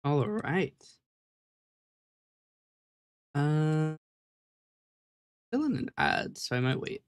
All right. Still in an ad, so I might wait.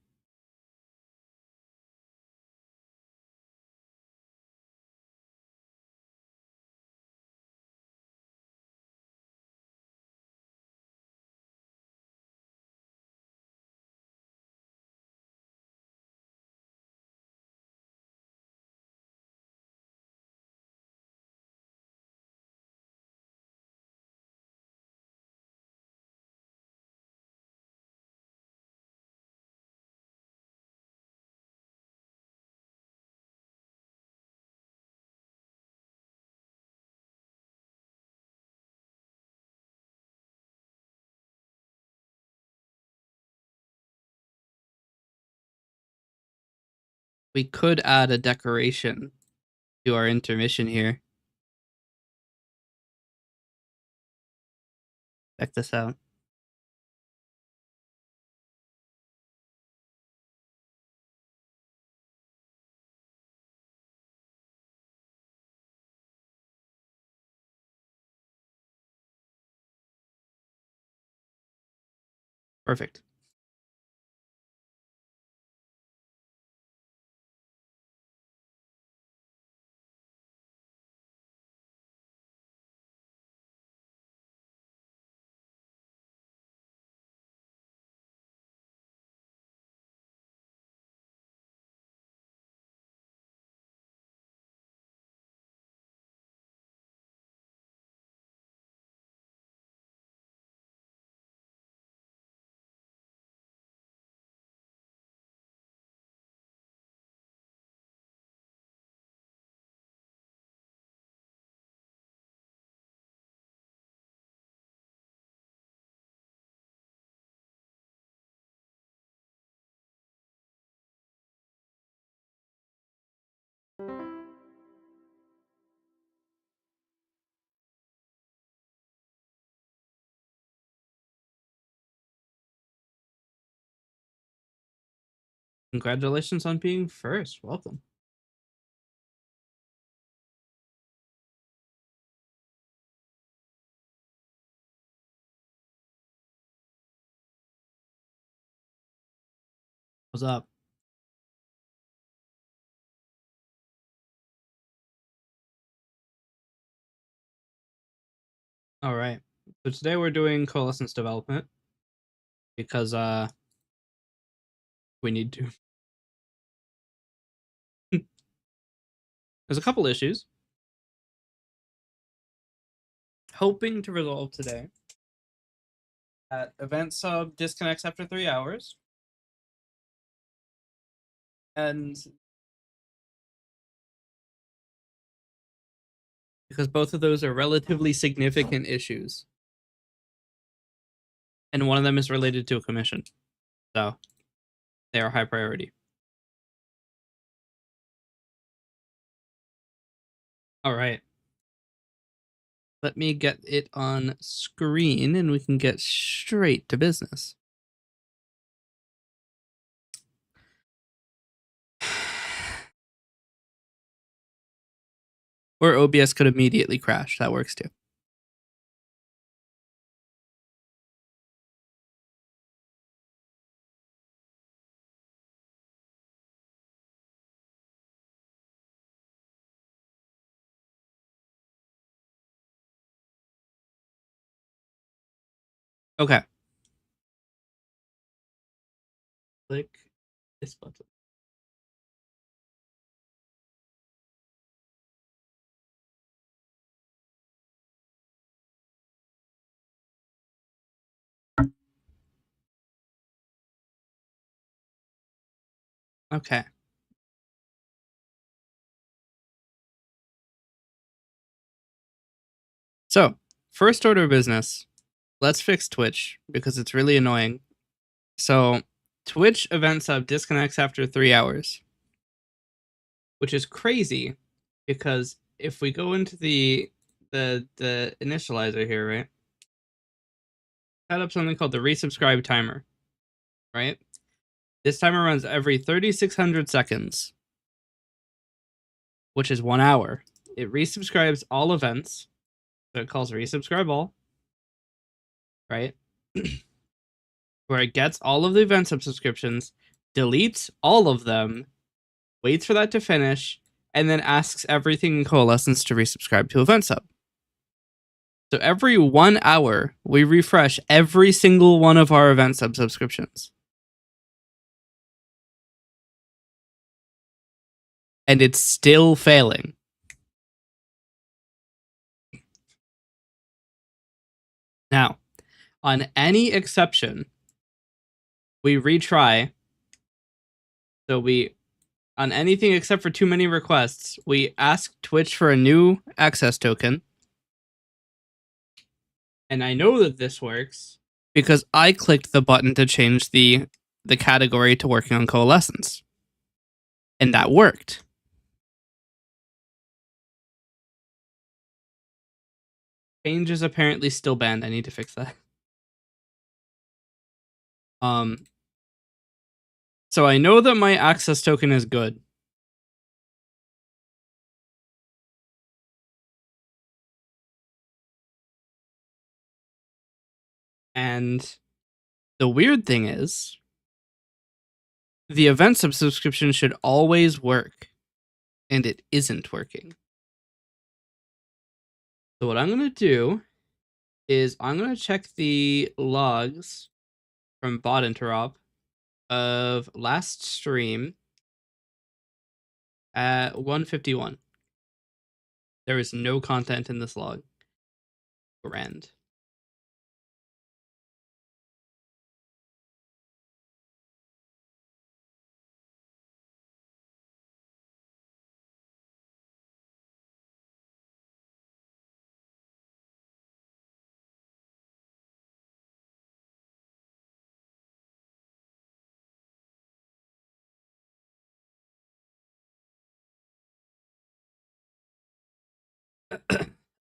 We could add a decoration to our intermission here. Check this out. Perfect. Congratulations on being first. Welcome. What's up? All right. So today we're doing coalescence development because we need to. There's a couple issues. Hoping to resolve today. That event sub disconnects after 3 hours. And because both of those are relatively significant issues. And one of them is related to a commission. So they are high priority. All right. Let me get it on screen and we can get straight to business. Or OBS could immediately crash. That works too. Okay. Click this button. Okay. So, first order of business, let's fix Twitch because it's really annoying. So, Twitch event sub disconnects after 3 hours, which is crazy because if we go into the initializer here, right? Set up something called the resubscribe timer, right? This timer runs every 3,600 seconds, which is 1 hour it resubscribes all events. So it calls resubscribe all, right? Where it gets all of the event subscriptions, deletes all of them, waits for that to finish, and then asks everything in Coalescence to resubscribe to event sub. So every 1 hour, we refresh every single one of our event sub subscriptions. And it's still failing. Now, on any exception, we retry. So on anything except for too many requests, we ask Twitch for a new access token. And I know that this works because I clicked the button to change the category to working on Coalescence. And that worked. Change is apparently still banned. I need to fix that. So I know that my access token is good. And the weird thing is, the event subscription should always work, and it isn't working. So what I'm going to do is I'm going to check the logs from bot interop of last stream at 1:51. There is no content in this log. Grand.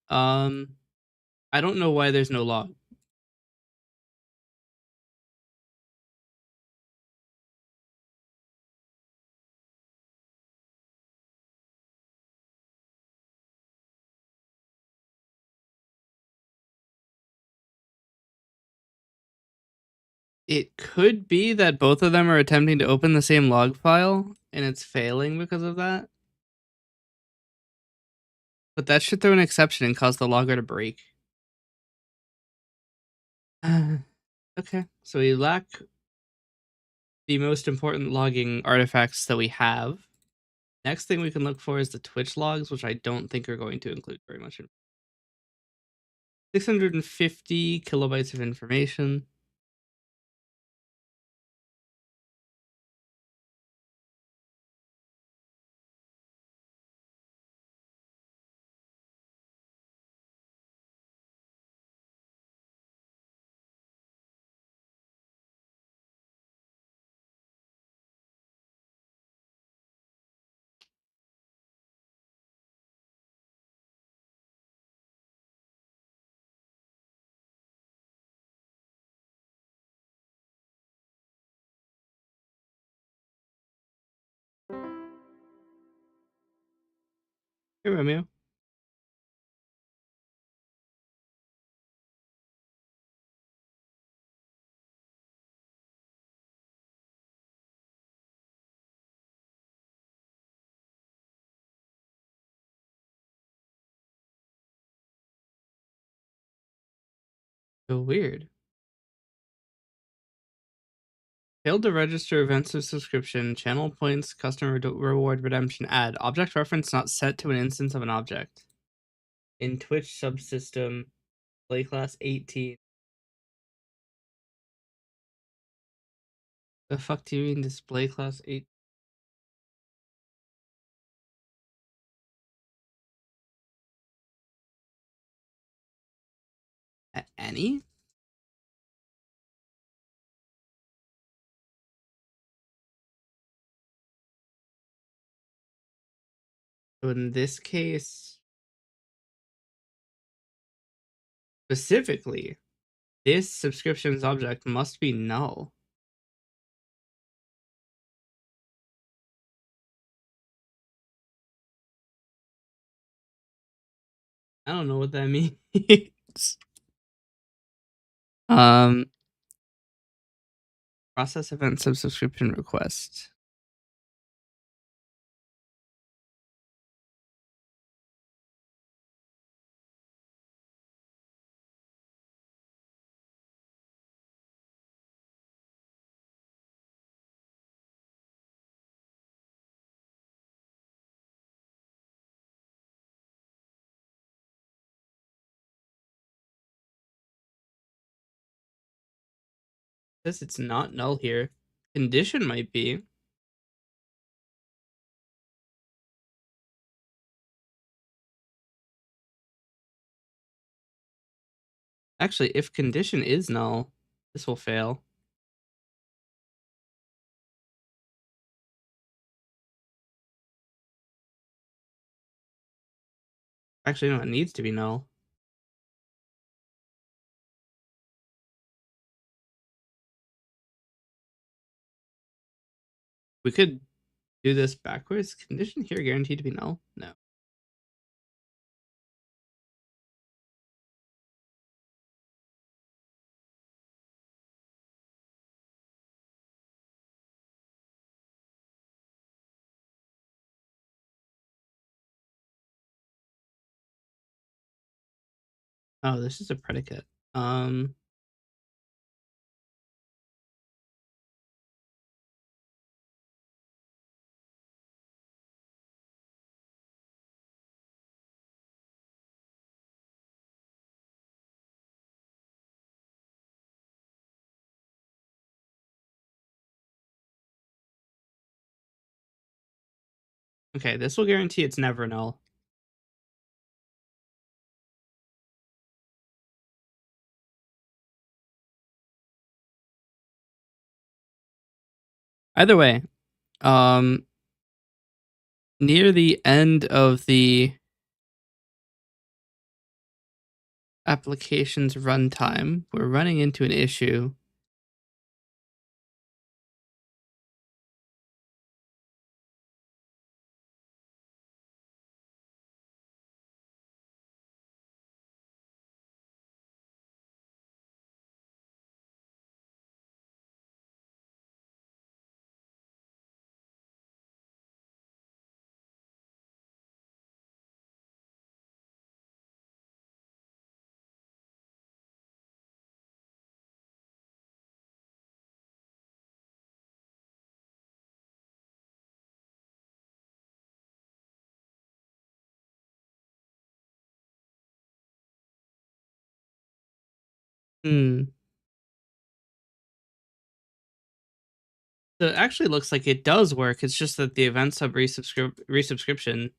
I don't know why there's no log. It could be that both of them are attempting to open the same log file, and it's failing because of that. But that should throw an exception and cause the logger to break. Okay, so we lack the most important logging artifacts that we have. Next thing we can look for is the Twitch logs, which I don't think are going to include very much. 650 kilobytes of information. Hey, Romeo. So weird. Failed to register events of subscription, channel points, customer reward redemption ad. Object reference not set to an instance of an object. In Twitch subsystem, play class 18. The fuck do you mean display class 8? Any? So in this case, specifically, this subscriptions object must be null. I don't know what that means. Um, process event subscription request. Says it's not null here. Condition might be. Actually, if condition is null, this will fail. Actually, no, it needs to be null. We could do this backwards. Condition here guaranteed to be null? No. Oh, this is a predicate. Okay, this will guarantee it's never null. Either way, near the end of the application's runtime, we're running into an issue. Hmm. So it actually looks like it does work. It's just that the event sub resubscription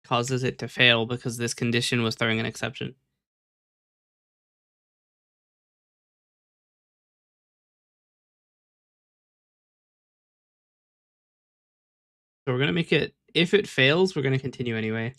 causes it to fail because this condition was throwing an exception. So we're gonna make it, if it fails, we're gonna continue anyway.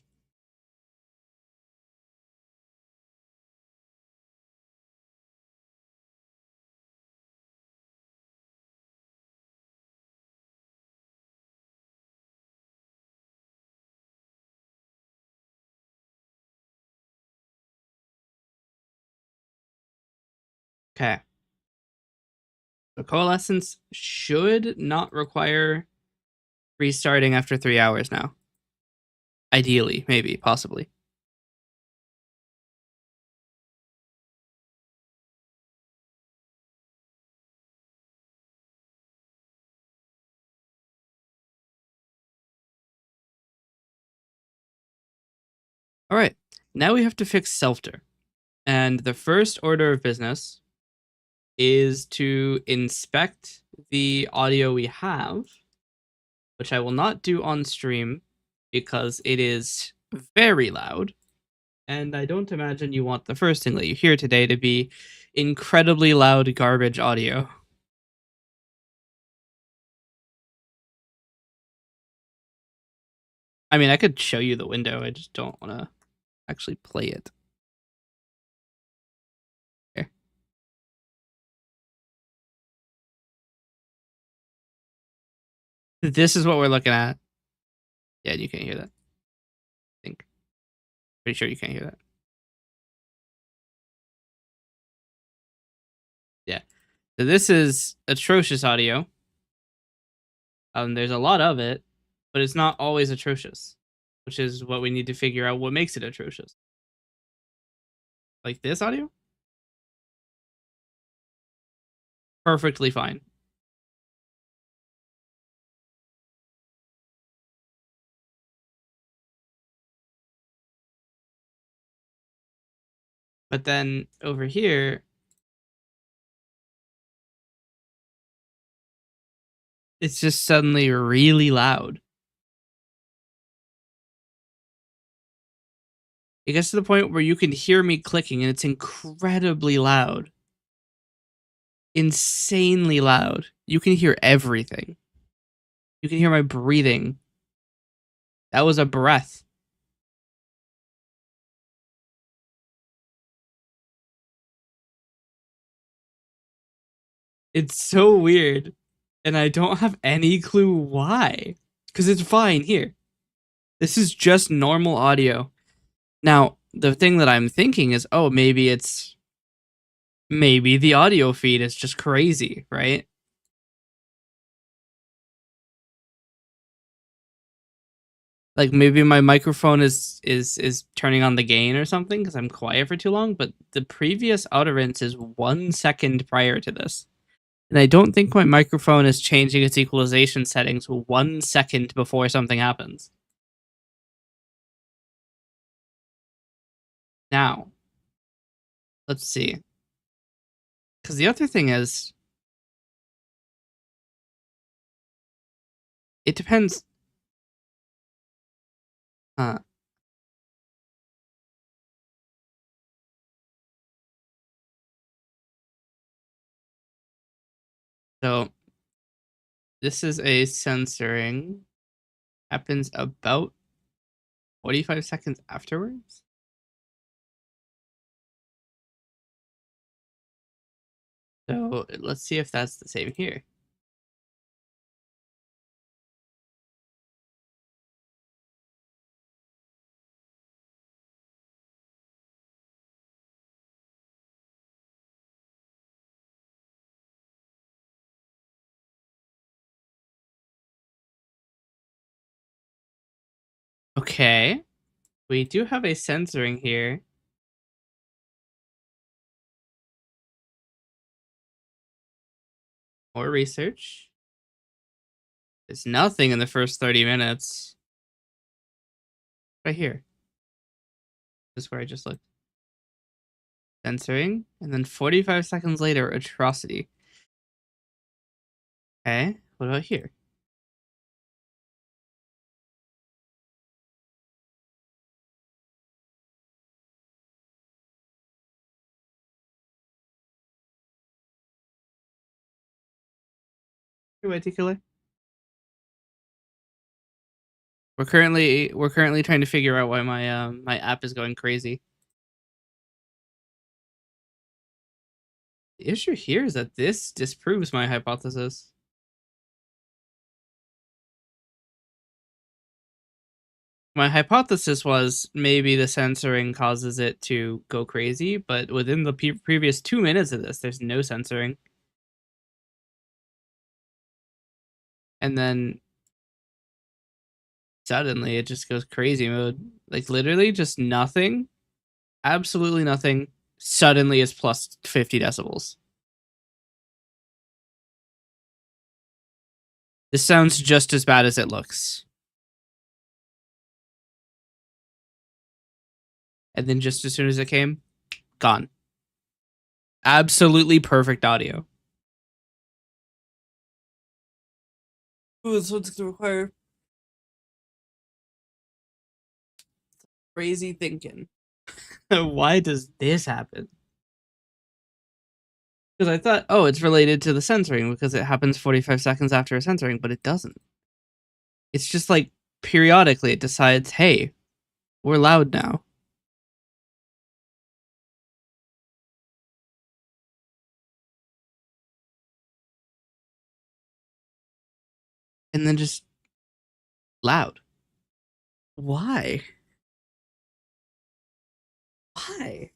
Okay. So coalescence should not require restarting after 3 hours now. Ideally, maybe, possibly. All right. Now we have to fix Selfter. And the first order of business is to inspect the audio we have, which I will not do on stream because it is very loud. And I don't imagine you want the first thing that you hear today to be incredibly loud garbage audio. I mean, I could show you the window. I just don't want to actually play it. Here. This is what we're looking at. Yeah, you can't hear that. I think. Pretty sure you can't hear that. Yeah. So this is atrocious audio. There's a lot of it, but it's not always atrocious, which is what we need to figure out what makes it atrocious. Like this audio? Perfectly fine. But then over here, it's just suddenly really loud. It gets to the point where you can hear me clicking and it's incredibly loud. Insanely loud. You can hear everything. You can hear my breathing. That was a breath. It's so weird. And I don't have any clue why. Because it's fine here. This is just normal audio. Now, the thing that I'm thinking is, oh, maybe the audio feed is just crazy, right? Like maybe my microphone is turning on the gain or something because I'm quiet for too long, but the previous utterance is 1 second prior to this. And I don't think my microphone is changing its equalization settings 1 second before something happens. Now, let's see. Because the other thing is, it depends. Uh, so this is a censoring. Happens about 45 seconds afterwards. So let's see if that's the same here. Okay. We do have a censoring here. More research. There's nothing in the first 30 minutes. Right here. This is where I just looked. Censoring. And then 45 seconds later, atrocity. Okay. What about here? Wait, killer. We're currently trying to figure out why my app is going crazy. The issue here is that this disproves my hypothesis. My hypothesis was maybe the censoring causes it to go crazy, but within the previous 2 minutes of this, there's no censoring. And then suddenly it just goes crazy mode. Like literally just nothing, absolutely nothing, suddenly is plus 50 decibels. This sounds just as bad as it looks. And then just as soon as it came, gone. Absolutely perfect audio. Ooh, this one's gonna require crazy thinking. Why does this happen? Because I thought, oh, it's related to the censoring because it happens 45 seconds after a censoring, but it doesn't. It's just like periodically it decides, hey, we're loud now. And then just loud. Why? Why?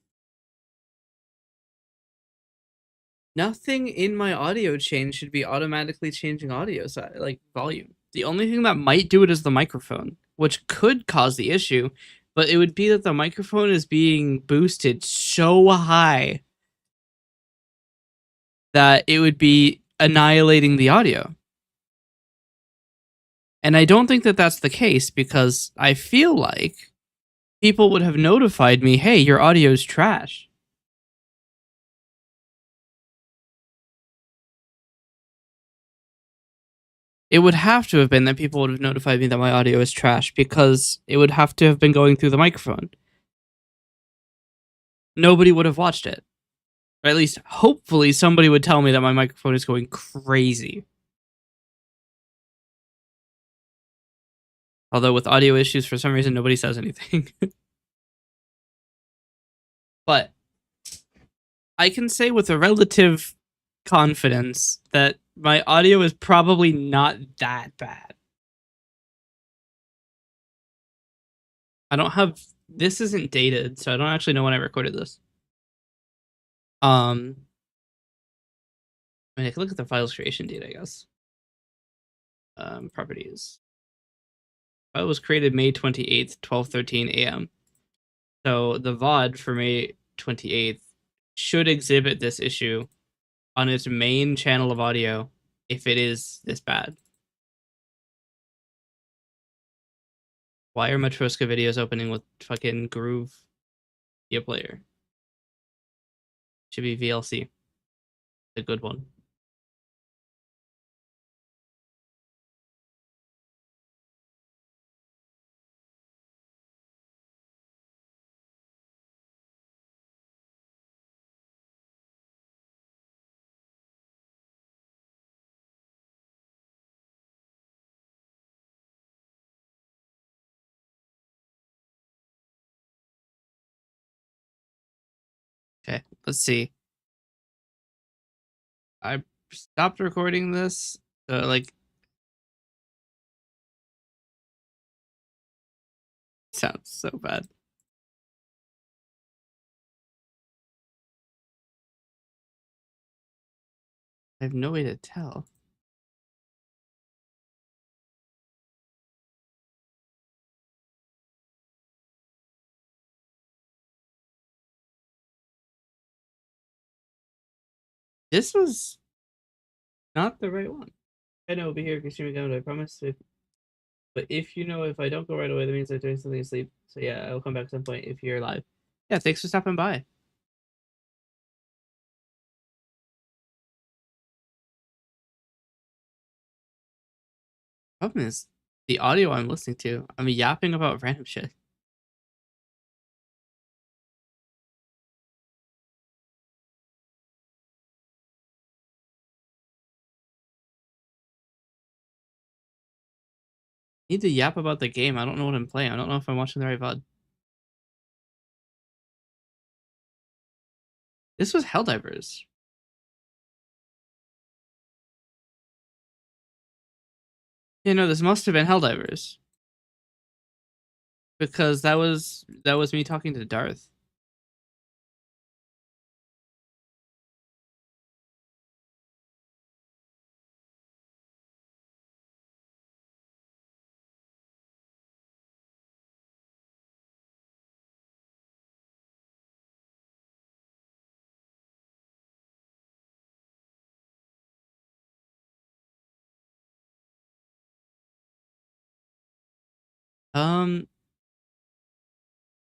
Nothing in my audio chain should be automatically changing audio like volume. The only thing that might do it is the microphone, which could cause the issue, but it would be that the microphone is being boosted so high that it would be annihilating the audio. And I don't think that that's the case, because I feel like people would have notified me, hey, your audio's trash. It would have to have been that people would have notified me that my audio is trash, because it would have to have been going through the microphone. Nobody would have watched it. Or at least, hopefully, somebody would tell me that my microphone is going crazy. Although with audio issues, for some reason, nobody says anything. But I can say with a relative confidence that my audio is probably not that bad. I don't have... This isn't dated, so I don't actually know when I recorded this. I mean, I can look at the file's creation date, I guess. Properties. File was created May 28th, 12:13 a.m. So the VOD for May 28th should exhibit this issue on its main channel of audio if it is this bad. Why are Matroska videos opening with fucking Groove Media Player? Should be VLC. A good one. Okay, let's see. I stopped recording this. Like, sounds so bad. I have no way to tell. This was not the right one. I know, over here if you're streaming out, I promise. But if you know, if I don't go right away, that means I'm doing something to sleep. So yeah, I'll come back at some point if you're live. Yeah, thanks for stopping by. Problem is, the audio I'm listening to, I'm yapping about random shit. I need to yap about the game. I don't know what I'm playing. I don't know if I'm watching the right VOD. This was Helldivers. You know, this must have been Helldivers. Because that was me talking to Darth.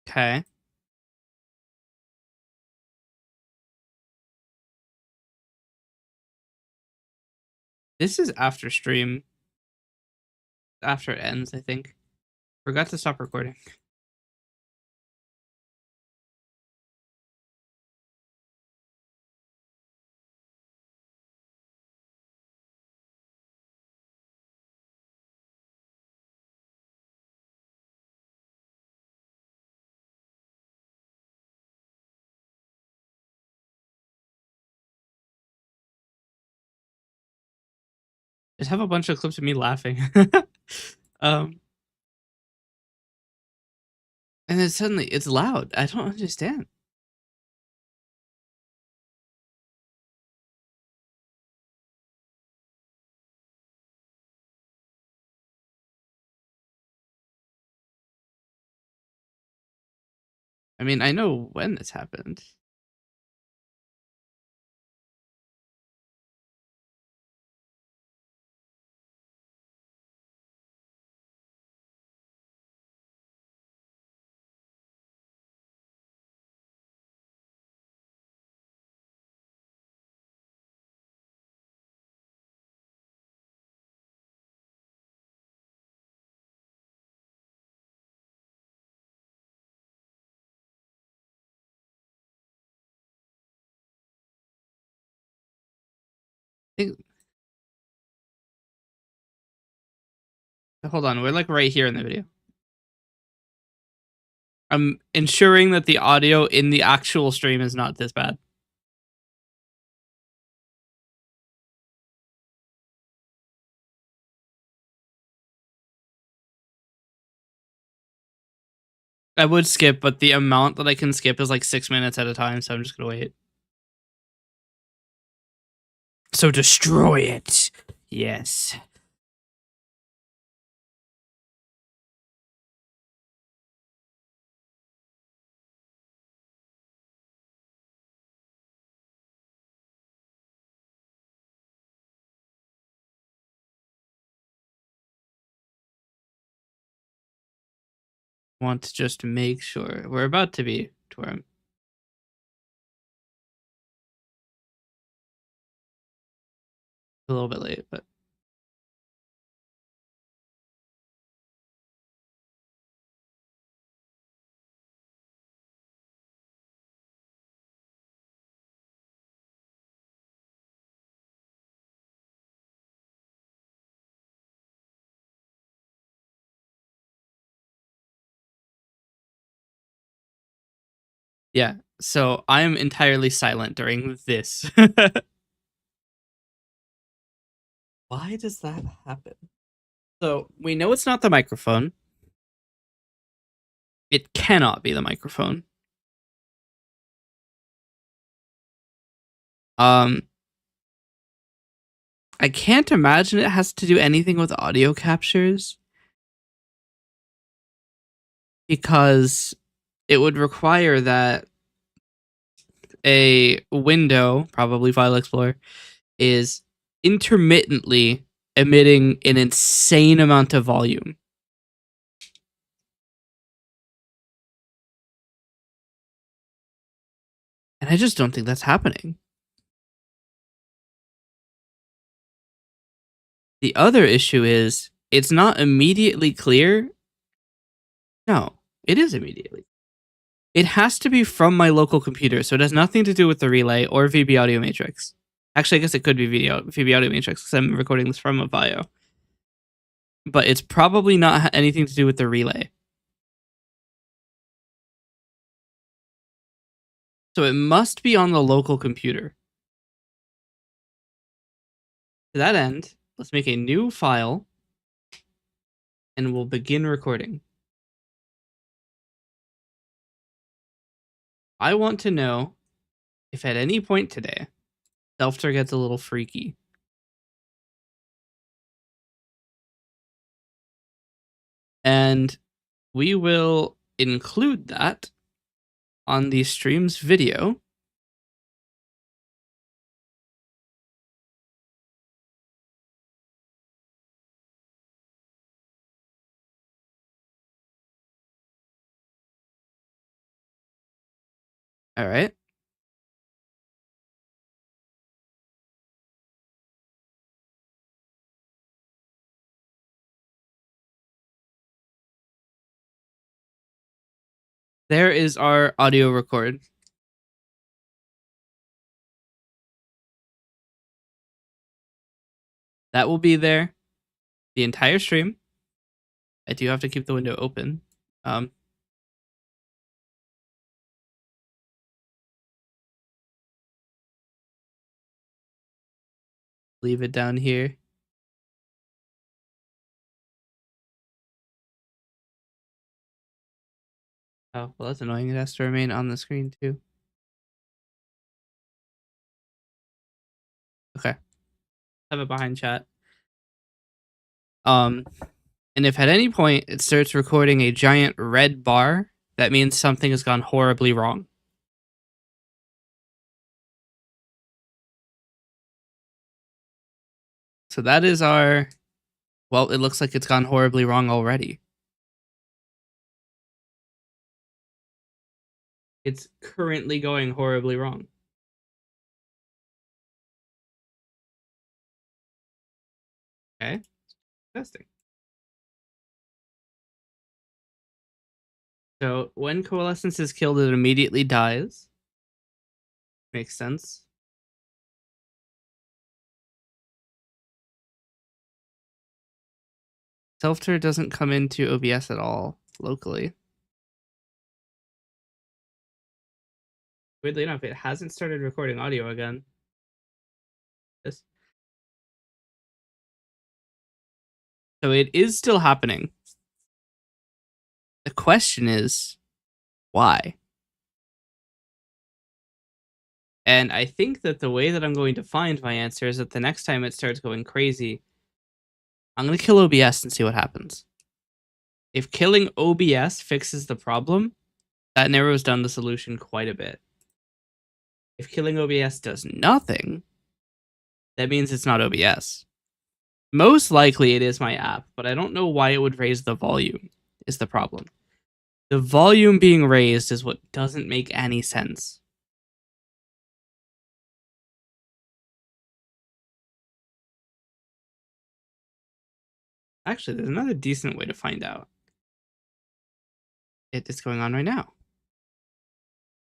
Okay. This is after stream. After it ends, I think. Forgot to stop recording. Just have a bunch of clips of me laughing. And then suddenly it's loud. I don't understand. I mean, I know when this happened. I think, hold on, we're like right here in the video. I'm ensuring that the audio in the actual stream is not this bad. I would skip, but the amount that I can skip is like 6 minutes at a time, so I'm just gonna wait. So destroy it. Yes. Want to just make sure. We're about to be to where I'm a little bit late, but yeah. So I'm entirely silent during this. Why does that happen? So we know it's not the microphone. It cannot be the microphone. I can't imagine it has to do anything with audio captures because it would require that a window, probably File Explorer, is intermittently emitting an insane amount of volume. And I just don't think that's happening. The other issue is it's not immediately clear. No, it is immediately. It has to be from my local computer, so it has nothing to do with the relay or VB Audio Matrix. Actually, I guess it could be VB Audio Matrix because I'm recording this from a VIO. But it's probably not anything to do with the relay. So it must be on the local computer. To that end, let's make a new file and we'll begin recording. I want to know if at any point today, Delfter gets a little freaky. And we will include that on the stream's video. All right. There is our audio record. That will be there the entire stream. I do have to keep the window open. Leave it down here. Oh, well, that's annoying. It has to remain on the screen too. Okay. Have it behind chat. And if at any point it starts recording a giant red bar, that means something has gone horribly wrong. So that is our... Well, it looks like it's gone horribly wrong already. It's currently going horribly wrong. Okay, testing. So when coalescence is killed, it immediately dies. Makes sense. Self-tur doesn't come into OBS at all locally. Weirdly enough, it hasn't started recording audio again. This. So it is still happening. The question is, why? And I think that the way that I'm going to find my answer is that the next time it starts going crazy, I'm going to kill OBS and see what happens. If killing OBS fixes the problem, that narrows down the solution quite a bit. If killing OBS does nothing, that means it's not OBS. Most likely it is my app, but I don't know why it would raise the volume, is the problem. The volume being raised is what doesn't make any sense. Actually, there's another decent way to find out. It's going on right now.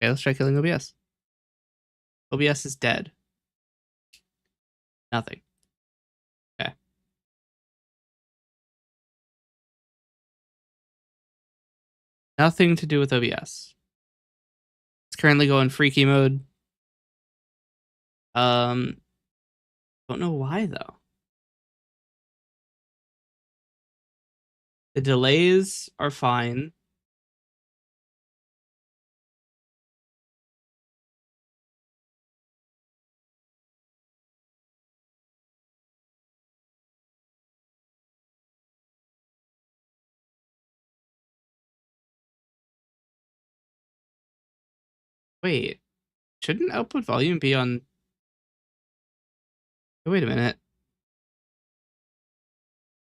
Okay, let's try killing OBS. OBS is dead. Nothing. Okay. Nothing to do with OBS. It's currently going freaky mode. Don't know why though. The delays are fine. Wait, shouldn't output volume be on... Wait a minute.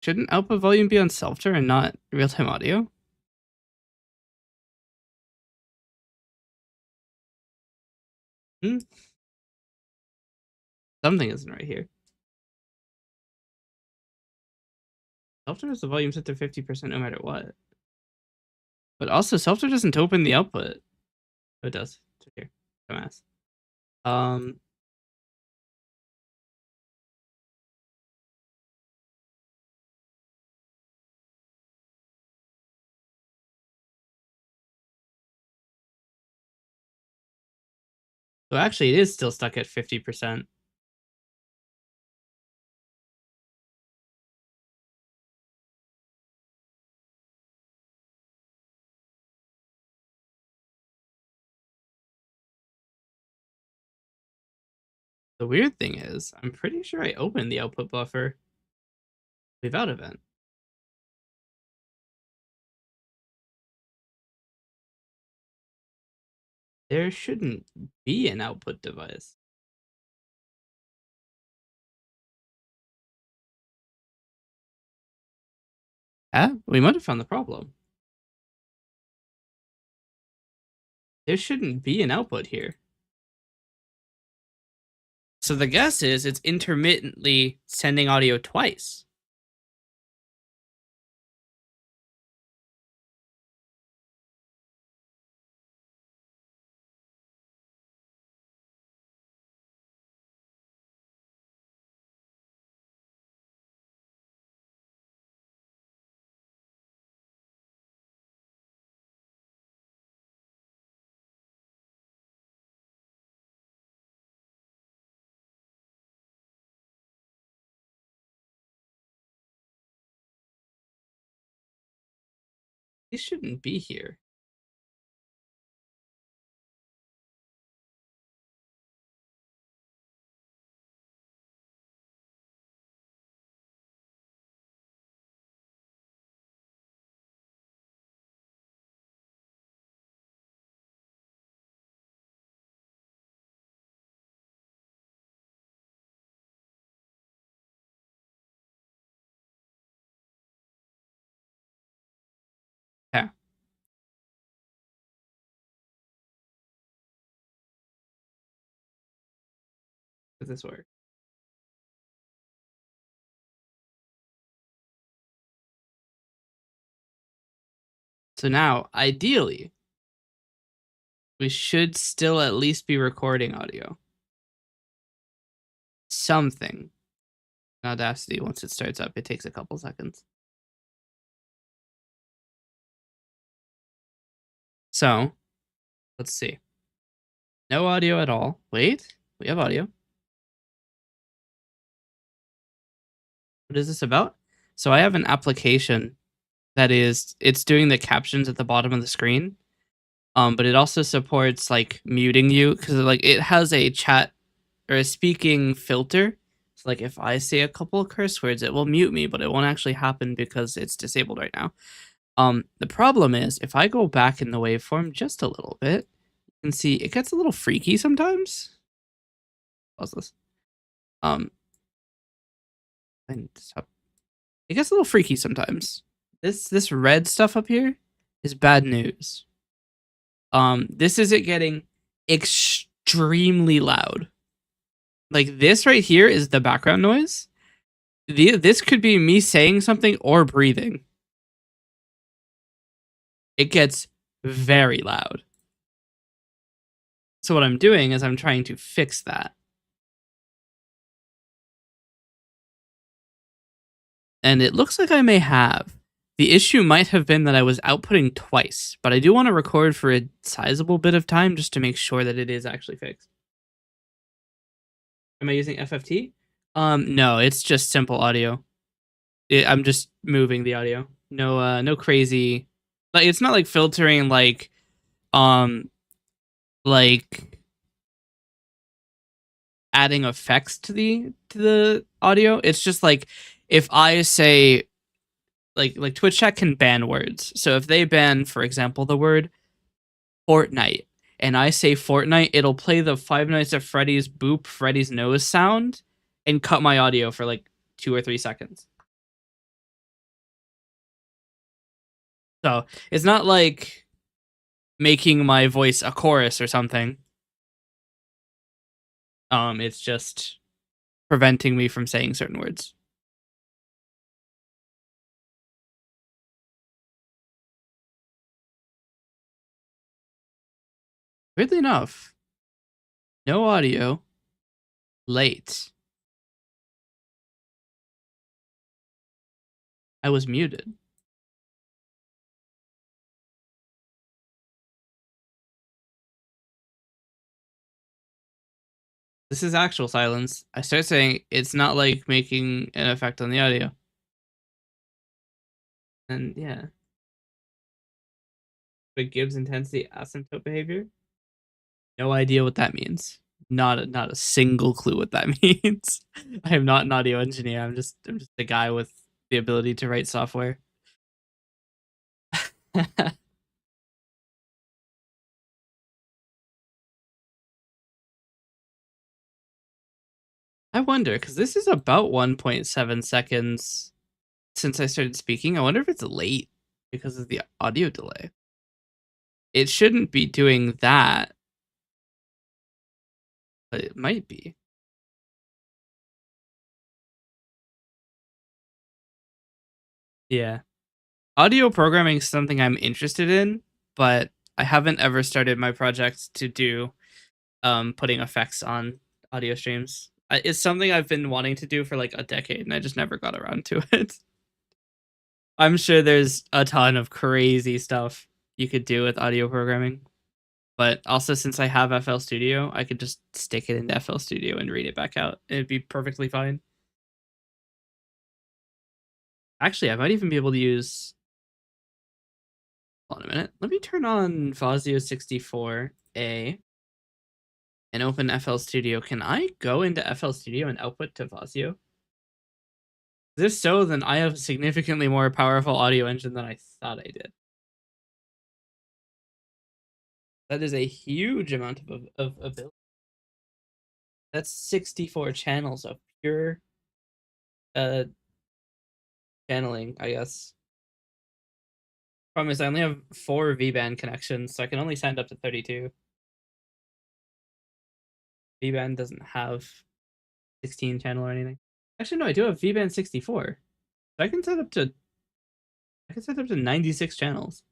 Shouldn't output volume be on Self-tur and not real-time audio? Hmm? Something isn't right here. Self-tur has the volume set to 50% no matter what. But also, Self-tur doesn't open the output. Oh, it does. It's right here. Dumbass. So actually, it is still stuck at 50%. The weird thing is, I'm pretty sure I opened the output buffer without event. There shouldn't be an output device. Yeah, we might have found the problem. There shouldn't be an output here. So the guess is it's intermittently sending audio twice. These shouldn't be here. does this work? So now, ideally, we should still at least be recording audio. Something. Audacity, once it starts up, it takes a couple seconds. So, let's see. No audio at all. Wait, we have audio. What is this about? So I have an application that it's doing the captions at the bottom of the screen. But it also supports like muting you because like it has a chat or a speaking filter. So like if I say a couple of curse words, it will mute me, but it won't actually happen because it's disabled right now. The problem is if I go back in the waveform just a little bit, you can see it gets a little freaky sometimes. Pause this. And stop. It gets a little freaky sometimes. This red stuff up here is bad news. This is it getting extremely loud. Like this right here is the background noise. This could be me saying something or breathing. It gets very loud. So what I'm doing is I'm trying to fix that. And it looks like I may have. The issue might have been that I was outputting twice, but I do want to record for a sizable bit of time just to make sure that it is actually fixed. Am I using FFT? No, it's just simple audio. I'm just moving the audio. No crazy. Like it's not like filtering like adding effects to the audio. It's just like if I say like Twitch chat can ban words. So if they ban, for example, the word Fortnite, and I say Fortnite, it'll play the Five Nights at Freddy's boop Freddy's nose sound and cut my audio for like 2 or 3 seconds. So it's not like making my voice a chorus or something. It's just preventing me from saying certain words. Weirdly enough, no audio. Late. I was muted. This is actual silence. I start saying it's not like making an effect on the audio. And yeah. But Gibbs intensity asymptote behavior? No idea what that means. Not a single clue what that means. I am not an audio engineer. I'm just a guy with the ability to write software. I wonder, because this is about 1.7 seconds since I started speaking. I wonder if it's late because of the audio delay. It shouldn't be doing that, but it might be. Yeah. Audio programming is something I'm interested in, but I haven't ever started my project to do putting effects on audio streams. It's something I've been wanting to do for like a decade, and I just never got around to it. I'm sure there's a ton of crazy stuff you could do with audio programming, but also since I have FL Studio, I could just stick it into FL Studio and read it back out. It'd be perfectly fine. Actually, I might even be able to use. Hold on a minute. Let me turn on Fazio 64A and open FL Studio. Can I go into FL Studio and output to Fazio? If so, then I have a significantly more powerful audio engine than I thought I did. That is a huge amount of ability. That's 64 channels of pure channeling, I guess. Problem is I only have 4 V-band connections, so I can only send up to 32. V-band doesn't have 16 channel or anything. Actually, no, I do have V-Band 64. So I can set up to 96 channels.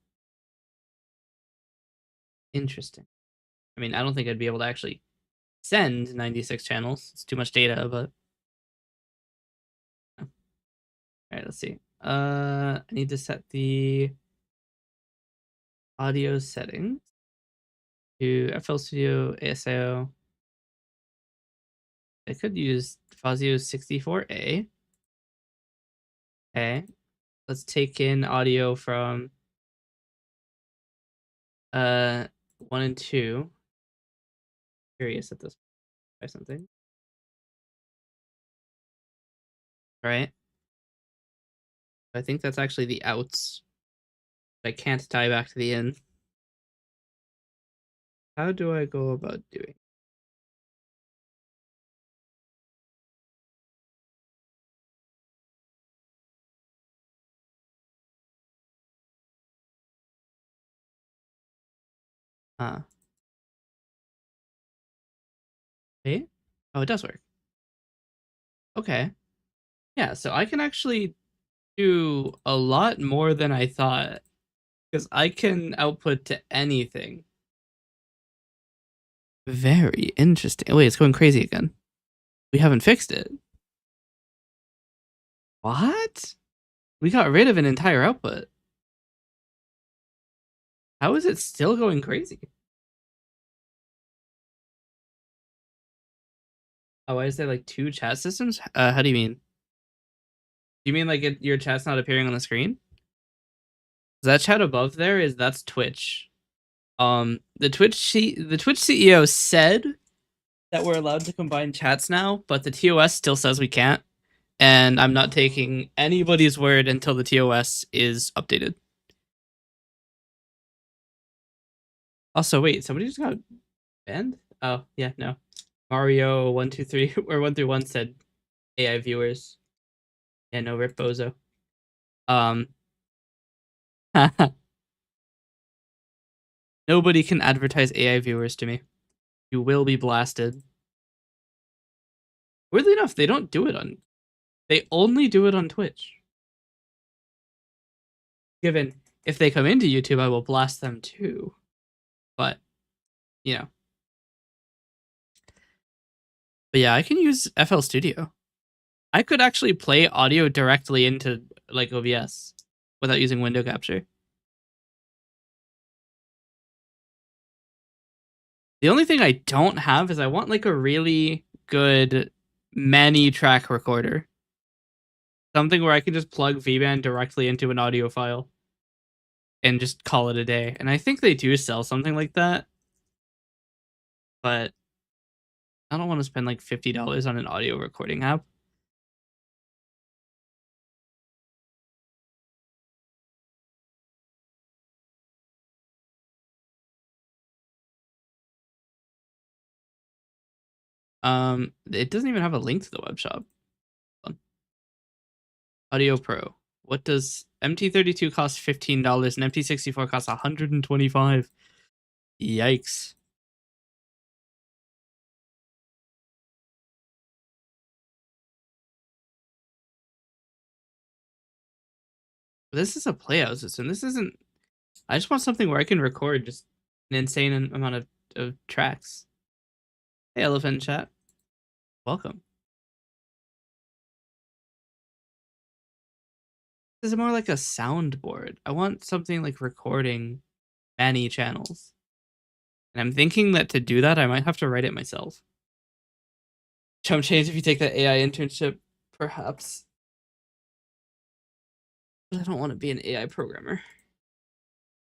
Interesting. I mean, I don't think I'd be able to actually send 96 channels. It's too much data, but all right, let's see. I need to set the audio settings to FL Studio ASIO. I could use Fazio 64A. Okay. Let's take in audio from 1 and 2. Curious at this try something. Right. I think that's actually the outs. I can't tie back to the in. How do I go about doing? Hey? Oh, it does work. Okay. Yeah, so I can actually do a lot more than I thought because I can output to anything. Very interesting. Wait, it's going crazy again. We haven't fixed it. What? We got rid of an entire output. How is it still going crazy? Oh, why is there like 2 chat systems? How do you mean? Do you mean like your chat's not appearing on the screen? That chat above there that's Twitch. The Twitch CEO said that we're allowed to combine chats now, but the TOS still says we can't. And I'm not taking anybody's word until the TOS is updated. Also, wait, somebody just got banned? Oh, yeah, no. Mario 123 or 131 said AI viewers. Yeah, no, rip bozo. Nobody can advertise AI viewers to me. You will be blasted. Weirdly enough, they don't do it on. They only do it on Twitch. Given if they come into YouTube, I will blast them too. But, you know. But yeah, I can use FL Studio. I could actually play audio directly into like OBS without using window capture. The only thing I don't have is I want like a really good many track recorder. Something where I can just plug V-Band directly into an audio file and just call it a day. And I think they do sell something like that. But I don't want to spend like $50 on an audio recording app. It doesn't even have a link to the web shop. Audio Pro. What does MT32 cost $15 and MT64 costs $125? Yikes. This is a playout system. This isn't. I just want something where I can record just an insane amount of tracks. Hey, Elephant Chat. Welcome. This is more like a soundboard. I want something like recording many channels. And I'm thinking that to do that, I might have to write it myself. Chump change if you take that AI internship, perhaps. But I don't want to be an AI programmer.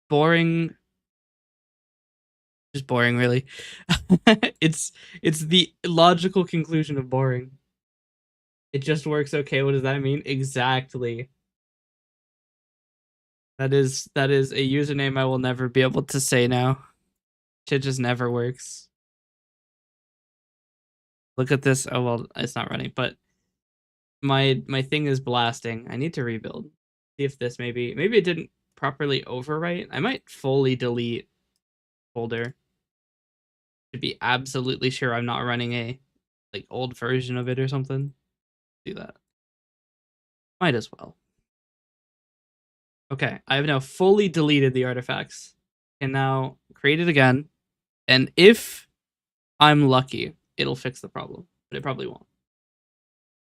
Boring. Just boring, really. it's the logical conclusion of boring. It just works okay. What does that mean? Exactly. That is a username I will never be able to say now. It just never works. Look at this. Oh well, it's not running, but my thing is blasting. I need to rebuild. See if this maybe it didn't properly overwrite. I might fully delete folder to be absolutely sure I'm not running a like old version of it or something. Do that. Might as well. Okay, I have now fully deleted the artifacts. And now create it again. And if I'm lucky, it'll fix the problem. But it probably won't.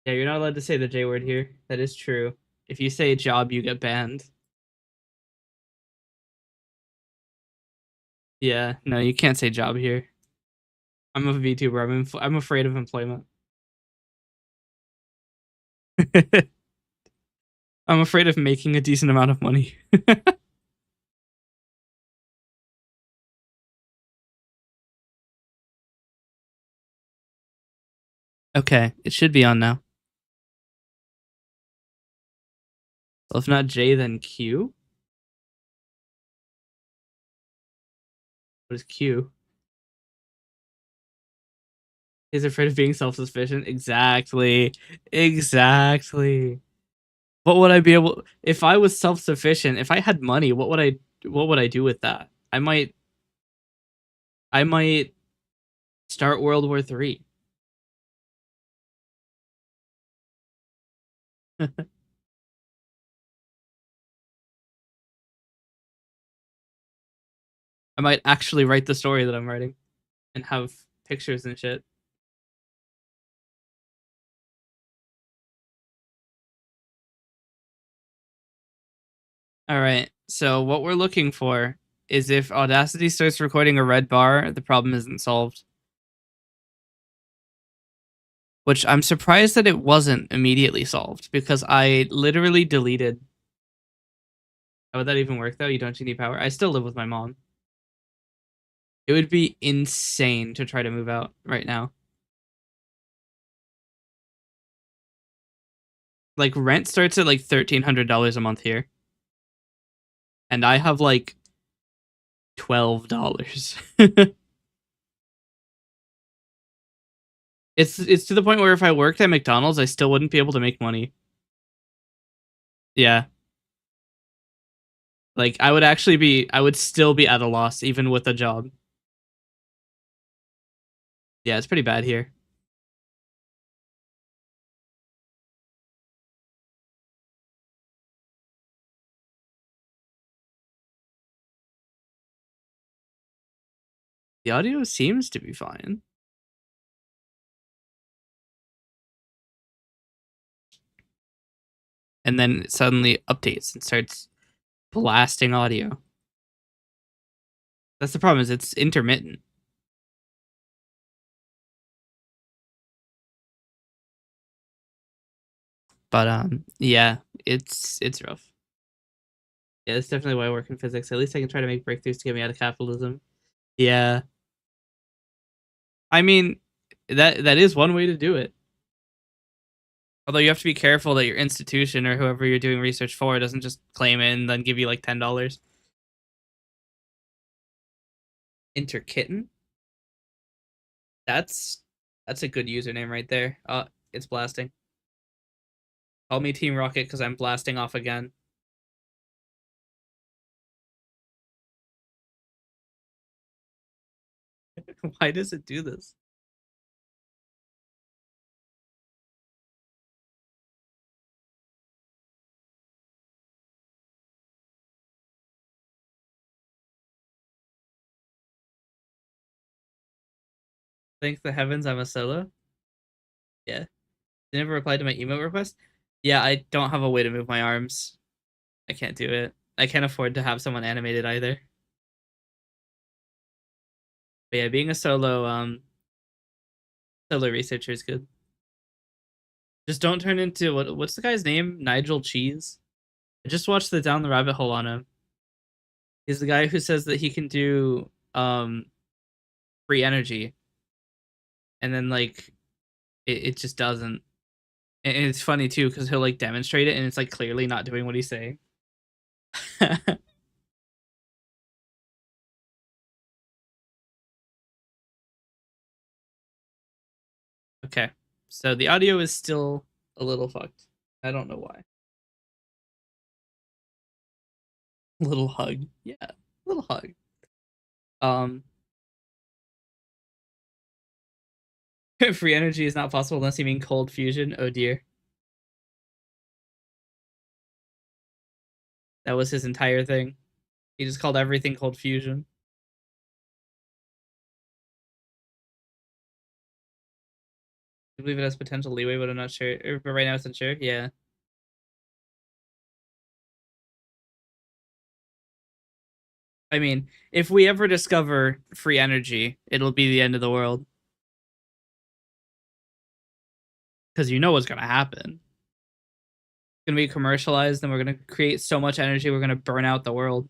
Yeah, you're not allowed to say the J word here. That is true. If you say job, you get banned. Yeah, no, you can't say job here. I'm a VTuber. I'm afraid of employment. I'm afraid of making a decent amount of money. Okay, it should be on now. Well, if not J, then Q. What is Q? He's afraid of being self-sufficient. Exactly. Exactly. What would I be able if I was self-sufficient, if I had money, what would I do with that? I might start World War III. I might actually write the story that I'm writing and have pictures and shit. All right. So what we're looking for is if Audacity starts recording a red bar, the problem isn't solved. Which I'm surprised that it wasn't immediately solved because I literally deleted. How would that even work though? You don't need power. I still live with my mom. It would be insane to try to move out right now. Like rent starts at like $1,300 a month here, and I have like $12. It's to the point where if I worked at McDonald's, I still wouldn't be able to make money. Yeah. Like I would still be at a loss even with a job. Yeah, it's pretty bad here. The audio seems to be fine. And then it suddenly updates and starts blasting audio. That's the problem is it's intermittent. But yeah, it's rough. Yeah, that's definitely why I work in physics. At least I can try to make breakthroughs to get me out of capitalism. Yeah. I mean, that is one way to do it. Although you have to be careful that your institution or whoever you're doing research for doesn't just claim it and then give you like $10. Interkitten? That's that's a good username right there. It's blasting. Call me Team Rocket because I'm blasting off again. Why does it do this? Thank the heavens I'm a solo. Yeah. They never replied to my email request. Yeah, I don't have a way to move my arms. I can't do it. I can't afford to have someone animated either. But yeah, being a solo researcher is good. Just don't turn into what's the guy's name? Nigel Cheese. I just watched the Down the Rabbit Hole on him. He's the guy who says that he can do free energy, and then like it just doesn't. And it's funny too because he'll like demonstrate it, and it's like clearly not doing what he's saying. Okay, so the audio is still a little fucked. I don't know why. Little hug, yeah, little hug. Um, Free energy is not possible unless you mean cold fusion. Oh dear. That was his entire thing. He just called everything cold fusion. I believe it has potential leeway, but I'm not sure. But right now it's unsure. Yeah. I mean, if we ever discover free energy, it'll be the end of the world. Because you know what's going to happen. It's going to be commercialized, and we're going to create so much energy, we're going to burn out the world.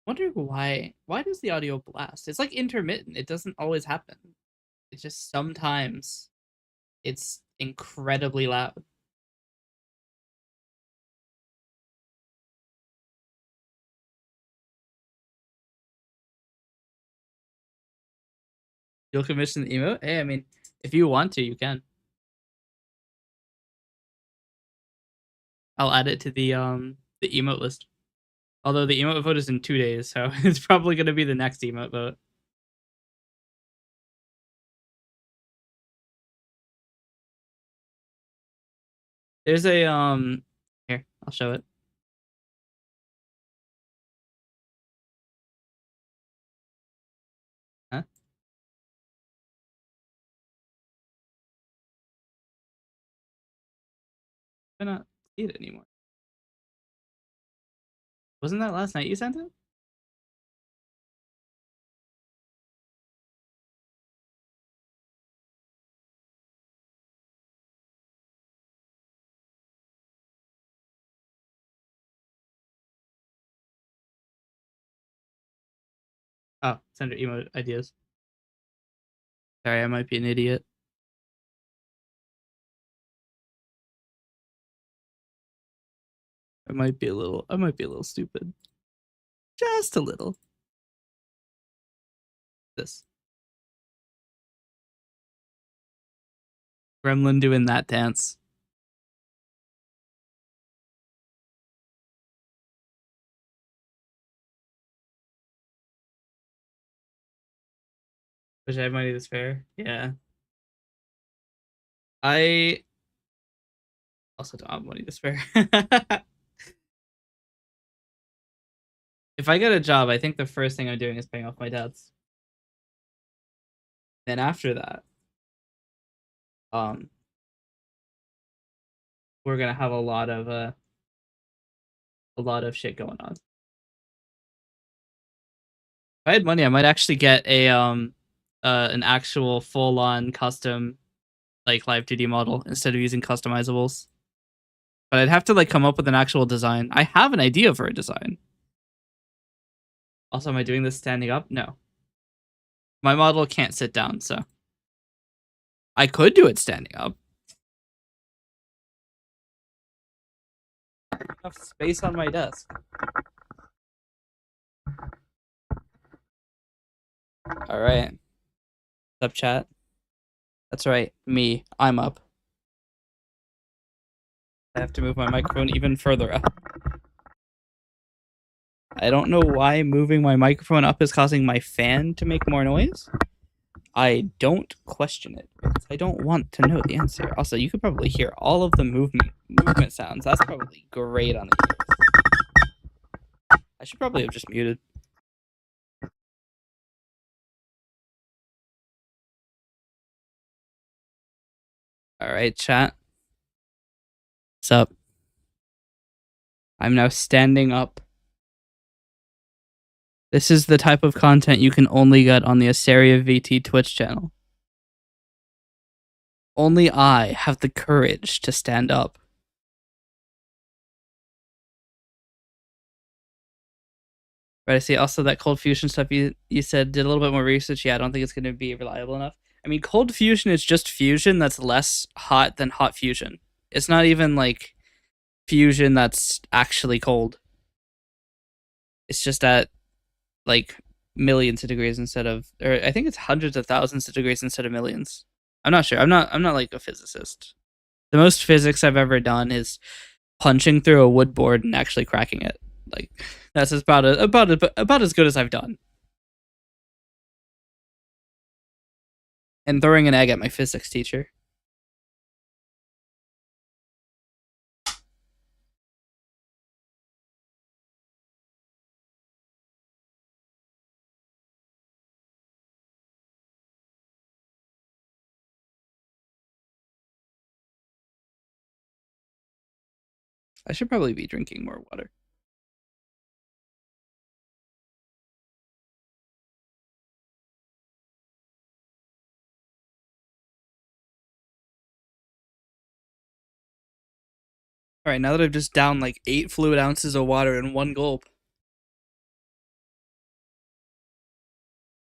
Wondering why does the audio blast? It's like intermittent. It doesn't always happen. It's just sometimes it's incredibly loud. You'll commission the emote? Hey, I mean, if you want to, you can. I'll add it to the emote list. Although the emote vote is in 2 days, so it's probably gonna be the next emote vote. There's a here, I'll show it. Huh? I not see it anymore. Wasn't that last night you sent it? Oh, send your emote ideas. Sorry, I might be an idiot. I might be a little stupid. Just a little. This. Gremlin doing that dance. Wish I had money to spare. Yeah. I also don't have money to spare. If I get a job, I think the first thing I'm doing is paying off my debts. Then after that, um, we're gonna have a lot of shit going on. If I had money, I might actually get a an actual full on custom like live 2D model instead of using customizables. But I'd have to like come up with an actual design. I have an idea for a design. Also, am I doing this standing up? No. My model can't sit down, so I could do it standing up. Enough space on my desk. All right. What's up, chat? That's right. Me. I'm up. I have to move my microphone even further up. I don't know why moving my microphone up is causing my fan to make more noise. I don't question it because I don't want to know the answer. Also, you could probably hear all of the movement sounds. That's probably great on the ears. I should probably have just muted. All right, chat. What's up? I'm now standing up. This is the type of content you can only get on the Asteria VT Twitch channel. Only I have the courage to stand up. Right, I see also that cold fusion stuff you said did a little bit more research. Yeah, I don't think it's going to be reliable enough. I mean, cold fusion is just fusion that's less hot than hot fusion. It's not even like fusion that's actually cold. It's just at like millions of degrees instead of, or I think it's hundreds of thousands of degrees instead of millions. I'm not sure. I'm not like a physicist. The most physics I've ever done is punching through a wood board and actually cracking it. Like that's about as good as I've done. And throwing an egg at my physics teacher. I should probably be drinking more water. All right, now that I've just downed like 8 fluid ounces of water in one gulp,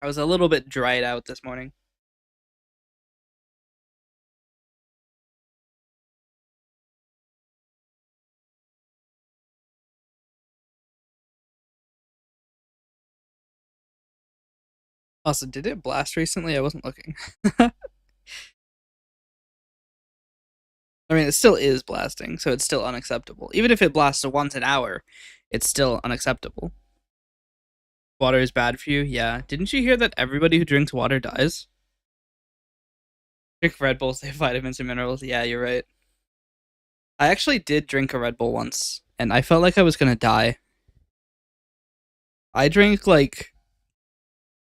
I was a little bit dried out this morning. Also, did it blast recently? I wasn't looking. I mean, it still is blasting, so it's still unacceptable. Even if it blasts once an hour, it's still unacceptable. Water is bad for you? Yeah. Didn't you hear that everybody who drinks water dies? Drink Red Bulls, they have vitamins and minerals. Yeah, you're right. I actually did drink a Red Bull once, and I felt like I was gonna die. I drank like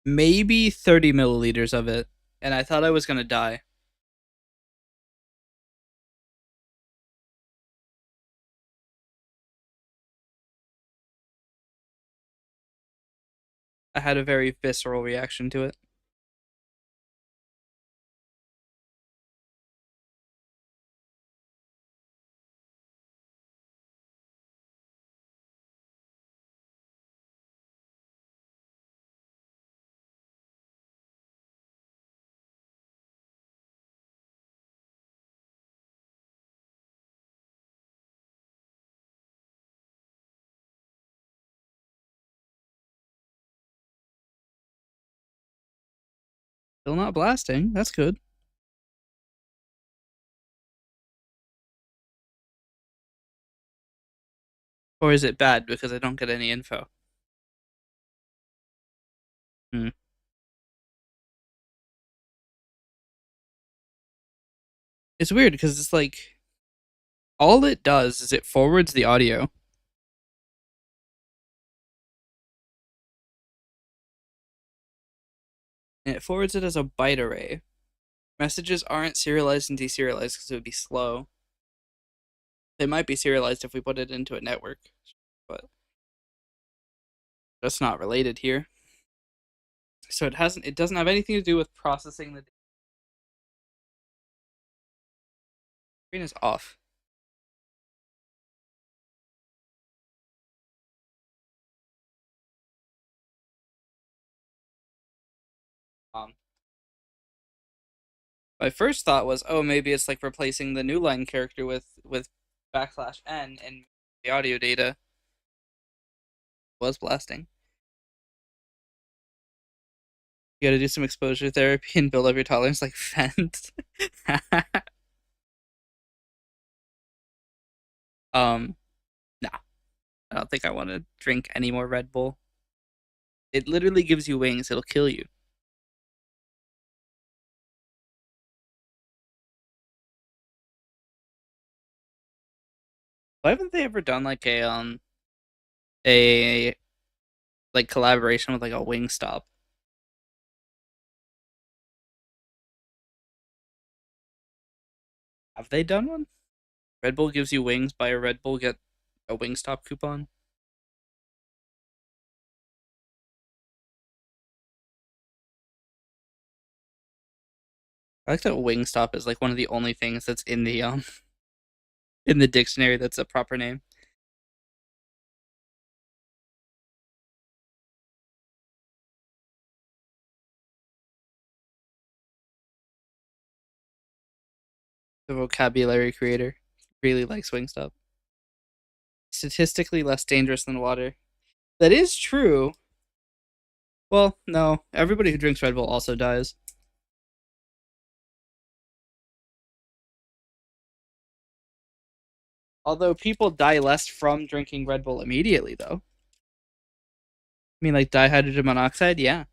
maybe 30 milliliters of it, and I thought I was gonna die. I had a very visceral reaction to it. Still not blasting. That's good. Or is it bad because I don't get any info? Hmm. It's weird because it's like all it does is it forwards the audio. And it forwards it as a byte array. Messages aren't serialized and deserialized because it would be slow. They might be serialized if we put it into a network, but that's not related here. So it doesn't have anything to do with processing the screen is off. Um, my first thought was, oh, maybe it's like replacing the new line character with \n and the audio data was blasting. You got to do some exposure therapy and build up your tolerance like Fent. um, nah, I don't think I want to drink any more Red Bull. It literally gives you wings. It'll kill you. Why haven't they ever done like a like collaboration with like a Wingstop? Have they done one? Red Bull gives you wings. Buy a Red Bull, get a Wingstop coupon. I like that Wingstop is like one of the only things that's in the in the dictionary that's a proper name. The vocabulary creator really likes Wingstop. statistically less dangerous than water. That is true. Well, no. Everybody who drinks Red Bull also dies. Although people die less from drinking Red Bull immediately, though. I mean, like dihydrogen monoxide, yeah.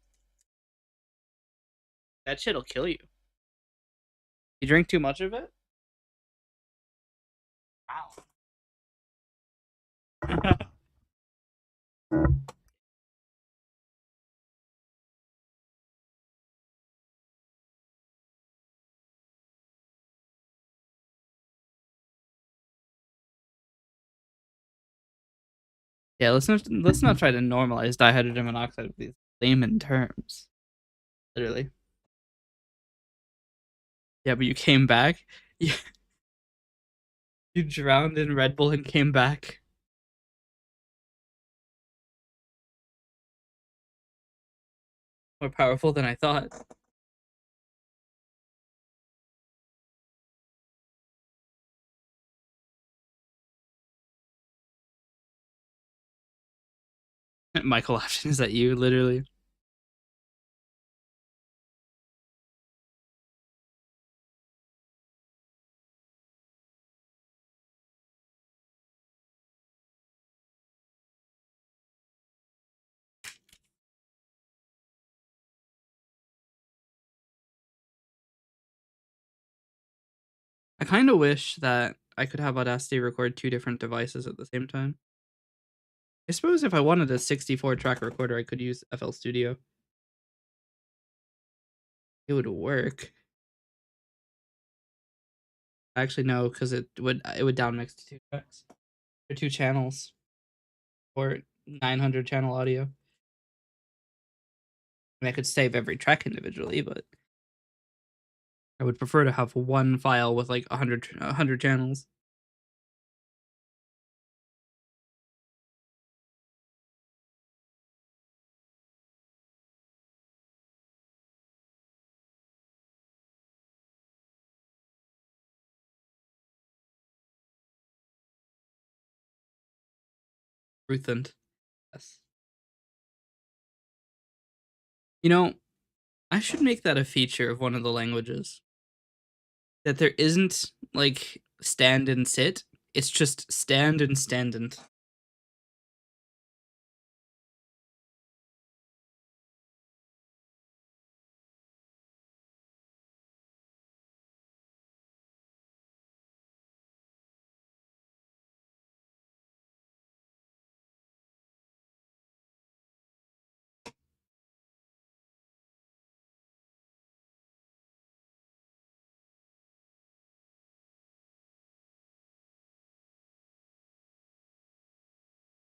That shit'll kill you. You drink too much of it? Wow. Yeah, let's not try to normalize dihydrogen monoxide with these layman terms. Literally. Yeah, but you came back. You, you drowned in Red Bull and came back. More powerful than I thought. Michael Afton, is that you? Literally. I kind of wish that I could have Audacity record two different devices at the same time. I suppose if I wanted a 64 track recorder, I could use FL Studio. It would work. Actually, no, because it would downmix to two tracks or two channels or 900 channel audio. I mean, I could save every track individually, but I would prefer to have one file with like 100 channels. Rutland. Yes. You know, I should make that a feature of one of the languages. That there isn't like stand and sit. It's just stand and standant.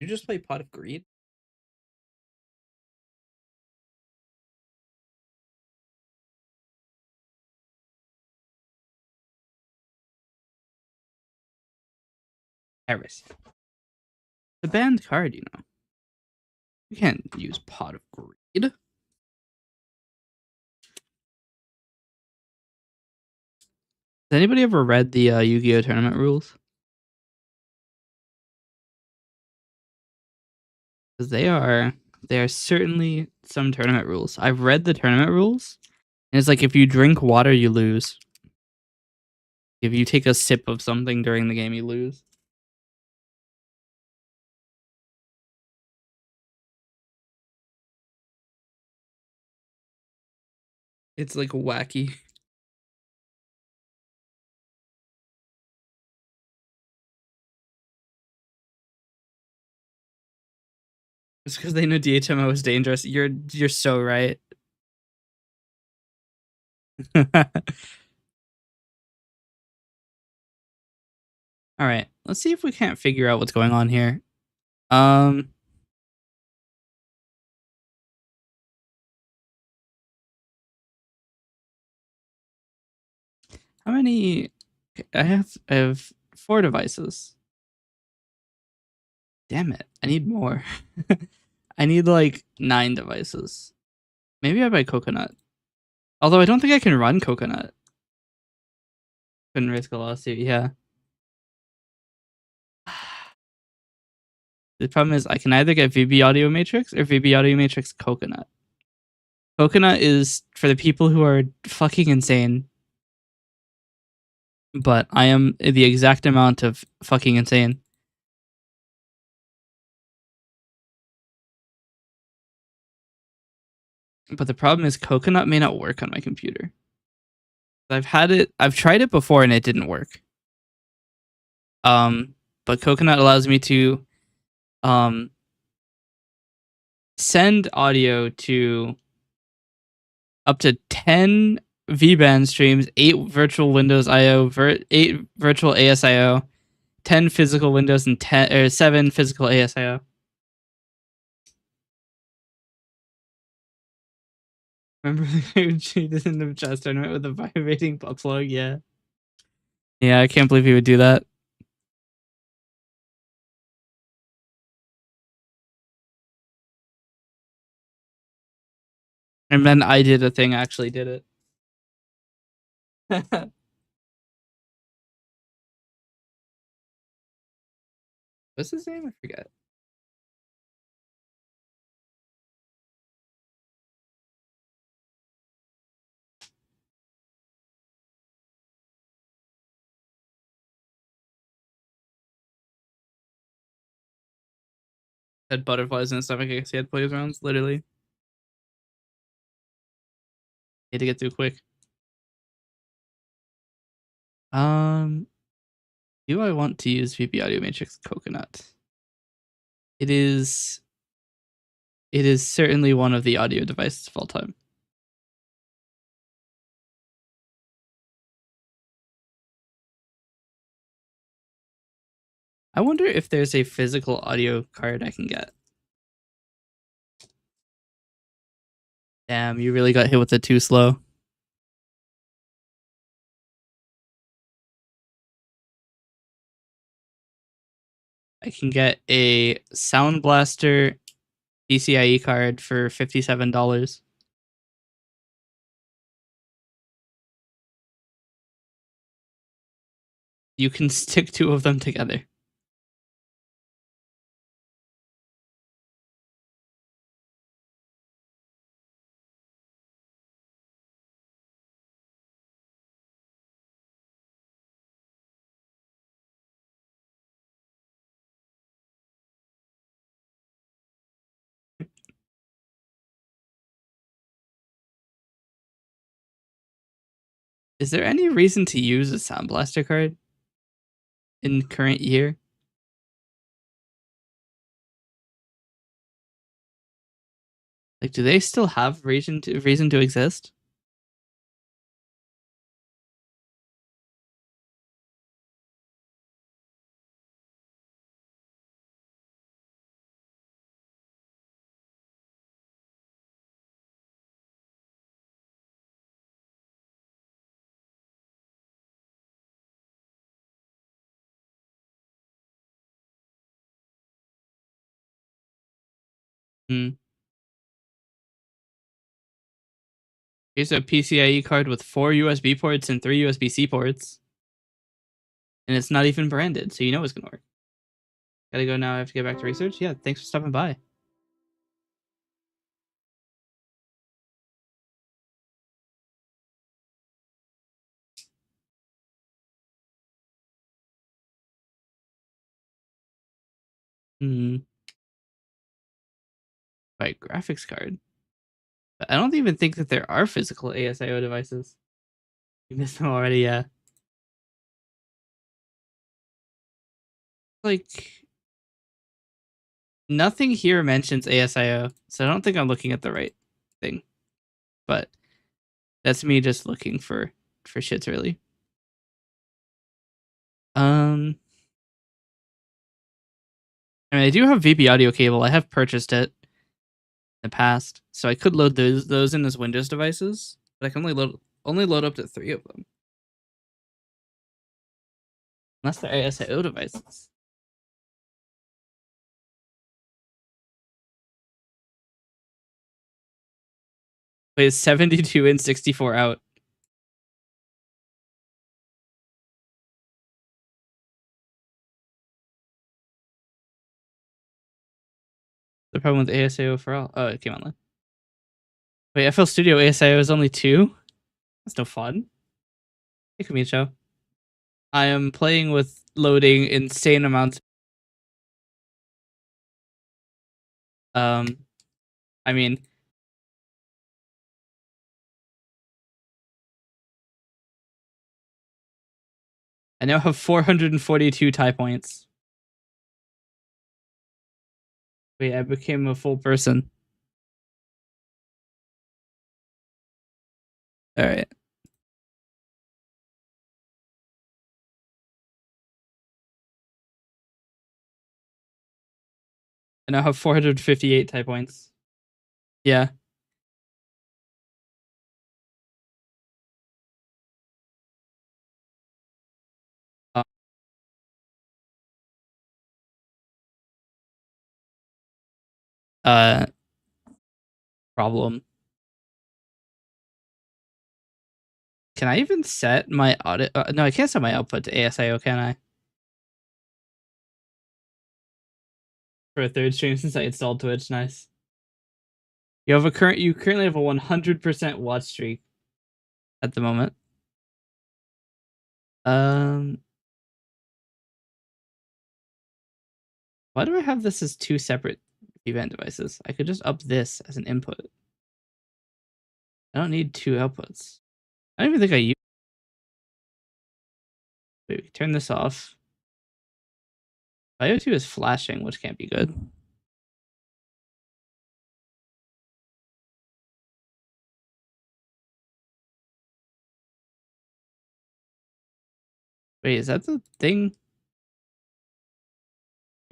You just play Pot of Greed? Heresy. The banned card, you know. You can't use Pot of Greed. Has anybody ever read the Yu-Gi-Oh tournament rules? Because they are certainly some tournament rules. I've read the tournament rules, and it's like if you drink water, you lose. If you take a sip of something during the game, you lose. It's like wacky. It's because they know DHMO is dangerous. You're so right. All right, let's see if we can't figure out what's going on here. Um, how many? I have 4 devices. Damn it! I need more. I need like 9 devices. Maybe I buy Coconut. Although I don't think I can run Coconut. Couldn't risk a lawsuit. Yeah. The problem is I can either get VB Audio Matrix or VB Audio Matrix Coconut. Coconut is for the people who are fucking insane. But I am the exact amount of fucking insane. But the problem is Coconut may not work on my computer. I've tried it before and it didn't work. But Coconut allows me to send audio to up to 10 VBand streams, 8 virtual Windows IO, 8 virtual ASIO, 10 physical Windows, and 7 physical ASIO. Remember the guy who cheated in the chess tournament with a vibrating butt plug? Yeah. Yeah, I can't believe he would do that. And then I did a thing, actually did it. What's his name? I forget. Had butterflies in his stomach because he had plays rounds, literally. He had to get through quick. Do I want to use VB Audio Matrix Coconut? It is certainly one of the audio devices of all time. I wonder if there's a physical audio card I can get. Damn, you really got hit with it too slow. I can get a Sound Blaster PCIe card for $57. You can stick 2 of them together. Is there any reason to use a Sound Blaster card in current year? Like, do they still have reason to exist? Hmm. Here's a PCIe card with 4 USB ports and 3 USB-C ports. And it's not even branded, so you know it's gonna work. Gotta go now. I have to get back to research. Yeah, thanks for stopping by. Hmm. By graphics card. But I don't even think that there are physical ASIO devices. You missed them already, yeah. Like, nothing here mentions ASIO, so I don't think I'm looking at the right thing. But that's me just looking for shits, really. I mean, I do have VB audio cable. I have purchased it in the past, so I could load those in as Windows devices, but I can only load up to 3 of them, unless they're ASIO devices. Wait, it's 72 in, 64 out. problem with ASIO for all? Oh, it came online. Wait, FL Studio ASIO is only 2? That's no fun. Hey, Kamicho. I am playing with loading insane amounts. I mean, I now have 442 tie points. Wait, I became a full person. All right. I now have 458 tie points. Yeah. Uh, problem. Can I even set my audit? No, I can't set my output to ASIO, can I? For a third stream since I installed Twitch. Nice. You currently have a 100% watch streak at the moment. Why do I have this as 2 separate event devices? I could just up this as an input. I don't need 2 outputs. I don't even think I use. Wait, we turn this off. IO2 is flashing, which can't be good. Wait, is that the thing?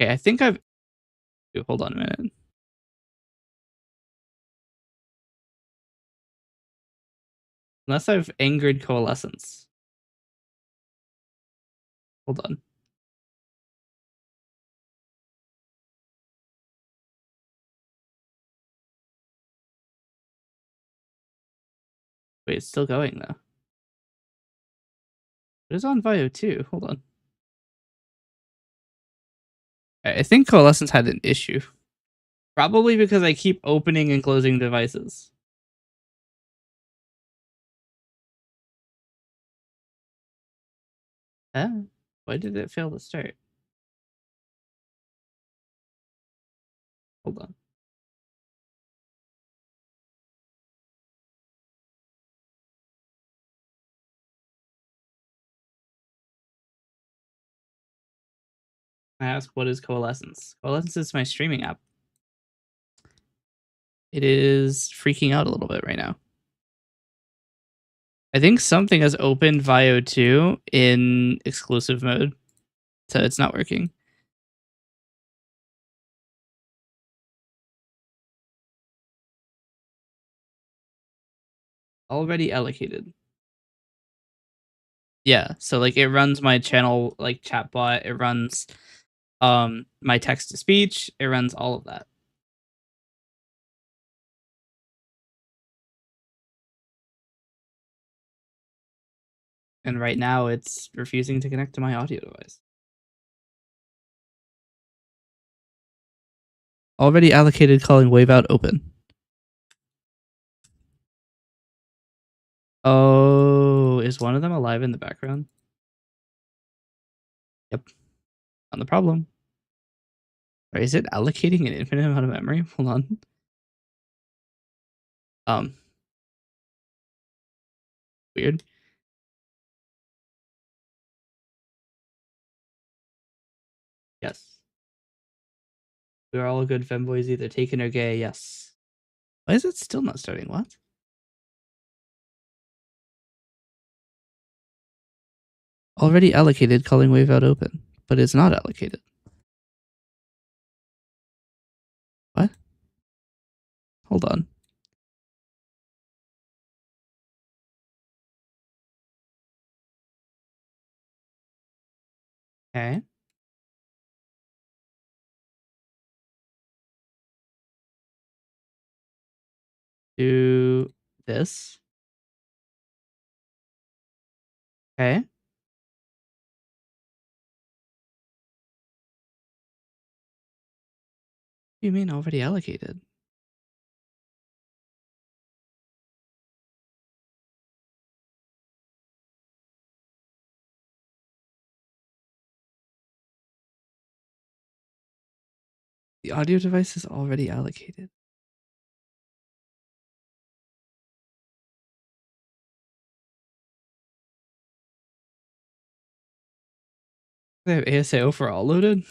Okay, I think I've. Hold on a minute. Unless I've angered coalescence. Hold on. Wait, it's still going though. It is on Vio too. Hold on. I think coalescence had an issue. Probably because I keep opening and closing devices. Huh? Why did it fail to start? Hold on. I ask, what is coalescence? Coalescence is my streaming app. It is freaking out a little bit right now. I think something has opened Vio 2 in exclusive mode, so it's not working. Already allocated. Yeah, so like it runs my channel like chatbot, it runs my text to speech, it runs all of that. And right now it's refusing to connect to my audio device. Already allocated calling waveout open. Oh, is one of them alive in the background? Yep. On the problem. Or is it allocating an infinite amount of memory? Hold on. Weird. Yes. We're all good femboys, either taken or gay. Yes. Why is it still not starting? What? Already allocated calling waveout open, but it's not allocated. What? Hold on. Okay. Do this. Okay. do you mean already allocated? The audio device is already allocated. They have ASAO for all loaded?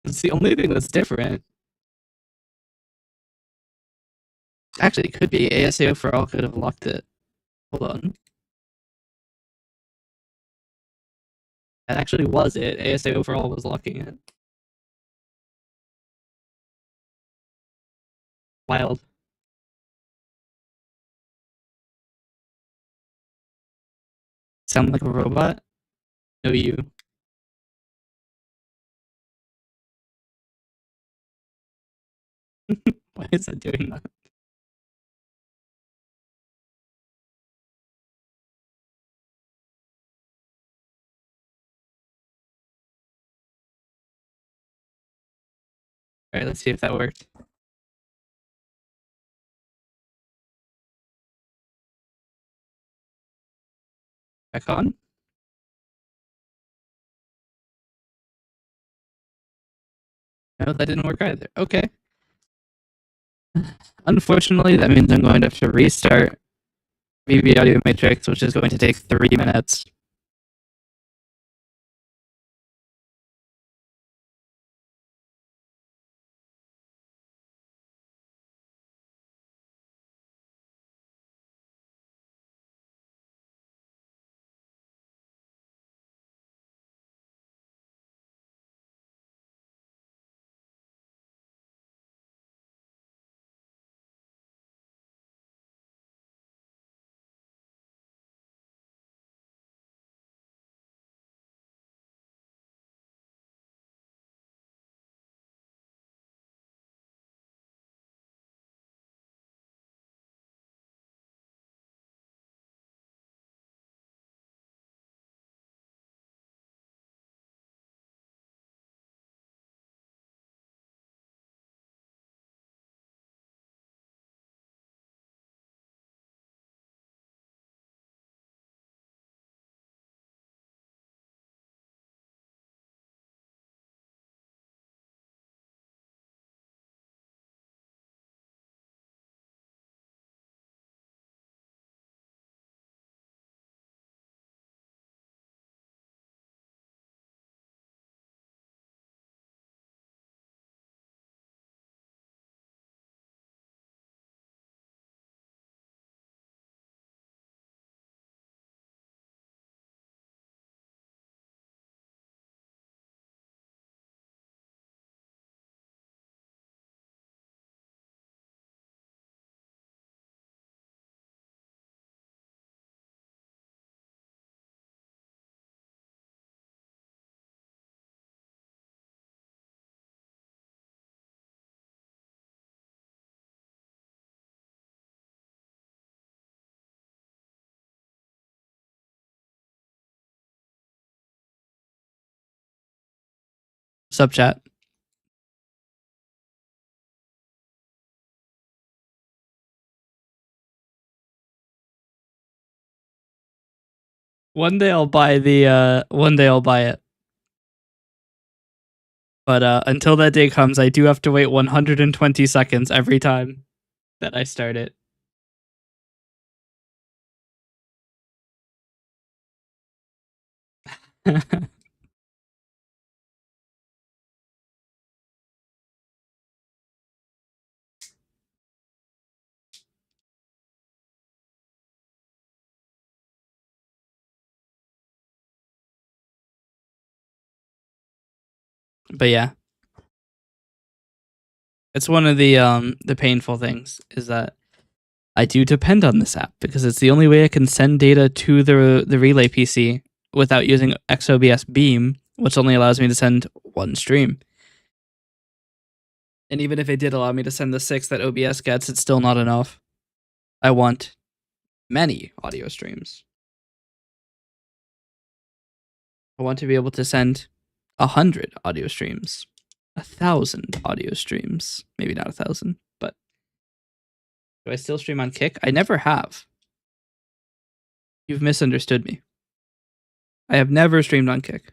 It's the only thing that's different. Actually, it could be ASAO for all could have locked it. Hold on. That actually was it. ASAO for all was locking it. Wild. Sound like a robot? No, you. Why is it doing that? Alright, let's see if that worked. Back on? No, that didn't work either. Okay. Unfortunately, that means I'm going to have to restart VB Audio Matrix, which is going to take 3 minutes. Sup, chat? One day I'll buy it. But until that day comes, I do have to wait 120 seconds every time that I start it. But yeah, it's one of the painful things is that I do depend on this app because it's the only way I can send data to the Relay PC without using XOBS Beam, which only allows me to send one stream. And even if it did allow me to send the 6 that OBS gets, it's still not enough. I want many audio streams. I want to be able to send 100 audio streams. 1,000 audio streams. Maybe not 1,000, but do I still stream on Kick? I never have. You've misunderstood me. I have never streamed on Kick.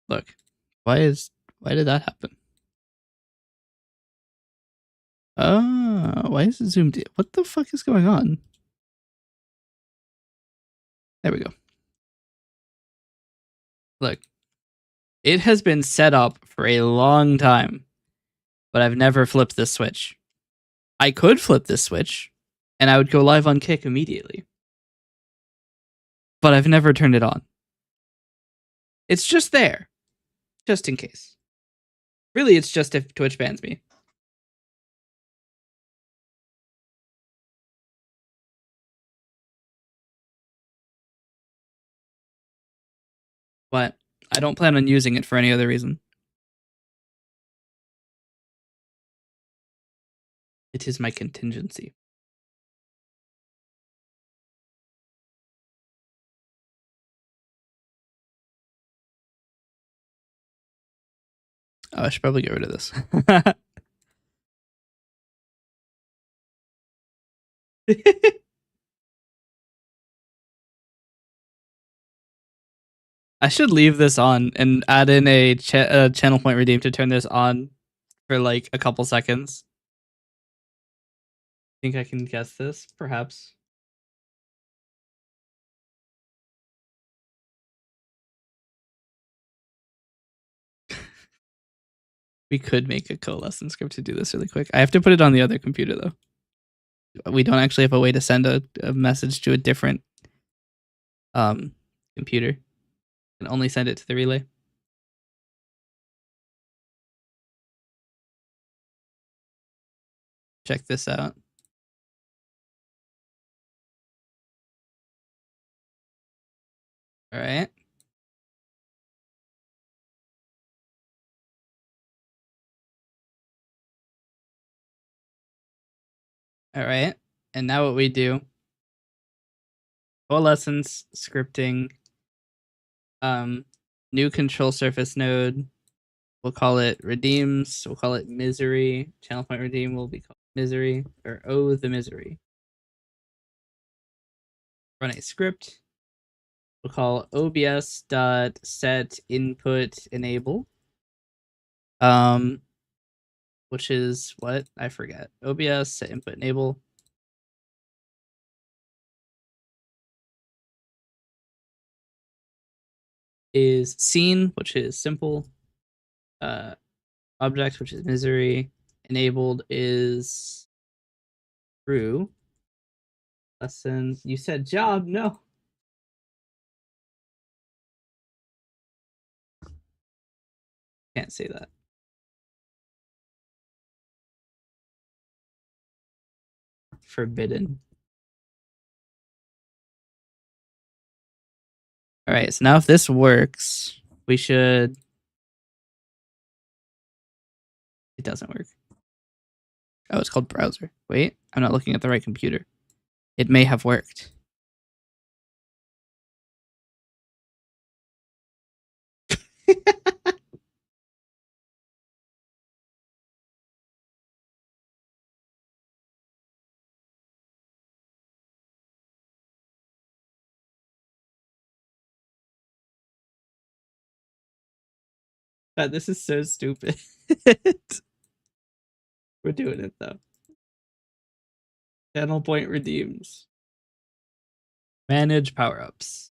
Look, why did that happen? Oh, why is it zoomed in? What the fuck is going on? There we go. Look, it has been set up for a long time, but I've never flipped this switch. I could flip this switch, and I would go live on Kick immediately. But I've never turned it on. It's just there, just in case. Really, it's just if Twitch bans me. But I don't plan on using it for any other reason. It is my contingency. Oh, I should probably get rid of this. I should leave this on and add in a channel point redeem to turn this on for like a couple seconds. Think I can guess this? Perhaps. We could make a coalescence script to do this really quick. I have to put it on the other computer though. We don't actually have a way to send a message to a different computer. We can only send it to the relay. Check this out. All right. All right. And now what we do, coalescence scripting, new control surface node. We'll call it redeems. We'll call it misery. Channel point redeem will be called misery, or oh, the misery. Run a script. We'll call obs.set input enable. Which is what? I forget. OBS set input enable. Is scene, which is simple. Object, which is misery. Enabled is true. Lessons. You said job, no. Can't say that. Forbidden. All right, so now if this works, we should. It doesn't work. Oh, it's called browser. Wait, I'm not looking at the right computer. It may have worked. God, this is so stupid. We're doing it though. Channel point redeems. Manage power-ups.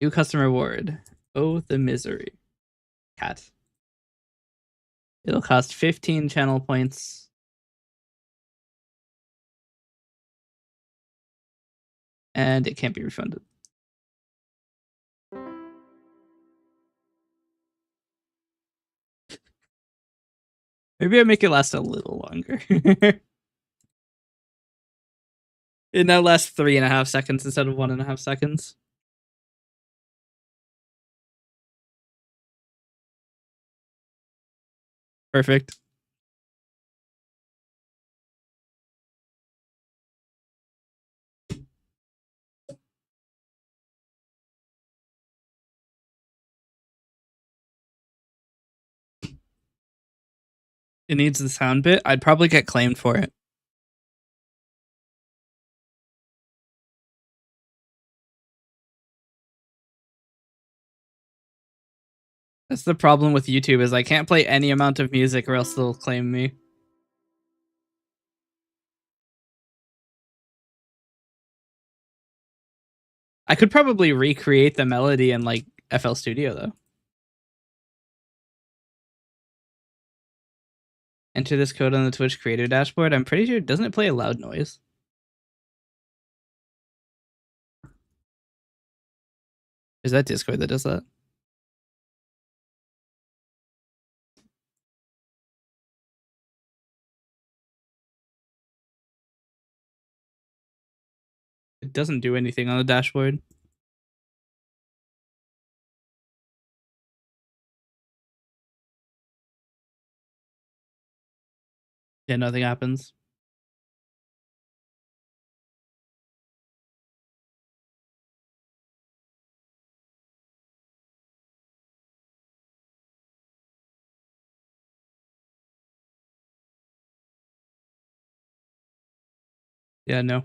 New customer reward. Oh, the misery. Cat. It'll cost 15 channel points. And it can't be refunded. Maybe I make it last a little longer. It now lasts 3.5 seconds instead of 1.5 seconds. Perfect. It needs the sound bit. I'd probably get claimed for it. That's the problem with YouTube is I can't play any amount of music or else they'll claim me. I could probably recreate the melody in like FL Studio though. Enter this code on the Twitch creator dashboard. I'm pretty sure, doesn't it play a loud noise? Is that Discord that does that? It doesn't do anything on the dashboard. Yeah, nothing happens. Yeah, no.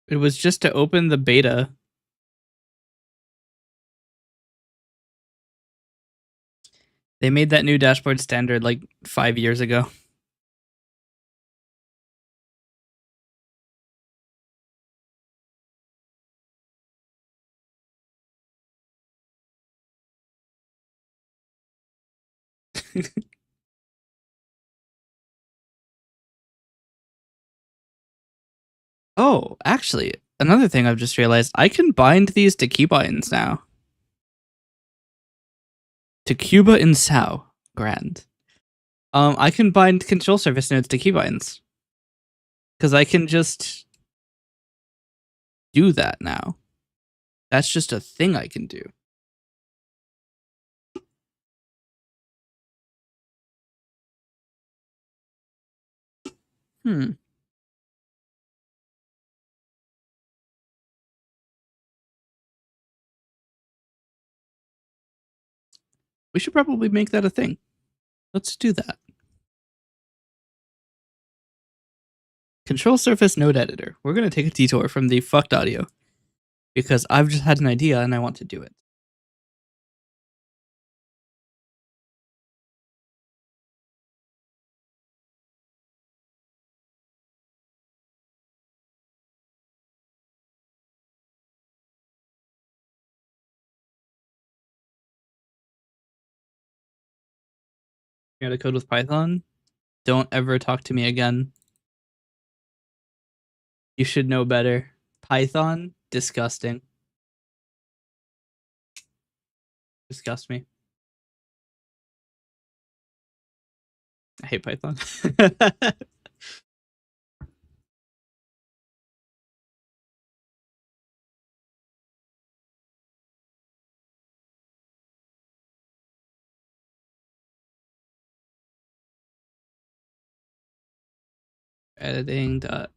It was just to open the beta. They made that new dashboard standard like 5 years ago. Oh, actually, another thing I've just realized, I can bind these to keybinds now. To Cuba in Sao. Grand. I can bind control surface nodes to keybinds. Because I can just do that now. That's just a thing I can do. Hmm. We should probably make that a thing. Let's do that. Control surface node editor. We're going to take a detour from the fucked audio because I've just had an idea and I want to do it. You got to code with Python? Don't ever talk to me again. You should know better. Python? Disgusting. Disgust me. I hate Python. Editing dot.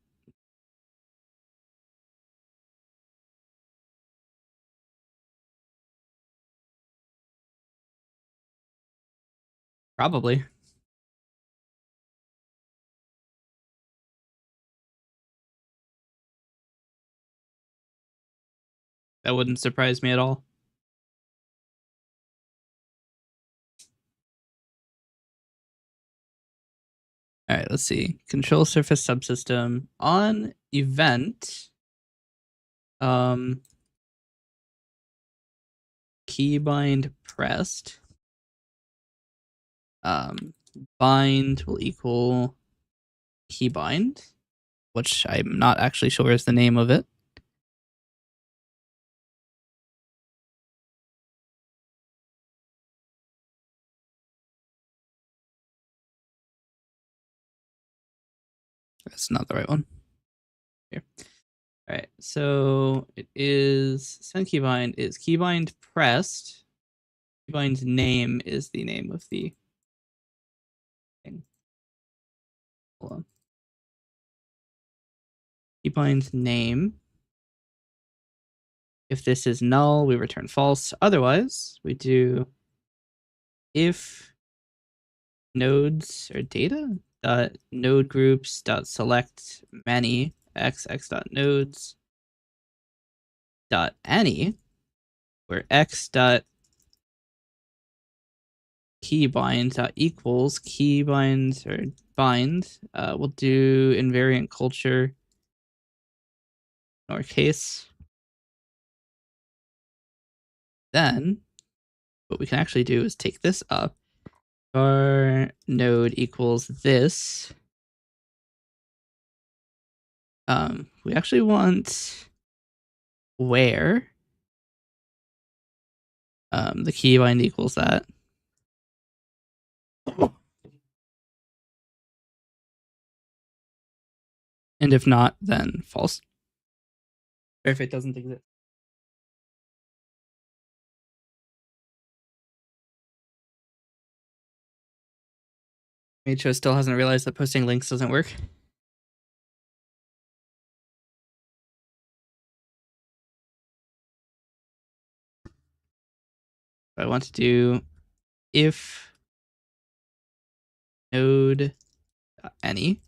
Probably. That wouldn't surprise me at all. All right, let's see. Control surface subsystem on event. Keybind pressed. Bind will equal keybind, which I'm not actually sure is the name of it. That's not the right one. Here. All right, so it is send keybind is keybind pressed. Keybind's name is the name of the thing. Hold on. Keybind's name. If this is null, we return false. Otherwise, we do if nodes or data dot node groups dot select many x dot nodes dot any, where x dot keybind dot equals keybind or bind. We'll do invariant culture lowercase. Then what we can actually do is take this up. Our node equals this. We actually want where the keybind equals that. And if not, then false. Or if it doesn't exist. Macho still hasn't realized that posting links doesn't work. I want to do if node any,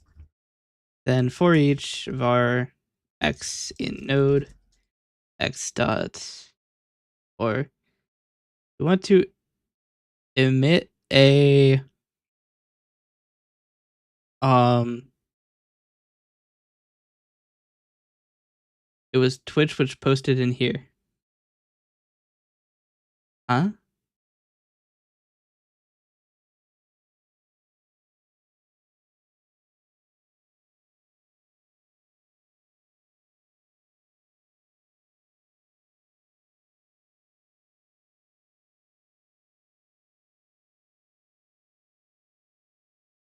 then for each var x in node x dot, or we want to emit a it was Twitch which posted in here. Huh?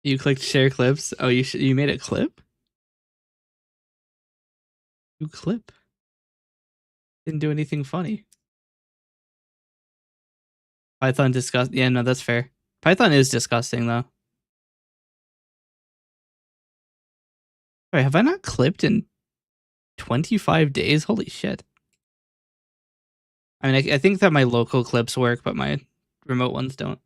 You clicked share clips. Oh, you made a clip? You clip. Didn't do anything funny. Python disgust. Yeah, no, that's fair. Python is disgusting though. Wait, have I not clipped in 25 days? Holy shit. I mean, I think that my local clips work, but my remote ones don't.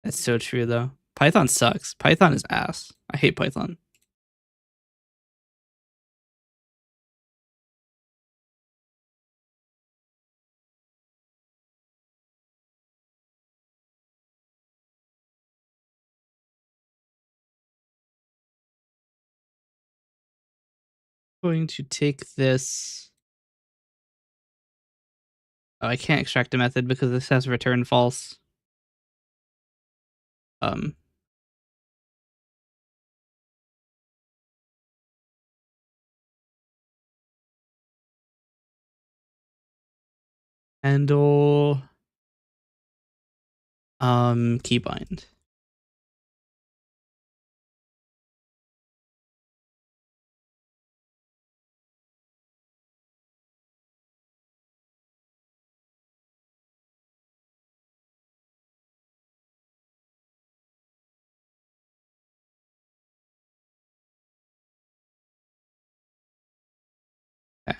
That's so true though. Python sucks. Python is ass. I hate Python. I'm going to take this. Oh, I can't extract a method because this has return false. Handle keybind. Okay.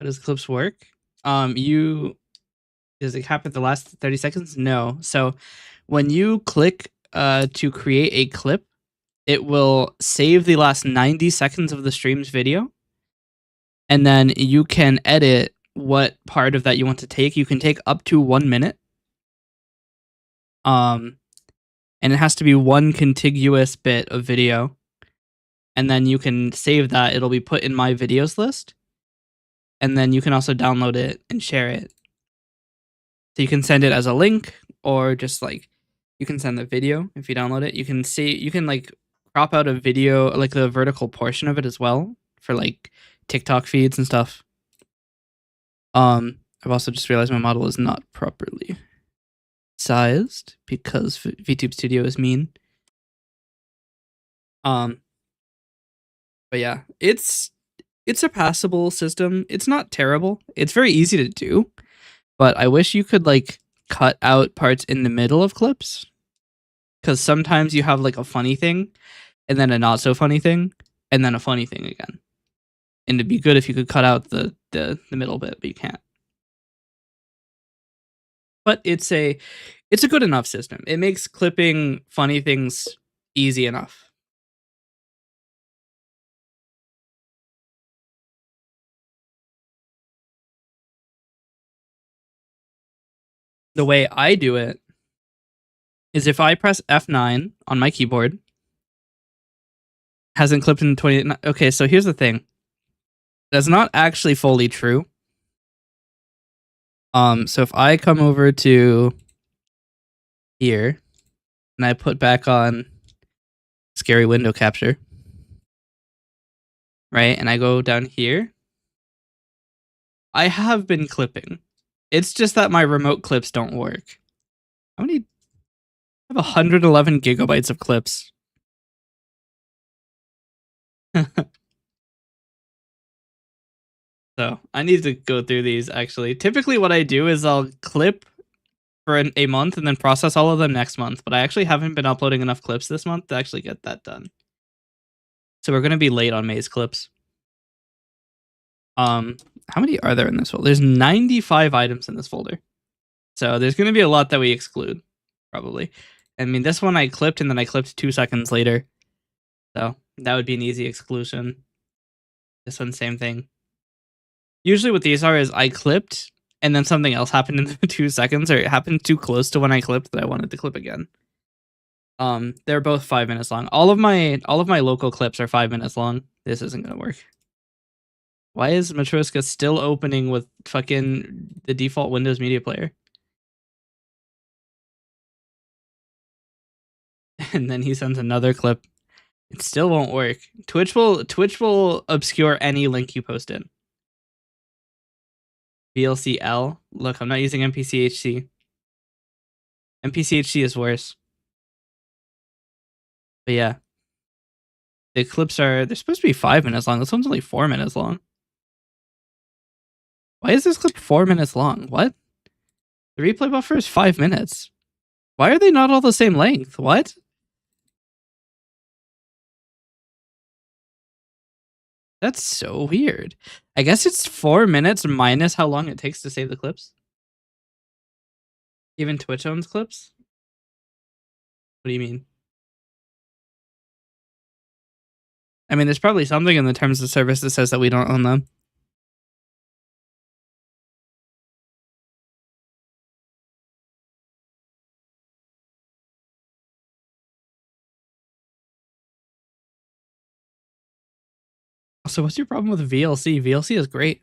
How does clips work? Does it cap at the last 30 seconds? No. So when you click to create a clip, it will save the last 90 seconds of the stream's video. And then you can edit what part of that you want to take. You can take up to 1 minute. And it has to be one contiguous bit of video. And then you can save that. It'll be put in my videos list. And then you can also download it and share it. So you can send it as a link, or just like you can send the video if you download it. You can like crop out a video, like the vertical portion of it as well, for like TikTok feeds and stuff. I've also just realized my model is not properly sized because VTube Studio is mean. But yeah, it's a passable system. It's not terrible. It's very easy to do, but I wish you could like cut out parts in the middle of clips, because sometimes you have like a funny thing and then a not so funny thing and then a funny thing again. And it'd be good if you could cut out the middle bit, but you can't. But it's a good enough system. It makes clipping funny things easy enough. The way I do it is if I press F9 on my keyboard, hasn't clipped in 20. Okay, so here's the thing. That's not actually fully true. So if I come over to here and I put back on scary window capture, right? And I go down here, I have been clipping. It's just that my remote clips don't work. How many? I have 111 gigabytes of clips. So I need to go through these actually. Typically what I do is I'll clip for a month and then process all of them next month, but I actually haven't been uploading enough clips this month to actually get that done. So we're going to be late on May's clips. How many are there in this folder? There's 95 items in this folder. So there's going to be a lot that we exclude, probably. I mean, this one I clipped and then I clipped 2 seconds later. So that would be an easy exclusion. This one, same thing. Usually what these are is I clipped and then something else happened in the 2 seconds, or it happened too close to when I clipped that I wanted to clip again. They're both 5 minutes long. All of my local clips are 5 minutes long. This isn't gonna work. Why is Matroska still opening with fucking the default Windows Media Player? And then he sends another clip. It still won't work. Twitch will obscure any link you post in. VLCL. Look, I'm not using MPCHC. MPCHC is worse. But yeah. The clips they're supposed to be 5 minutes long. This one's only 4 minutes long. Why is this clip 4 minutes long? What? The replay buffer is 5 minutes. Why are they not all the same length? What? That's so weird. I guess it's 4 minutes minus how long it takes to save the clips. Even Twitch owns clips? What do you mean? I mean, there's probably something in the terms of service that says that we don't own them. So what's your problem with VLC? VLC is great.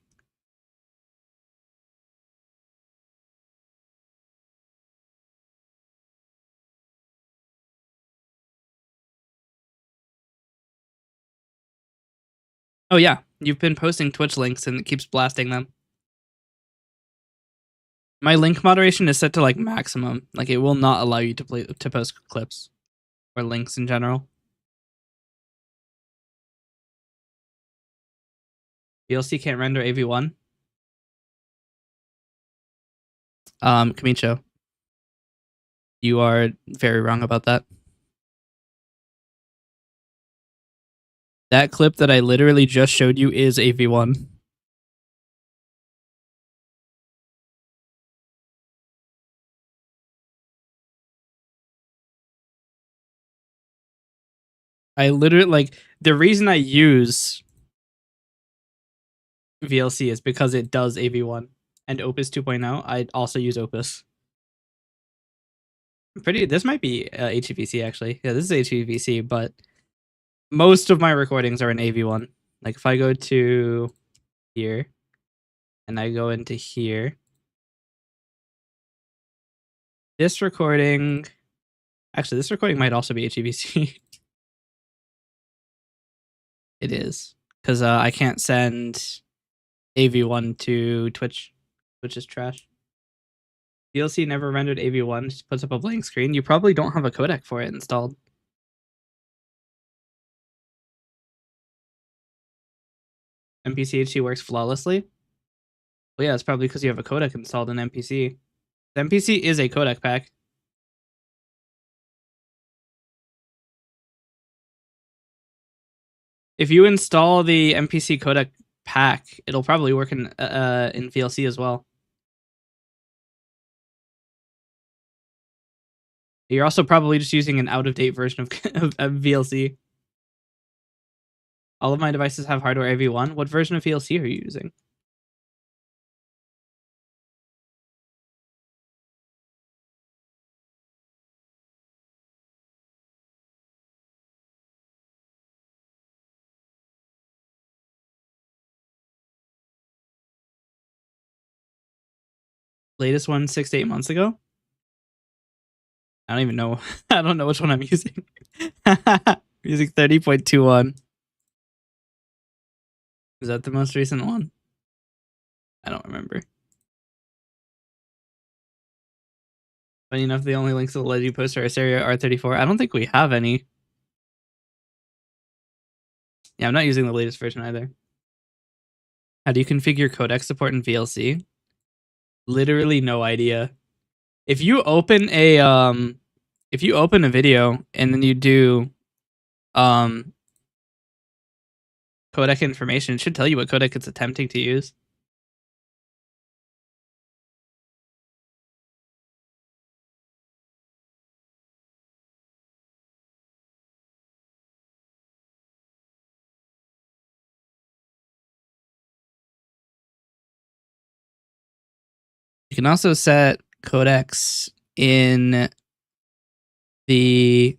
Oh yeah, you've been posting Twitch links and it keeps blasting them. My link moderation is set to like maximum. Like it will not allow you to post clips or links in general. VLC can't render AV1. Kamicho, you are very wrong about that. That clip that I literally just showed you is AV1. I literally, like, the reason I use VLC is because it does AV1 and Opus 2.0. I also use Opus. This might be HEVC actually. Yeah, this is HEVC, but most of my recordings are in AV1. Like if I go to here and I go into here, this recording might also be HEVC. It is, because I can't send AV1 to Twitch, which is trash. VLC never rendered AV1, just puts up a blank screen. You probably don't have a codec for it installed. MPC-HD works flawlessly. Well, yeah, it's probably because you have a codec installed in MPC. The MPC is a codec pack. If you install the MPC codec pack, it'll probably work in VLC as well. You're also probably just using an out-of-date version of VLC. All of my devices have hardware AV1. What version of VLC are you using? Latest one 6 to 8 months ago? I don't even know. I don't know which one I'm using. I'm using 30.21. Is that the most recent one? I don't remember. Funny enough, the only links to the Legi poster are Stereo R34. I don't think we have any. Yeah, I'm not using the latest version either. How do you configure codec support in VLC? Literally no idea. If you open a video and then you do codec information, it should tell you what codec it's attempting to use. You can also set codecs in the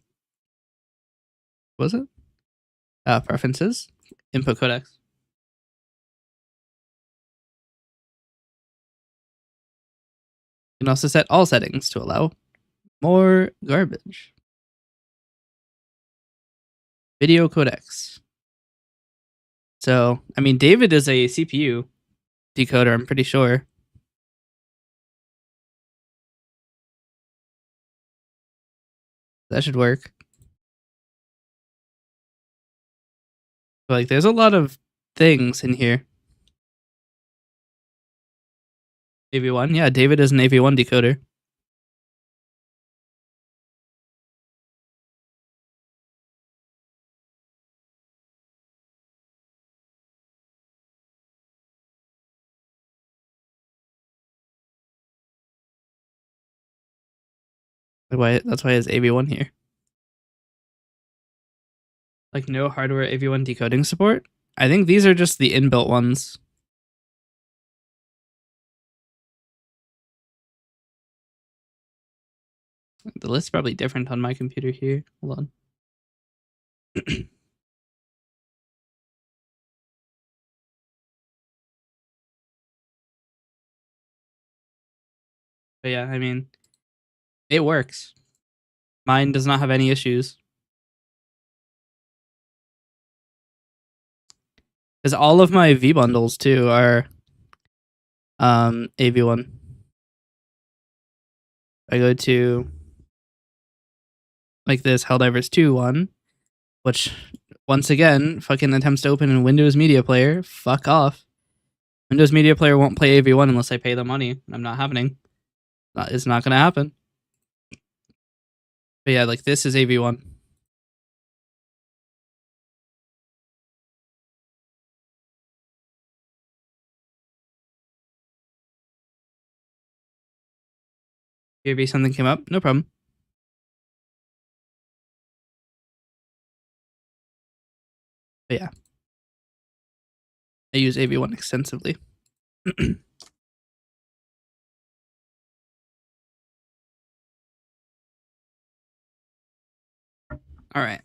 preferences, input codecs. You can also set all settings to allow more garbage. Video codecs. So, I mean, David is a CPU decoder, I'm pretty sure. That should work. But, like, there's a lot of things in here. AV1? Yeah, David is an AV1 decoder. That's why it has AV1 here. Like, no hardware AV1 decoding support? I think these are just the inbuilt ones. The list's probably different on my computer here. Hold on. But yeah, I mean, it works. Mine does not have any issues. Because all of my V bundles too are AV1. I go to like this Helldivers 2 one, which once again fucking attempts to open in Windows Media Player. Fuck off. Windows Media Player won't play AV1 unless I pay the money. I'm not happening. It's not gonna happen. But yeah, like this is AV1. Maybe something came up. No problem. But yeah, I use AV1 extensively. All right.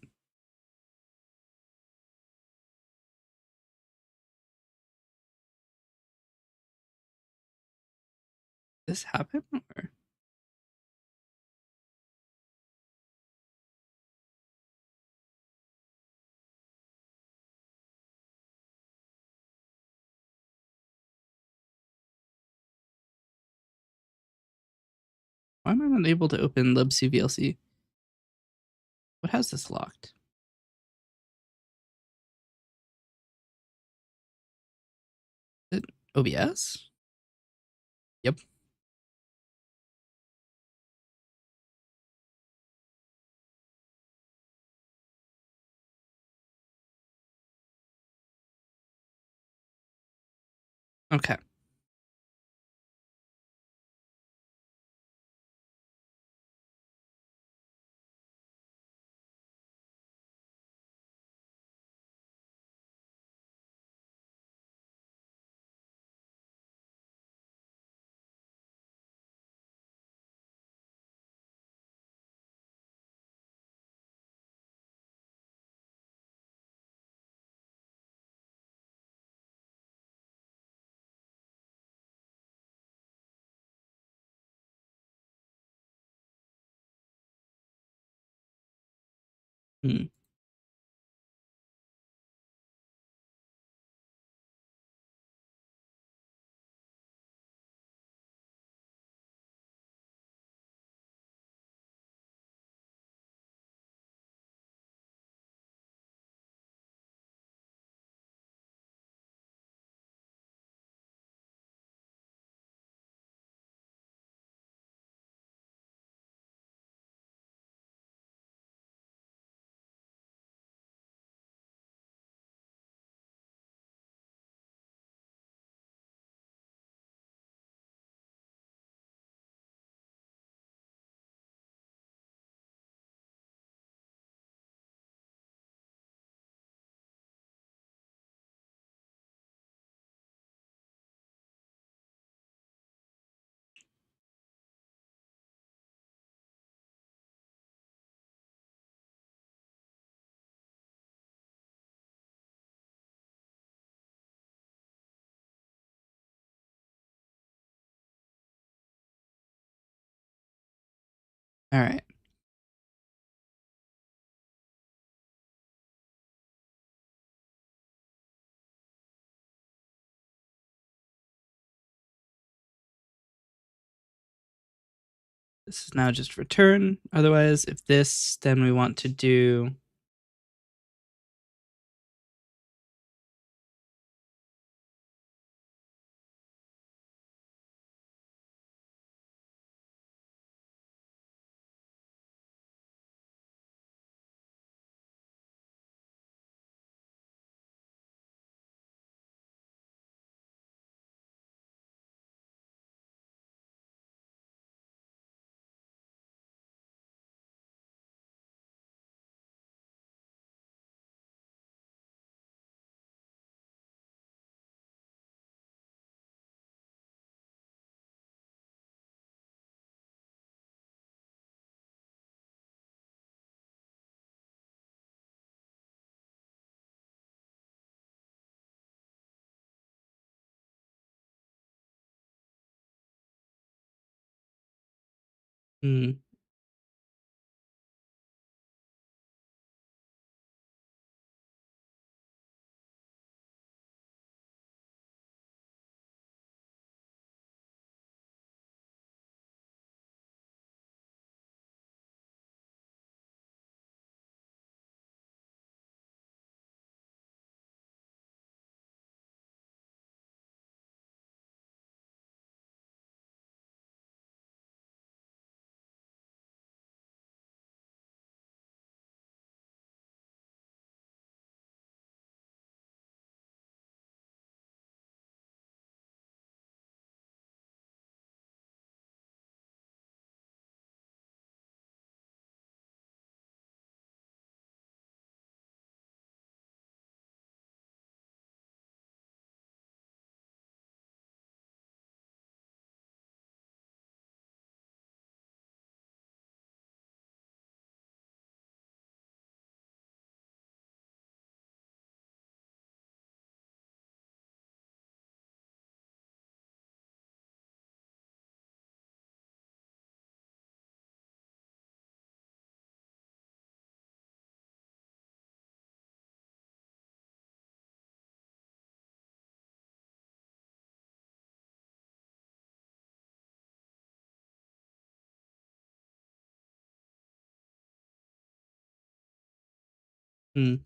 This happen or why am I not able to open libcvlc? What has this locked? Is it OBS? Yep. Okay. Hmm. All right. This is now just return. Otherwise, if this, then we want to do hmm. Mm.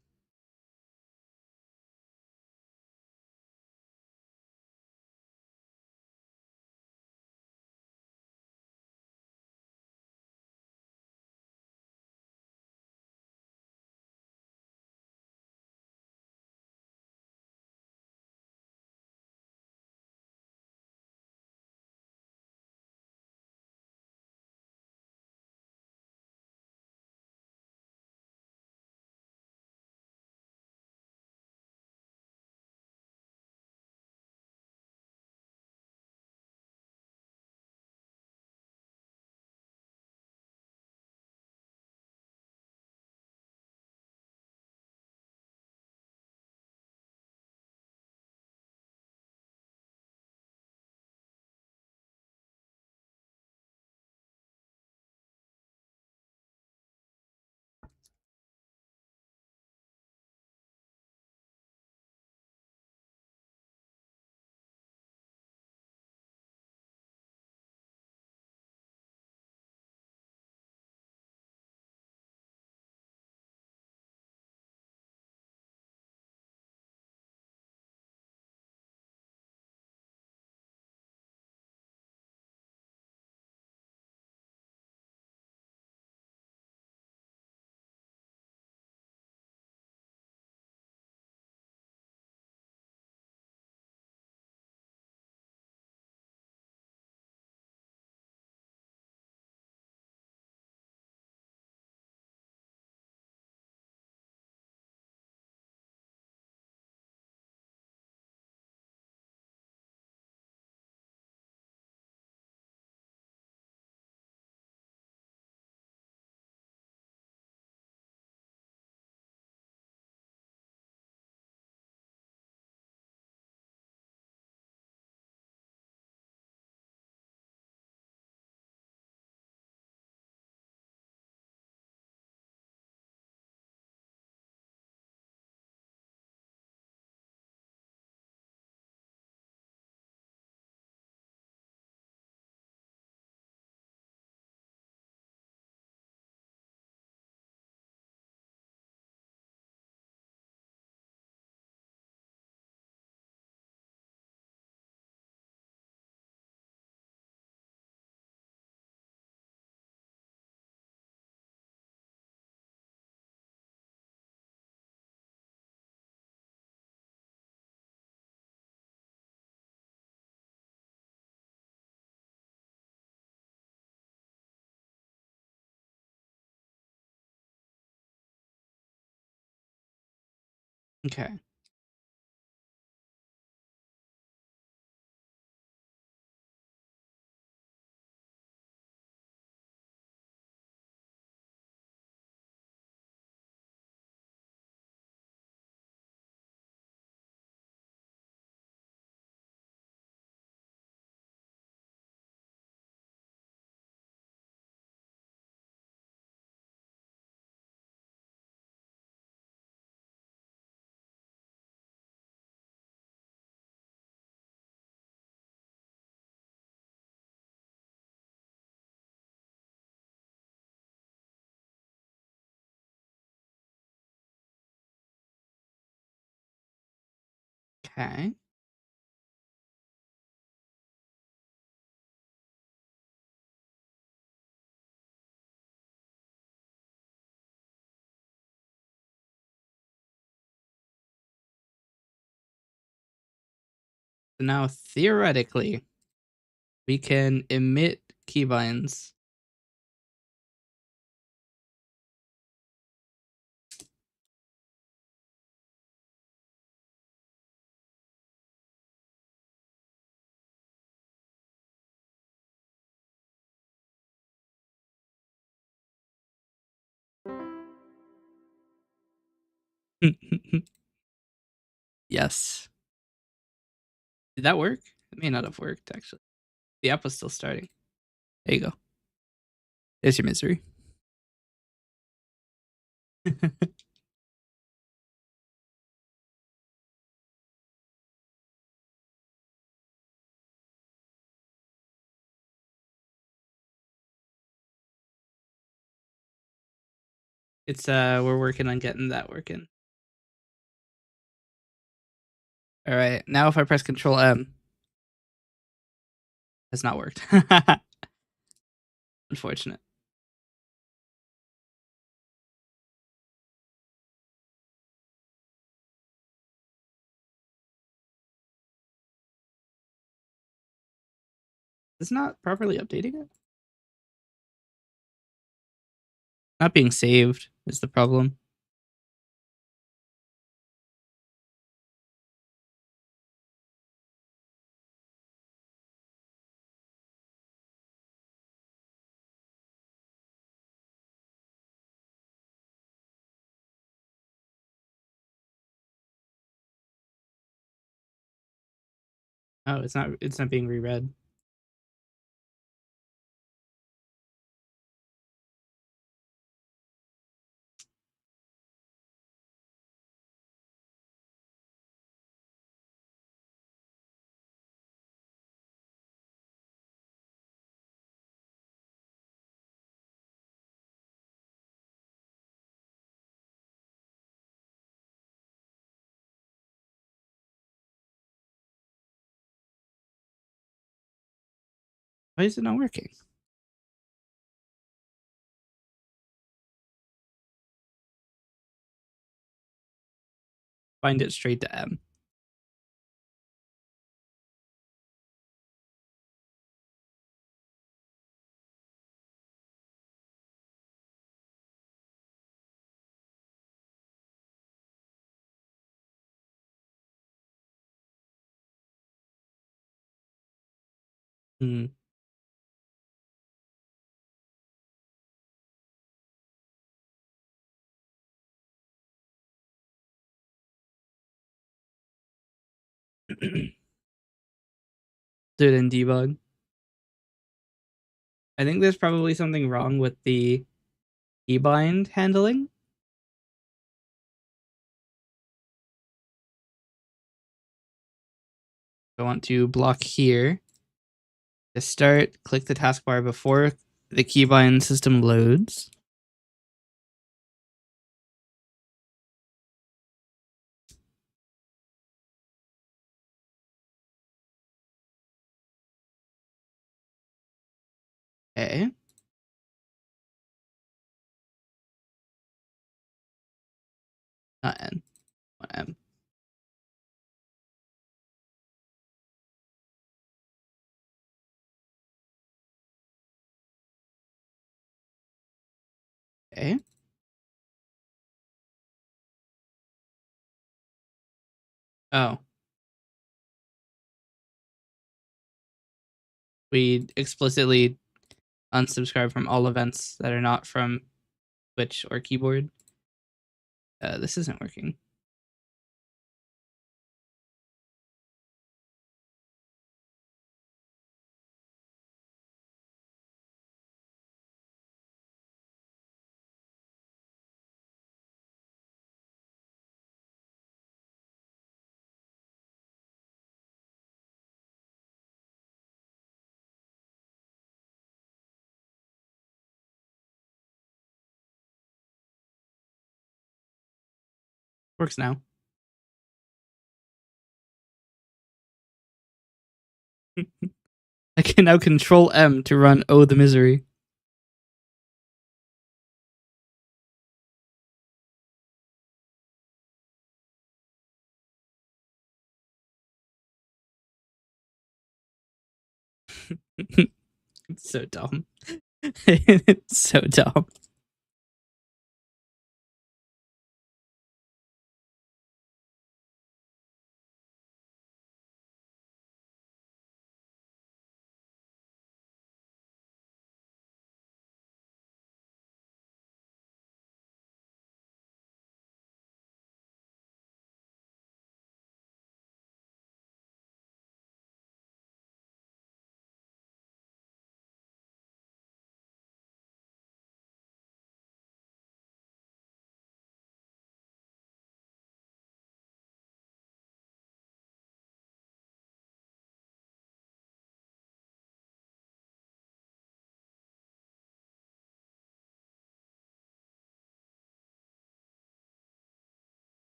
Okay. Okay. So now theoretically, we can emit keybinds. Yes. Did that work? It may not have worked actually. The app was still starting. There you go. There's your misery. It's we're working on getting that working. All right, now if I press Control M, has not worked. Unfortunate. It's not properly updating it. Not being saved is the problem. Oh, it's not. It's not being reread. Why is it not working? Find it straight to M. Hmm. Do it in debug. I think there's probably something wrong with the keybind handling. I want to block here. To start, click the taskbar before the keybind system loads. Okay. Not N. M. Okay. Oh. We explicitly unsubscribe from all events that are not from Twitch or keyboard. This isn't working. Works now. I can now Control M to run Oh the Misery. It's so dumb. It's so dumb.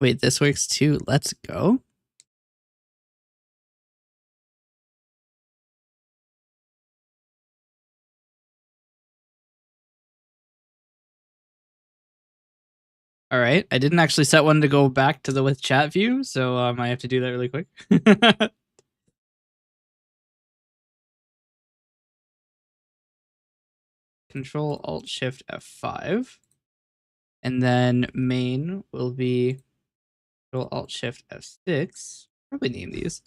Wait, this works too. Let's go. All right. I didn't actually set one to go back to the with chat view, so I have to do that really quick. Control Alt Shift F5. And then main will be Control Alt Shift F6. Probably name these.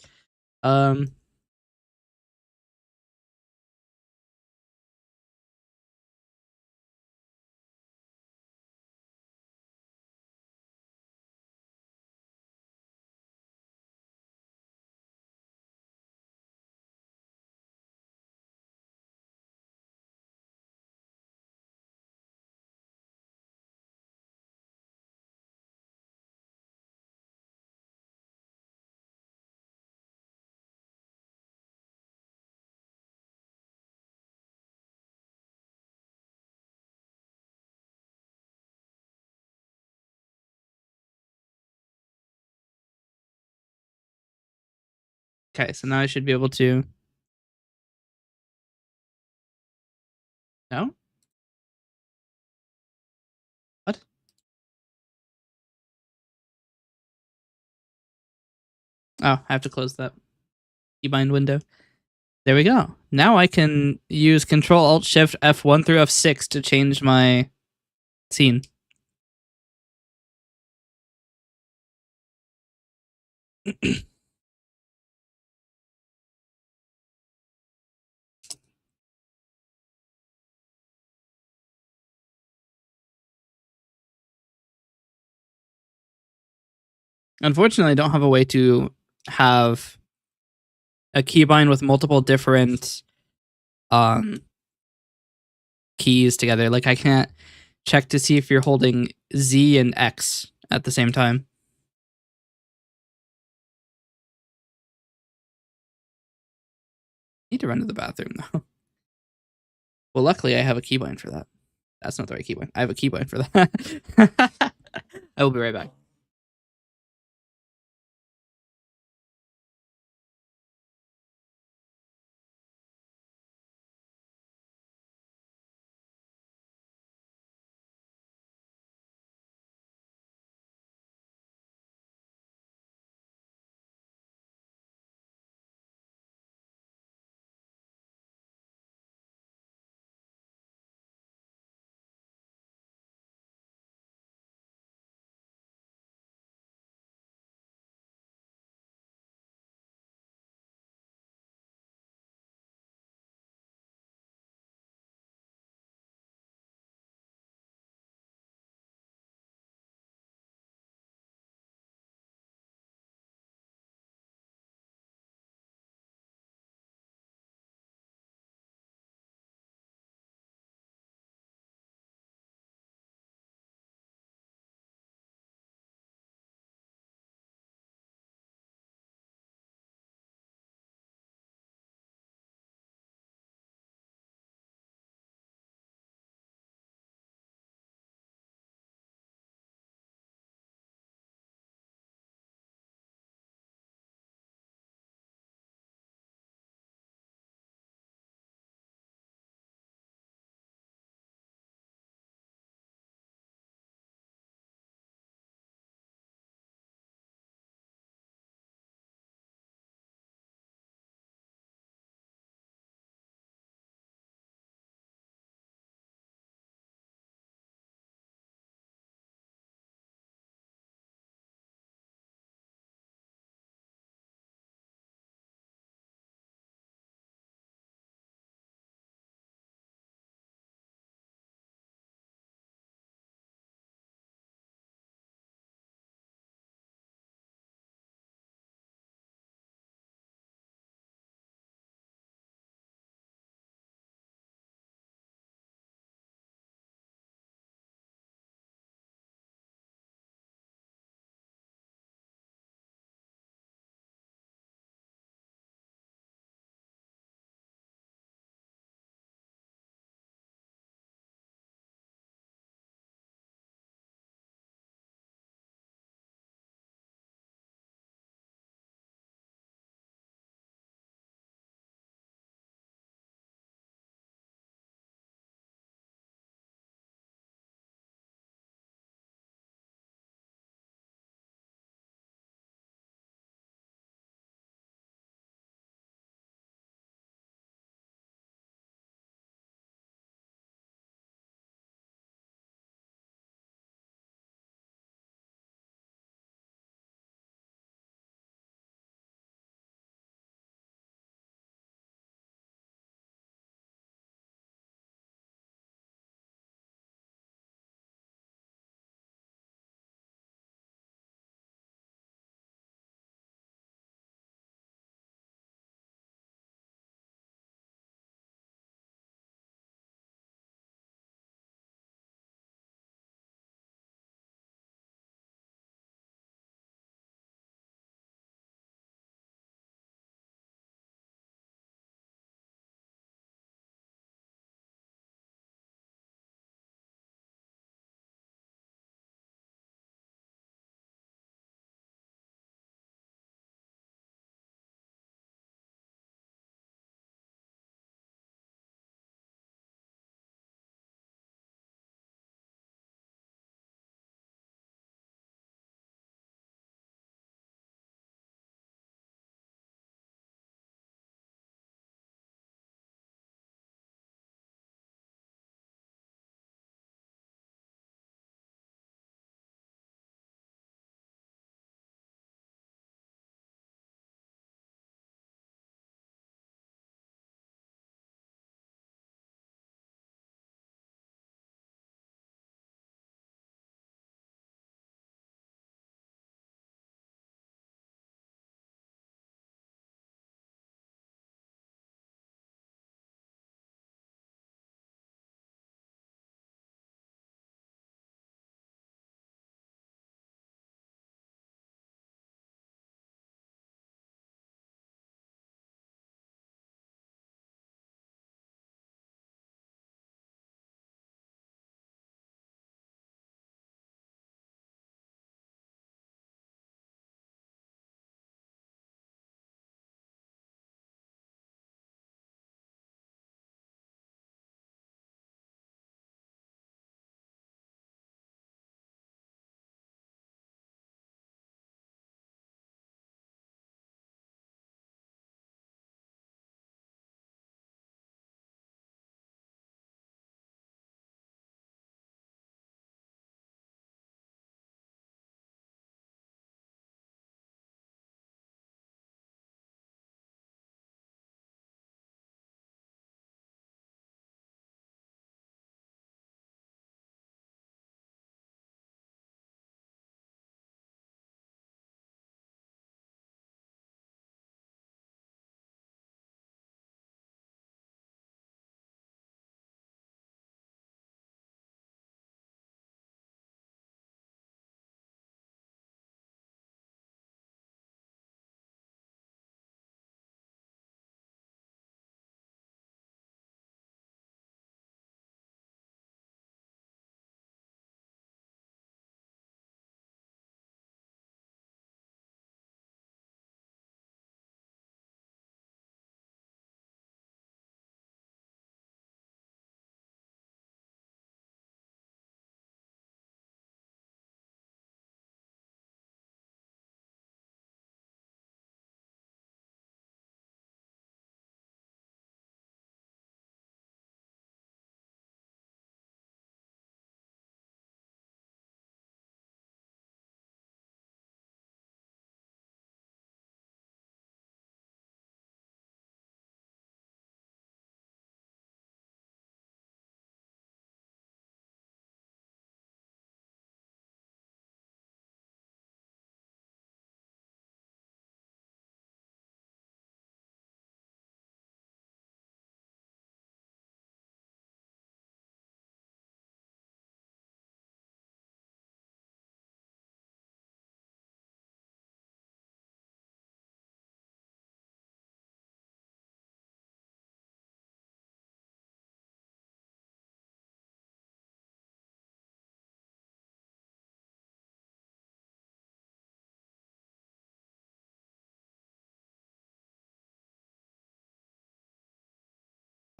Okay, so now I should be able to. No? What? Oh, I have to close that keybind window. There we go. Now I can use Control Alt Shift F1 through F6 to change my scene. Unfortunately, I don't have a way to have a keybind with multiple different keys together. Like I can't check to see if you're holding Z and X at the same time. Need to run to the bathroom though. Well, luckily I have a keybind for that. That's not the right keybind. I have a keybind for that. I will be right back.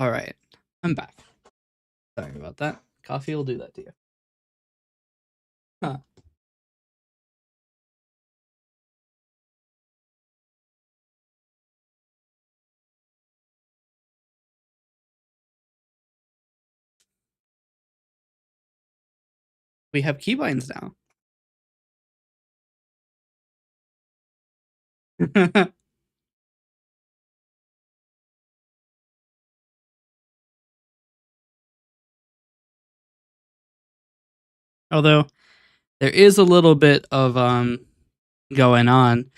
All right, I'm back. Sorry about that. Coffee will do that to you. Huh. We have keybinds now. Although there is a little bit of going on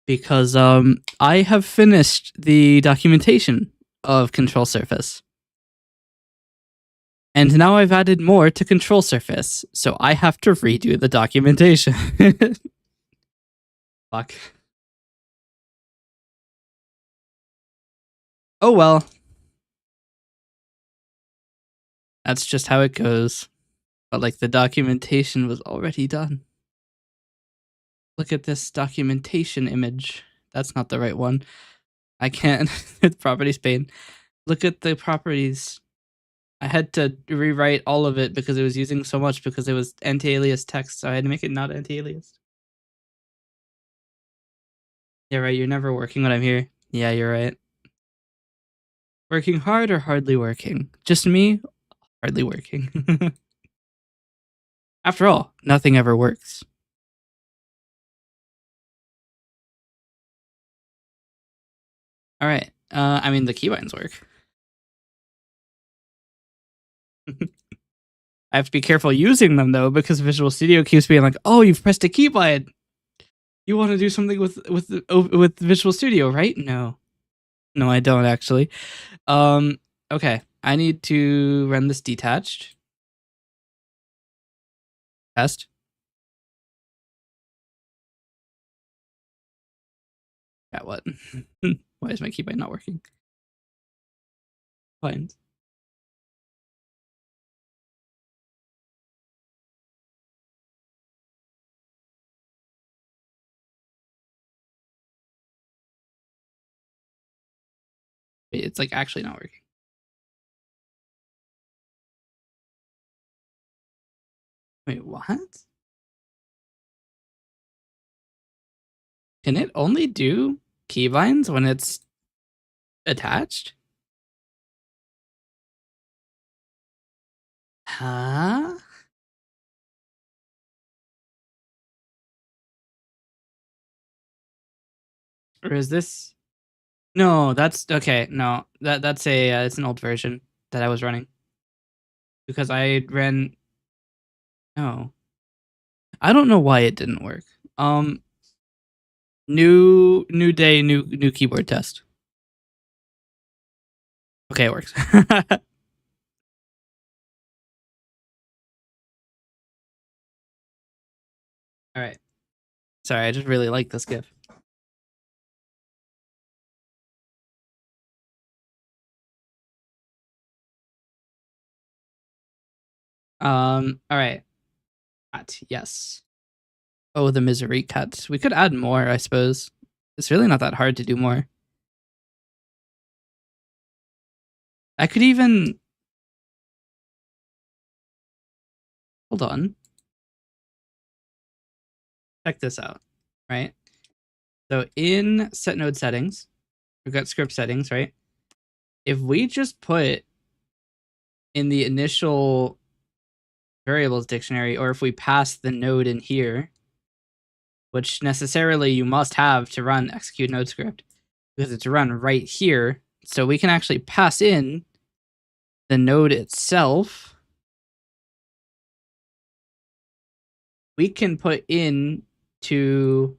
because I have finished the documentation of Control Surface. And now I've added more to Control Surface, so I have to redo the documentation. Fuck. Oh well. That's just how it goes. But like the documentation was already done. Look at this documentation image. That's not the right one. I can't. Properties pane. Look at the properties. I had to rewrite all of it because it was using so much because it was anti-alias text, so I had to make it not anti-alias. Yeah, right. You're never working when I'm here. Yeah, you're right. Working hard or hardly working? Just me? Hardly working. After all, nothing ever works. All right. I mean, the keybinds work. I have to be careful using them though, because Visual Studio keeps being like, "Oh, you've pressed a keybind. You want to do something with Visual Studio, right?" No, no, I don't actually. Okay, I need to run this detached test. Yeah, what? Why is my keybind not working? Fine. Wait, it's like actually not working. Wait, what? Can it only do keybinds when it's attached? Huh? Or is this? No, that's okay. No, that's a it's an old version that I was running because I ran. No, I don't know why it didn't work. New day, new keyboard test. Okay, it works. All right. Sorry, I just really like this GIF. All right. Cut. Yes. Oh, the misery cut. We could add more, I suppose. It's really not that hard to do more. I could even hold on. Check this out. Right. So in set node settings, we've got script settings, right? If we just put in the initial variables dictionary, or if we pass the node in here, which necessarily you must have to run execute node script because it's run right here. So we can actually pass in the node itself. We can put in to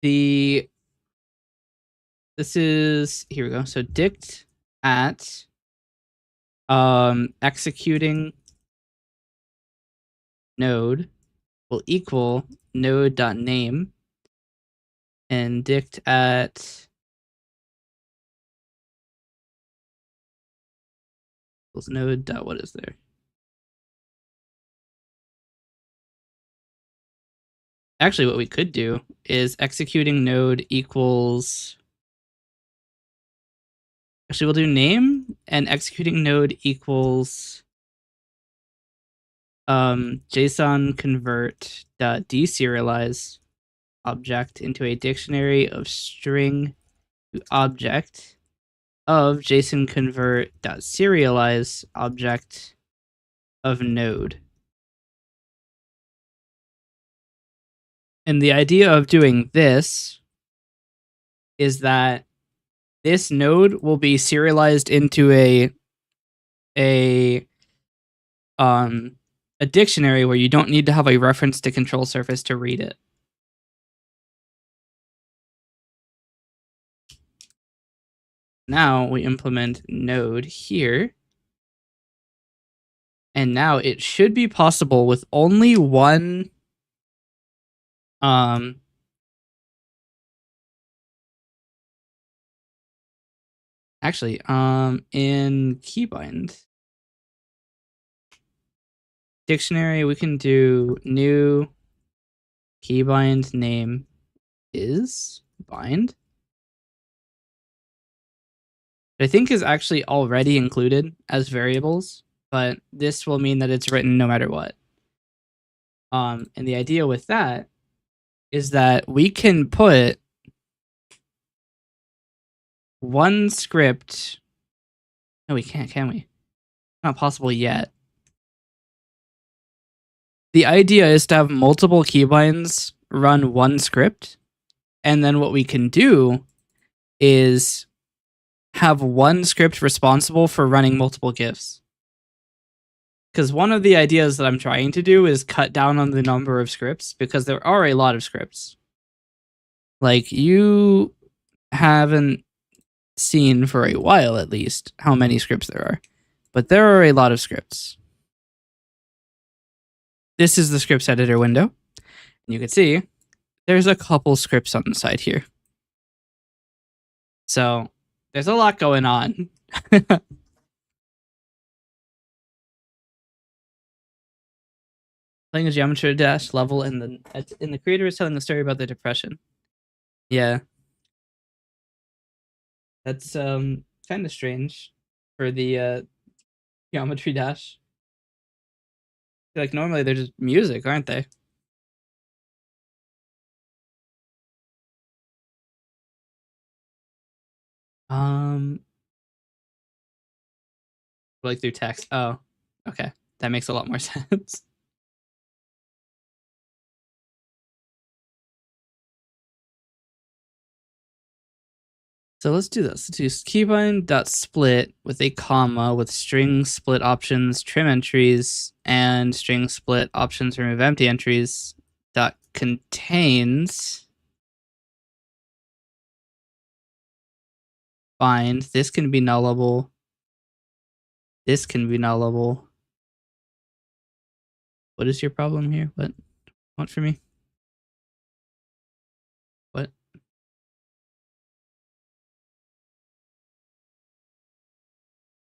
the, this is, here we go. So dict at executing node will equal node.name and dict at node dot what is there? Actually, what we could do is executing node equals Actually, we'll do name and executing node equals JSON convert dot deserialize object into a dictionary of string to object of JSON convert dot serialize object of node. And the idea of doing this is that this node will be serialized into a dictionary where you don't need to have a reference to control surface to read it. Now we implement node here. And now it should be possible with only one actually in keybind dictionary we can do new keybind name is bind. I think is actually already included as variables, but this will mean that it's written no matter what. And the idea with that is that we can put one script. No, we can't, can we? Not possible yet. The idea is to have multiple keybinds run one script, and then what we can do is have one script responsible for running multiple GIFs. Because one of the ideas that I'm trying to do is cut down on the number of scripts, because there are a lot of scripts. Like, you haven't seen for a while, at least, how many scripts there are. But there are a lot of scripts. This is the scripts editor window. And you can see there's a couple scripts on the side here. So there's a lot going on. Playing a Geometry Dash level and the creator is telling a story about the Depression. Yeah. That's kind of strange for the Geometry Dash. Like normally they're just music, aren't they? Like through text. Oh, okay. That makes a lot more sense. So let's do this. Let's do keybind.split with a comma with string split options, trim entries, and string split options, remove empty entries, dot contains bind. This can be nullable. This can be nullable. What is your problem here? What for me? What?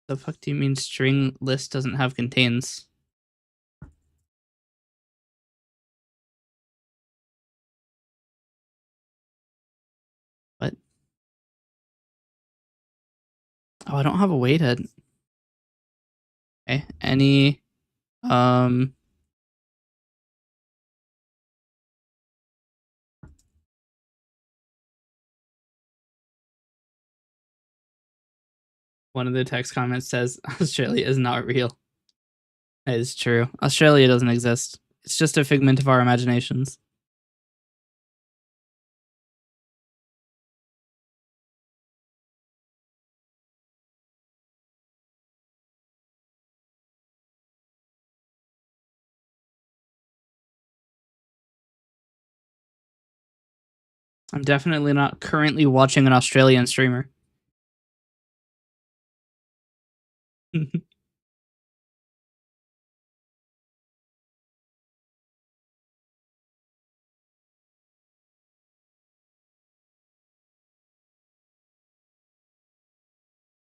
The fuck do you mean string list doesn't have contains? What? Oh, I don't have a weighted. Okay. Any one of the text comments says Australia is not real. That is true. Australia doesn't exist. It's just a figment of our imaginations. I'm definitely not currently watching an Australian streamer.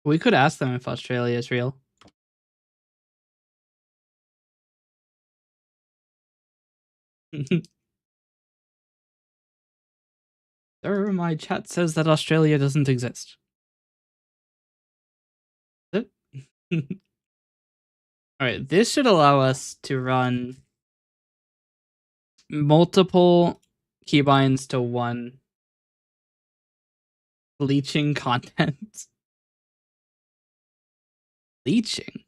We could ask them if Australia is real. Sir, my chat says that Australia doesn't exist. Alright, this should allow us to run multiple keybinds to one leeching content. Leeching?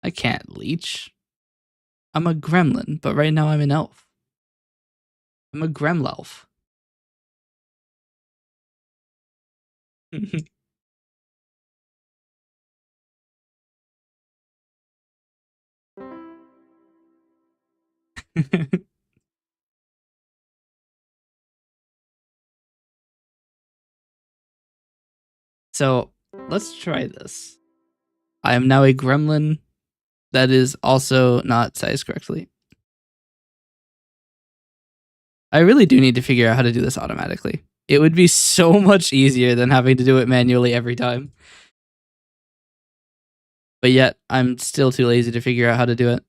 I can't leech. I'm a gremlin, but right now I'm an elf. I'm a gremlelf. So let's try this. I am now a gremlin that is also not sized correctly. I really do need to figure out how to do this automatically. It would be so much easier than having to do it manually every time. But yet, I'm still too lazy to figure out how to do it.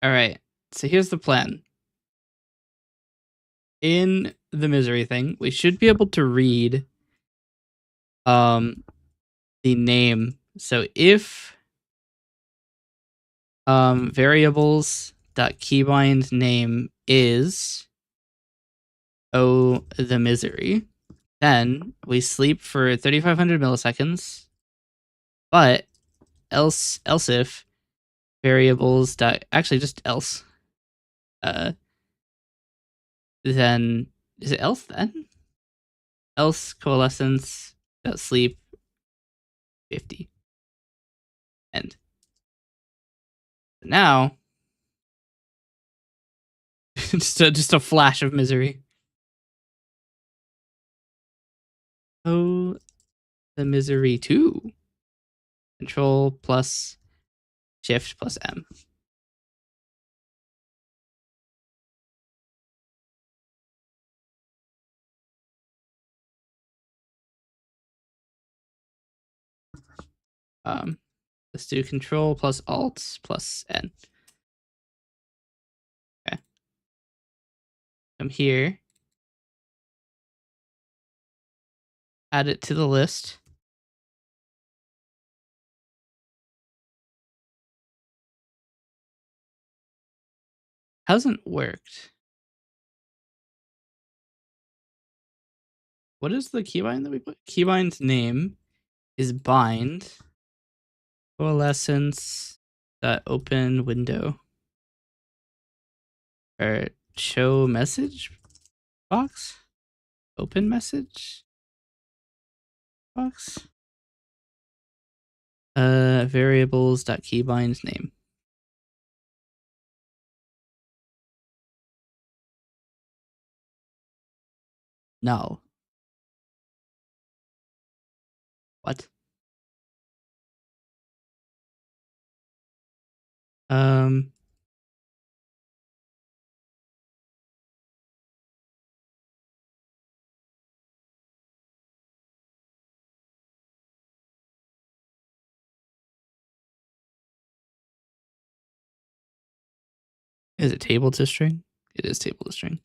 Alright, so here's the plan. In the misery thing, we should be able to read the name. So if variables.keybind name is the misery, then we sleep for 3,500 milliseconds, but else if variables actually just else, then is it else then? Else coalescence sleep 50. End. Now just a flash of misery. Oh, the misery 2. Control plus shift plus M. Let's do control plus alt plus N. Okay. Come here. Add it to the list. Hasn't worked. What is the keybind that we put? Keybind's name is bind coalescence open window or show message box, open message box, variables.keybind name. No. What? Is it table to string? It is table to string.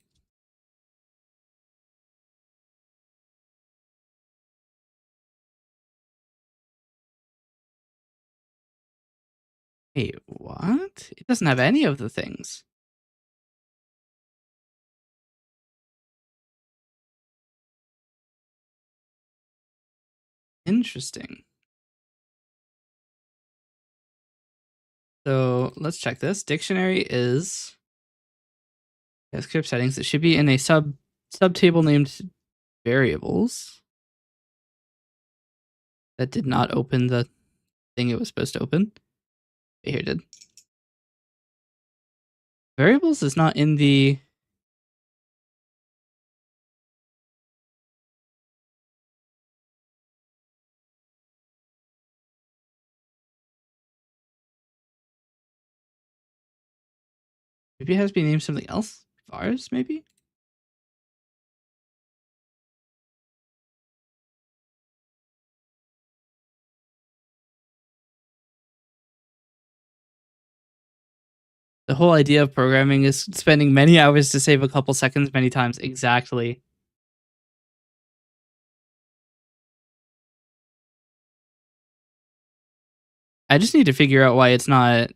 Wait, what? It doesn't have any of the things. Interesting. So let's check this. Dictionary is script settings. It should be in a subtable named variables. That did not open the thing it was supposed to open. Okay, here it did. Variables is not in the... Maybe it has to be named something else? Vars, maybe? The whole idea of programming is spending many hours to save a couple seconds many times. Exactly. I just need to figure out why it's not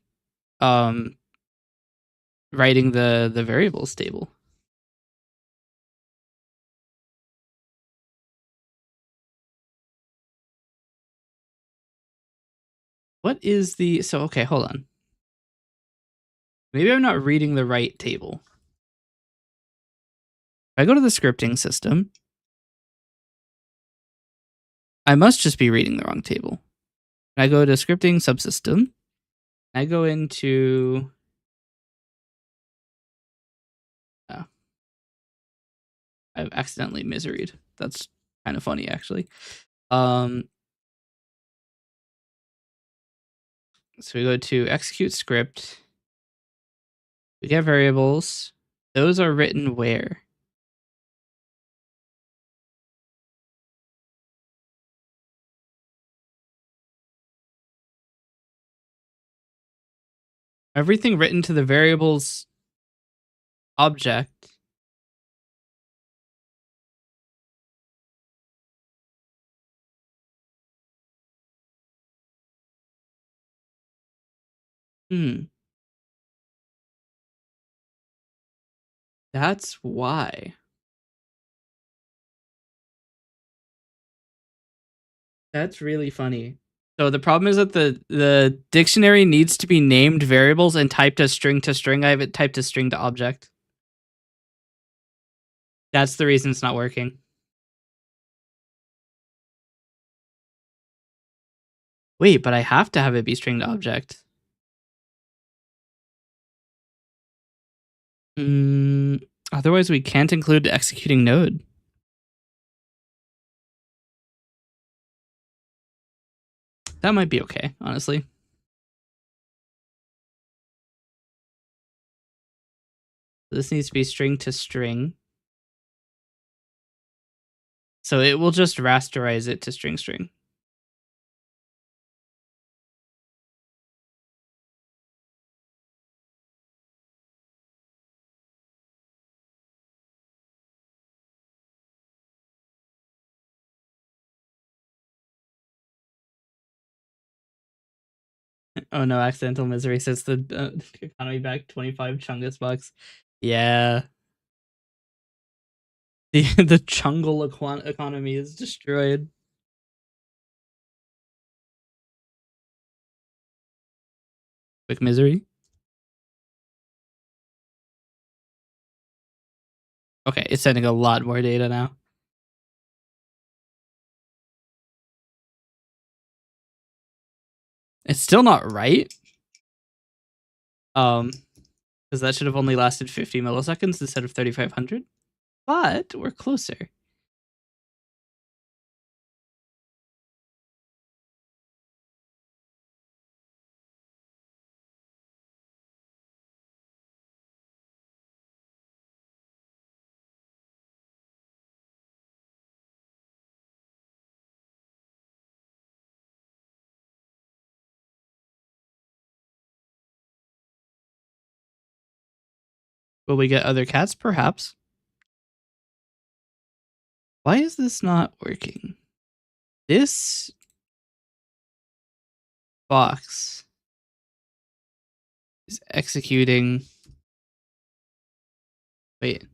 writing the variables table. What is the okay, hold on. Maybe I'm not reading the right table. If I go to the scripting system, I must just be reading the wrong table. I go to scripting subsystem. I go into I've accidentally misread. That's kind of funny, actually. So we go to execute script. We get variables. Those are written where? Everything written to the variables object. That's why. That's really funny. So the problem is that the dictionary needs to be named variables and typed as string to string. I have it typed as string to object. That's the reason it's not working. Wait, but I have to have it be string to object. Otherwise, we can't include the executing node. That might be okay, honestly. This needs to be string to string. So it will just rasterize it to string string. Oh no, accidental misery says the economy back 25 chungus bucks. Yeah. The Chungle economy is destroyed. Quick misery. Okay, it's sending a lot more data now. It's still not right. Because that should have only lasted 50 milliseconds instead of 3,500. But we're closer. Will we get other cats? Perhaps. Why is this not working? This box is executing. Wait.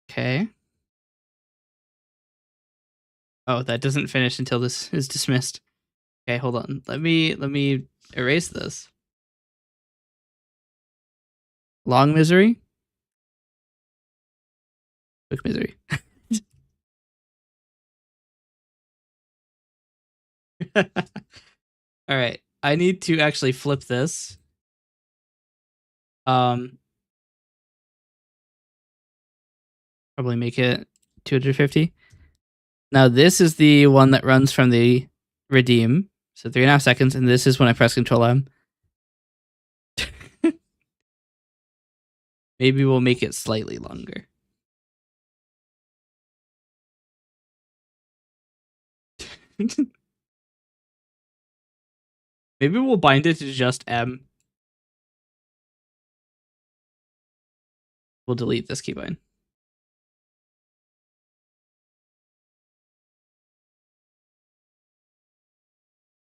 Okay. Oh, that doesn't finish until this is dismissed. Okay, hold on. Let me erase this. Long misery. Quick misery. All right. I need to actually flip this. Probably make it 250. Now this is the one that runs from the redeem. So 3.5 seconds, and this is when I press Control M. Maybe we'll make it slightly longer. Maybe we'll bind it to just M. We'll delete this keybind.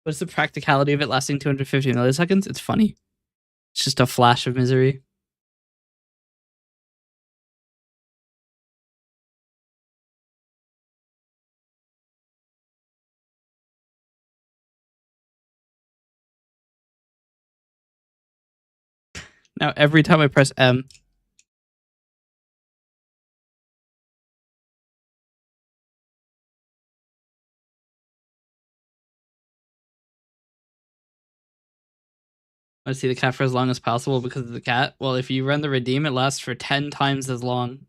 What's the practicality of it lasting 250 milliseconds? It's funny. It's just a flash of misery. Now every time I press M, I see the cat for as long as possible because of the cat. Well, if you run the redeem, it lasts for 10 times as long.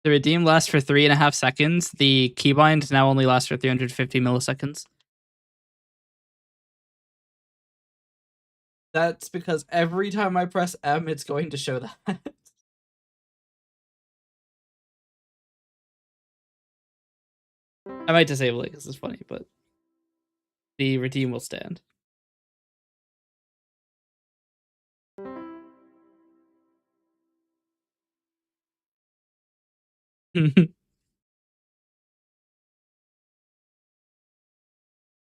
The redeem lasts for 3.5 seconds. The keybind now only lasts for 350 milliseconds. That's because every time I press M, it's going to show that. I might disable it because it's funny, but the redeem will stand.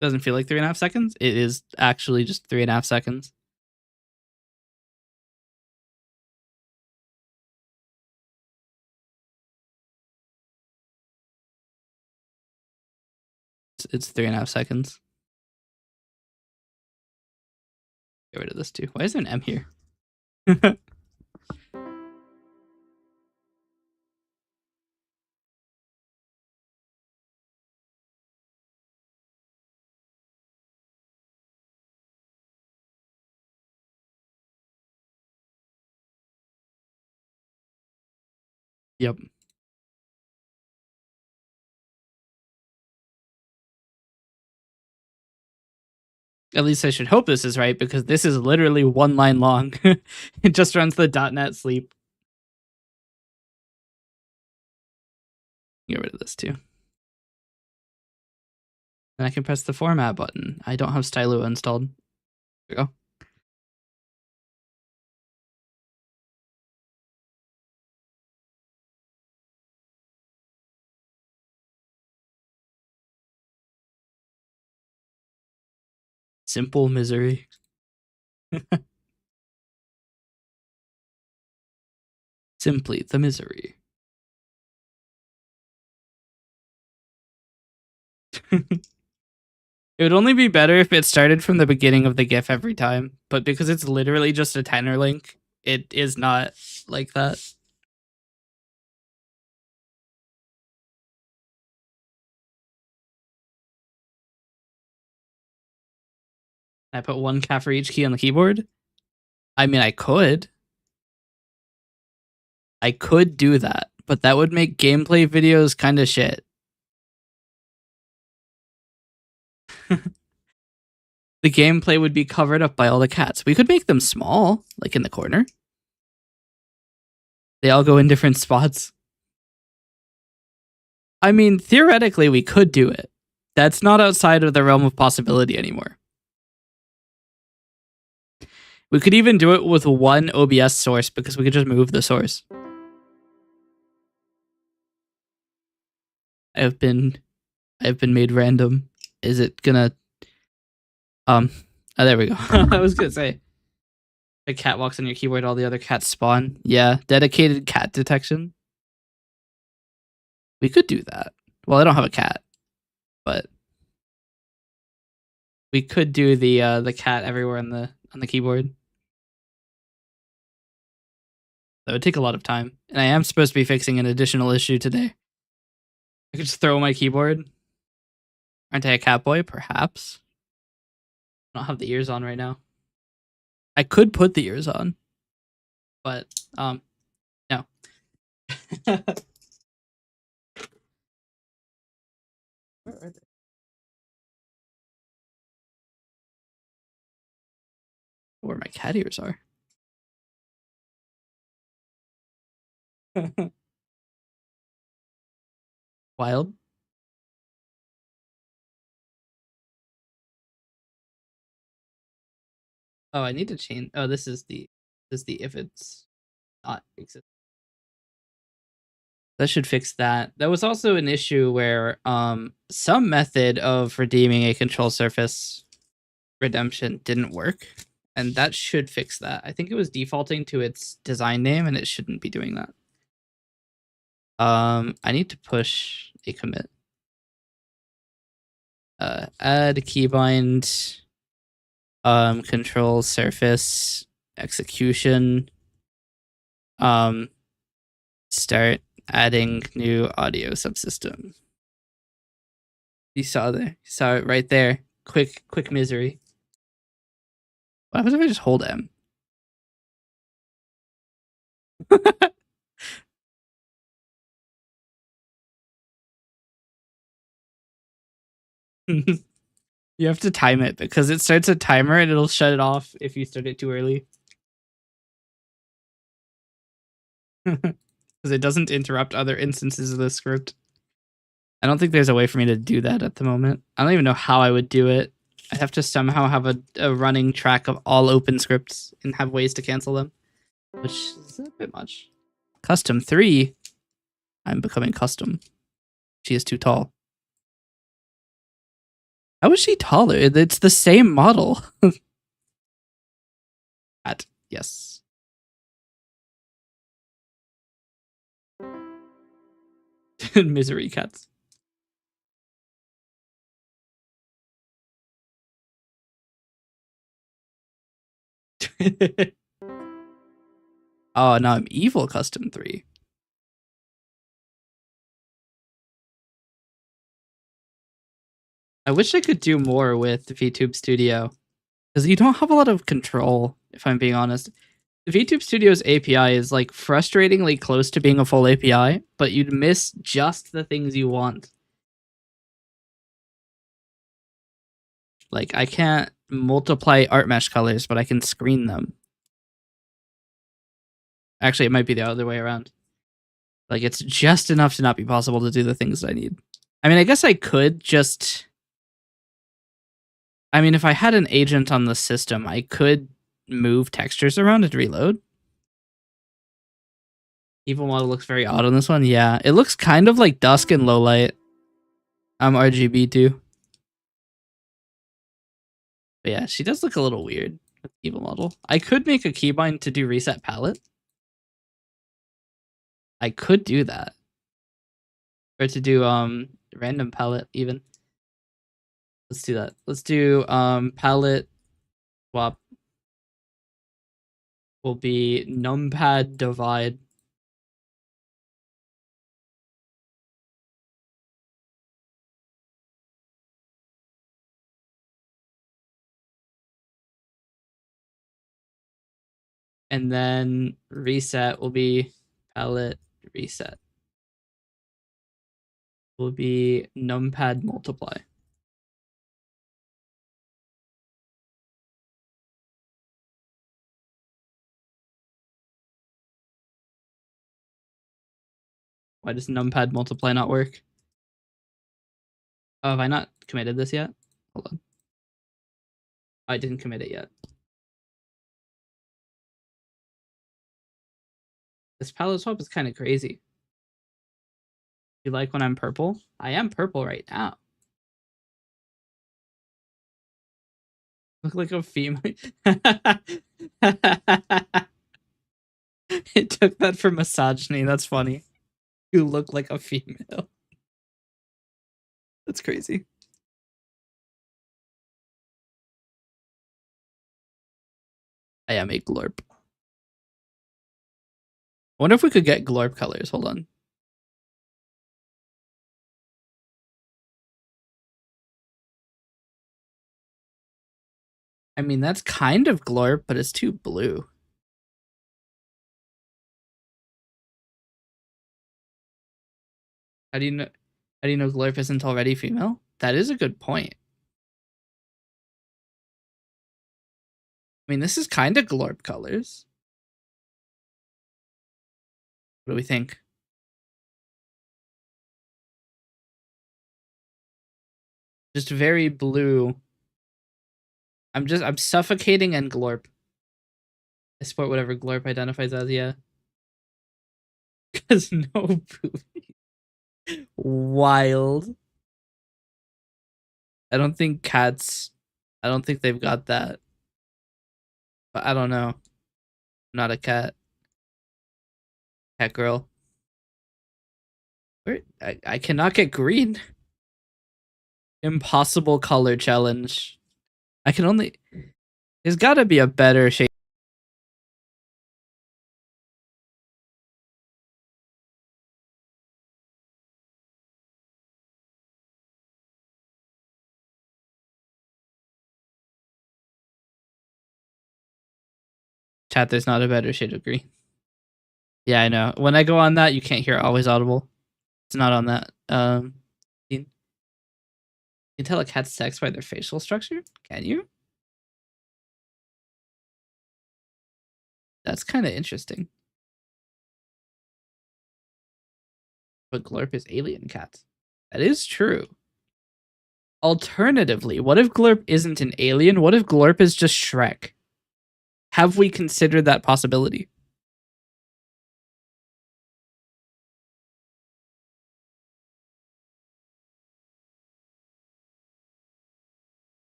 Doesn't feel like 3.5 seconds. It is actually just 3.5 seconds. It's 3.5 seconds. Get rid of this too. Why is there an M here? Yep. At least I should hope this is right because this is literally one line long. It just runs the .NET sleep. Get rid of this too. And I can press the format button. I don't have Stylo installed. There we go. Simple misery. Simply the misery. It would only be better if it started from the beginning of the GIF every time, but because it's literally just a tenor link, it is not like that. I put one cat for each key on the keyboard. I mean, I could. I could do that, but that would make gameplay videos kind of shit. The gameplay would be covered up by all the cats. We could make them small, like in the corner. They all go in different spots. I mean, theoretically, we could do it. That's not outside of the realm of possibility anymore. We could even do it with one OBS source because we could just move the source. I've been made random. Is it gonna oh, there we go. I was gonna say a cat walks on your keyboard, all the other cats spawn. Yeah, dedicated cat detection. We could do that. Well, I don't have a cat, but we could do the cat everywhere on the keyboard. That would take a lot of time, and I am supposed to be fixing an additional issue today. I could just throw my keyboard. Aren't I a cat boy? Perhaps. I don't have the ears on right now. I could put the ears on, but no. Where are they? Where my cat ears are. Wild. Oh, I need to change. Oh, this is the is the if it's not existing. That should fix that. That was also an issue where some method of redeeming a control surface redemption didn't work, and that should fix that. I think it was defaulting to its design name, and it shouldn't be doing that. I need to push a commit. Add keybind, control surface execution. Start adding new audio subsystem. You saw it right there. Quick misery. What happens if I just hold M? You have to time it because it starts a timer and it'll shut it off if you start it too early. Because it doesn't interrupt other instances of the script. I don't think there's a way for me to do that at the moment. I don't even know how I would do it. I have to somehow have a running track of all open scripts and have ways to cancel them, which is a bit much. Custom 3. I'm becoming custom. She is too tall. How is she taller? It's the same model. Yes. Misery cats. Oh, now I'm evil custom 3. I wish I could do more with VTube Studio because you don't have a lot of control, if I'm being honest. The VTube Studio's API is like frustratingly close to being a full API, but you'd miss just the things you want. Like, I can't multiply art mesh colors, but I can screen them. Actually, it might be the other way around. Like, it's just enough to not be possible to do the things I need. I mean, I guess I could just... I mean, if I had an agent on the system, I could move textures around and reload. Evil model looks very odd on this one. Yeah, it looks kind of like dusk and low light. I'm RGB too. But yeah, she does look a little weird with evil model. I could make a keybind to do reset palette. I could do that. Or to do random palette even. Let's do that. Let's do palette swap will be numpad divide. And then reset will be palette reset. Will be numpad multiply. Why does numpad multiply not work? Oh, have I not committed this yet? Hold on. I didn't commit it yet. This palette swap is kind of crazy. You like when I'm purple? I am purple right now. Look like a female. It took that for misogyny. That's funny. You look like a female. That's crazy. I am a glorp. I wonder if we could get glorp colors. Hold on. I mean, that's kind of glorp, but it's too blue. How do you know? How do you know glorp isn't already female? That is a good point. I mean, this is kind of glorp colors. What do we think? Just very blue. I'm suffocating and glorp. I support whatever Glorp identifies as, yeah. Because no boobies. Wild. I don't think they've got that. But I don't know. I'm not a cat girl. Where I cannot get green. Impossible color challenge. I can only. There's got to be a better shape. Chat, there's not a better shade of green. Yeah, I know. When I go on that, you can't hear always audible. It's not on that. You can tell a cat's sex by their facial structure? Can you? That's kind of interesting. But Glurp is alien cats. That is true. Alternatively, what if Glurp isn't an alien? What if Glurp is just Shrek? Have we considered that possibility?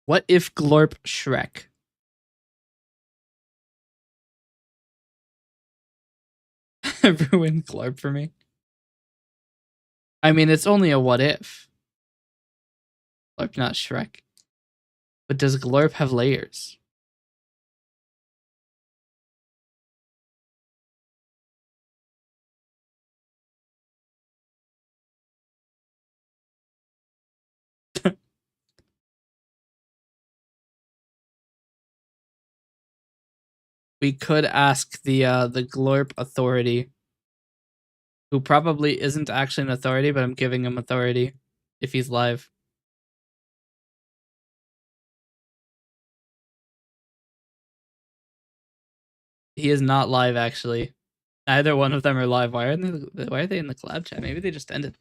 What if Glorp Shrek? Ruined Glorp for me. I mean, it's only a what if. Glorp, not Shrek. But does Glorp have layers? We could ask the Glorp authority, who probably isn't actually an authority, but I'm giving him authority if he's live. He is not live, actually. Neither one of them are live. Why are they in the collab chat? Maybe they just ended.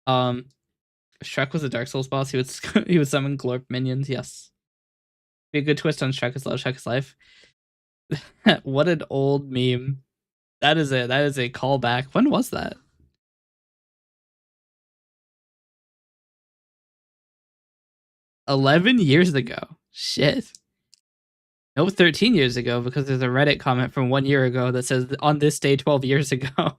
Shrek was a Dark Souls boss. He would summon Glorp minions. Yes, be a good twist on Shrek is love, Shrek is life. What an old meme. That is a callback. When was that? $11 years ago. Shit. No, 13 years ago, because there's a Reddit comment from 1 year ago that says on this day 12 years ago.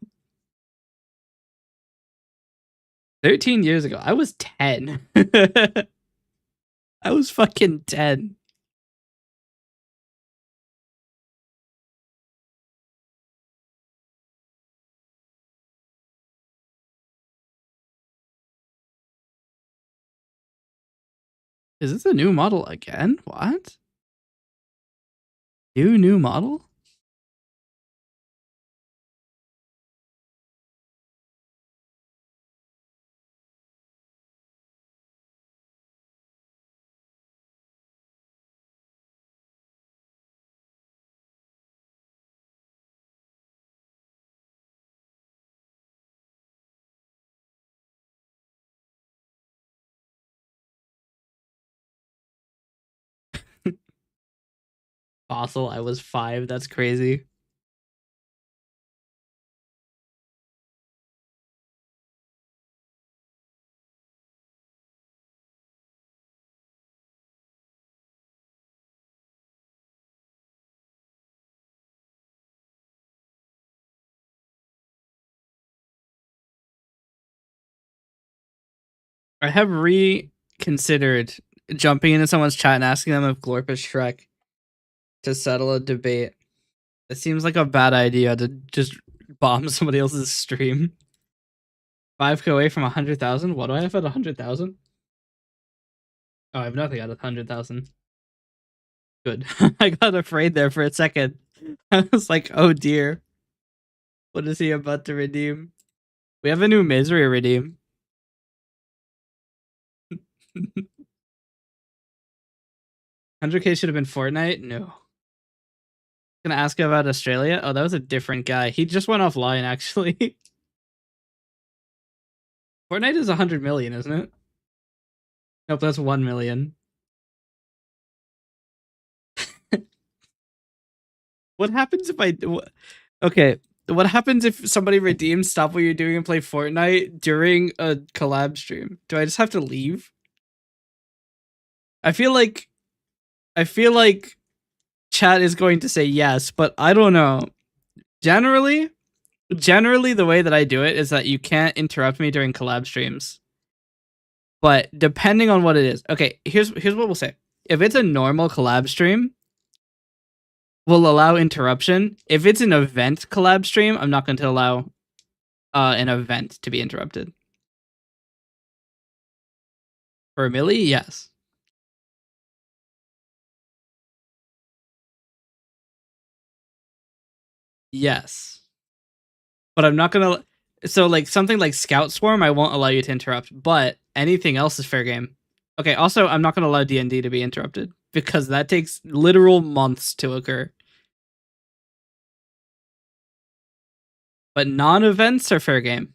13 years ago. I was 10. I was fucking 10. Is this a new model again? What? New model? Fossil, I was 5. That's crazy. I have reconsidered jumping into someone's chat and asking them if Glorp is Shrek to settle a debate. It seems like a bad idea to just bomb somebody else's stream. 5k away from 100,000? What do I have at 100,000? Oh, I have nothing at 100,000. Good. I got afraid there for a second. I was like, oh dear. What is he about to redeem? We have a new misery redeem. 100k should have been Fortnite? No. Gonna ask about Australia? Oh, that was a different guy. He just went offline, actually. Fortnite is 100 million, isn't it? Nope, that's 1 million. What happens if okay, what happens if somebody redeems stop what you're doing and play Fortnite during a collab stream? Do I just have to leave? I feel like chat is going to say yes, but I don't know. Generally, the way that I do it is that you can't interrupt me during collab streams. But depending on what it is. Okay, here's what we'll say. If it's a normal collab stream, we'll allow interruption. If it's an event collab stream, I'm not going to allow an event to be interrupted. For Millie, yes. Yes. But I'm not going to... So, like, something like Scout Swarm, I won't allow you to interrupt. But anything else is fair game. Okay, also, I'm not going to allow D&D to be interrupted. Because that takes literal months to occur. But non-events are fair game.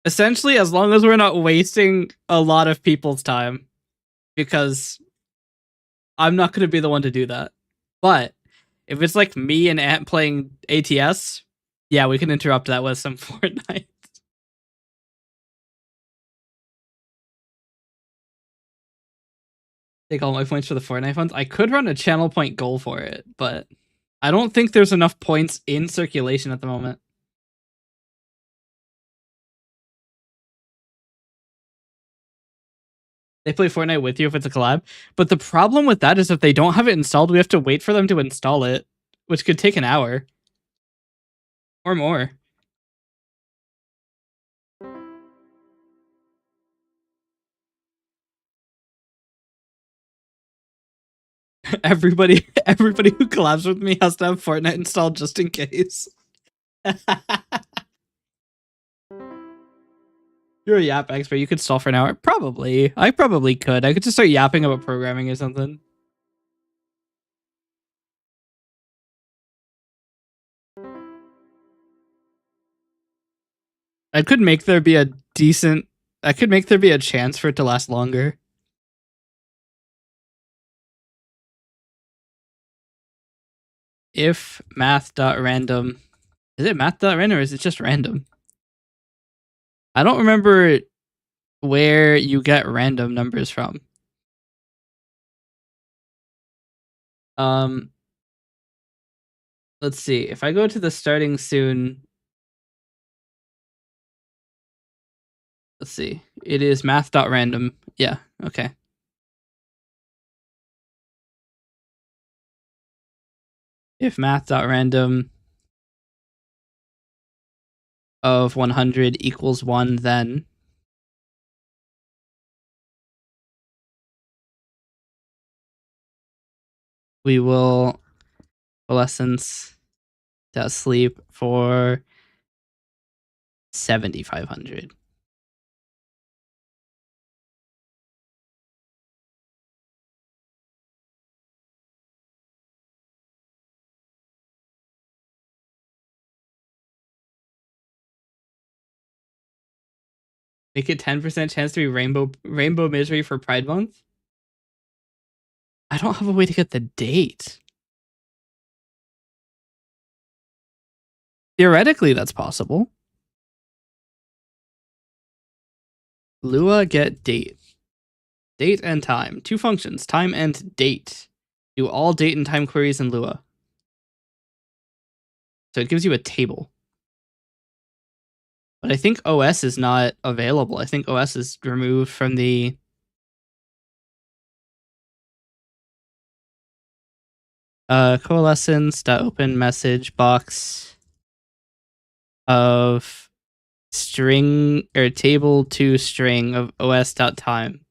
Essentially, as long as we're not wasting a lot of people's time. Because I'm not going to be the one to do that. But if it's like me and Ant playing ATS, yeah, we can interrupt that with some Fortnite. Take all my points for the Fortnite funds. I could run a channel point goal for it, but I don't think there's enough points in circulation at the moment. They play Fortnite with you if it's a collab. But the problem with that is if they don't have it installed, we have to wait for them to install it, which could take an hour. Or more. Everybody who collabs with me has to have Fortnite installed just in case. You're a yap expert. You could stall for an hour. Probably. I probably could. I could just start yapping about programming or something. I could make there be a decent... I could make there be a chance for it to last longer. If math.random... Is it math.random or is it just random? I don't remember where you get random numbers from. Let's see. If I go to the starting soon... Let's see. It is math.random. Yeah, okay. If math.random of 100 equals 1, then we will coalescence to sleep for 7,500. Make it 10% chance to be Rainbow Misery for Pride Month? I don't have a way to get the date. Theoretically, that's possible. Lua get date. Date and time. 2 functions, time and date. Do all date and time queries in Lua. So it gives you a table. But I think OS is not available. I think OS is removed from the... coalescence.open message box of string or table to string of os.time.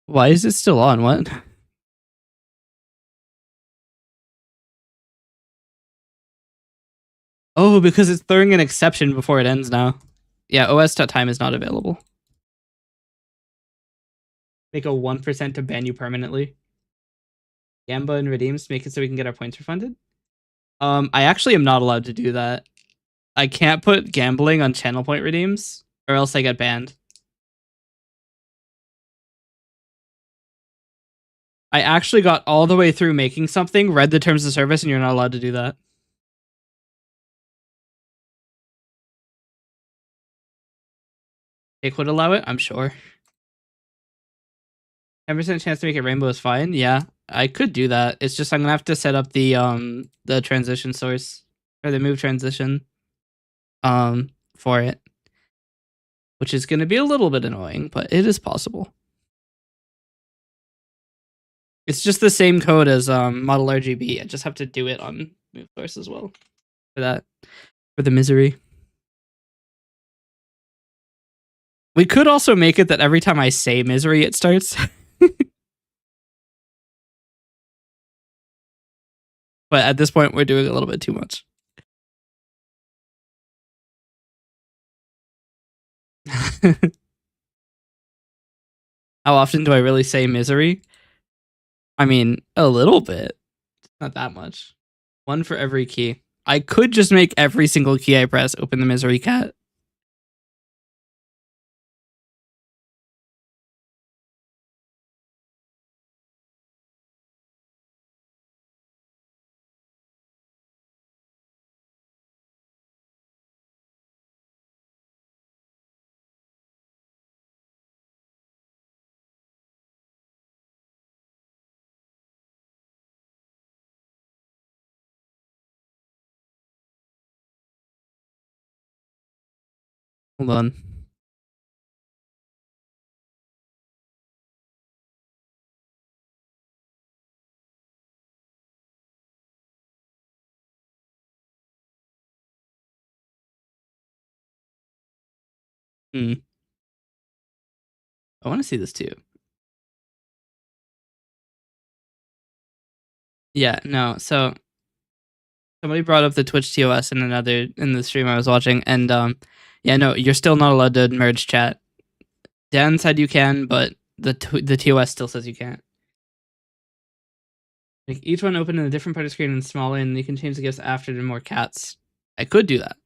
Why is it still on? What? Oh, because it's throwing an exception before it ends now. Yeah, os.time is not available. Make a 1% to ban you permanently. Gamba and redeems, make it so we can get our points refunded. I actually am not allowed to do that. I can't put gambling on channel point redeems, or else I get banned. I actually got all the way through making something, read the terms of service, and you're not allowed to do that. It would allow it, I'm sure. 10% chance to make it rainbow is fine. Yeah, I could do that. It's just I'm gonna have to set up the transition source or the move transition for it, which is gonna be a little bit annoying, but it is possible. It's just the same code as model RGB. I just have to do it on move source as well for that, for the misery. We could also make it that every time I say misery, it starts. But at this point, we're doing a little bit too much. How often do I really say misery? I mean, a little bit. Not that much. One for every key. I could just make every single key I press open the misery cat. Hold on. I want to see this too. Yeah, no. So somebody brought up the Twitch TOS in the stream I was watching, and yeah, no, you're still not allowed to merge chat. Dan said you can, but the TOS still says you can't. Like each one open in a different part of the screen and smaller, and you can change the gifts after to more cats. I could do that.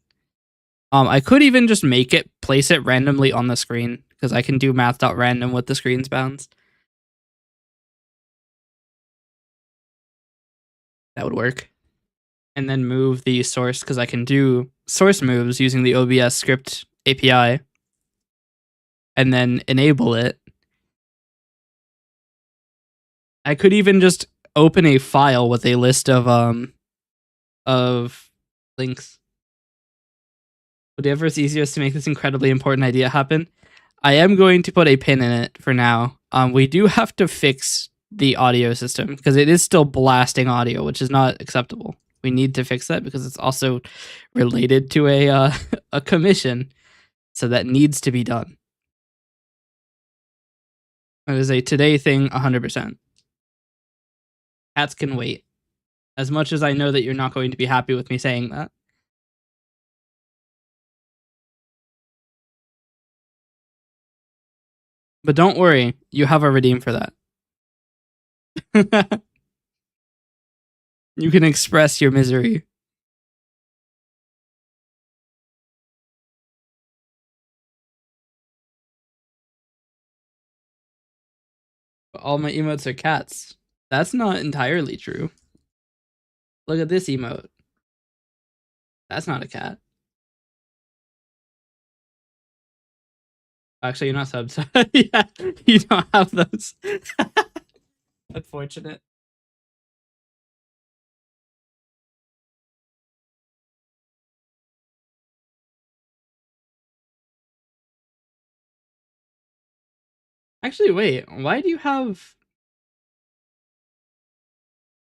I could even just make it place it randomly on the screen because I can do math.random with the screen's bounds. That would work. And then move the source because I can do source moves using the OBS script API and then enable it. I could even just open a file with a list of links. Whatever is easiest to make this incredibly important idea happen. I am going to put a pin in it for now. We do have to fix the audio system because it is still blasting audio, which is not acceptable. We need to fix that because it's also related to a commission, so that needs to be done. It is a today thing, 100%. Cats can wait. As much as I know that you're not going to be happy with me saying that. But don't worry, you have a redeem for that. You can express your misery. All my emotes are cats. That's not entirely true. Look at this emote. That's not a cat. Actually, you're not subbed. So yeah, you don't have those. Unfortunate. Actually, wait. Why do you have...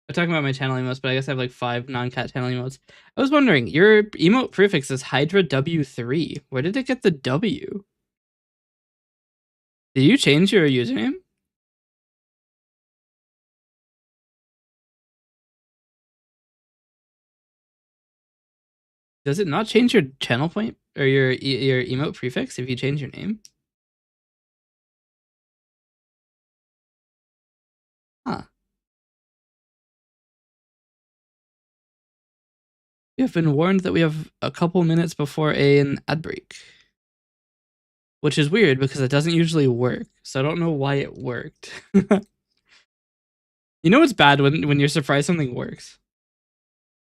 I'm talking about my channel emotes, but I guess I have like 5 non-cat channel emotes. I was wondering, your emote prefix is Hydra W3. Where did it get the W? Did you change your username? Does it not change your channel point or your emote prefix if you change your name? We have been warned that we have a couple minutes before an ad break. Which is weird because it doesn't usually work. So I don't know why it worked. You know what's bad when you're surprised something works?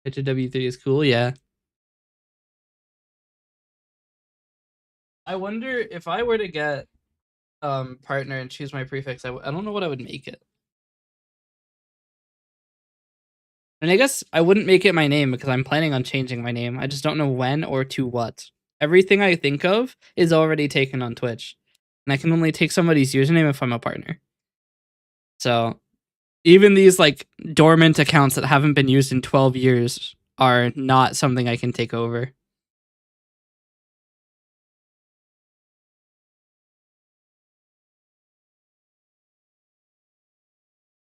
HW3 is cool, yeah. I wonder if I were to get partner and choose my prefix, I don't know what I would make it. And I guess I wouldn't make it my name because I'm planning on changing my name. I just don't know when or to what. Everything I think of is already taken on Twitch. And I can only take somebody's username if I'm a partner. So even these like dormant accounts that haven't been used in 12 years are not something I can take over.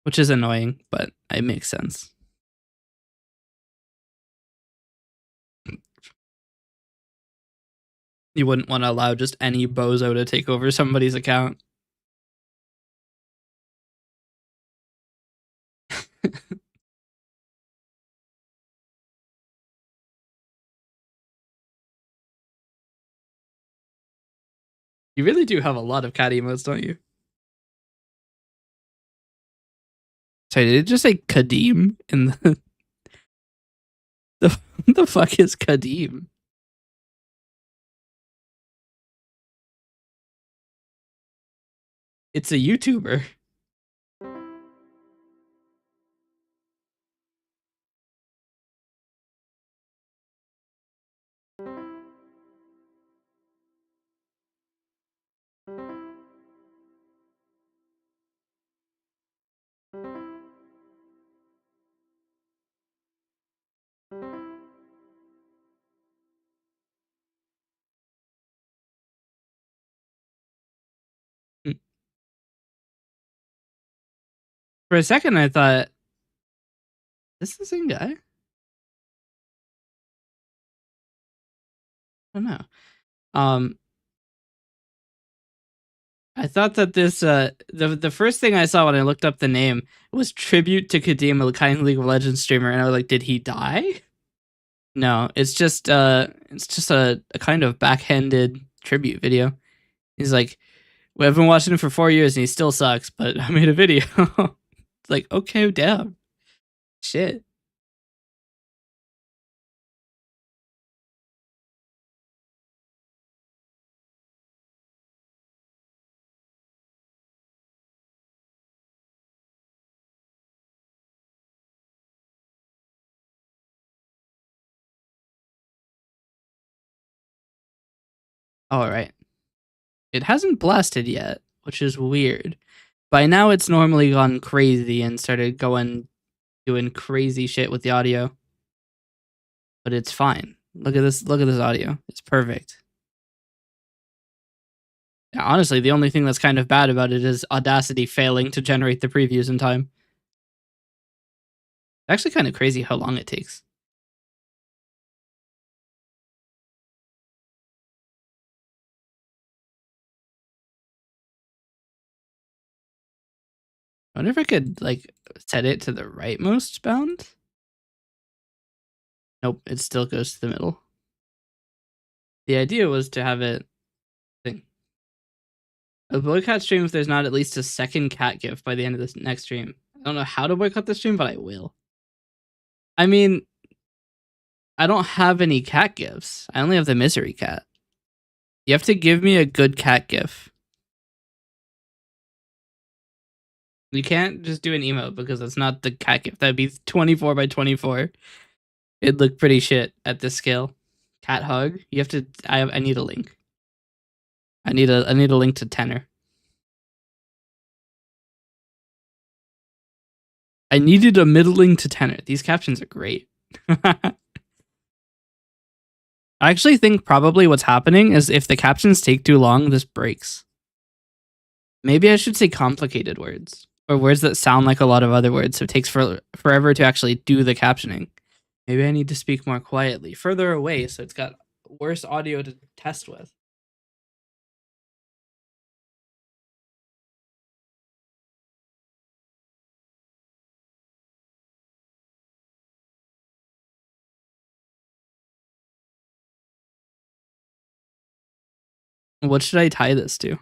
Which is annoying, but it makes sense. You wouldn't want to allow just any bozo to take over somebody's account. You really do have a lot of cat emotes, don't you? Sorry, did it just say Kadeem in the fuck is Kadeem? It's a YouTuber. For a second, I thought, this is the same guy? I don't know. I thought that this the first thing I saw when I looked up the name was tribute to Kadeem, a kind League of Legends streamer, and I was like, did he die? No, it's just a kind of backhanded tribute video. He's like, well, I've been watching him for 4 years and he still sucks, but I made a video. It's like, okay, damn. Shit. All right. It hasn't blasted yet, which is weird. By now it's normally gone crazy and started doing crazy shit with the audio. But it's fine. Look at this audio. It's perfect. Yeah, honestly, the only thing that's kind of bad about it is Audacity failing to generate the previews in time. Actually kind of crazy how long it takes. I wonder if I could like set it to the rightmost bound. Nope, it still goes to the middle. The idea was to have it thing. A boycott stream if there's not at least a second cat gif by the end of this next stream. I don't know how to boycott this stream, but I will. I mean, I don't have any cat gifs. I only have the misery cat. You have to give me a good cat gif. You can't just do an emote because it's not the cat gif. That'd be 24 by 24. It'd look pretty shit at this scale. Cat hug. You have to. I need a link. I need a link to Tenor. I needed a middling to Tenor. These captions are great. I actually think probably what's happening is if the captions take too long, this breaks. Maybe I should say complicated words or words that sound like a lot of other words, so it takes forever to actually do the captioning. Maybe I need to speak more quietly, further away, so it's got worse audio to test with. What should I tie this to?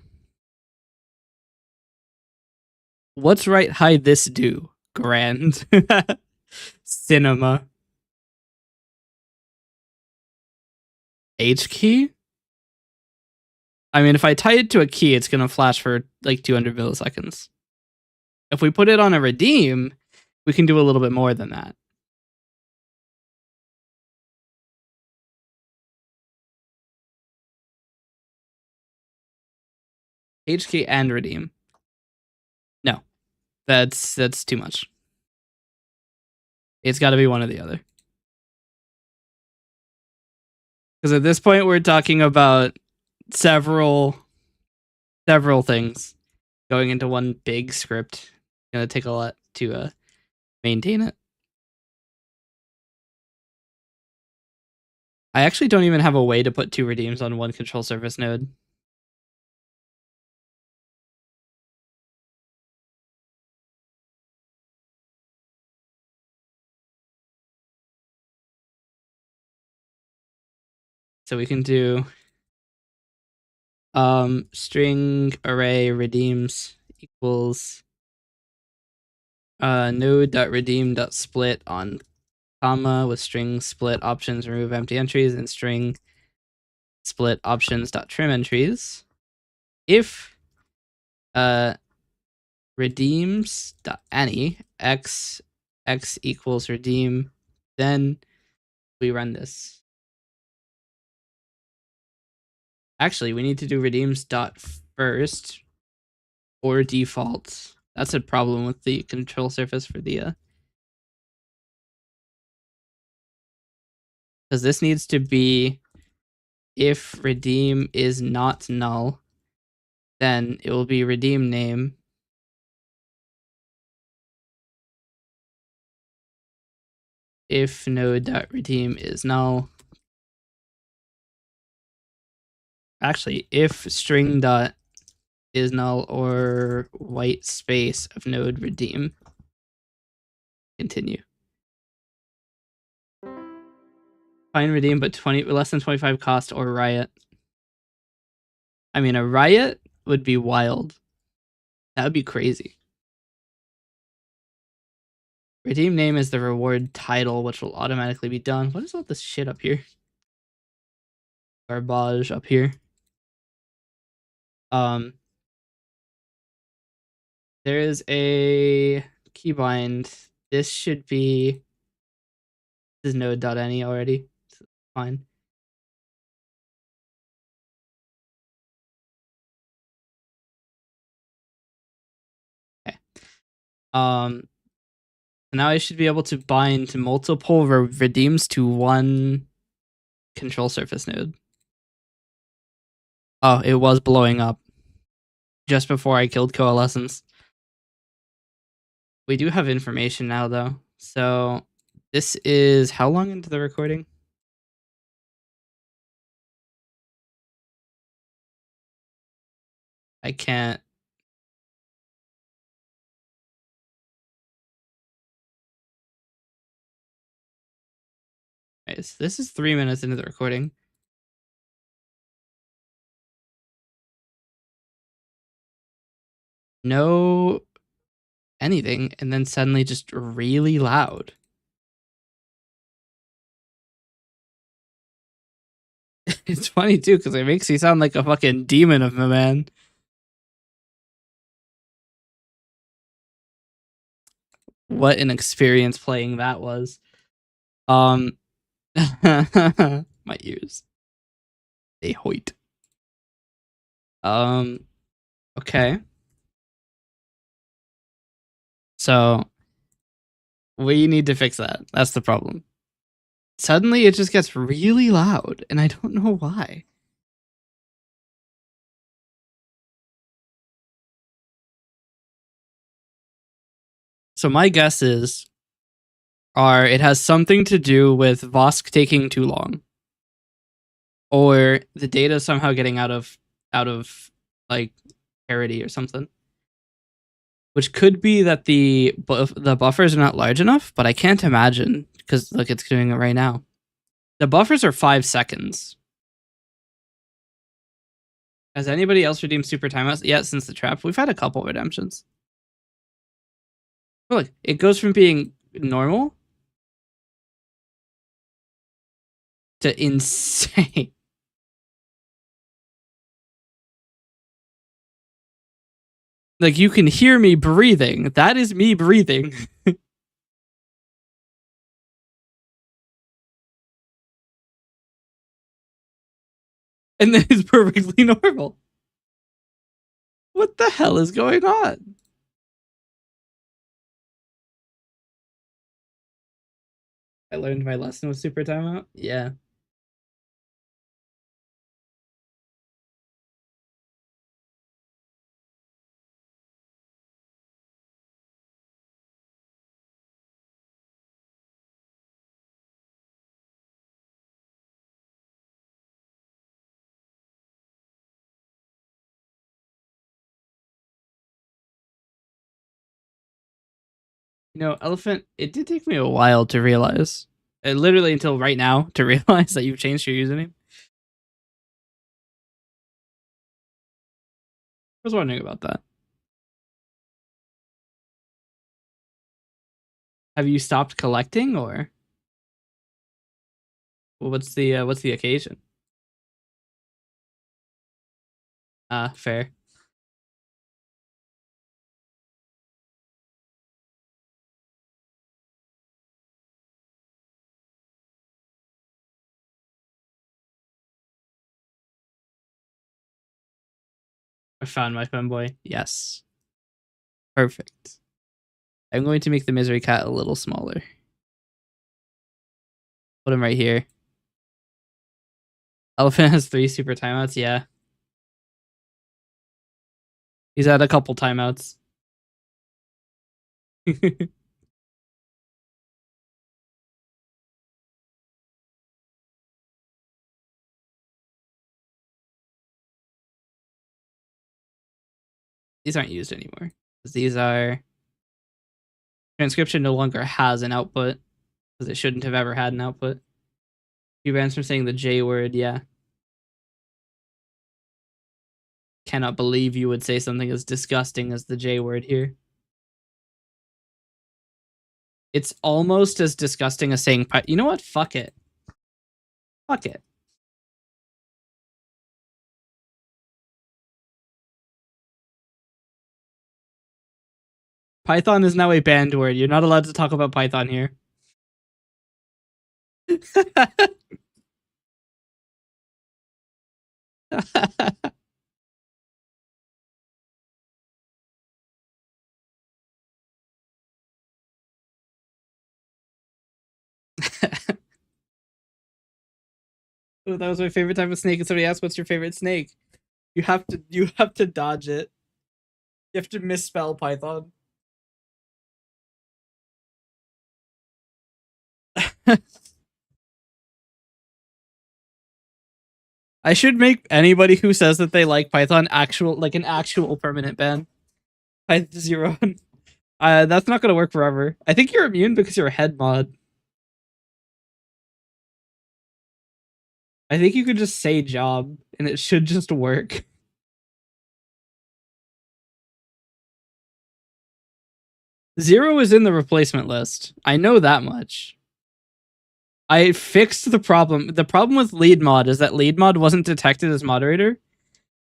What's right high this do? Grand. Cinema. H key? I mean, if I tie it to a key, it's going to flash for like 200 milliseconds. If we put it on a redeem, we can do a little bit more than that. H key and redeem. No, that's too much. It's got to be one or the other. Because at this point, we're talking about several things going into one big script. It's gonna take a lot to maintain it. I actually don't even have a way to put 2 redeems on one control surface node. So we can do string array redeems equals node.redeem.split on comma with string split options remove empty entries and string split options.trim entries. If redeems.any x equals redeem, then we run this. Actually, we need to do redeems dot first or default. That's a problem with the control surface for the because this needs to be if redeem is not null, then it will be redeem name. If node.redeem is null. Actually, if string dot is null or white space of node redeem. Continue. Find redeem, but less than 25 cost or riot. I mean, a riot would be wild. That would be crazy. Redeem name is the reward title, which will automatically be done. What is all this shit up here? Garbage up here. There is a keybind. This should be. This is node.any already. So fine. Okay. Now I should be able to bind multiple redeems to one control surface node. Oh, it was blowing up just before I killed Coalescence. We do have information now, though. So this is how long into the recording? I can't. Okay, so this is 3 minutes into the recording. No anything, and then suddenly just really loud. It's funny too, because it makes you sound like a fucking demon of a man. What an experience playing that was. My ears. They hoit. Okay. So we need to fix that. That's the problem. Suddenly it just gets really loud, and I don't know why. So my guess is it has something to do with Vosk taking too long. Or the data somehow getting out of like parity or something. Which could be that the buffers are not large enough, but I can't imagine because look, it's doing it right now. The buffers are 5 seconds. Has anybody else redeemed super timeouts yet since the trap? We've had a couple redemptions. But look, it goes from being normal to insane. Like, you can hear me breathing. That is me breathing. And then it's perfectly normal. What the hell is going on? I learned my lesson with super timeout. Yeah. You know, Elephant, it did take me a while to realize. Literally until right now to realize that you've changed your username. I was wondering about that. Have you stopped collecting, or what's the occasion? Fair. I found my femboy. Yes. Perfect. I'm going to make the misery cat a little smaller. Put him right here. Elephant has 3 super timeouts. Yeah. He's had a couple timeouts. These aren't used anymore. These are... Transcription no longer has an output, because it shouldn't have ever had an output. You bans from saying the J word, yeah. Cannot believe you would say something as disgusting as the J word here. It's almost as disgusting as saying... You know what? Fuck it. Fuck it. Python is now a banned word. You're not allowed to talk about Python here. Oh, that was my favorite type of snake. And somebody asked, "What's your favorite snake?" You have to dodge it. You have to misspell Python. I should make anybody who says that they like Python an actual permanent ban. Python 0. That's not gonna work forever. I think you're immune because you're a head mod. I think you could just say job and it should just work. Zero is in the replacement list. I know that much. I fixed the problem. The problem with lead mod is that lead mod wasn't detected as moderator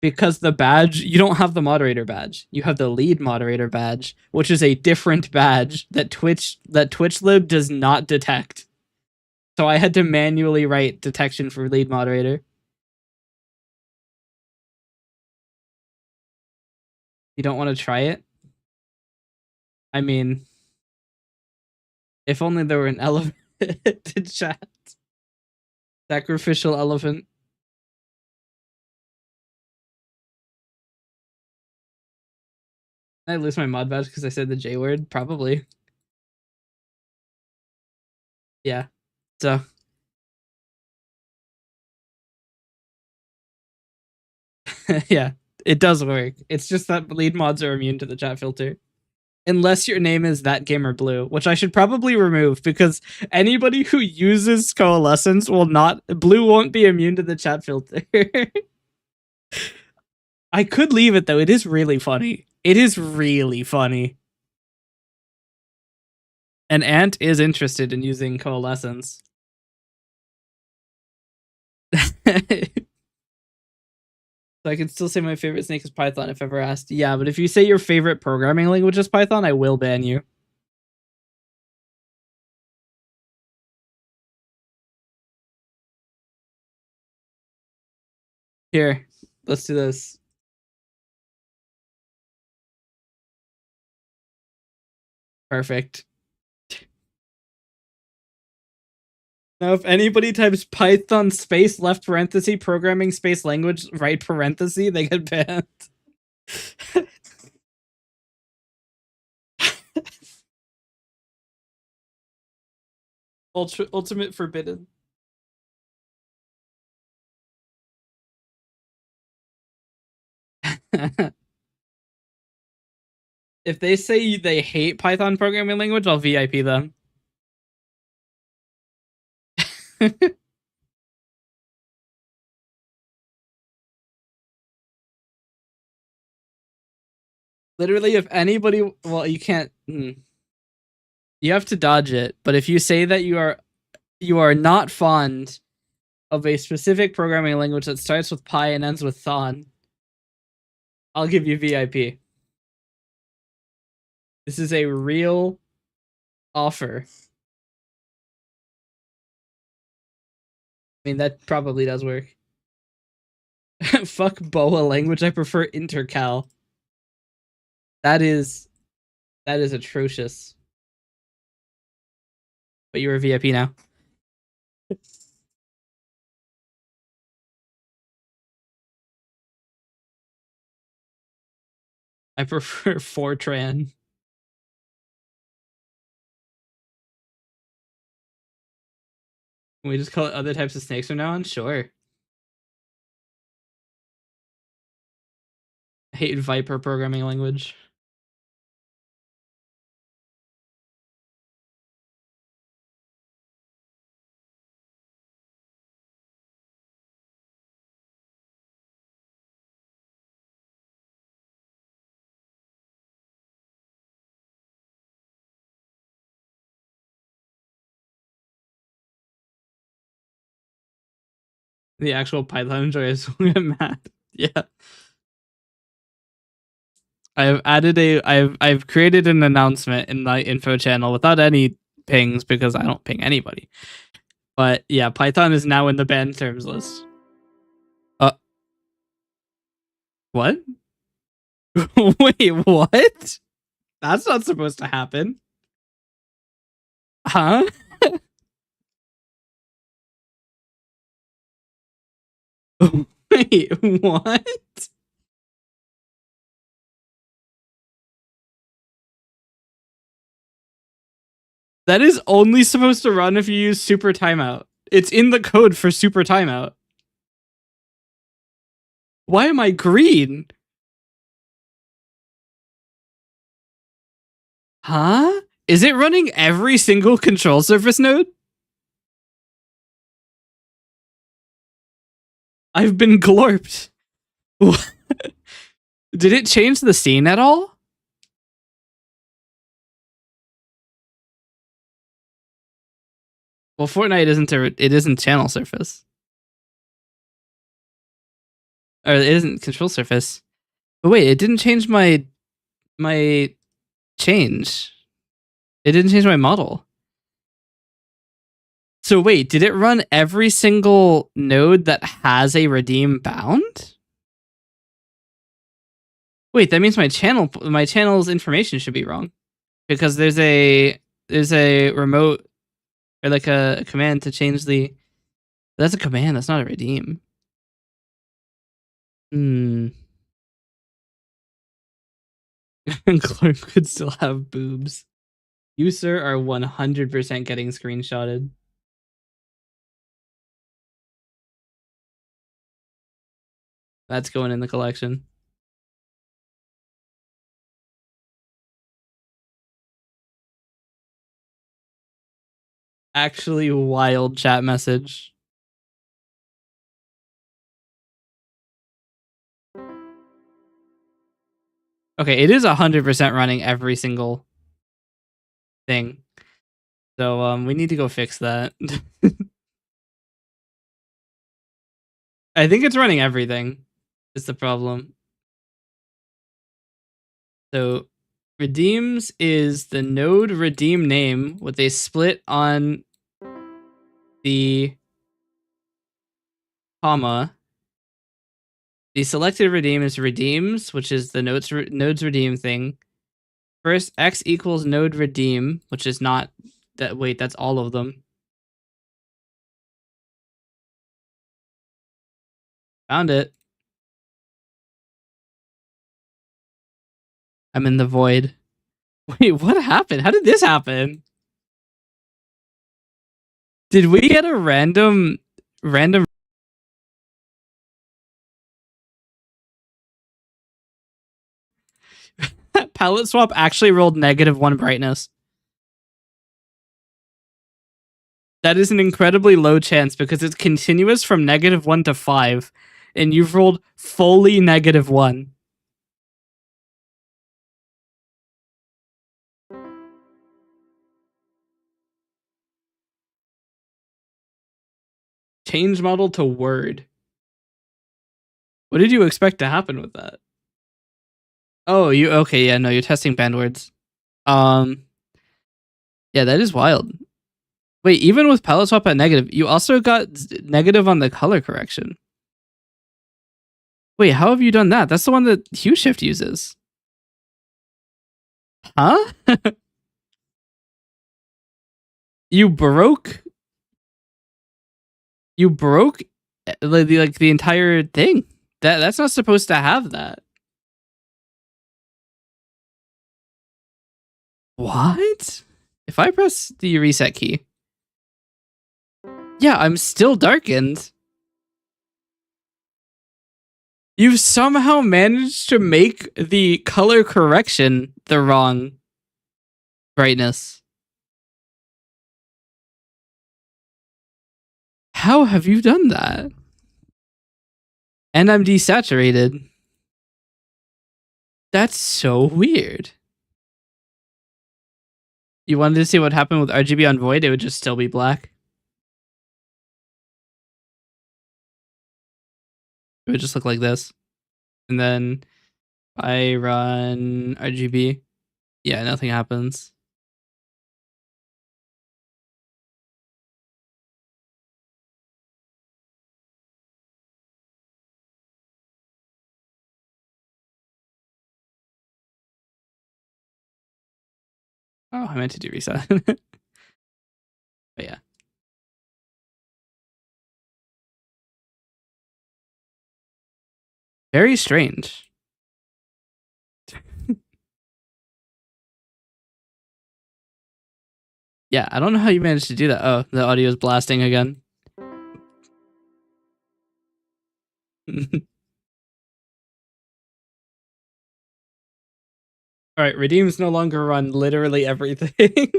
because the badge, you don't have the moderator badge. You have the lead moderator badge, which is a different badge that TwitchLib does not detect. So I had to manually write detection for lead moderator. You don't want to try it? I mean, if only there were an elephant to chat. Sacrificial elephant. Did I lose my mod badge because I said the J word? Probably. Yeah. So. Yeah, it does work. It's just that lead mods are immune to the chat filter. Unless your name is That Gamer Blue, which I should probably remove because anybody who uses Coalescence will not... Blue won't be immune to the chat filter. I could leave it though. It is really funny. It is really funny. And Ant is interested in using coalescence. So I can still say my favorite snake is Python if ever asked. Yeah, but if you say your favorite programming language is Python, I will ban you. Here, let's do this. Perfect. Now, if anybody types Python space left parenthesis programming space language right parenthesis, they get banned. Ultimate forbidden. If they say they hate Python programming language, I'll VIP them. Literally, if anybody, well, you can't. You have to dodge it. But if you say that you are not fond of a specific programming language that starts with Py and ends with Thon, I'll give you VIP. This is a real offer. I mean, that probably does work. Fuck Boa language. I prefer Intercal. That is atrocious. But you're a VIP now. I prefer Fortran. Can we just call it other types of snakes from now on? Sure. I hate Viper programming language. The actual Python enjoyers will get mad. Yeah. I've created an announcement in my info channel without any pings because I don't ping anybody. But yeah, Python is now in the banned terms list. What? Wait, what? That's not supposed to happen. Huh? Wait, what? That is only supposed to run if you use super timeout. It's in the code for super timeout. Why am I green? Huh? Is it running every single control surface node? I've been glorped. Did it change the scene at all? Well, Fortnite isn't channel surface. Or it isn't control surface. But wait, it didn't change my change. It didn't change my model. So wait, did it run every single node that has a redeem bound? Wait, that means my channel's information should be wrong. Because there's a remote or like a command to change the. That's a command, that's not a redeem. Clark could still have boobs. You, sir, are 100% getting screenshotted. That's going in the collection. Actually, wild chat message. Okay, it is 100% running every single thing. So we need to go fix that. I think it's running everything. Is the problem. So redeems is the node redeem name with a split on the comma. The selected redeem is redeems, which is the node's redeem thing. First, x equals node redeem, which is not that. Wait, that's all of them. Found it. I'm in the void. Wait, what happened? How did this happen? Did we get a random palette swap actually rolled -1 brightness? That is an incredibly low chance because it's continuous from -1 to 5, and you've rolled fully -1. Change model to Word. What did you expect to happen with that? Oh, you okay? Yeah, no, you're testing banned words. Yeah, that is wild. Wait, even with palette swap at negative, you also got negative on the color correction. Wait, how have you done that? That's the one that Hue Shift uses. Huh? You broke like the entire thing. That's not supposed to have that. What? If I press the reset key. Yeah, I'm still darkened. You've somehow managed to make the color correction the wrong brightness. How have you done that? And I'm desaturated. That's so weird. You wanted to see what happened with RGB on Void? It would just still be black. It would just look like this. And then I run RGB. Yeah, nothing happens. Oh, I meant to do reset. But yeah. Very strange. Yeah, I don't know how you managed to do that. Oh, the audio is blasting again. All right, redeems no longer run literally everything.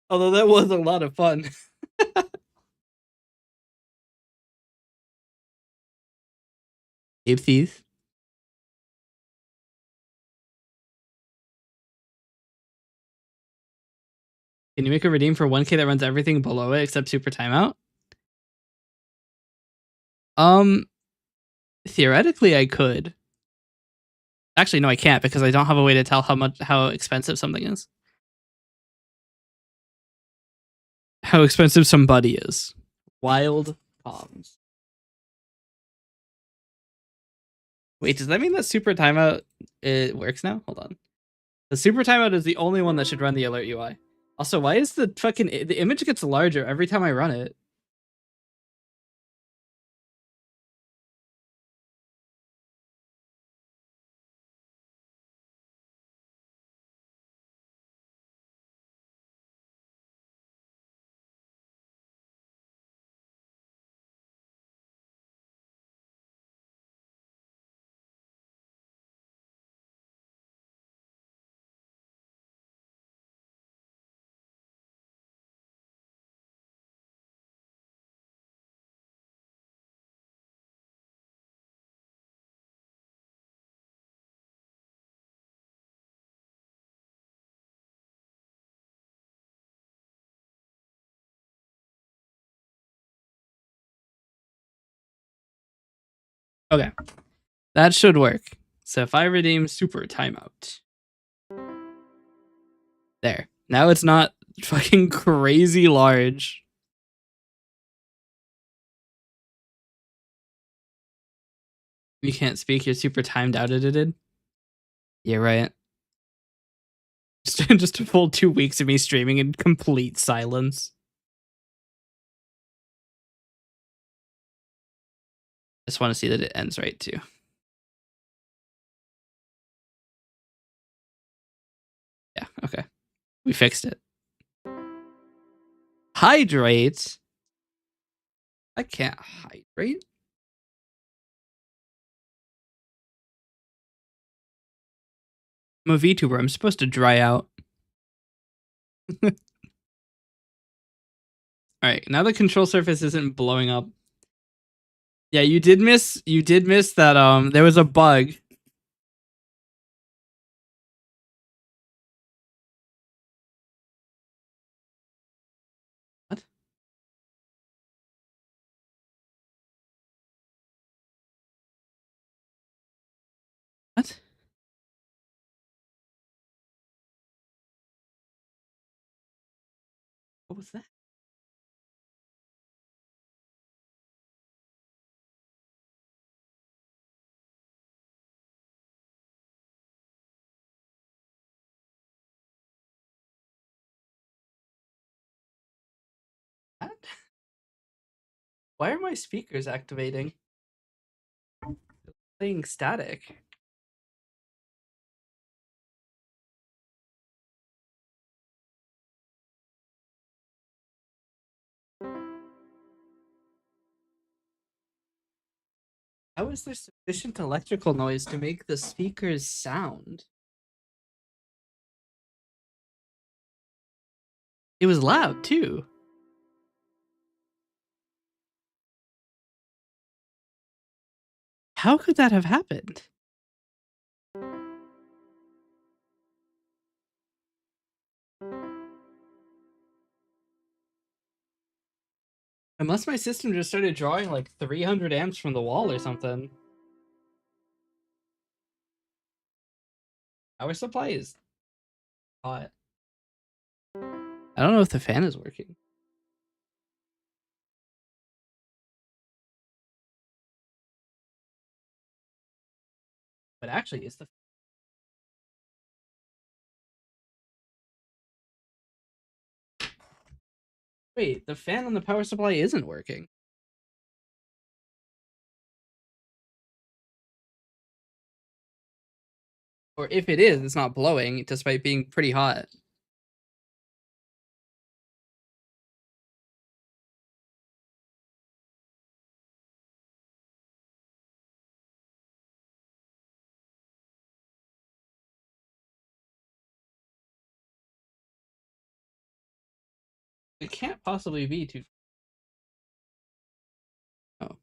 Although that was a lot of fun. Oopsies. Can you make a redeem for 1K that runs everything below it except super timeout? Um, theoretically I could. Actually, no, I can't because I don't have a way to tell how expensive something is. How expensive somebody is. Wild comms. Wait, does that mean that super timeout it works now? Hold on. The super timeout is the only one that should run the alert UI. Also, why is the image gets larger every time I run it? Okay. That should work. So if I redeem super timeout. There. Now it's not fucking crazy large. You can't speak, you're super timed out edited. Yeah, right. Just a full 2 weeks of me streaming in complete silence. I just want to see that it ends right too. Yeah, okay. We fixed it. Hydrate? I can't hydrate. I'm a VTuber. I'm supposed to dry out. All right, now the control surface isn't blowing up. Yeah, you did miss that there was a bug. What? What? What was that? What? Why are my speakers activating? Playing static. How is there sufficient electrical noise to make the speakers sound? It was loud too. How could that have happened? Unless my system just started drawing like 300 amps from the wall or something. Power supply is hot. I don't know if the fan is working. But actually, is the wait, the fan on the power supply isn't working. Or if it is, it's not blowing despite being pretty hot. It can't possibly be too. Oh.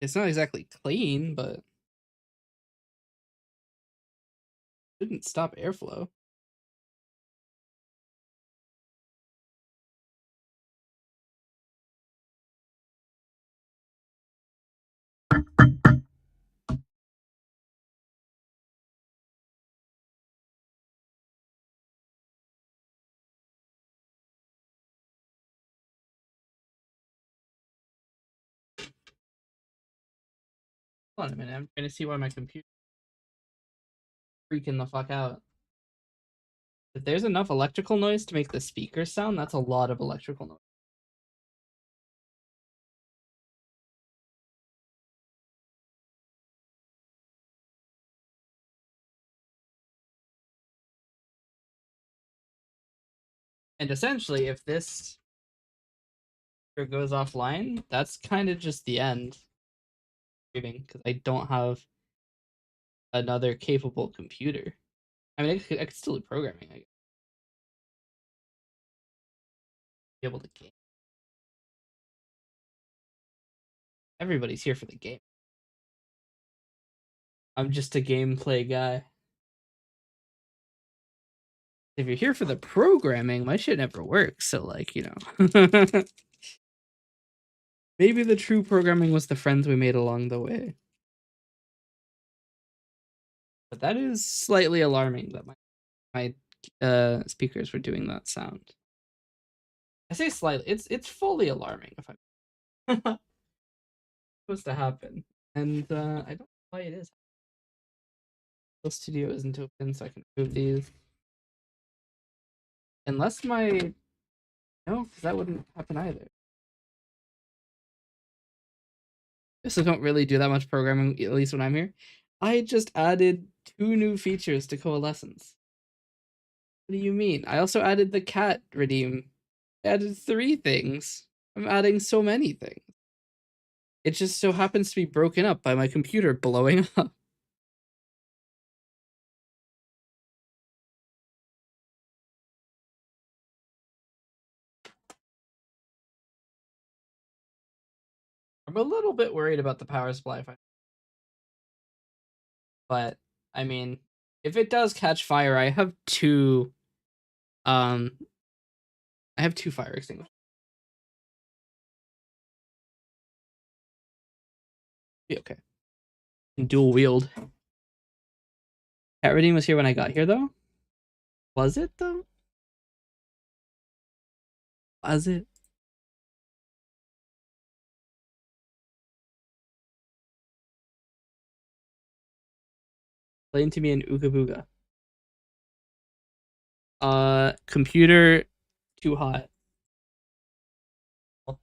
It's not exactly clean, but shouldn't stop airflow. Hold on a minute, I'm trying to see why my computer freaking the fuck out. If there's enough electrical noise to make the speakers sound, that's a lot of electrical noise. And essentially, if this goes offline, that's kind of just the end. Because I don't have another capable computer. I mean, I could still do programming. I be able to game. Everybody's here for the game. I'm just a gameplay guy. If you're here for the programming, my shit never works. So, like, you know. Maybe the true programming was the friends we made along the way. But that is slightly alarming that my speakers were doing that sound. I say slightly. It's fully alarming if I'm supposed to happen. And I don't know why it is. The studio isn't open, so I can move these. Unless my no, because that wouldn't happen either. So don't really do that much programming, at least when I'm here. I just added 2 new features to Coalescence. What do you mean? I also added the cat redeem. I added 3 things. I'm adding so many things. It just so happens to be broken up by my computer blowing up. I'm a little bit worried about the power supply, but I mean, if it does catch fire, I have 2 um fire extinguishers. Be okay. Dual wield. Cat redeem was here when I got here though? Was it though? Was it? Explain to me in Ooga Booga. Computer too hot. I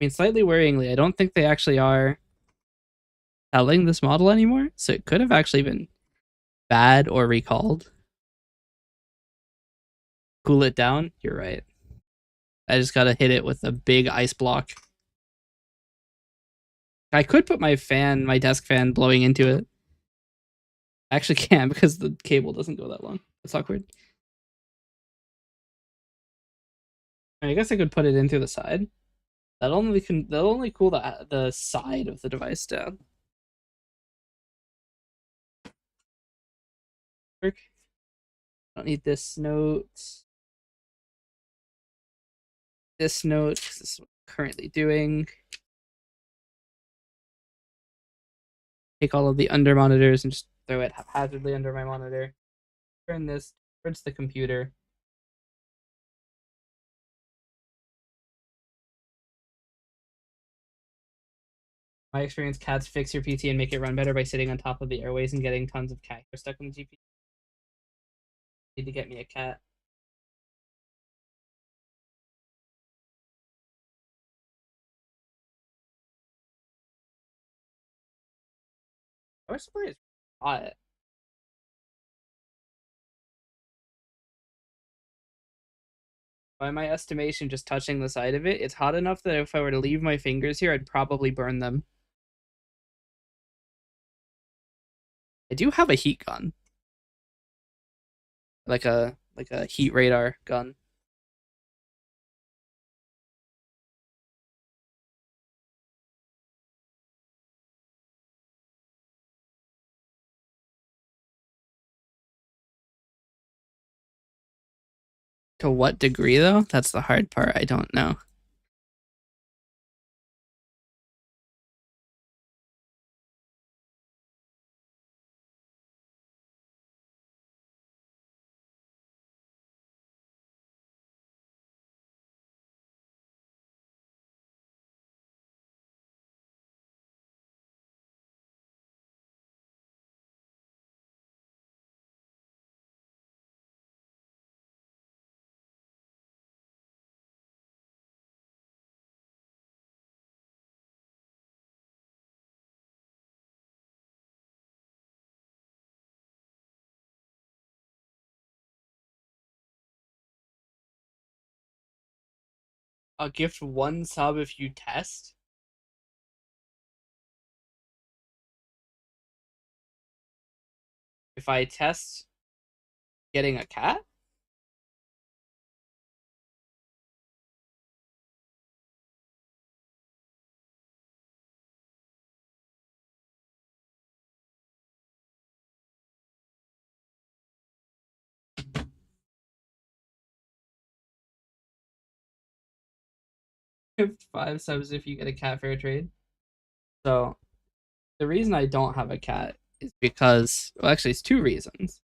mean, slightly worryingly, I don't think they actually are selling this model anymore, so it could have actually been bad or recalled. Cool it down? You're right. I just gotta hit it with a big ice block. I could put my fan, my desk fan, blowing into it. I actually can't because the cable doesn't go that long. That's awkward. I guess I could put it in through the side. That'll only cool the side of the device down. Work. I don't need this note. This note, this is what I'm currently doing. Take all of the under monitors and just throw it haphazardly under my monitor. Turn this towards the computer. My experience, cats fix your PC and make it run better by sitting on top of the airways and getting tons of cat hair stuck in the GPU. Need to get me a cat. Power supply is hot. By my estimation, just touching the side of it, it's hot enough that if I were to leave my fingers here, I'd probably burn them. I do have a heat gun. Like a heat radar gun. To what degree though? That's the hard part. I don't know. I'll gift 1 sub if you test. If I test getting a cat? 5 subs if you get a cat for a trade. So the reason I don't have a cat is because, well, actually, it's two reasons.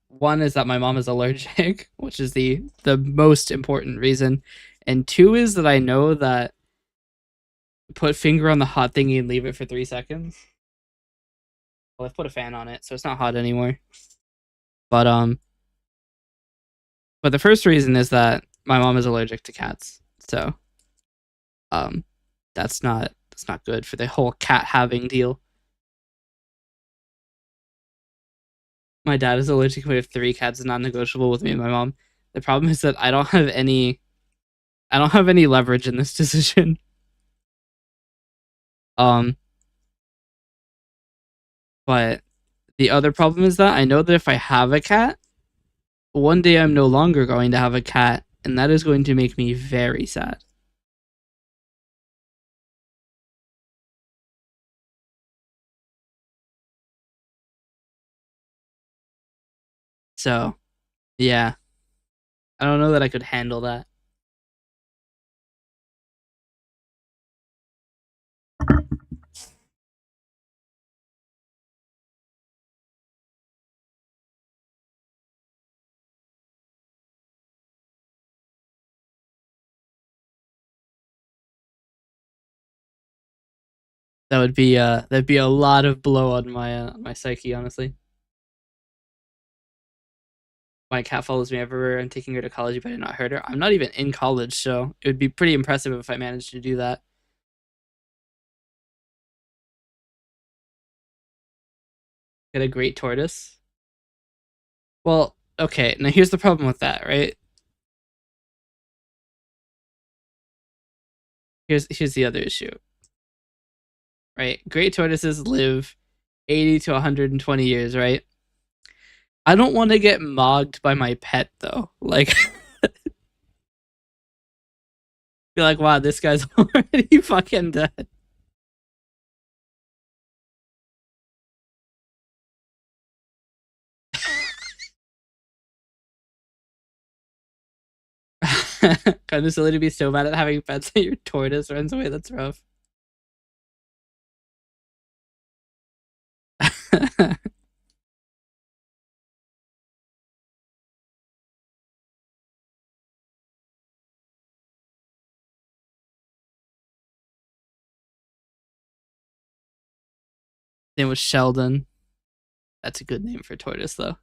One is that my mom is allergic, which is the most important reason, and two is that I know that put finger on the hot thingy and leave it for 3 seconds. Well, I've put a fan on it, so it's not hot anymore. But but the first reason is that my mom is allergic to cats, so um, that's not good for the whole cat having deal. My dad is allergic. We have 3 cats. It's non-negotiable with me and my mom. The problem is that I don't have any leverage in this decision. Um, but the other problem is that I know that if I have a cat, one day I'm no longer going to have a cat, and that is going to make me very sad. So, yeah, I don't know that I could handle that. That'd be a lot of blow on my psyche, honestly. My cat follows me everywhere. I'm taking her to college, but I did not hurt her. I'm not even in college, so it would be pretty impressive if I managed to do that. Get a great tortoise. Well, okay. Now here's the problem with that, right? Here's the other issue, right? Great tortoises live 80 to 120 years, right? I don't want to get mogged by my pet though. Like, be like, wow, this guy's already fucking dead. Kind of silly to be so bad at having pets that your tortoise runs away. That's rough. Name was Sheldon. That's a good name for tortoise, though.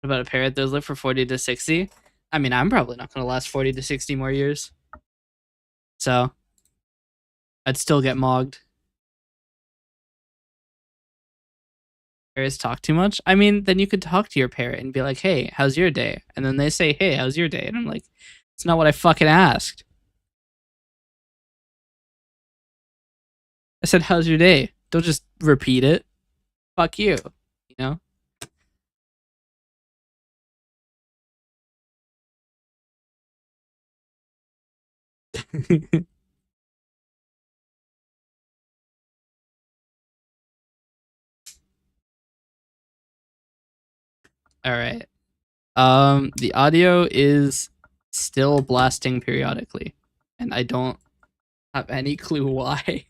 What about a parrot? Those live for 40 to 60. I mean, I'm probably not going to last 40 to 60 more years. So I'd still get mogged. Parrots talk too much. I mean, then you could talk to your parrot and be like, hey, how's your day? And then they say, hey, how's your day? And I'm like, it's not what I fucking asked. I said, how's your day? Don't just repeat it. Fuck you. You know? All right. The audio is still blasting periodically, and I don't have any clue why.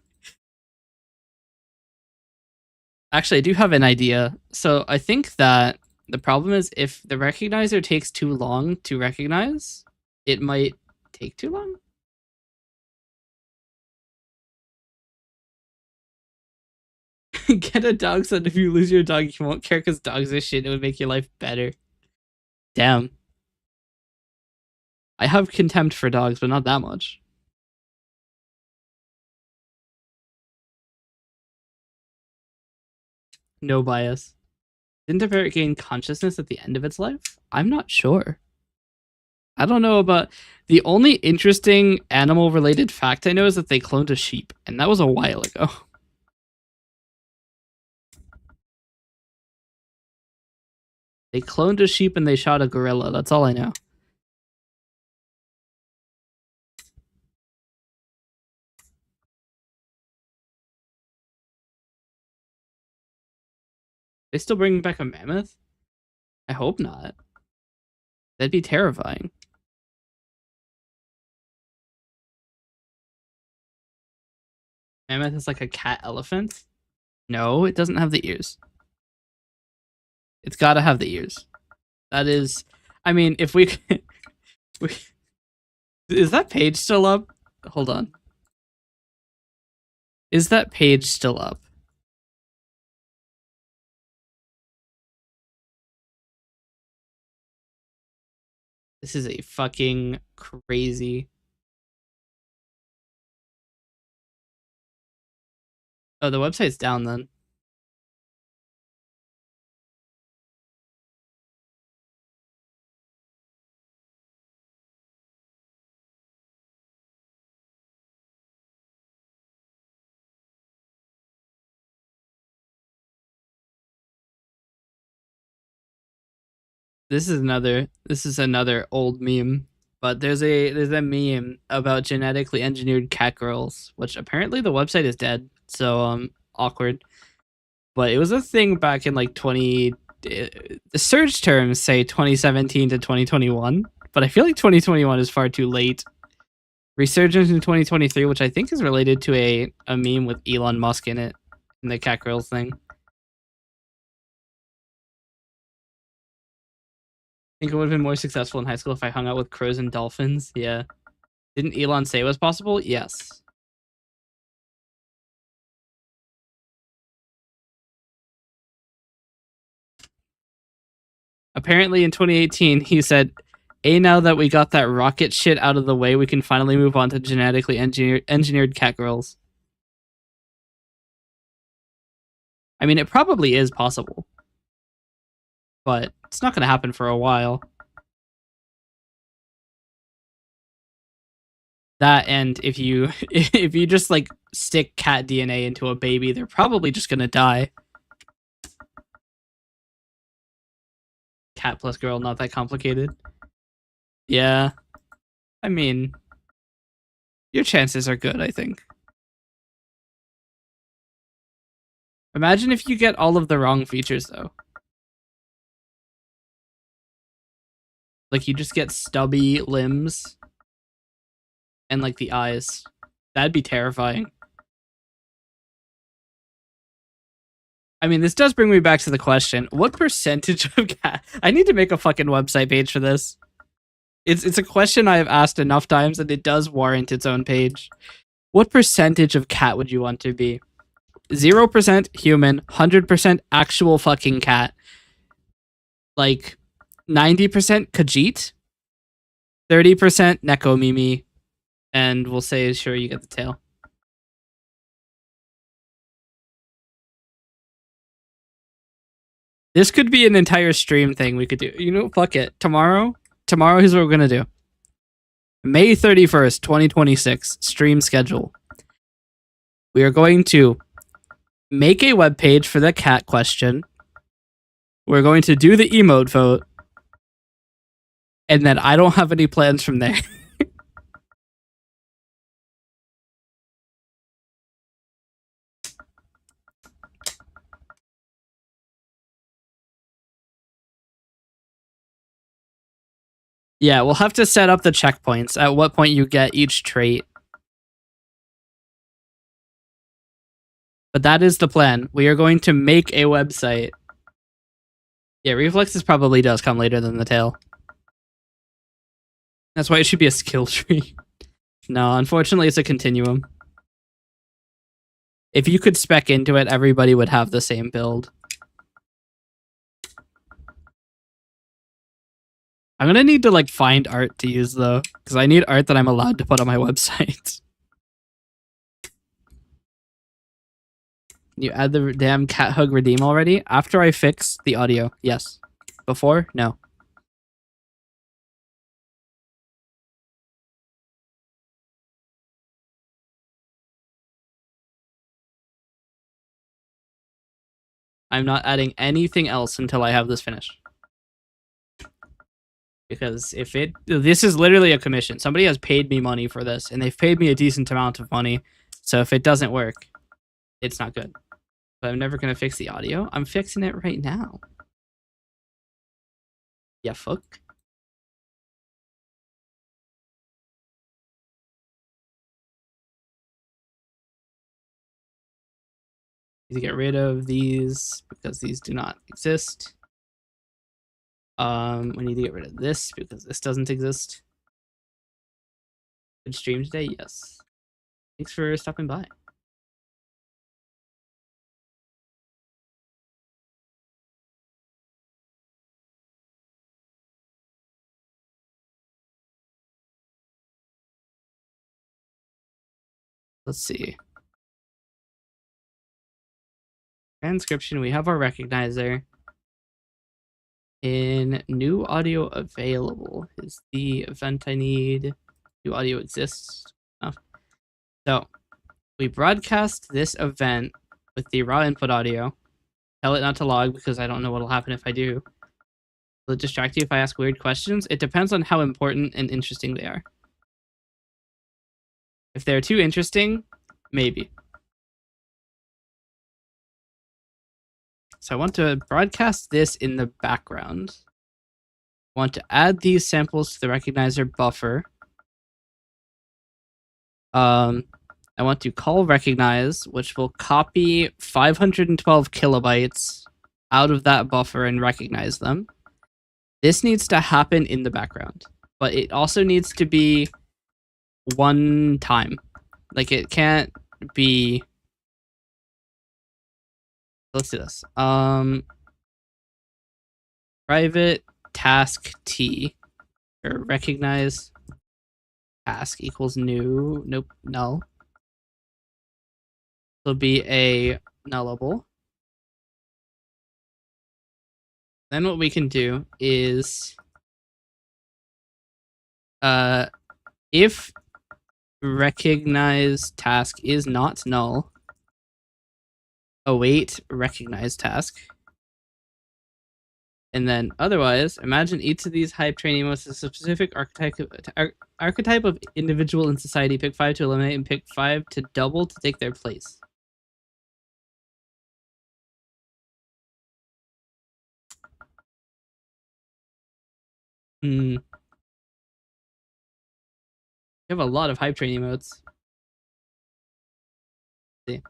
Actually, I do have an idea. So I think that the problem is if the recognizer takes too long to recognize, it might take too long. Get a dog so that if you lose your dog, you won't care because dogs are shit. It would make your life better. Damn. I have contempt for dogs, but not that much. No bias. Didn't the parrot gain consciousness at the end of its life? I'm not sure. I don't know about the only interesting animal related fact I know is that they cloned a sheep, and that was a while ago. They cloned a sheep and they shot a gorilla. That's all I know. They still bringing back a mammoth? I hope not. That'd be terrifying. Mammoth is like a cat elephant? No, it doesn't have the ears. It's gotta have the ears. That is, I mean, if we, is that page still up? Hold on. Is that page still up? This is a fucking crazy. Oh, the website's down then. This is another old meme, but there's a meme about genetically engineered cat girls, which apparently the website is dead. So awkward. But it was a thing back in like the search terms say 2017 to 2021, but I feel like 2021 is far too late. Resurgence in 2023, which I think is related to a meme with Elon Musk in it, in the cat girls thing. I think it would have been more successful in high school if I hung out with crows and dolphins. Yeah. Didn't Elon say it was possible? Yes. Apparently in 2018, he said, now that we got that rocket shit out of the way, we can finally move on to genetically engineered cat girls. I mean, it probably is possible. But it's not going to happen for a while. That, and if you just like stick cat DNA into a baby, they're probably just going to die. Cat plus girl, not that complicated. Yeah. I mean, your chances are good, I think. Imagine if you get all of the wrong features, though. Like, you just get stubby limbs and, like, the eyes. That'd be terrifying. I mean, this does bring me back to the question, what percentage of cat... I need to make a fucking website page for this. It's a question I have asked enough times, and it does warrant its own page. What percentage of cat would you want to be? 0% human, 100% actual fucking cat. Like, 90% Khajiit, 30% Neko Mimi, and we'll say, sure, you get the tail. This could be an entire stream thing we could do. You know, fuck it. Tomorrow, here's what we're gonna do. May 31st, 2026, stream schedule. We are going to make a web page for the cat question. We're going to do the emote vote. And then I don't have any plans from there. Yeah, we'll have to set up the checkpoints, at what point you get each trait. But that is the plan. We are going to make a website. Yeah, reflexes probably does come later than the tail. That's why it should be a skill tree. No, unfortunately, it's a continuum. If you could spec into it, everybody would have the same build. I'm gonna need to like find art to use though, because I need art that I'm allowed to put on my website. You add the damn cat hug redeem already? After I fix the audio, yes. Before, no. I'm not adding anything else until I have this finished. Because this is literally a commission. Somebody has paid me money for this, and they've paid me a decent amount of money. So if it doesn't work, it's not good. But I'm never going to fix the audio. I'm fixing it right now. Yeah, fuck. Need to get rid of these because these do not exist. We need to get rid of this because this doesn't exist. Good stream today? Yes. Thanks for stopping by. Let's see. Transcription, we have our recognizer. In new audio available is the event I need. New audio exists. Oh. So we broadcast this event with the raw input audio. Tell it not to log because I don't know what'll happen if I do. Will it distract you if I ask weird questions? It depends on how important and interesting they are. If they're too interesting, maybe. So I want to broadcast this in the background. I want to add these samples to the recognizer buffer. I want to call recognize, which will copy 512 kilobytes out of that buffer and recognize them. This needs to happen in the background, but it also needs to be one time. Like it can't be. Let's do this. Private task T or recognize task equals new. Nope, null. Will be a nullable. Then what we can do is if recognize task is not null, await recognize task. And then otherwise, imagine each of these hype training modes is a specific archetype of individual in society. Pick 5 to eliminate and pick 5 to double to take their place. You have a lot of hype training modes. Let's see.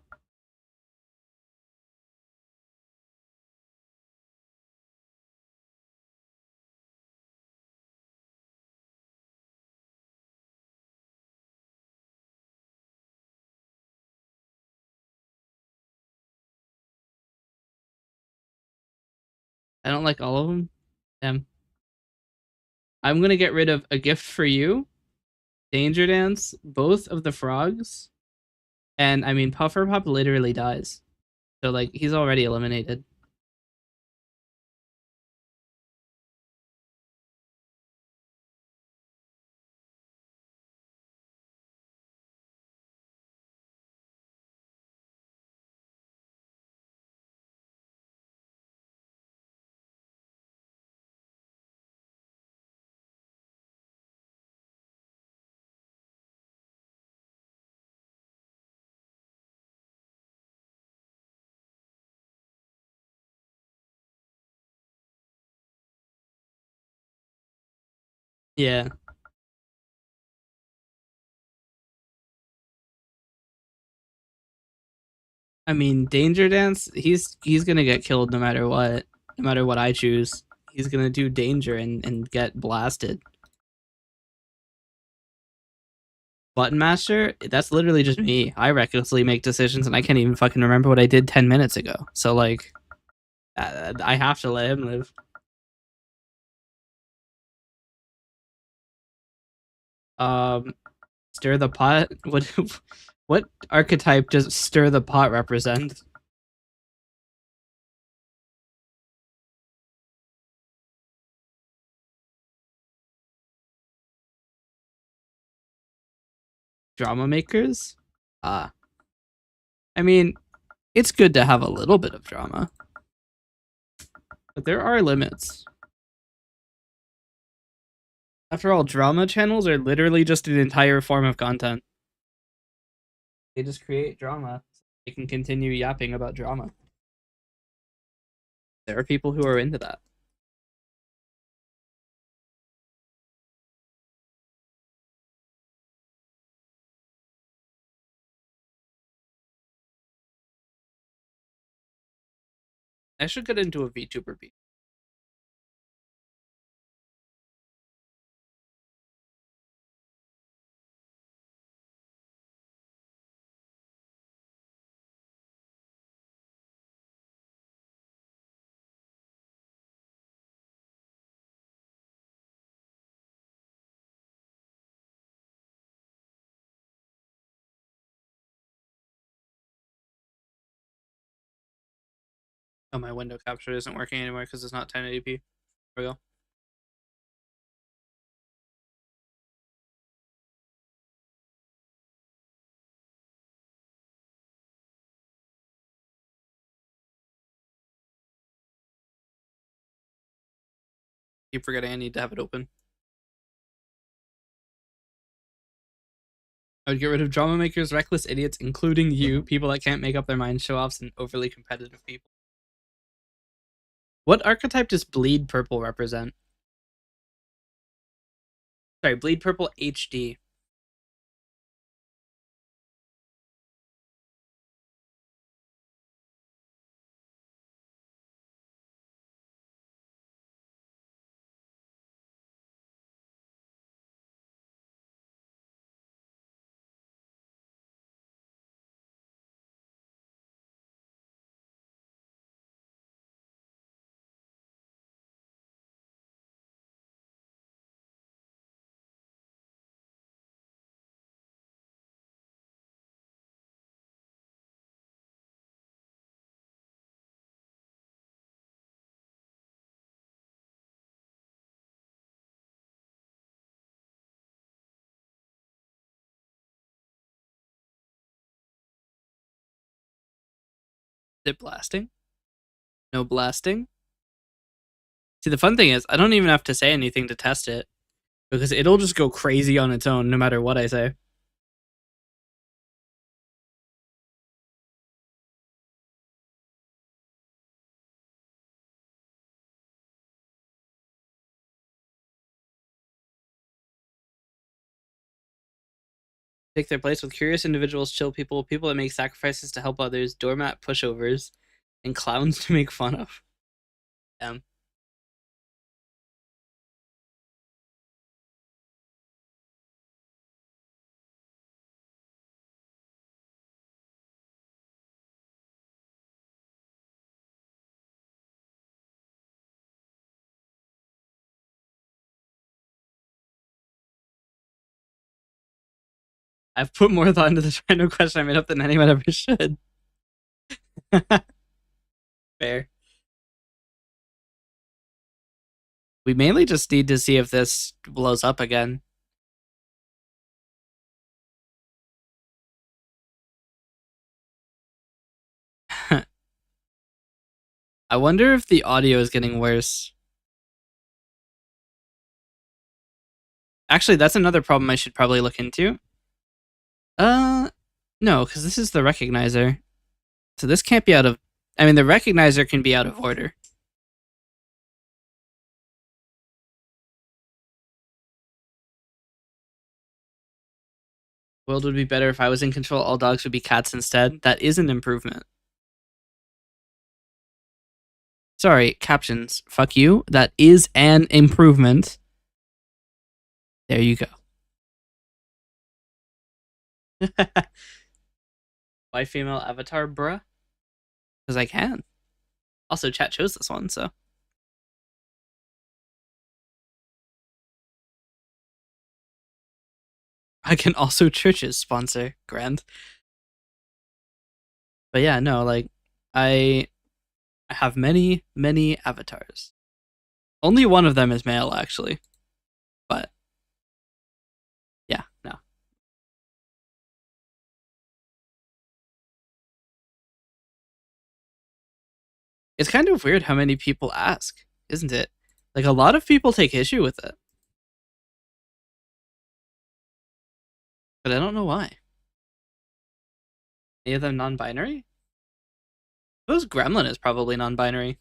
I don't like all of them. Damn. I'm gonna get rid of A Gift for You, Danger Dance, both of the frogs, and I mean Pufferpop literally dies. So like he's already eliminated. Yeah. I mean, Danger Dance, he's gonna get killed no matter what. No matter what I choose. He's gonna do danger and get blasted. Button Master, that's literally just me. I recklessly make decisions and I can't even fucking remember what I did 10 minutes ago. So like I have to let him live. Stir the pot? What archetype does stir the pot represent? Drama makers? I mean, it's good to have a little bit of drama. But there are limits. After all, drama channels are literally just an entire form of content. They just create drama. So they can continue yapping about drama. There are people who are into that. I should get into a VTuber beat. Oh, my window capture isn't working anymore because it's not 1080p. There we go. Keep forgetting I need to have it open. I would get rid of drama makers, reckless idiots, including you, people that can't make up their minds, show offs, and overly competitive people. What archetype does Bleed Purple represent? Sorry, Bleed Purple HD. Is it blasting? No blasting? See, the fun thing is, I don't even have to say anything to test it, because it'll just go crazy on its own no matter what I say. Take their place with curious individuals, chill people, people that make sacrifices to help others, doormat pushovers, and clowns to make fun of. I've put more thought into this random question I made up than anyone ever should. Fair. We mainly just need to see if this blows up again. I wonder if the audio is getting worse. Actually, that's another problem I should probably look into. No, because this is the recognizer. So this can't be out of... I mean, the recognizer can be out of order. World would be better if I was in control. All dogs would be cats instead. That is an improvement. Sorry, captions. Fuck you. That is an improvement. There you go. Why female avatar, bruh? Because I can. Also, chat chose this one, so. I can also churches sponsor. Grand. But yeah, no, like, I have many, many avatars. Only one of them is male, actually. But, yeah, no. It's kind of weird how many people ask, isn't it? Like, a lot of people take issue with it. But I don't know why. Any of them non-binary? Suppose Gremlin is probably non-binary.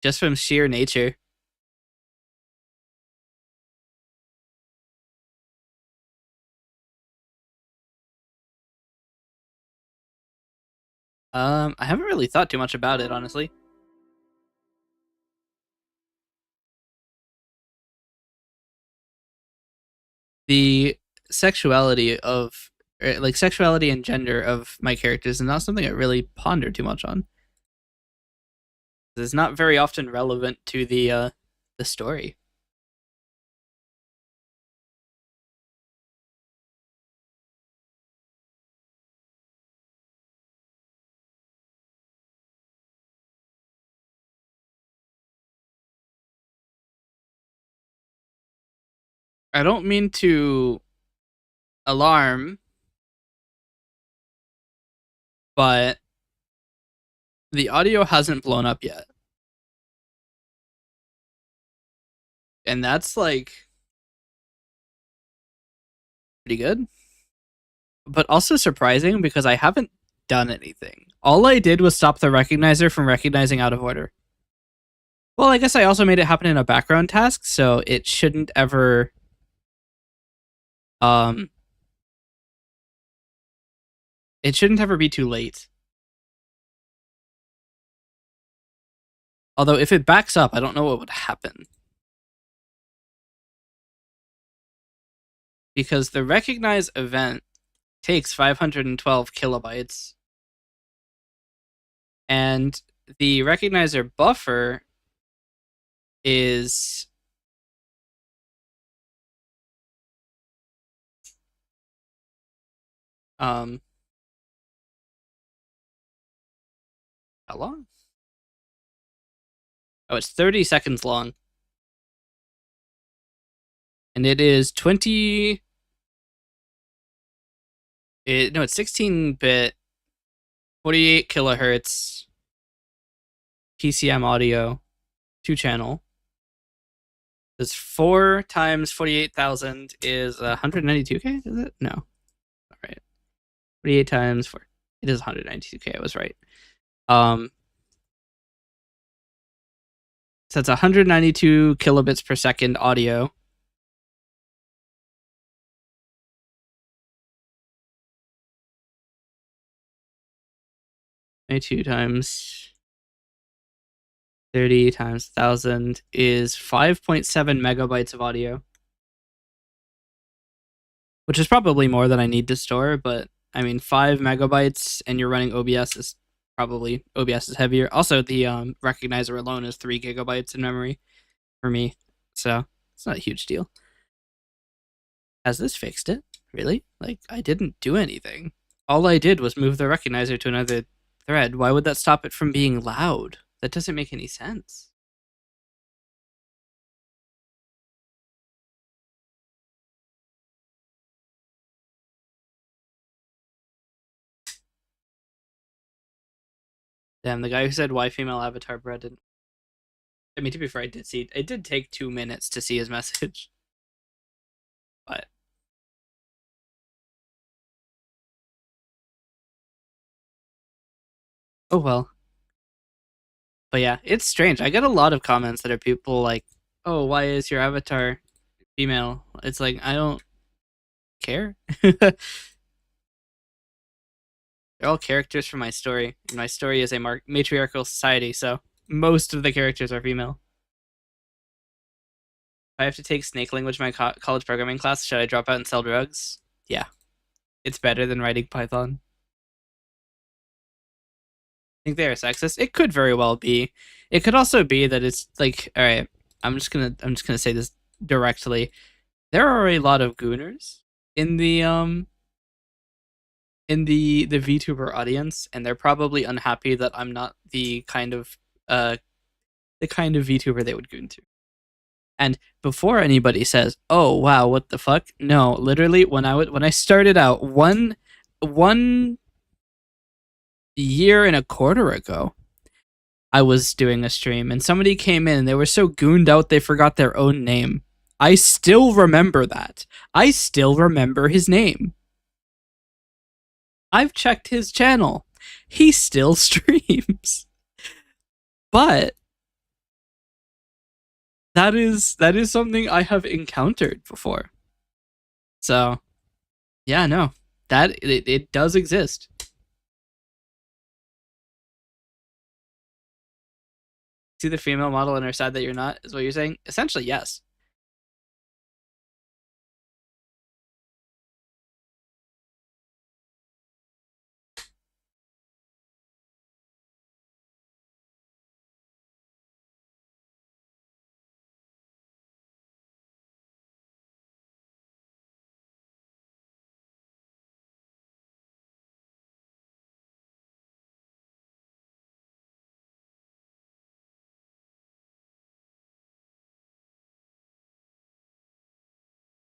Just from sheer nature. I haven't really thought too much about it, honestly. the sexuality of like sexuality and gender of my characters is not something I really ponder too much on. It's not very often relevant to the story. I don't mean to alarm, but the audio hasn't blown up yet. And that's like pretty good. But also surprising because I haven't done anything. All I did was stop the recognizer from recognizing out of order. Well, I guess I also made it happen in a background task, so it shouldn't ever um it shouldn't ever be too late. Although if it backs up, I don't know what would happen. Because the recognize event takes 512 kilobytes. And the recognizer buffer is how long? Oh, it's 30 seconds long. And it is 20 no, it's 16-bit 48 kilohertz PCM audio, 2-channel. It's 4 times 48,000 is 192K, is it? No. All right. 48 times 4. It is 192K, I was right. So it's 192 kilobits per second audio. Two times 30 times 1,000 is 5.7 megabytes of audio. Which is probably more than I need to store, but I mean, 5 megabytes and you're running OBS is probably, OBS is heavier. Also, the recognizer alone is 3 gigabytes in memory for me, so it's not a huge deal. Has this fixed it? Really? Like, I didn't do anything. All I did was move the recognizer to another thread. Why would that stop it from being loud? That doesn't make any sense. Damn, the guy who said why female avatar bred didn't. I mean, to be fair, I did see it did take 2 minutes to see his message. But oh well. But yeah, it's strange. I get a lot of comments that are people like, "Oh, why is your avatar female?" It's like I don't care. They're all characters from my story. And my story is a matriarchal society, so most of the characters are female. If I have to take snake language in my college programming class, should I drop out and sell drugs? Yeah, it's better than writing Python. I think they are sexist. It could very well be. It could also be that it's like, all right, I'm just gonna say this directly. There are a lot of gooners in the VTuber audience, and they're probably unhappy that I'm not the kind of VTuber they would goon to. And before anybody says, "Oh wow, what the fuck?" No, literally, when I started out one year and a quarter ago, I was doing a stream, and somebody came in, and they were so gooned out they forgot their own name. I still remember that. I still remember his name. I've checked his channel. He still streams. But that is something I have encountered before. So, yeah, no. That it does exist. See the female model and are sad that you're not, is what you're saying? Essentially, yes.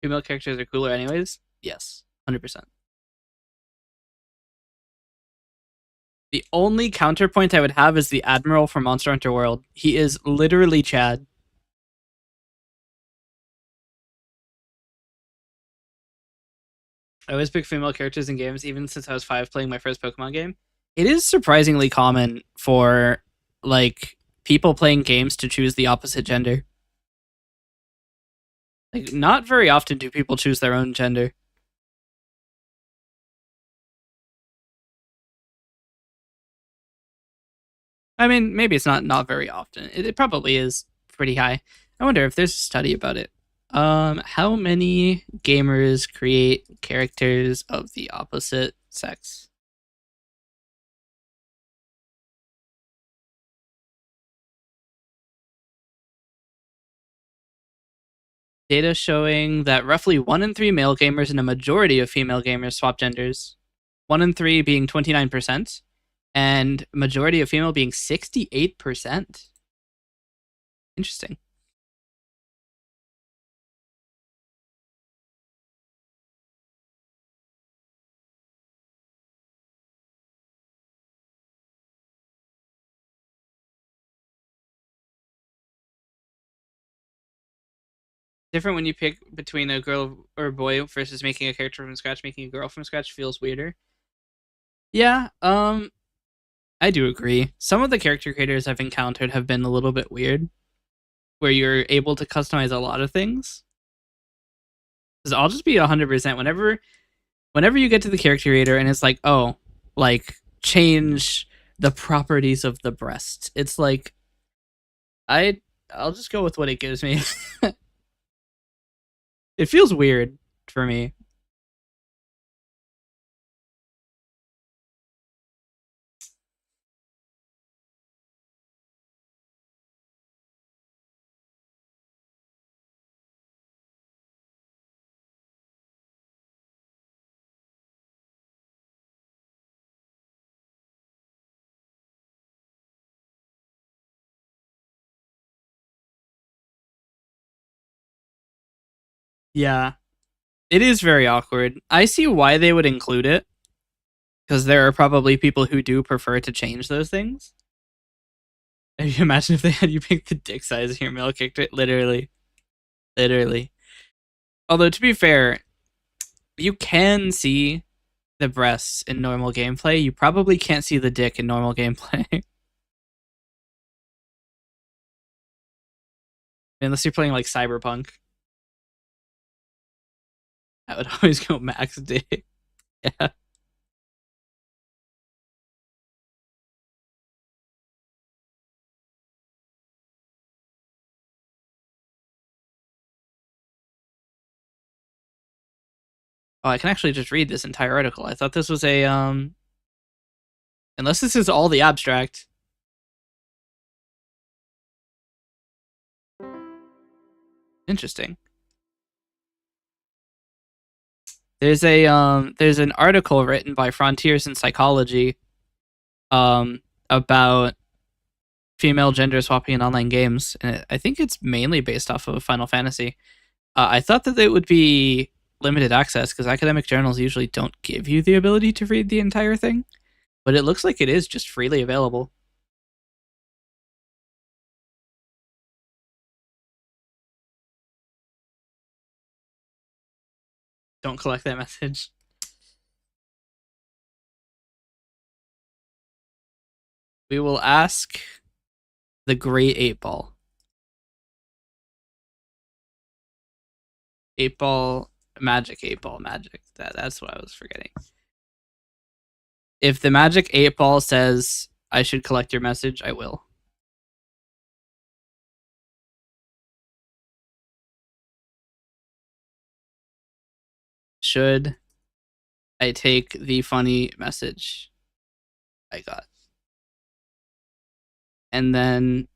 female characters are cooler anyways? Yes, 100%. The only counterpoint I would have is the Admiral from Monster Hunter World. He is literally Chad. I always pick female characters in games, even since I was 5 playing my first Pokemon game. It is surprisingly common for, like, people playing games to choose the opposite gender. Like, not very often do people choose their own gender. I mean, maybe it's not very often. It probably is pretty high. I wonder if there's a study about it. How many gamers create characters of the opposite sex? Data showing that roughly 1 in 3 male gamers and a majority of female gamers swap genders. 1 in 3 being 29%, and majority of female being 68%. Interesting. Different when you pick between a girl or a boy versus making a character from scratch. Making a girl from scratch feels weirder. Yeah, I do agree. Some of the character creators I've encountered have been a little bit weird, where you're able to customize a lot of things. Because I'll just be 100% whenever you get to the character creator and it's like, oh, like change the properties of the breast. It's like I'll just go with what it gives me. It feels weird for me. Yeah, it is very awkward. I see why they would include it, because there are probably people who do prefer to change those things. If you imagine if they had you pick the dick size of your male character, literally, literally. Although to be fair, you can see the breasts in normal gameplay. You probably can't see the dick in normal gameplay. Unless you're playing like Cyberpunk. I would always go max dick. Yeah. Oh, I can actually just read this entire article. I thought this was a unless this is all the abstract. Interesting. There's an article written by Frontiers in Psychology about female gender swapping in online games, and I think it's mainly based off of Final Fantasy. I thought that it would be limited access because academic journals usually don't give you the ability to read the entire thing, but it looks like it is just freely available. Don't collect that message. We will ask the Great 8 Ball. 8 Ball, Magic 8 Ball, Magic. That's what I was forgetting. If the Magic 8 Ball says I should collect your message, I will. Should I take the funny message I got? And then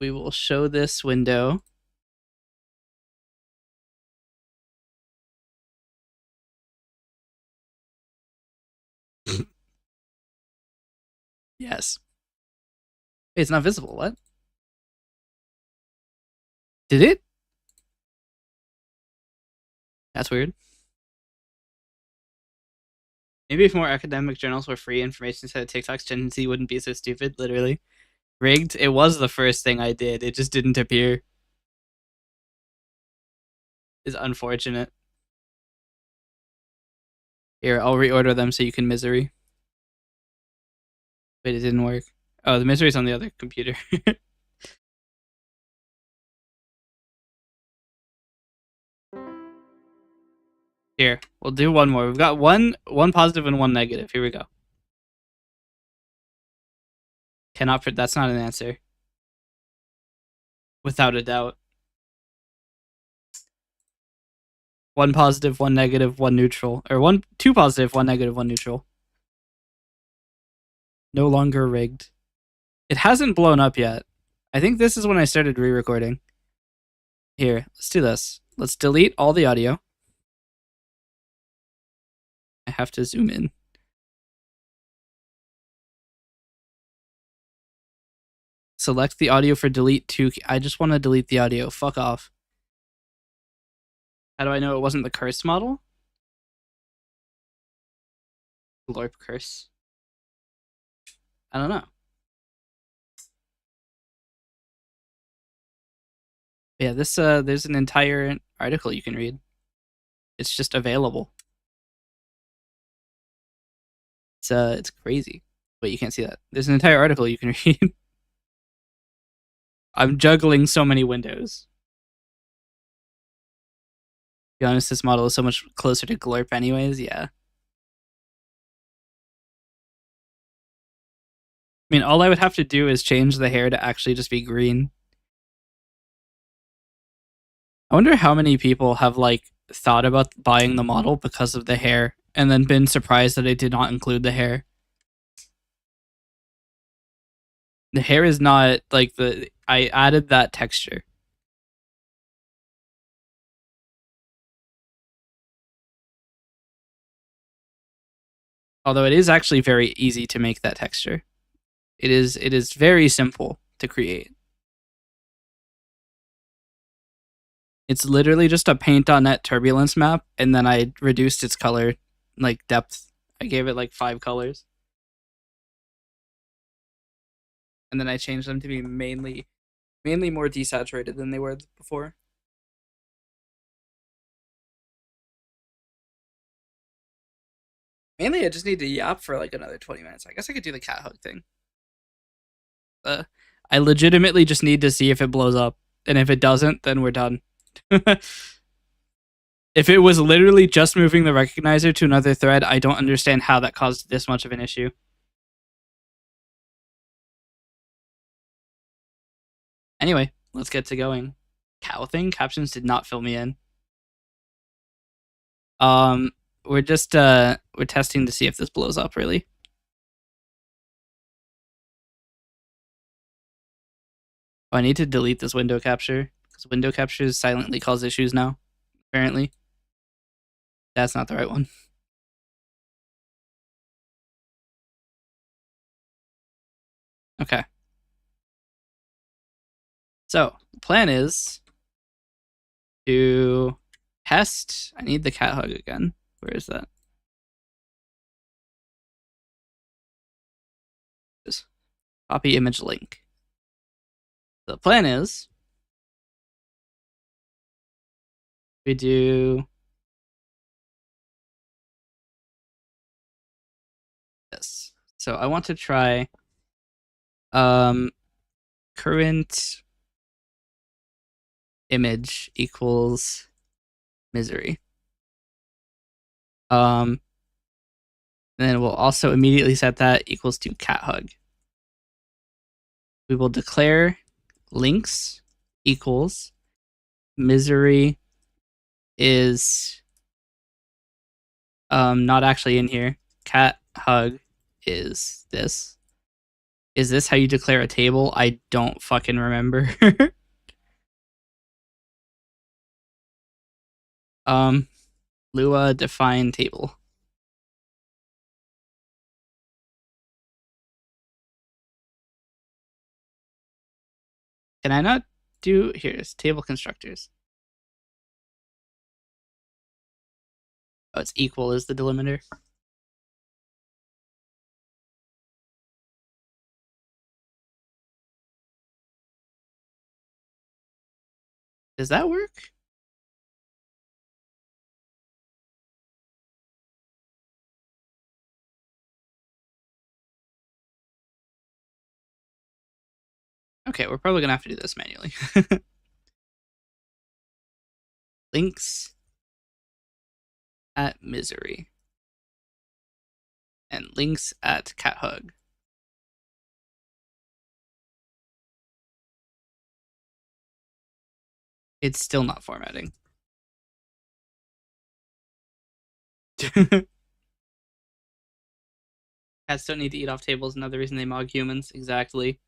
we will show this window. Yes. It's not visible. What? Did it? That's weird. Maybe if more academic journals were free, information instead of TikTok's tendency wouldn't be so stupid, literally. Rigged, it was the first thing I did. It just didn't appear. It's unfortunate. Here, I'll reorder them so you can misery. Wait, it didn't work. Oh, the misery's on the other computer. Here, we'll do one more. We've got one positive and one negative. Here we go. Cannot. That's not an answer. Without a doubt. One positive, one negative, one neutral, or two positive, one negative, one neutral. No longer rigged. It hasn't blown up yet. I think this is when I started re-recording. Here, let's do this. Let's delete all the audio. I have to zoom in. Select the audio for delete to. I just want to delete the audio. Fuck off. How do I know it wasn't the cursed model? Glorp curse. I don't know. Yeah, this there's an entire article you can read. It's just available. It's crazy. Wait, you can't see that. There's an entire article you can read. I'm juggling so many windows. To be honest, this model is so much closer to Glorp anyways, yeah. I mean, all I would have to do is change the hair to actually just be green. I wonder how many people have, like, thought about buying the model because of the hair and then been surprised that it did not include the hair. The hair is not, like, I added that texture. Although it is actually very easy to make that texture. It is very simple to create. It's literally just a paint.net turbulence map, and then I reduced its color, like, depth. I gave it, like, 5 colors. And then I changed them to be mainly more desaturated than they were before. Mainly, I just need to yap for, like, another 20 minutes. I guess I could do the cat hug thing. I legitimately just need to see if it blows up. And if it doesn't, then we're done. If it was literally just moving the recognizer to another thread, I don't understand how that caused this much of an issue. Anyway, let's get to going. Cow thing? Captions did not fill me in. We're just we're testing to see if this blows up really. Oh, I need to delete this window capture because window captures silently cause issues now. Apparently, that's not the right one. Okay. So the plan is to test. I need the cat hug again. Where is that? Just copy image link. The plan is we do this. So I want to try current image equals misery. Then we'll also immediately set that equals to cat hug. We will declare links equals misery is not actually in here. Cat hug is this. Is this how you declare a table? I don't fucking remember. Lua define table. Can I not do here's table constructors? Oh, it's equal is the delimiter. Does that work? Okay, we're probably gonna have to do this manually. Links at misery. And links at cat hug. It's still not formatting. Cats don't need to eat off tables. Another reason they mog humans. Exactly.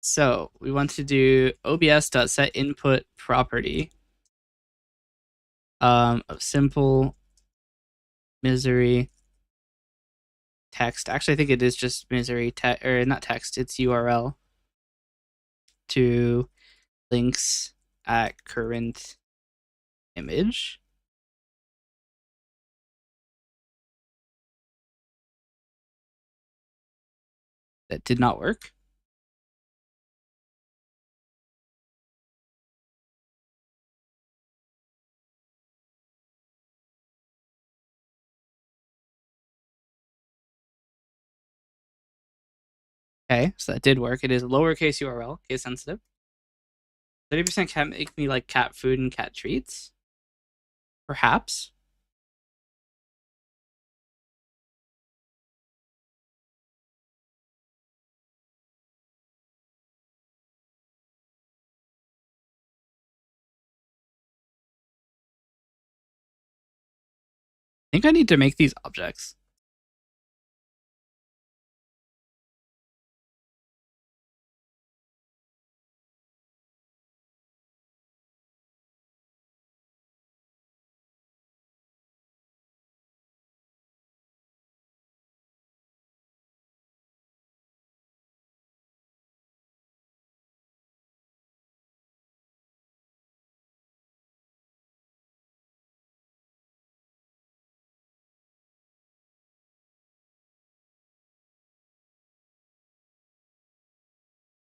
So we want to do obs.setInput property of simple misery text. Actually, I think it is just misery text, or not text. It's URL to links at current image. That did not work. Okay, so that did work. It is lowercase URL, case sensitive. 30% cat make me like cat food and cat treats. Perhaps. I think I need to make these objects.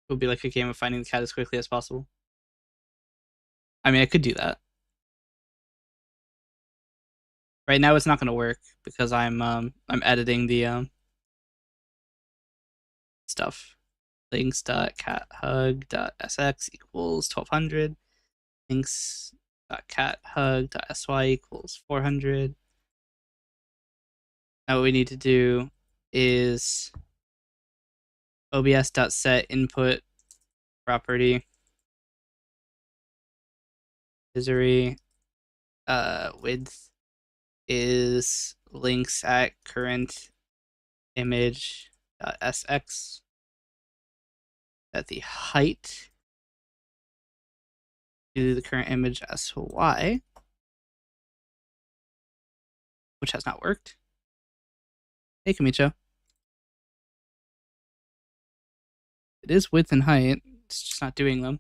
It would be like a game of finding the cat as quickly as possible. I mean, I could do that. Right now, it's not going to work because I'm editing the stuff. Links.cathug.sx equals 1200. Links.cathug.sy equals 400. Now what we need to do is obs.setInput property misery width is links at current image sx, that the height to the current image sy, which has not worked. Hey, Kamicho. It is width and height. It's just not doing them.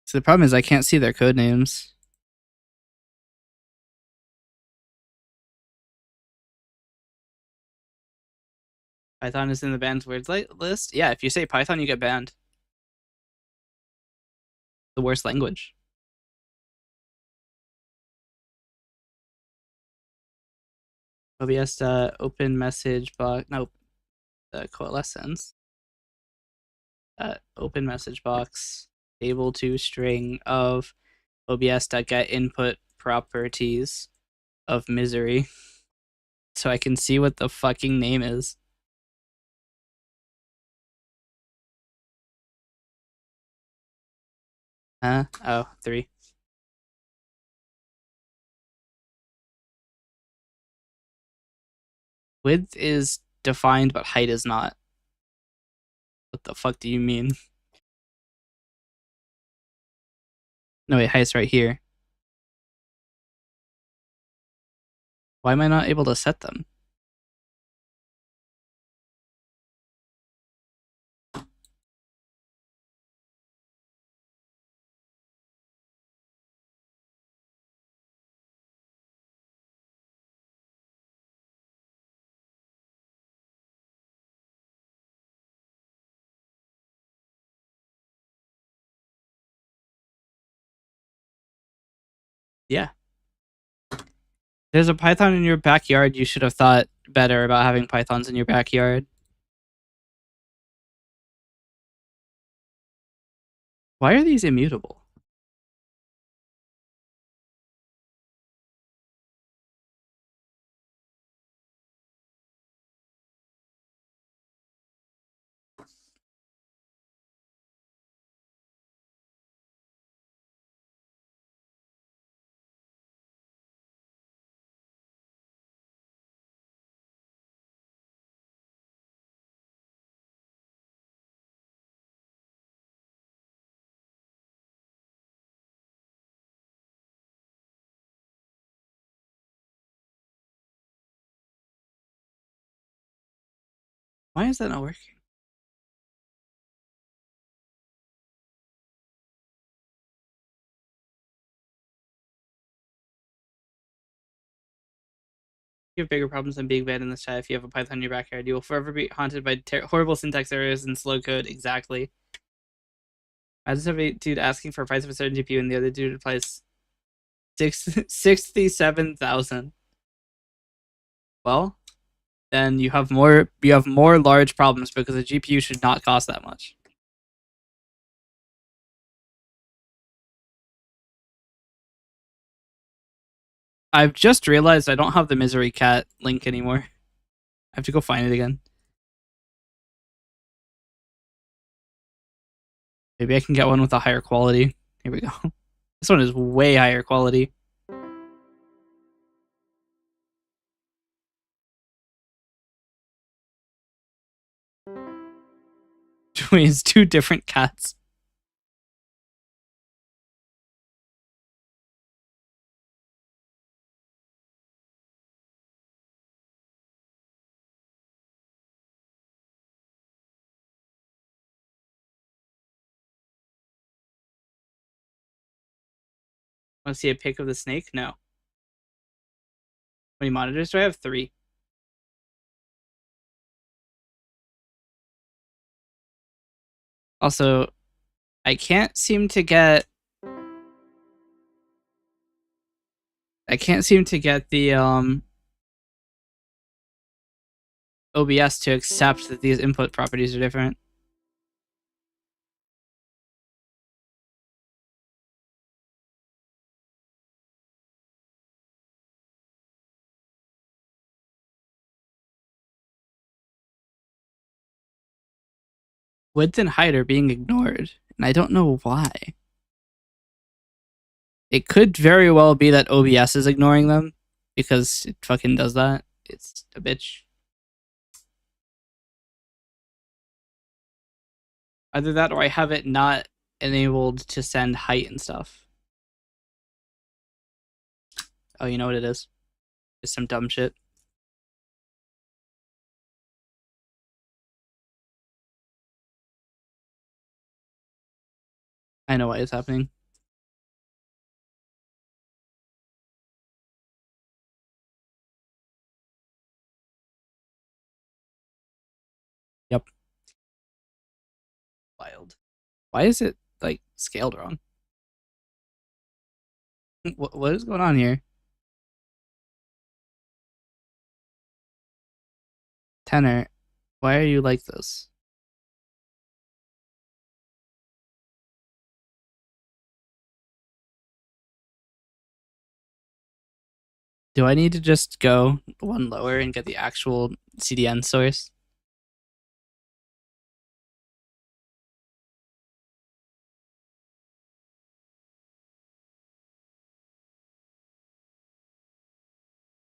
So the problem is I can't see their code names. Python is in the banned words list. Yeah, if you say Python, you get banned. The worst language. OBS open message box. No, the coalescence. Open message box table to string of obs.get input properties of misery, so I can see what the fucking name is. Oh, 3. Width is defined, but height is not. What the fuck do you mean? No, wait, height's right here. Why am I not able to set them? Yeah. There's a python in your backyard. You should have thought better about having pythons in your backyard. Why are these immutable? Why is that not working? You have bigger problems than being banned in the chat. If you have a python in your backyard, you will forever be haunted by horrible syntax errors and slow code. Exactly. I just have a dude asking for a price of a certain GPU, and the other dude replies 67,000. Well, then you have more large problems because a GPU should not cost that much. I've just realized I don't have the Misery Cat link anymore. I have to go find it again. Maybe I can get one with a higher quality. Here we go. This one is way higher quality. It's two different cats. Want to see a pic of the snake? No. How many monitors do I have? 3. Also, I can't seem to get the OBS to accept that these input properties are different. Width and height are being ignored, and I don't know why. It could very well be that OBS is ignoring them because it fucking does that. It's a bitch. Either that or I have it not enabled to send height and stuff. Oh, you know what it is? It's some dumb shit. I know why it's happening. Yep. Wild. Why is it like scaled wrong? What is going on here? Tenor, why are you like this? Do I need to just go one lower and get the actual CDN source?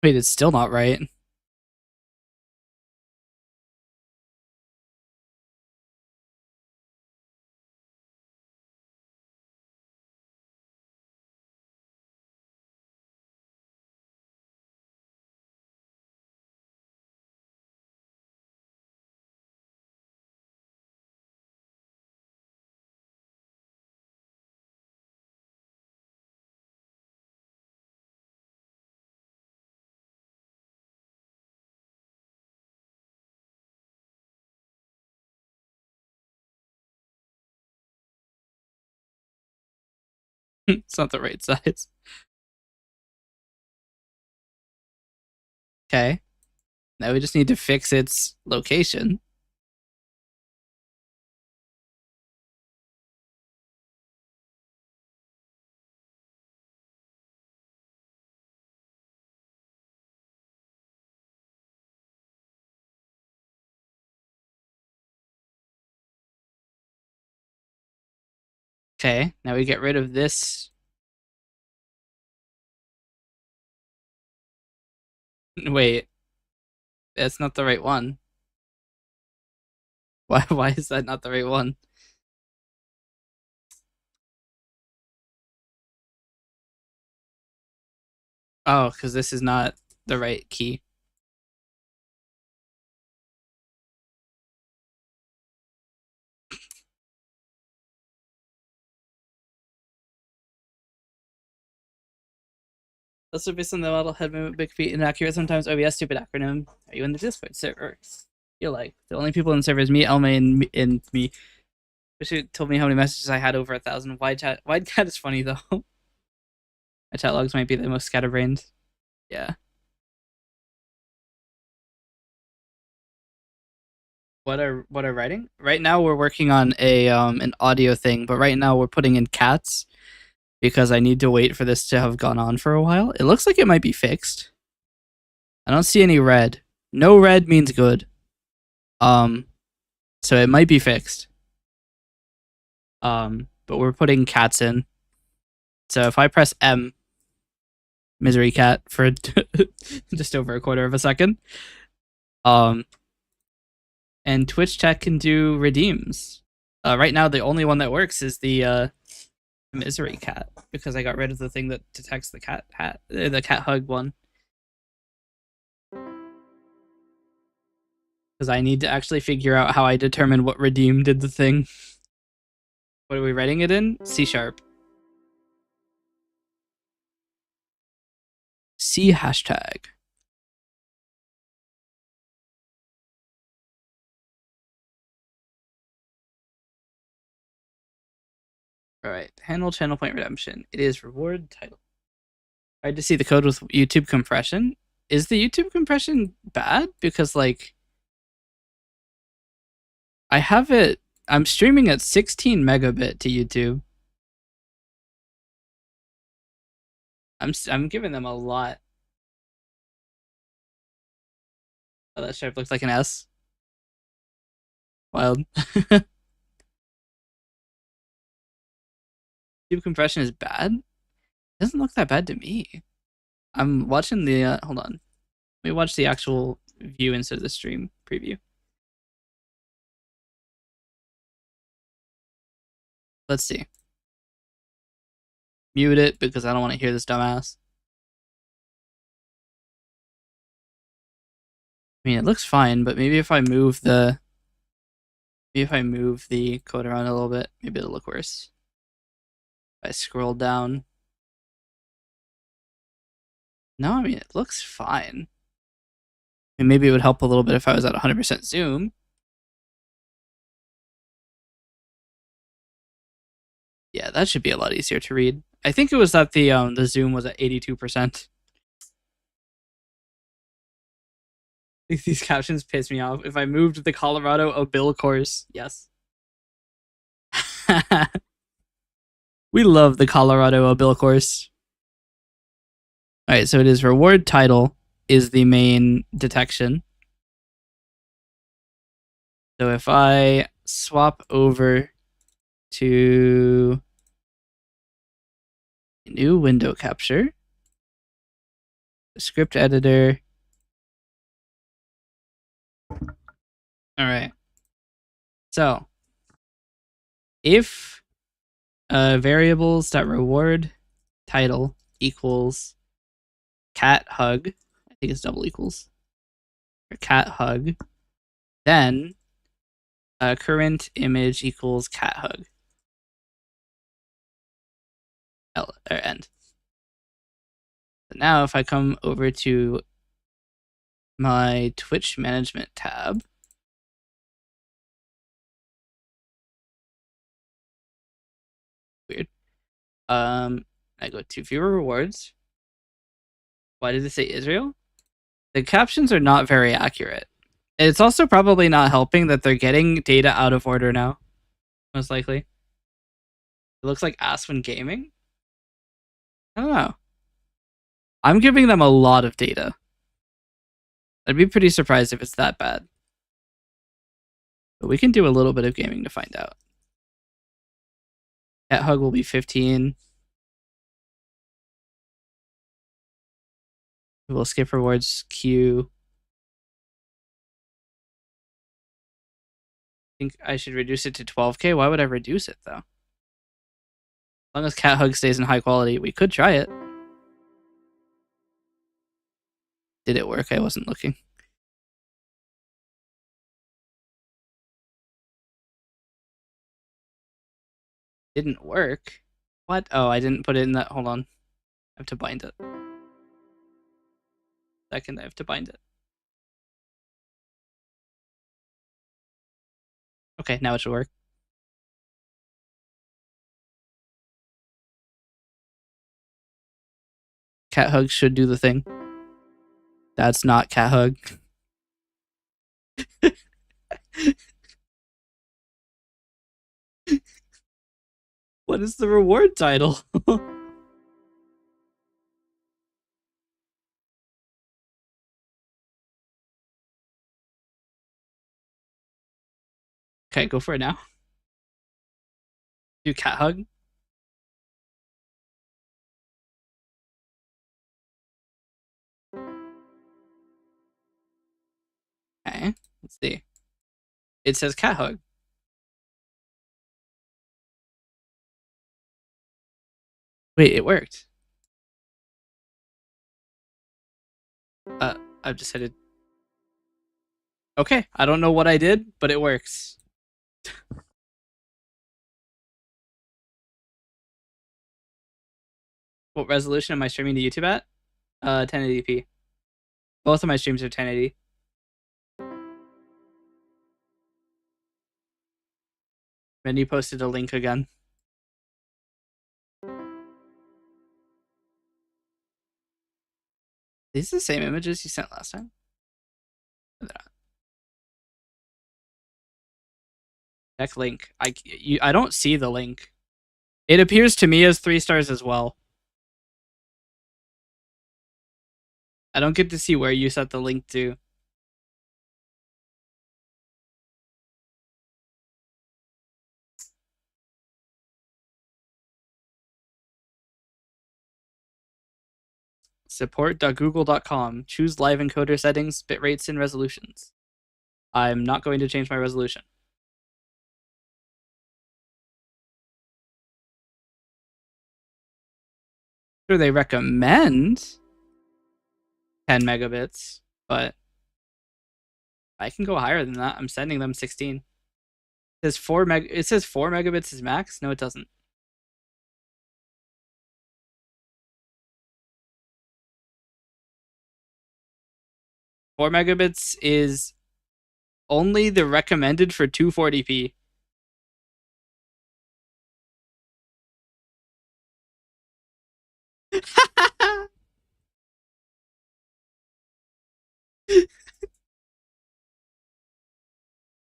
Wait, it's still not right. It's not the right size. Okay. Now we just need to fix its location. Okay, now we get rid of this. Wait, that's not the right one. Why is that not the right one? Oh, because this is not the right key. Also, based on the model, head movement, big feet, inaccurate sometimes. OBS, stupid acronym. Are you in the Discord server? Feel like the only people in the server is me, Elma, and me. She told me how many messages I had, over 1,000. Wide chat is funny though. My chat logs might be the most scatterbrained. Yeah. What are writing? Right now we're working on a an audio thing, but right now we're putting in cats because I need to wait for this to have gone on for a while. It looks like it might be fixed. I don't see any red. No red means good. So it might be fixed. But we're putting cats in. So if I press M, misery cat, for just over a quarter of a second. And Twitch chat can do redeems. Right now the only one that works is the misery cat, because I got rid of the thing that detects the cat hug one. Because I need to actually figure out how I determine what redeem did the thing. What are we writing it in? C#. C hashtag. All right, handle channel point redemption. It is reward title. Tried to see the code with YouTube compression. Is the YouTube compression bad? Because like, I have it. I'm streaming at 16 megabit to YouTube. I'm giving them a lot. Oh, that shape looks like an S. Wild. YouTube compression is bad? It doesn't look that bad to me. I'm watching the, hold on. Let me watch the actual view instead of the stream preview. Let's see. Mute it because I don't want to hear this dumbass. I mean, it looks fine, but maybe if I move the code around a little bit, maybe it'll look worse. If I scroll down. No, I mean, it looks fine. And maybe it would help a little bit if I was at 100% zoom. Yeah, that should be a lot easier to read. I think it was that the zoom was at 82%. These captions piss me off. If I moved the Colorado a bill course, yes. We love the Colorado a bill course. All right, so it is reward title is the main detection. So if I swap over to new window capture, script editor. All right. So if variables.reward title equals cat hug, I think it's double equals, or cat hug, then current image equals cat hug. Or end. So now if I come over to my Twitch management tab, weird. I go to viewer rewards. Why did it say Israel? The captions are not very accurate. It's also probably not helping that they're getting data out of order now. Most likely. It looks like Aspen Gaming. I don't know. I'm giving them a lot of data. I'd be pretty surprised if it's that bad. But we can do a little bit of gaming to find out. Cat Hug will be 15. We'll skip rewards queue. I think I should reduce it to 12K. Why would I reduce it though? As long as Cat Hug stays in high quality, we could try it. Did it work? I wasn't looking. Didn't work. What? Oh, I didn't put it in that. Hold on. I have to bind it. Second, I have to bind it. Okay, now it should work. Cat Hug should do the thing. That's not Cat Hug. What is the reward title? Okay, go for it now. Do Cat Hug. Okay, let's see. It says Cat Hug. Wait, it worked. I've decided. Okay, I don't know what I did, but it works. What resolution am I streaming to YouTube at? 1080p. Both of my streams are 1080. And you posted a link again. These are the same images you sent last time? Check link. I don't see the link. It appears to me as 3 stars as well. I don't get to see where you set the link to. Support.google.com. Choose live encoder settings, bit rates, and resolutions. I'm not going to change my resolution. Sure, they recommend 10 megabits, but I can go higher than that. I'm sending them 16. It says 4 megabits is max? No, it doesn't. Four megabits is only the recommended for 240p.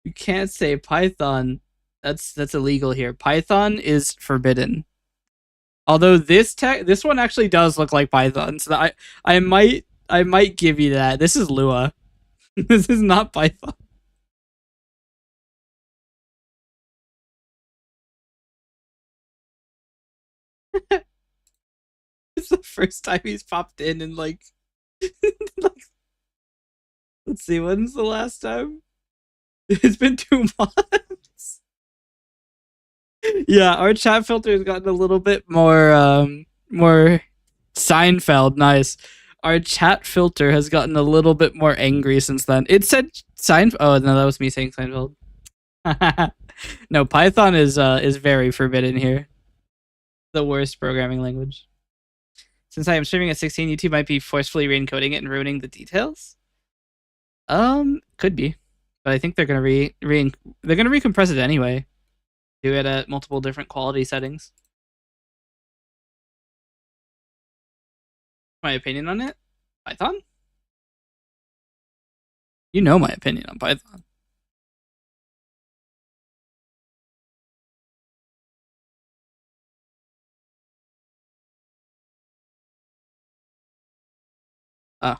You can't say Python. That's illegal here. Python is forbidden. Although this one actually does look like Python, so I might give you that. This is Lua. This is not Python. It's the first time he's popped in like, let's see, when's the last time? It's been 2 months. Yeah, our chat filter has gotten a little bit more Seinfeld. Nice. Our chat filter has gotten a little bit more angry since then. It said Seinfeld. Oh no, that was me saying Seinfeld. No, Python is very forbidden here. The worst programming language. Since I am streaming at 16, YouTube might be forcefully re-encoding it and ruining the details. Could be, but I think they're gonna recompress it anyway. Do it at multiple different quality settings. My opinion on it? Python? You know my opinion on Python. Oh.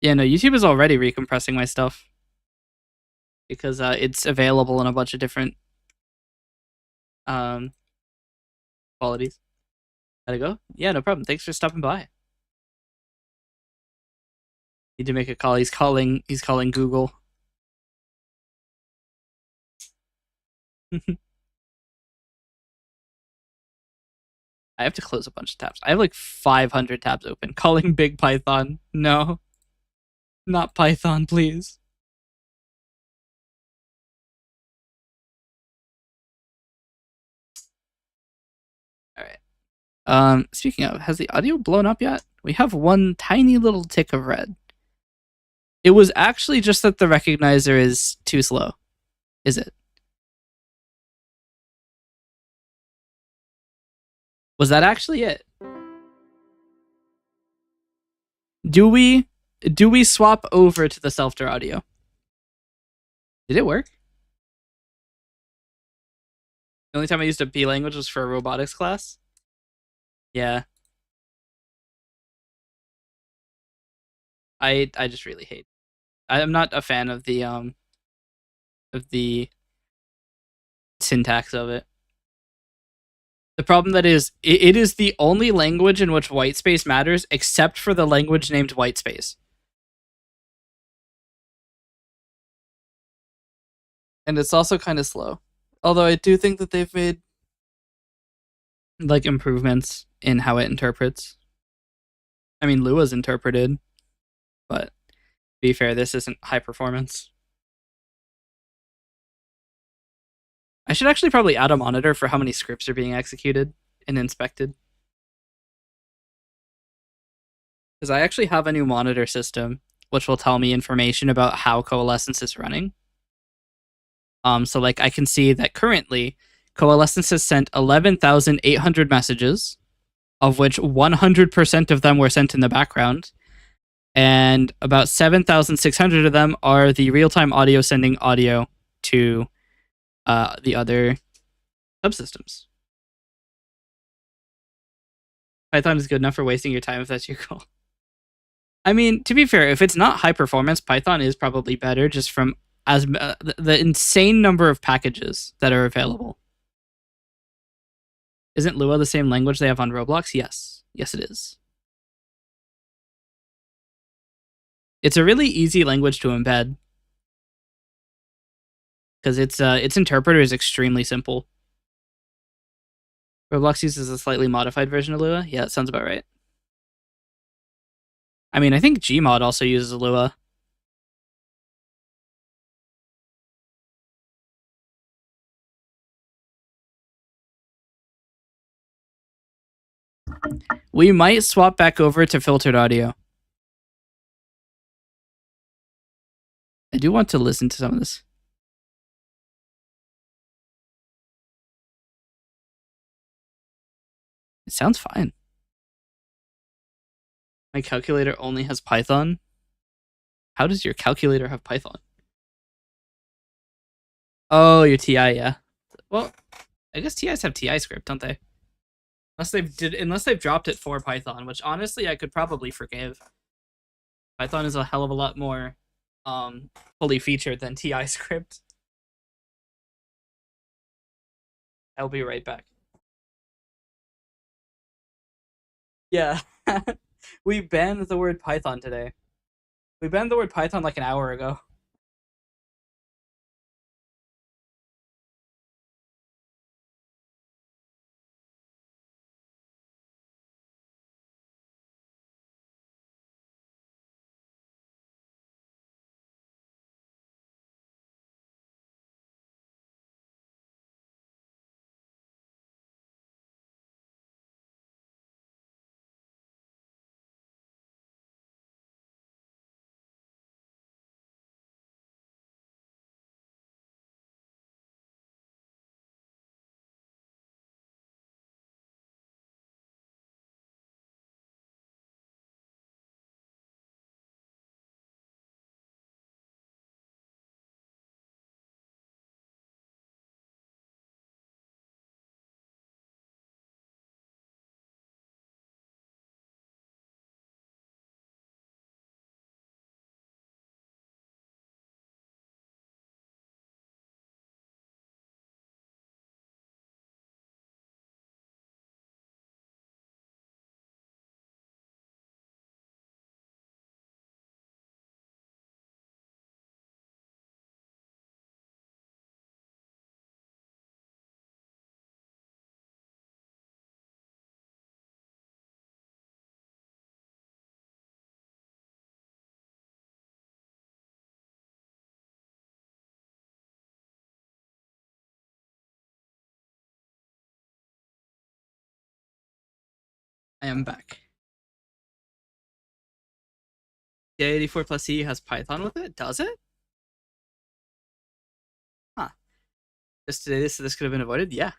Yeah, no, YouTube is already recompressing my stuff. Because it's available in a bunch of different um, qualities. Gotta go? Yeah, no problem. Thanks for stopping by. Need to make a call. He's calling Google. I have to close a bunch of tabs. I have like 500 tabs open. Calling Big Python. No. Not Python, please. Alright. Speaking of, has the audio blown up yet? We have one tiny little tick of red. It was actually just that the recognizer is too slow. Is it? Was that actually it? Do we swap over to the Selfter audio? Did it work? The only time I used a B language was for a robotics class. Yeah. I just really hate. I'm not a fan of the syntax of it. The problem that is it is the only language in which whitespace matters except for the language named whitespace. And it's also kind of slow. Although I do think that they've made like improvements in how it interprets. I mean, Lua's interpreted, but to be fair, this isn't high performance. I should actually probably add a monitor for how many scripts are being executed and inspected. Because I actually have a new monitor system, which will tell me information about how Coalescence is running. So like I can see that currently Coalescence has sent 11,800 messages, of which 100% of them were sent in the background, and about 7,600 of them are the real-time audio sending audio to the other subsystems. Python is good enough for wasting your time if that's your goal. I mean, to be fair, if it's not high performance, Python is probably better just from as the insane number of packages that are available. Isn't Lua the same language they have on Roblox? Yes. Yes, it is. It's a really easy language to embed because its interpreter is extremely simple. Roblox uses a slightly modified version of Lua. Yeah, that sounds about right. I mean, I think Gmod also uses Lua. We might swap back over to filtered audio. I do want to listen to some of this. It sounds fine. My calculator only has Python. How does your calculator have Python? Oh, your TI, yeah. Well, I guess TIs have TI script, don't they? Unless they've dropped it for Python, which honestly I could probably forgive. Python is a hell of a lot more fully featured than TI script. I'll be right back. Yeah. We banned the word Python today. We banned the word Python like an hour ago. I am back. TI-84 plus C has Python with it? Does it? Huh. This could have been avoided? Yeah.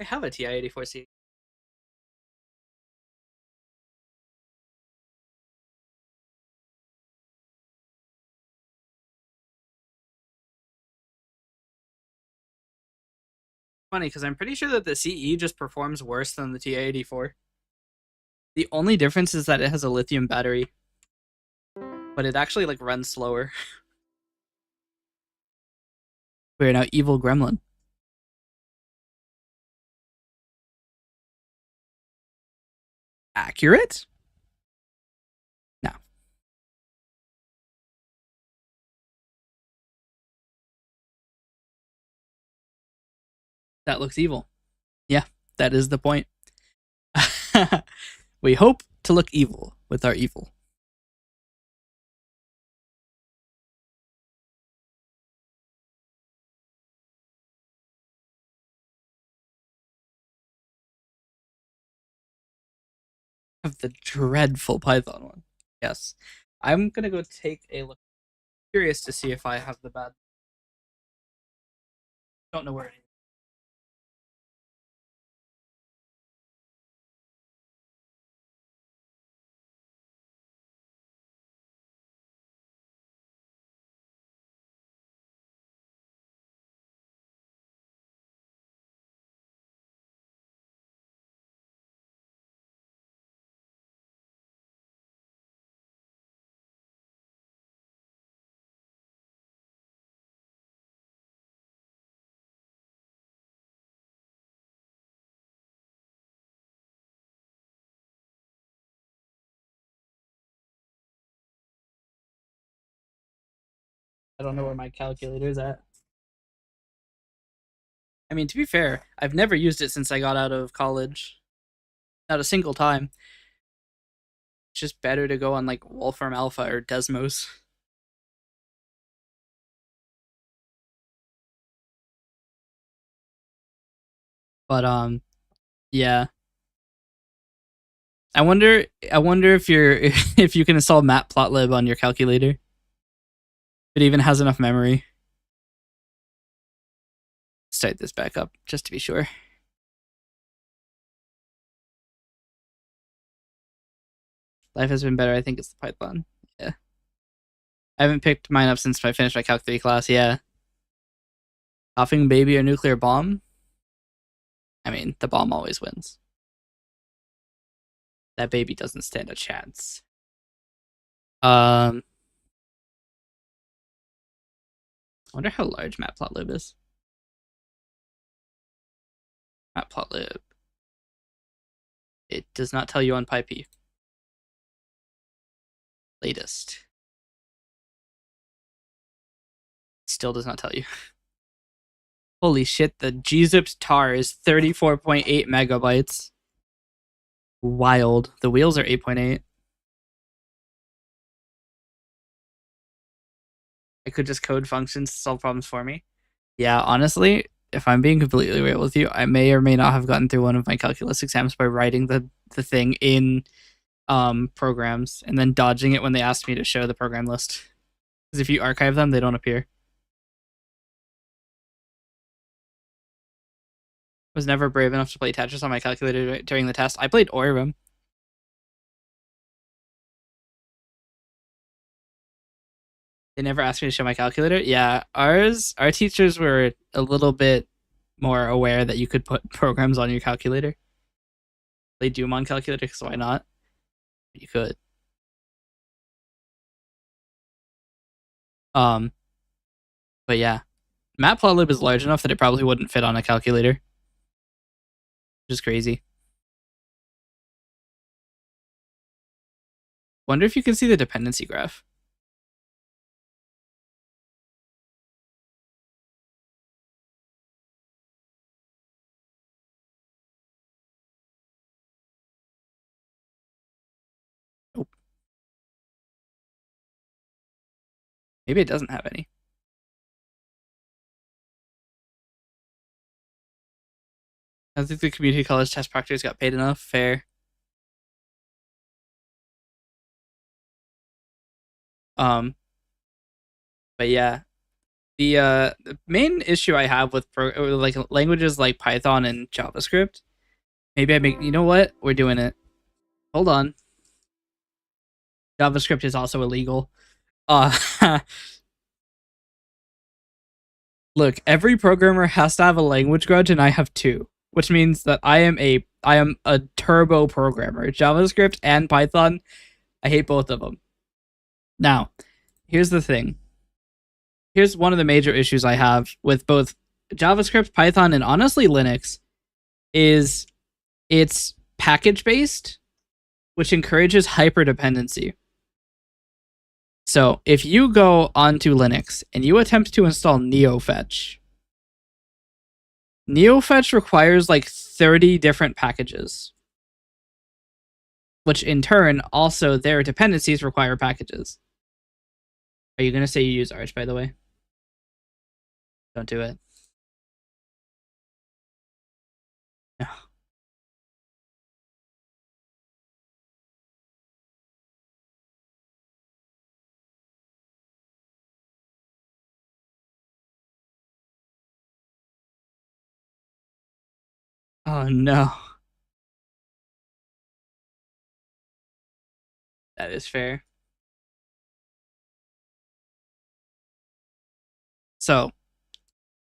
I have a TI-84C. Funny, because I'm pretty sure that the CE just performs worse than the TI-84. The only difference is that it has a lithium battery, but it actually like runs slower. We're now evil gremlin. Accurate? No. That looks evil. Yeah, that is the point. We hope to look evil with our evil. Of the dreadful Python one. Yes. I'm gonna go take a look. Curious to see if I have the bad. Don't know where it is. I don't know where my calculator is at. I mean, to be fair, I've never used it since I got out of college. Not a single time. It's just better to go on like Wolfram Alpha or Desmos. But yeah. I wonder if you're if you can install Matplotlib on your calculator. It even has enough memory. Start this back up just to be sure. Life has been better. I think it's the Python. Yeah. I haven't picked mine up since I finished my Calc 3 class. Yeah. Coughing baby or nuclear bomb? I mean, the bomb always wins. That baby doesn't stand a chance. I wonder how large Matplotlib is. Matplotlib. It does not tell you on PyP. Latest. Still does not tell you. Holy shit, the gzips tar is 34.8 megabytes. Wild. The wheels are 8.8. I could just code functions to solve problems for me. Yeah, honestly, if I'm being completely real with you, I may or may not have gotten through one of my calculus exams by writing the thing in programs and then dodging it when they asked me to show the program list. Because if you archive them, they don't appear. Was never brave enough to play Tetris on my calculator during the test. I played Orem. They never asked me to show my calculator. Yeah, our teachers were a little bit more aware that you could put programs on your calculator. Play Doom on calculator, so why not? You could. Um, but yeah, Matplotlib is large enough that it probably wouldn't fit on a calculator, which is crazy. Wonder if you can see the dependency graph. Nope. Maybe it doesn't have any. I think the community college test proctors got paid enough. Fair. But yeah, the main issue I have with like languages like Python and JavaScript. Maybe I make. You know what? We're doing it. Hold on. JavaScript is also illegal. Look, every programmer has to have a language grudge, and I have two, which means that I am a turbo programmer. JavaScript and Python, I hate both of them. Now, here's the thing. Here's one of the major issues I have with both JavaScript, Python, and honestly Linux is it's package based, which encourages hyperdependency. So if you go onto Linux and you attempt to install NeoFetch, NeoFetch requires like 30 different packages, which in turn also their dependencies require packages. Are you going to say you use Arch, by the way? Don't do it. No. Oh no. That is fair. So,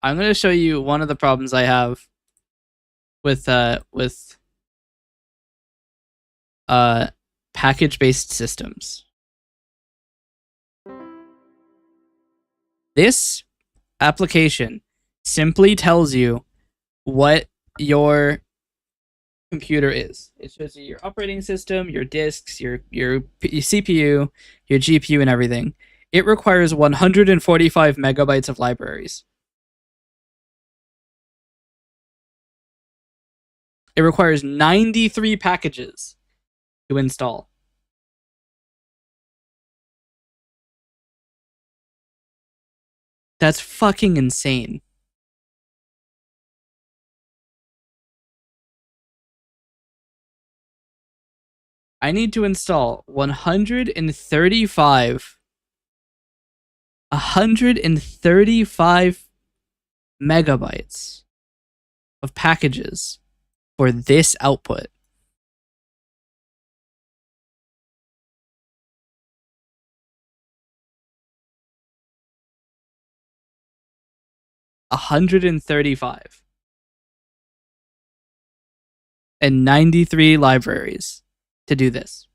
I'm going to show you one of the problems I have with package-based systems. This application simply tells you what your computer is. It shows you your operating system, your disks, your CPU, your GPU, and everything. It requires 145 megabytes of libraries. It requires 93 packages to install. That's fucking insane. I need to install 135 megabytes of packages for this output. $135 and 93 libraries to do this.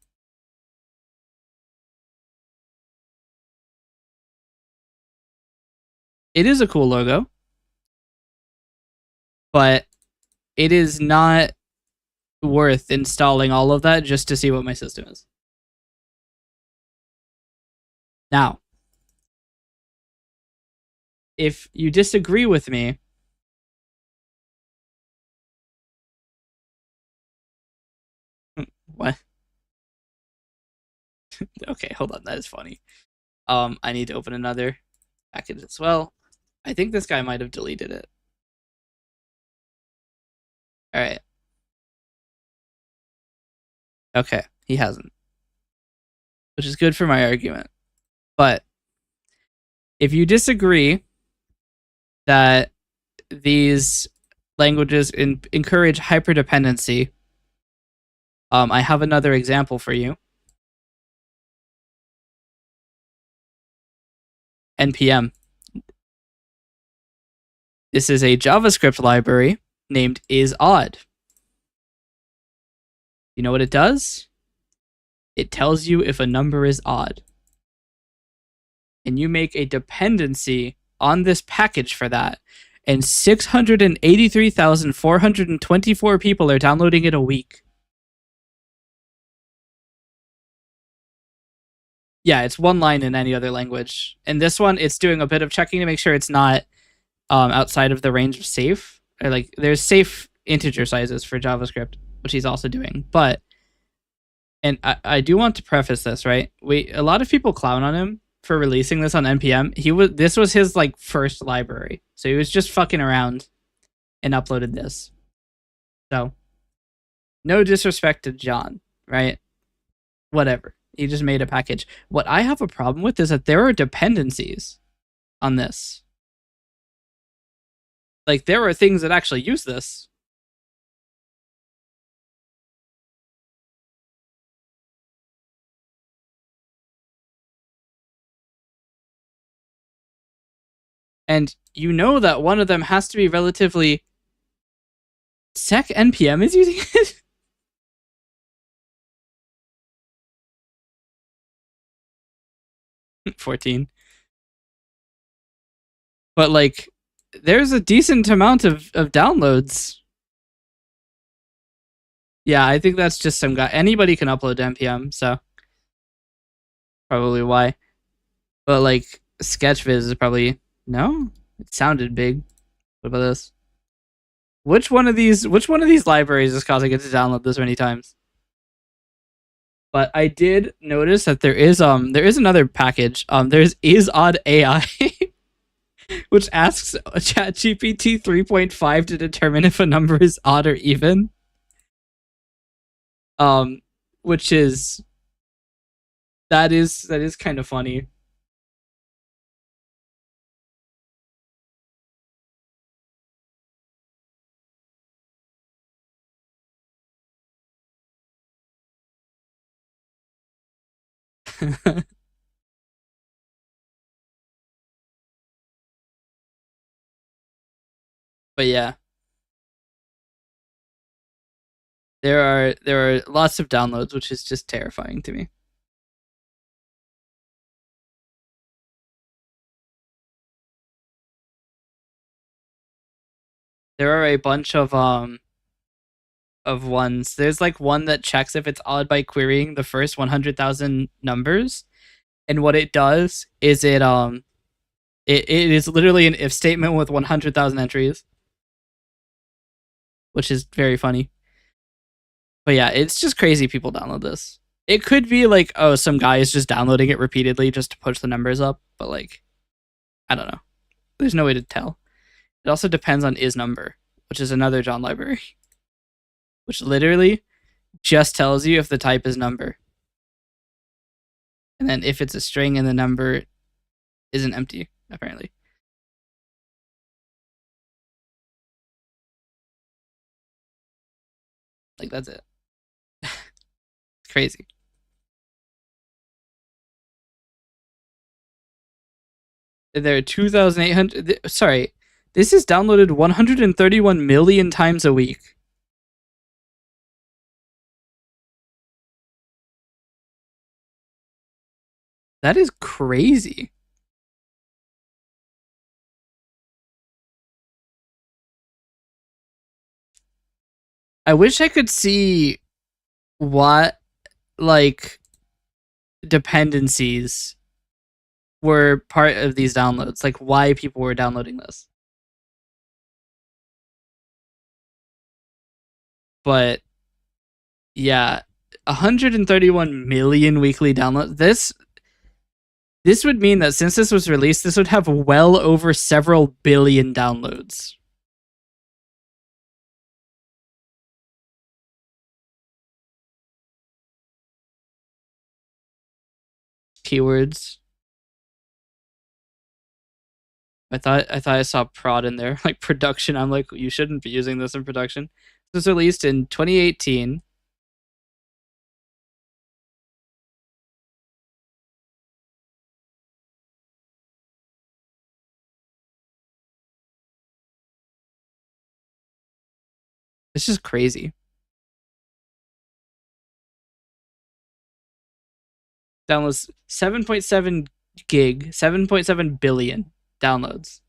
It is a cool logo, but it is not worth installing all of that just to see what my system is. Now, if you disagree with me, what? Okay, hold on, that is funny. I need to open another package as well. I think this guy might have deleted it. All right. Okay, he hasn't, which is good for my argument. But if you disagree that these languages encourage hyperdependency, I have another example for you. NPM. This is a JavaScript library named isOdd. You know what it does? It tells you if a number is odd. And you make a dependency on this package for that. And 683,424 people are downloading it a week. Yeah, it's one line in any other language. And this one, it's doing a bit of checking to make sure it's not outside of the range of safe. Or like, there's safe integer sizes for JavaScript, which he's also doing. But, and I do want to preface this, right? A lot of people clown on him for releasing this on npm, this was his like first library, so he was just fucking around and uploaded this. So no disrespect to John, right? Whatever, he just made a package. What I have a problem with is that there are dependencies on this. Like, there are things that actually use this. And you know that one of them has to be relatively... Sec npm is using it? $14. But, like, there's a decent amount of downloads. Yeah, I think that's just some guy. Anybody can upload to npm, so probably why. But, like, SketchViz is probably... No? It sounded big. What about this? Which one of these libraries is causing it to download this many times? But I did notice that there is another package. There's IsOdd AI, which asks ChatGPT 3.5 to determine if a number is odd or even. Which is that is kind of funny. But yeah, there are lots of downloads, which is just terrifying to me. There are a bunch of ones. There's like one that checks if it's odd by querying the first 100,000 numbers, and what it does is it is literally an if statement with 100,000 entries, which is very funny. But yeah, it's just crazy people download this. It could be like, oh, some guy is just downloading it repeatedly just to push the numbers up, but like, I don't know. There's no way to tell. It also depends on isNumber, which is another John library, which literally just tells you if the type is number. And then if it's a string and the number isn't empty, apparently. Like, that's it. It's crazy. There are 2,800. Sorry, this is downloaded 131 million times a week. That is crazy. I wish I could see what, like, dependencies were part of these downloads, like why people were downloading this. But yeah, 131 million weekly downloads. This would mean that since this was released, this would have well over several billion downloads. Keywords. I thought I saw prod in there, like production. I'm like, you shouldn't be using this in production. This was released in 2018. It's just crazy. Downloads 7.7 gig, 7.7 billion downloads.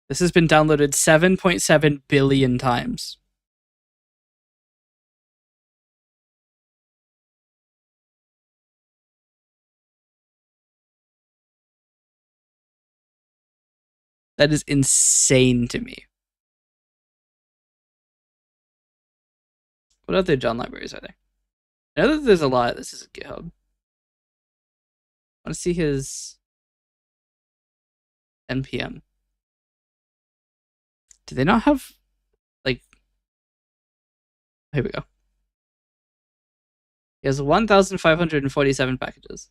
This has been downloaded 7.7 billion times. That is insane to me. What other John libraries are there? I know that there's a lot. This is GitHub. I want to see his NPM. Do they not have, like, here we go. He has 1,547 packages.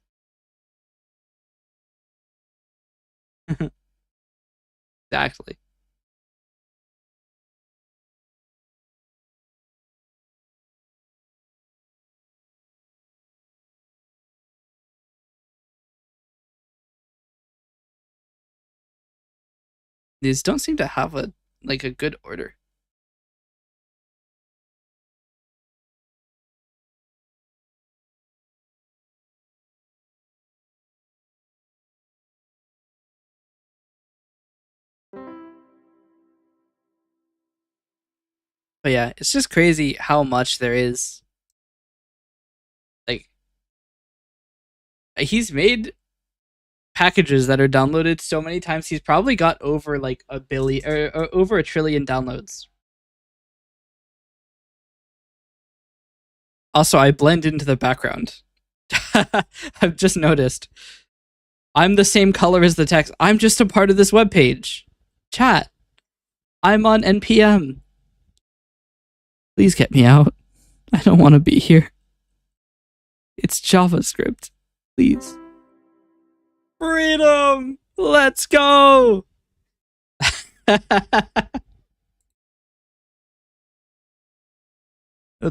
Exactly. These don't seem to have a good order. But yeah, it's just crazy how much there is. Like, he's made packages that are downloaded so many times. He's probably got over like a billion or over 1 trillion downloads. Also, I blend into the background. I've just noticed. I'm the same color as the text. I'm just a part of this webpage. Chat. I'm on NPM. Please get me out. I don't want to be here. It's JavaScript. Please. Freedom! Let's go! That's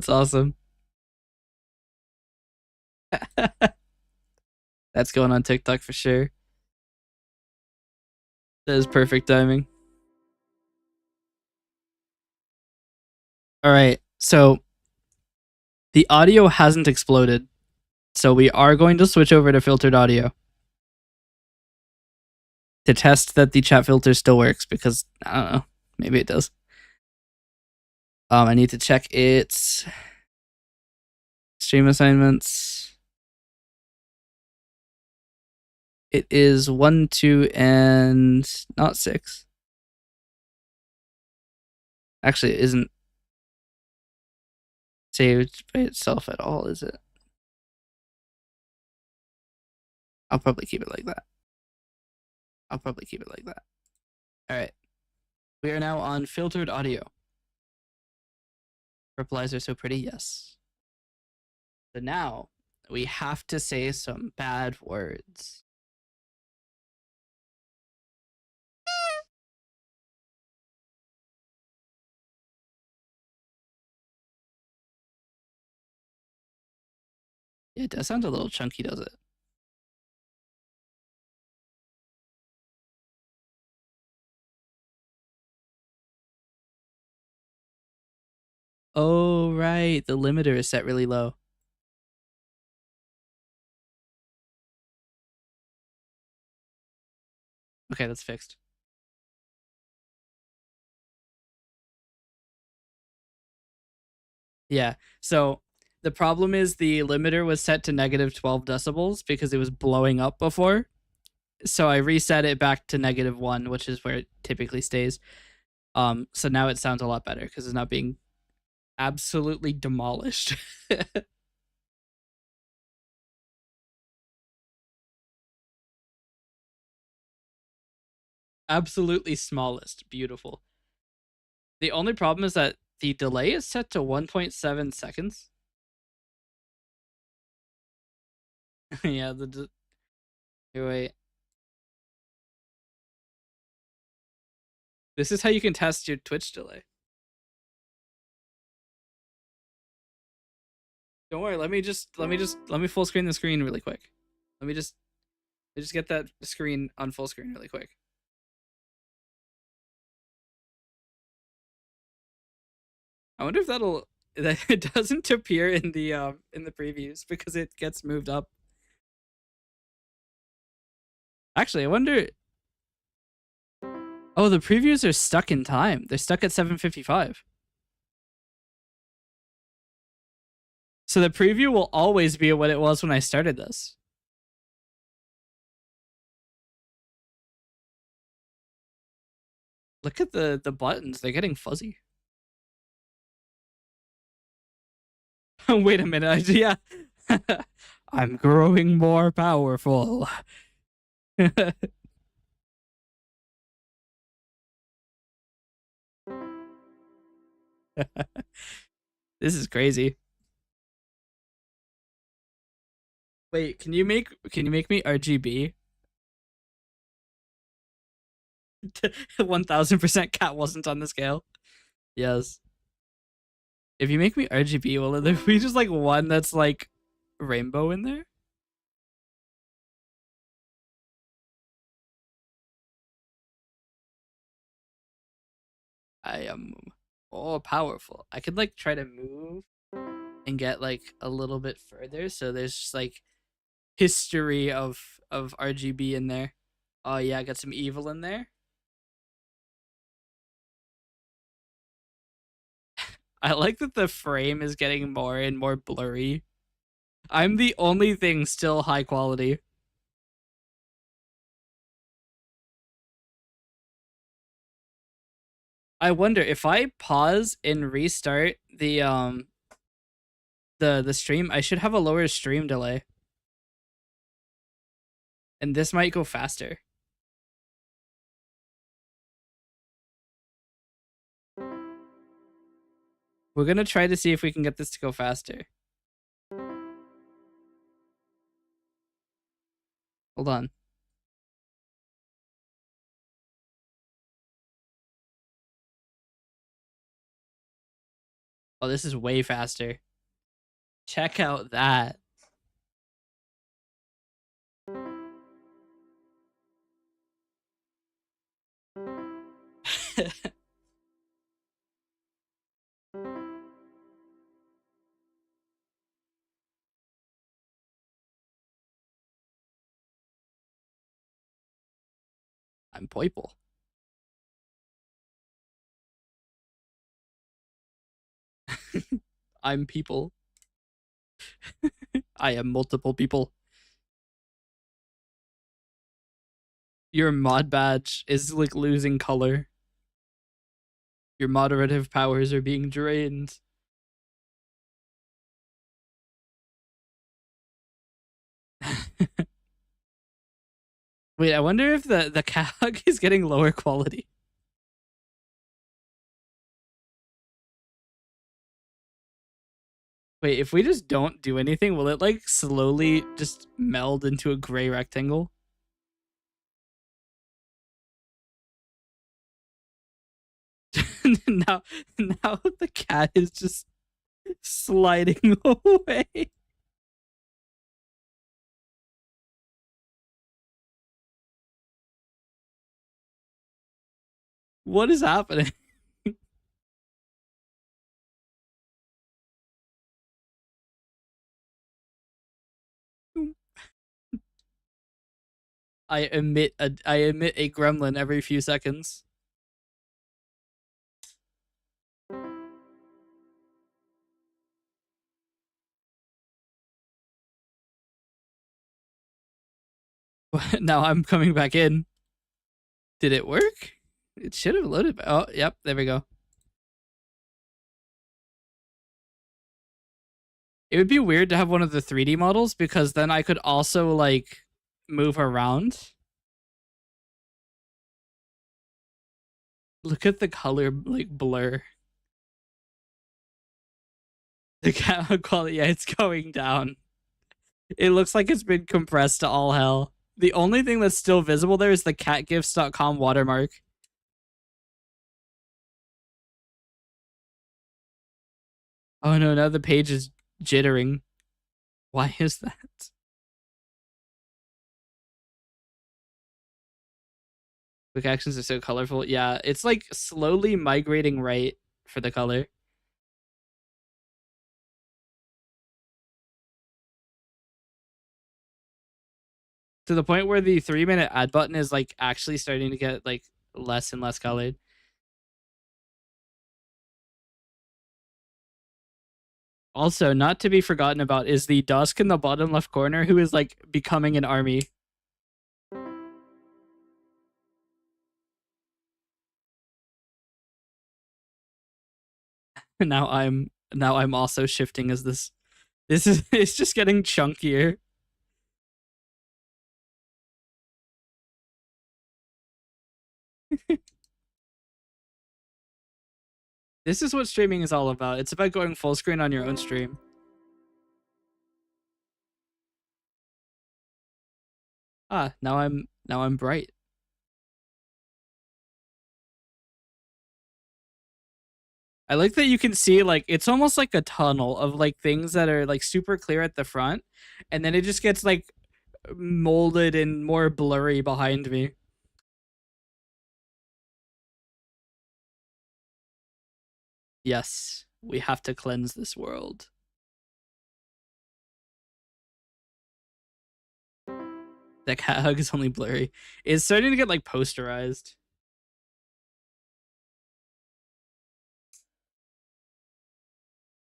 awesome. That's going on TikTok for sure. That is perfect timing. All right, so the audio hasn't exploded, so we are going to switch over to filtered audio to test that the chat filter still works, because I don't know, maybe it does. I need to check its stream assignments. It is 1, 2, and not 6. Actually, it isn't saved by itself at all, is it? I'll probably keep it like that. All right. We are now on filtered audio. Replies are so pretty, yes. So now we have to say some bad words. It does sound a little chunky, does it? Oh, right. The limiter is set really low. Okay, that's fixed. Yeah. So the problem is the limiter was set to negative 12 decibels because it was blowing up before. So I reset it back to -1, which is where it typically stays. So now it sounds a lot better because it's not being absolutely demolished. Absolutely smallest. Beautiful. The only problem is that the delay is set to 1.7 seconds. Yeah, here, wait. This is how you can test your Twitch delay. Don't worry, let me full screen the screen really quick. Let me just get that screen on full screen really quick. I wonder if that it doesn't appear in the previews because it gets moved up. Actually, I wonder. Oh, the previews are stuck in time. They're stuck at 7:55. So the preview will always be what it was when I started this. Look at the buttons. They're getting fuzzy. Wait a minute. Yeah. I'm growing more powerful. This is crazy. Wait, can you make me RGB? 1000% cat wasn't on the scale. Yes. If you make me RGB, will there be just like one that's like rainbow in there? I am all powerful. I could like try to move and get like a little bit further, so there's just like history of RGB in there. Oh yeah, I got some evil in there. I like that the frame is getting more and more blurry. I'm the only thing still high quality. I wonder if I pause and restart the stream, I should have a lower stream delay. And this might go faster. We're gonna try to see if we can get this to go faster. Hold on. Oh, this is way faster. Check out that. I'm purple. I'm people. I am multiple people. Your mod badge is like losing color. Your moderative powers are being drained. Wait, I wonder if the CAG is getting lower quality. Wait, if we just don't do anything, will it like slowly just meld into a gray rectangle? now now the cat is just sliding away. What is happening? I emit a gremlin every few seconds. Now I'm coming back in. Did it work? It should have loaded. Oh, yep, there we go. It would be weird to have one of the 3D models because then I could also like move around. Look at the color like blur. The camera quality, yeah, it's going down. It looks like it's been compressed to all hell. The only thing that's still visible there is the catgifts.com watermark. Oh no, now the page is jittering. Why is that? Quick actions are so colorful. Yeah, it's like slowly migrating right for the color. To the point where the 3-minute ad button is like actually starting to get like less and less colored. Also, not to be forgotten about is the dusk in the bottom left corner who is like becoming an army. Now I'm also shifting as this This is it's just getting chunkier. This is what streaming is all about. It's about going full screen on your own stream. Ah, now I'm bright. I like that you can see like it's almost like a tunnel of like things that are like super clear at the front, and then it just gets like molded and more blurry behind me. Yes, we have to cleanse this world. That cat hug is only blurry. It's starting to get like posterized.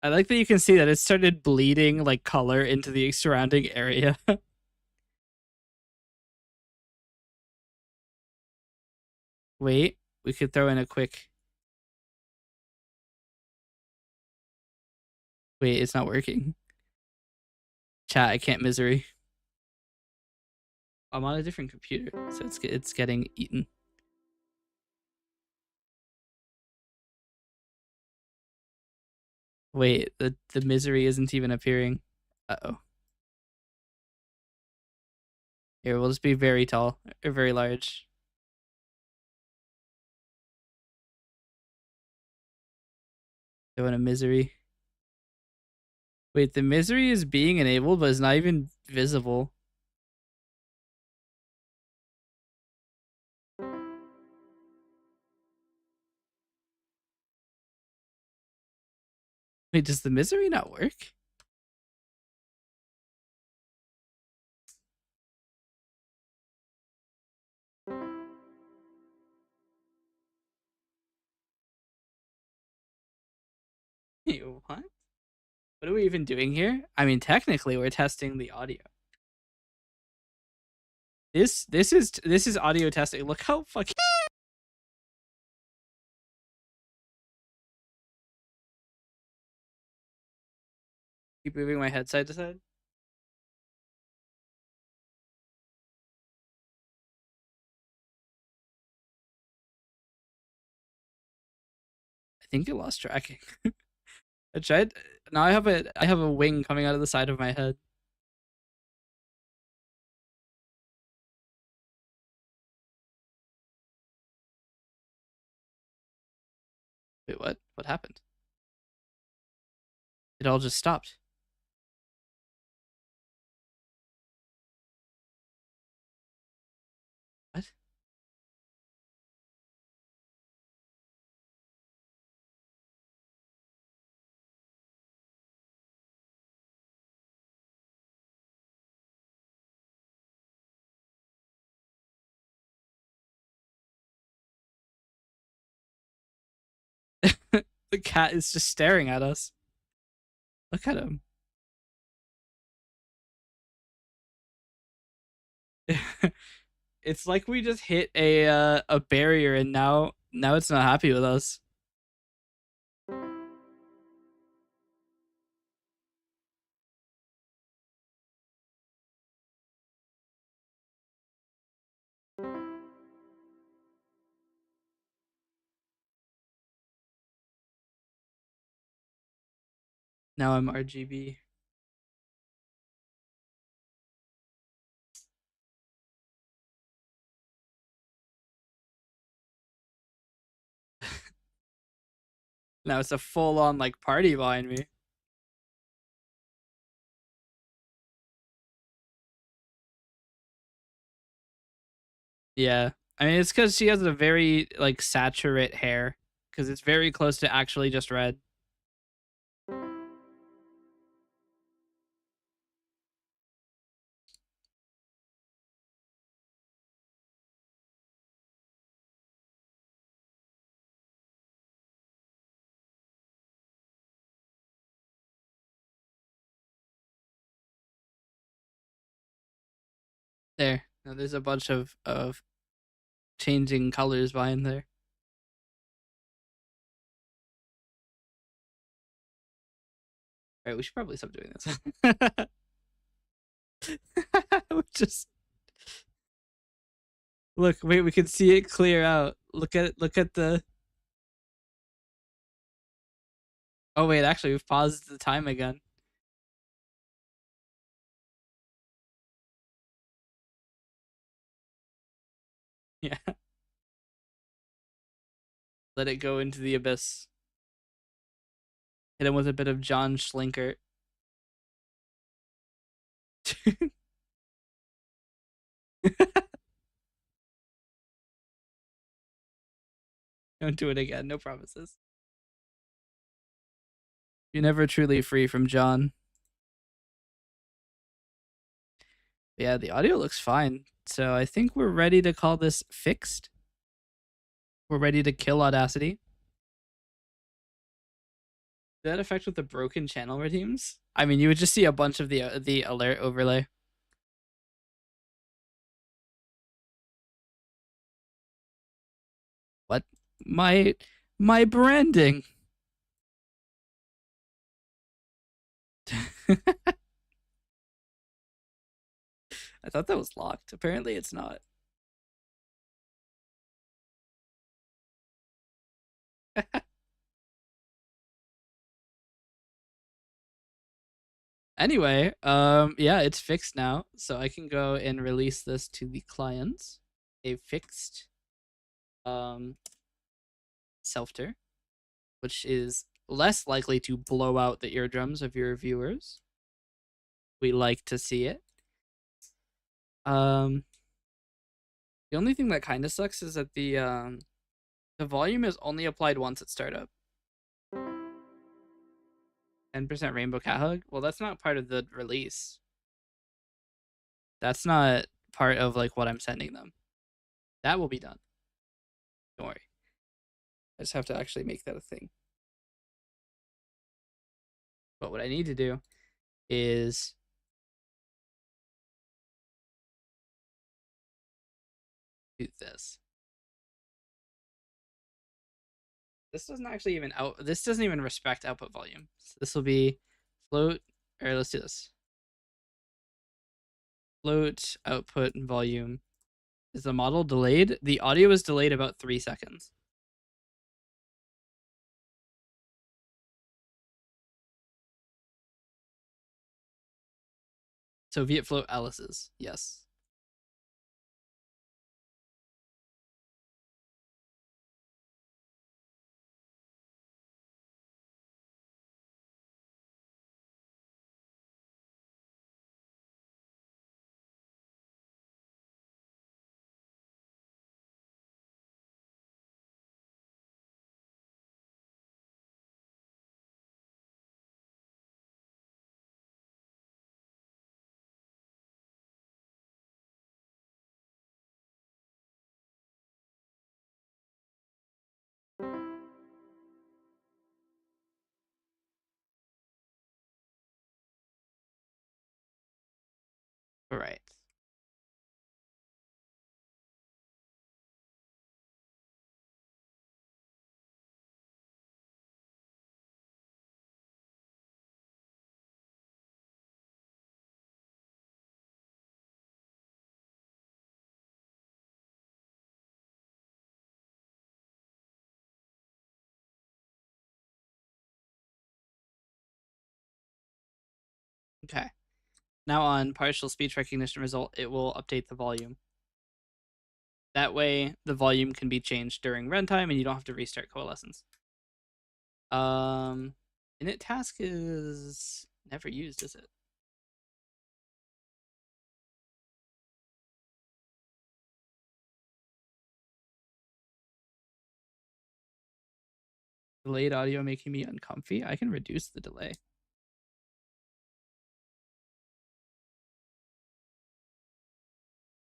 I like that you can see that it started bleeding like color into the surrounding area. Wait, we could throw in a quick. Wait, it's not working. Chat, I can't misery. I'm on a different computer, so it's getting eaten. Wait, the misery isn't even appearing. Uh-oh. Here, we'll just be very tall or very large. Doing a misery. Wait, the misery is being enabled, but it's not even visible. Wait, does the misery not work? Wait, what? What are we even doing here? I mean, technically, we're testing the audio. This is audio testing. Look how fucking. Keep moving my head side to side. I think it lost tracking. I tried. Now I have a wing coming out of the side of my head. Wait, what? What happened? It all just stopped. What? The cat is just staring at us. Look at him. It's like we just hit a barrier and now it's not happy with us. Now I'm RGB. Now it's a full on like party behind me. Yeah. I mean, it's because she has a very like saturate hair because it's very close to actually just red. There. Now there's a bunch of changing colors behind there. Alright, we should probably stop doing this. Just look, wait, we can see it clear out. Look at it, look at the. Oh wait, actually we've paused the time again. Yeah. Let it go into the abyss. Hit him with a bit of John Schlinkert. Don't do it again. No promises. You're never truly free from John. Yeah, the audio looks fine. So I think we're ready to call this fixed. We're ready to kill Audacity. Did that affect with the broken channel redeems? I mean, you would just see a bunch of the alert overlay. What? My branding. I thought that was locked. Apparently it's not. Anyway, yeah, it's fixed now. So I can go and release this to the clients. A fixed self-ter, which is less likely to blow out the eardrums of your viewers. We like to see it. The only thing that kind of sucks is that the volume is only applied once at startup. 10% Rainbow Cat Hug? Well, that's not part of the release. That's not part of like what I'm sending them. That will be done. Don't worry. I just have to actually make that a thing. But what I need to do is do this. This doesn't actually even this doesn't even respect output volume. So this will be float, or let's do this. Float output and volume. Is the model delayed? The audio is delayed about 3 seconds. So Viet float Alice's, yes. All right. Okay. Now on partial speech recognition result, it will update the volume. That way, the volume can be changed during runtime, and you don't have to restart Coalescence. Init task is never used, is it? Delayed audio making me uncomfy. I can reduce the delay.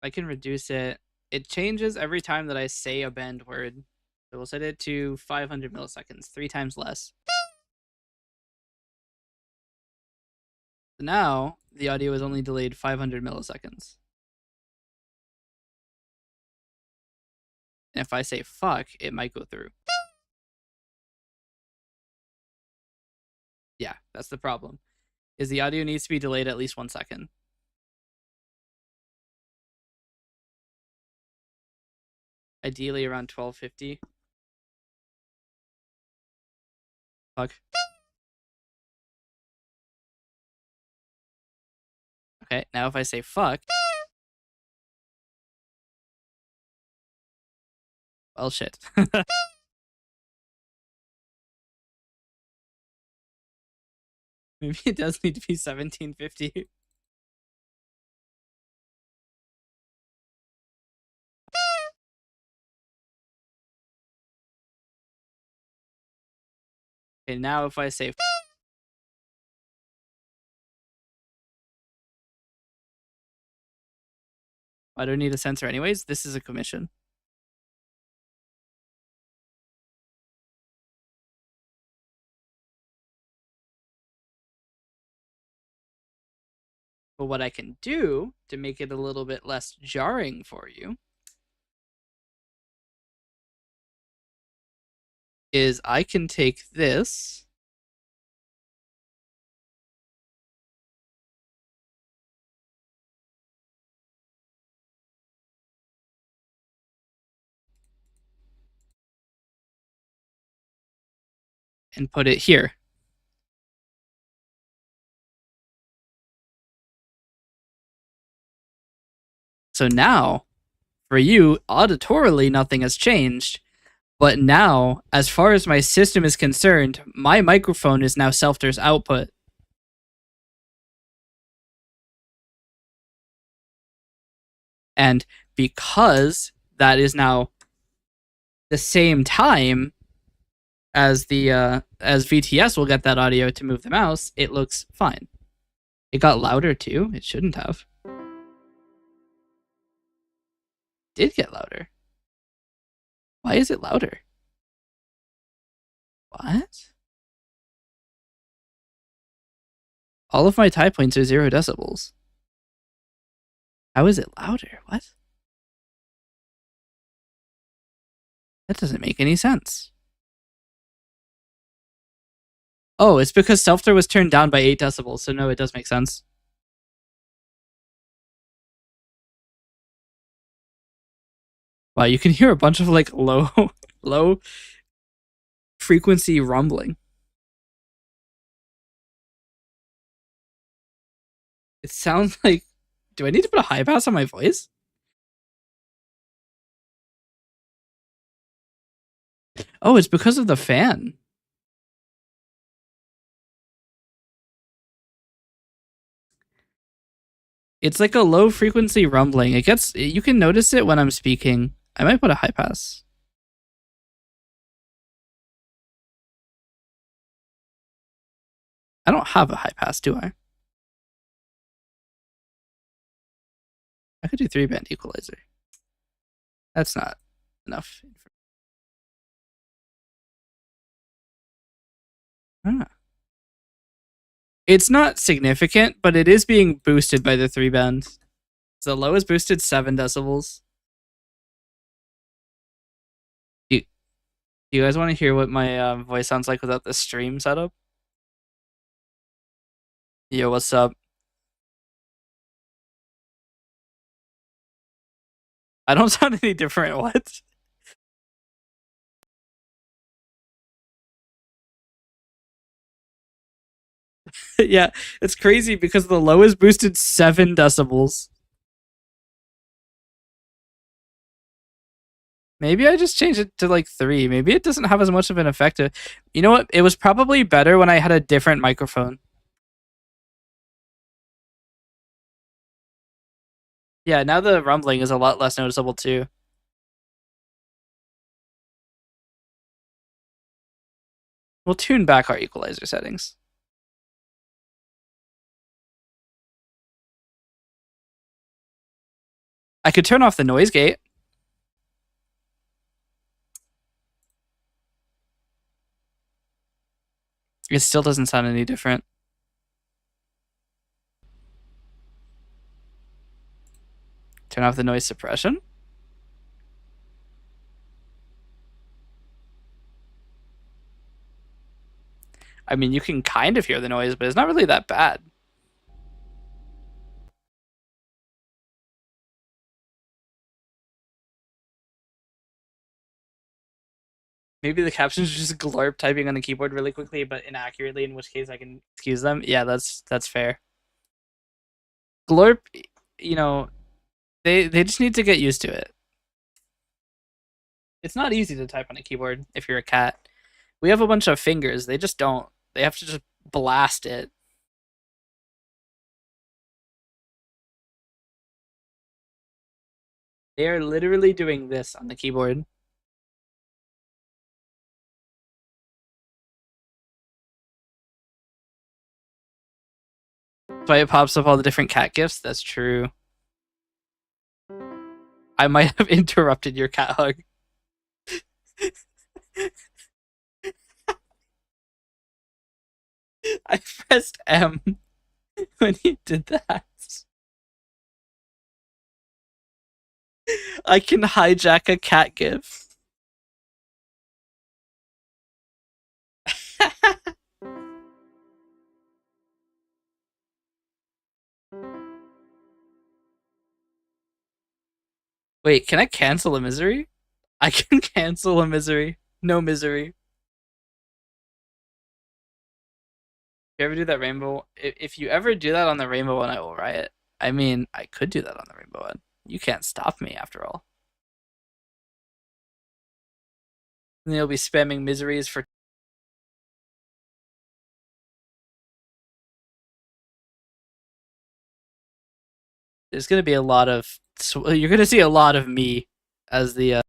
I can reduce it. It changes every time that I say a banned word. So we'll set it to 500 milliseconds, 3 times less. So now the audio is only delayed 500 milliseconds. And if I say fuck, it might go through. Yeah, that's the problem. is the audio needs to be delayed at least 1 second. Ideally around 1250. Fuck. Okay, now if I say fuck. Well, shit. Maybe it does need to be 1750. Okay, now if I say I don't need a sensor anyways, this is a commission. But what I can do to make it a little bit less jarring for you is I can take this and put it here. So now, for you, auditorily, nothing has changed. But now, as far as my system is concerned, my microphone is now Selfter's output. And because that is now the same time as the as VTS will get that audio to move the mouse, it looks fine. It got louder too. It shouldn't have. Did get louder. Why is it louder? What? All of my tie points are 0 decibels. How is it louder? What? That doesn't make any sense. Oh, it's because Selfter was turned down by 8 decibels, so no, it does make sense. Wow, you can hear a bunch of like low frequency rumbling. It sounds like, do I need to put a high pass on my voice? Oh, it's because of the fan. It's like a low frequency rumbling. You can notice it when I'm speaking. I might put a high pass. I don't have a high pass, do I? I could do 3-band equalizer. That's not enough. Ah. It's not significant, but it is being boosted by the 3-band. So the low is boosted 7 decibels. Do you guys want to hear what my voice sounds like without the stream setup? Yo, what's up? I don't sound any different. What? Yeah, it's crazy because the low is boosted 7 decibels. Maybe I just changed it to like 3. Maybe it doesn't have as much of an effect. You know what? It was probably better when I had a different microphone. Yeah, now the rumbling is a lot less noticeable too. We'll tune back our equalizer settings. I could turn off the noise gate. It still doesn't sound any different. Turn off the noise suppression. I mean, you can kind of hear the noise, but it's not really that bad. Maybe the captions are just Glorp typing on the keyboard really quickly, but inaccurately, in which case I can excuse them. Yeah, that's fair. Glorp, you know, they just need to get used to it. It's not easy to type on a keyboard if you're a cat. We have a bunch of fingers. They just don't. They have to just blast it. They are literally doing this on the keyboard. That's why it pops up all the different cat gifs. That's true. I might have interrupted your cat hug. I pressed M when he did that. I can hijack a cat gif. Wait, can I cancel a misery? I can cancel a misery. No misery. If you ever do that rainbow, if you ever do that on the rainbow one, I will riot. I mean, I could do that on the rainbow one. You can't stop me after all. And you'll be spamming miseries for. There's gonna be a lot of. You're gonna see a lot of me as the.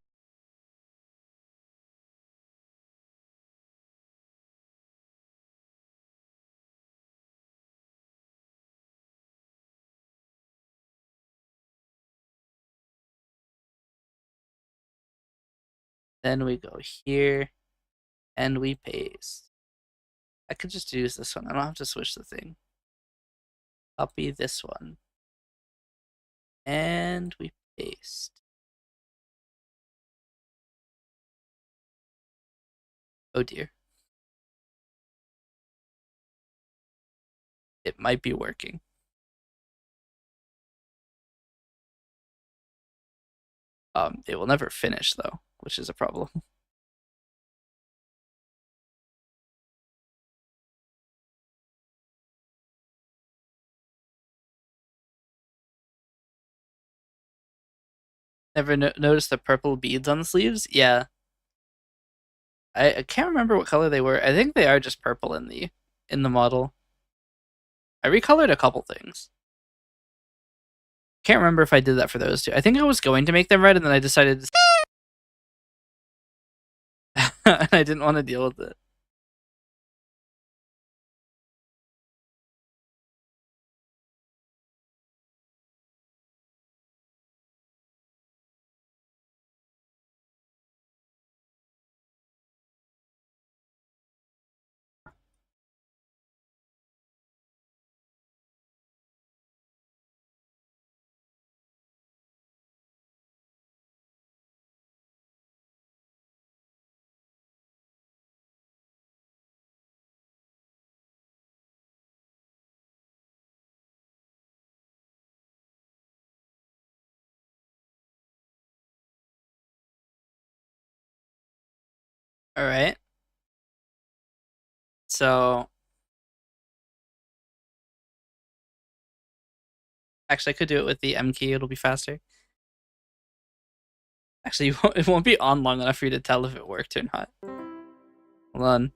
Then we go here, and we paste. I could just use this one. I don't have to switch the thing. Copy this one. And we paste. Oh dear. It might be working. It will never finish though, which is a problem. Never noticed the purple beads on the sleeves? Yeah. I can't remember what color they were. I think they are just purple in the model. I recolored a couple things. Can't remember if I did that for those two. I think I was going to make them red, and then I decided to... I didn't want to deal with it. All right. So actually, I could do it with the M key. It'll be faster. Actually, it won't be on long enough for you to tell if it worked or not. Hold on.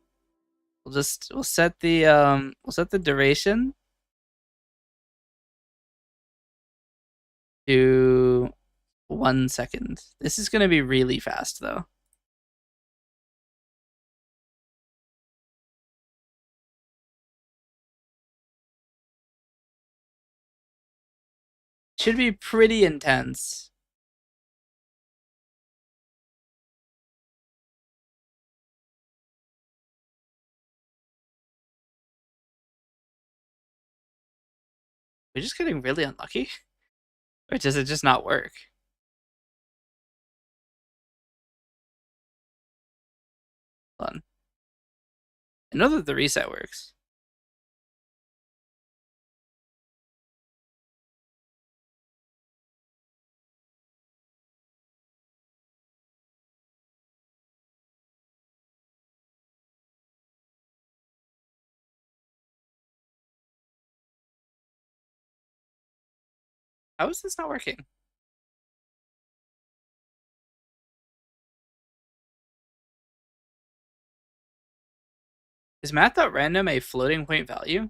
We'll set the duration to 1 second. This is gonna be really fast though. Should be pretty intense. We're just getting really unlucky? Or does it just not work? Hold on. I know that the reset works. How is this not working? Is math.random a floating point value?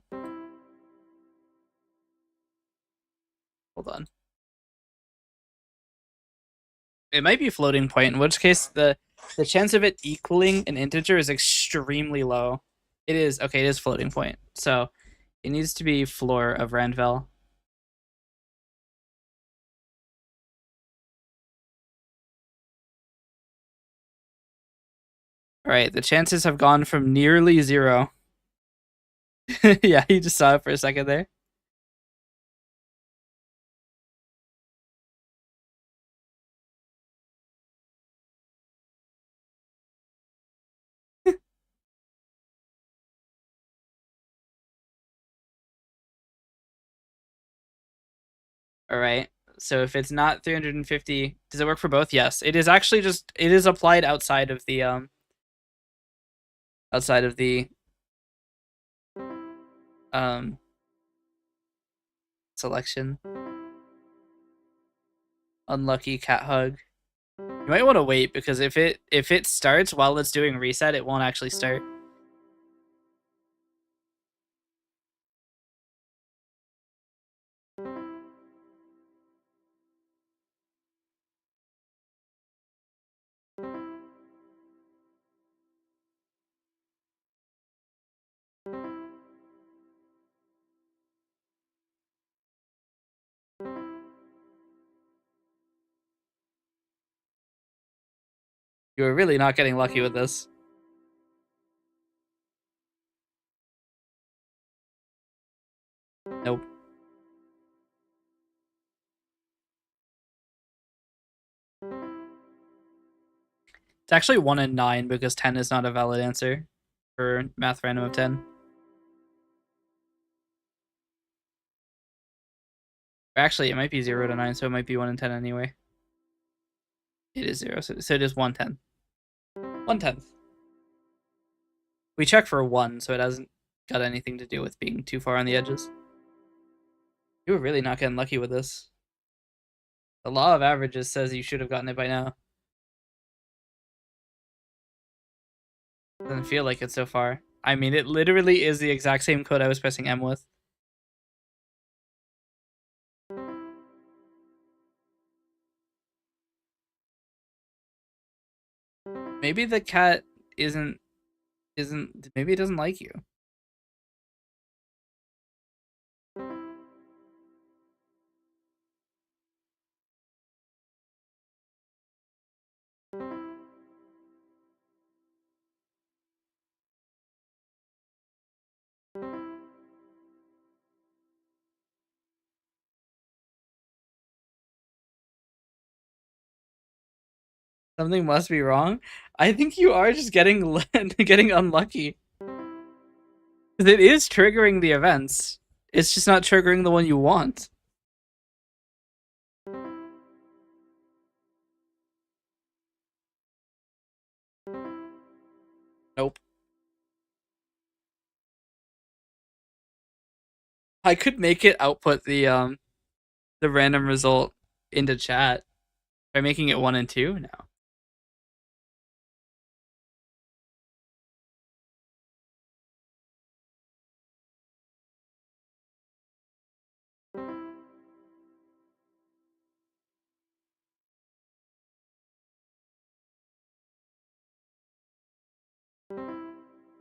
Hold on. It might be floating point, in which case the chance of it equaling an integer is extremely low. It is, okay, it is floating point. So it needs to be floor of randval. All right, the chances have gone from nearly 0. Yeah, you just saw it for a second there. All right. So if it's not 350, does it work for both? Yes. It is actually just, it is applied outside of the um selection. Unlucky cat hug. You might want to wait because if it starts while it's doing reset, it won't actually start. You are really not getting lucky with this. Nope. It's actually 1 in 9 because 10 is not a valid answer for math random of 10. Or actually, it might be 0 to 9, so it might be 1 in 10 anyway. It is 0, so it is 1/10. 1/10. We check for 1, so it hasn't got anything to do with being too far on the edges. You were really not getting lucky with this. The law of averages says you should have gotten it by now. Doesn't feel like it so far. I mean, it literally is the exact same code I was pressing M with. Maybe the cat isn't maybe it doesn't like you. Something must be wrong. I think you are just getting getting unlucky. It is triggering the events. It's just not triggering the one you want. Nope. I could make it output the random result into chat by making it 1 and 2 now.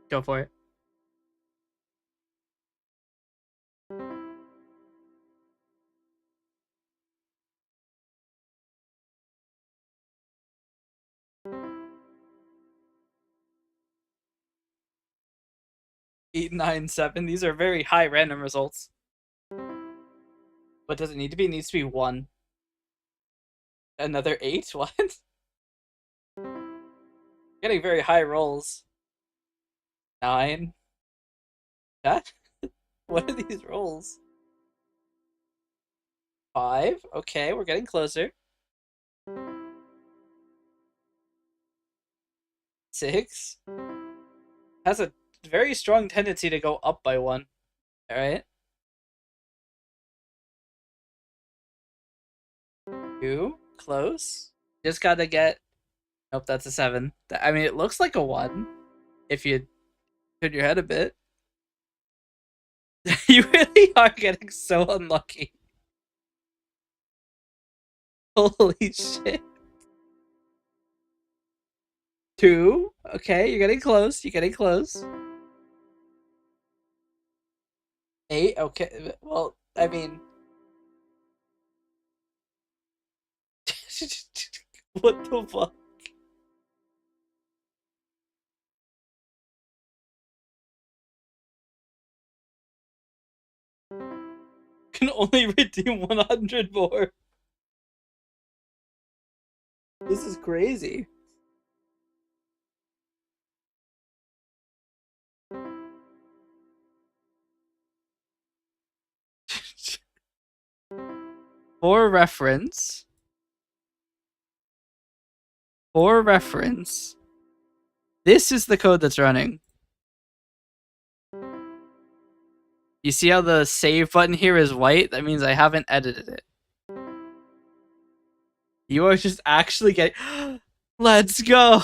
Go for it. Eight, 9, 7. These are very high random results. What does it need to be? It needs to be 1. Another 8? What? Getting very high rolls. 9. That? What are these rolls? 5. Okay, we're getting closer. 6. Has a very strong tendency to go up by 1. All right. 2. Close. Just gotta get. Nope, that's a 7. I mean, it looks like a 1 if you turn your head a bit. You really are getting so unlucky. Holy shit. 2. Okay, you're getting close. You're getting close. 8. Okay. Well, I mean. What the fuck? Can only redeem 100 more. This is crazy. For reference, this is the code that's running. You see how the save button here is white? That means I haven't edited it. You are just actually getting. Let's go!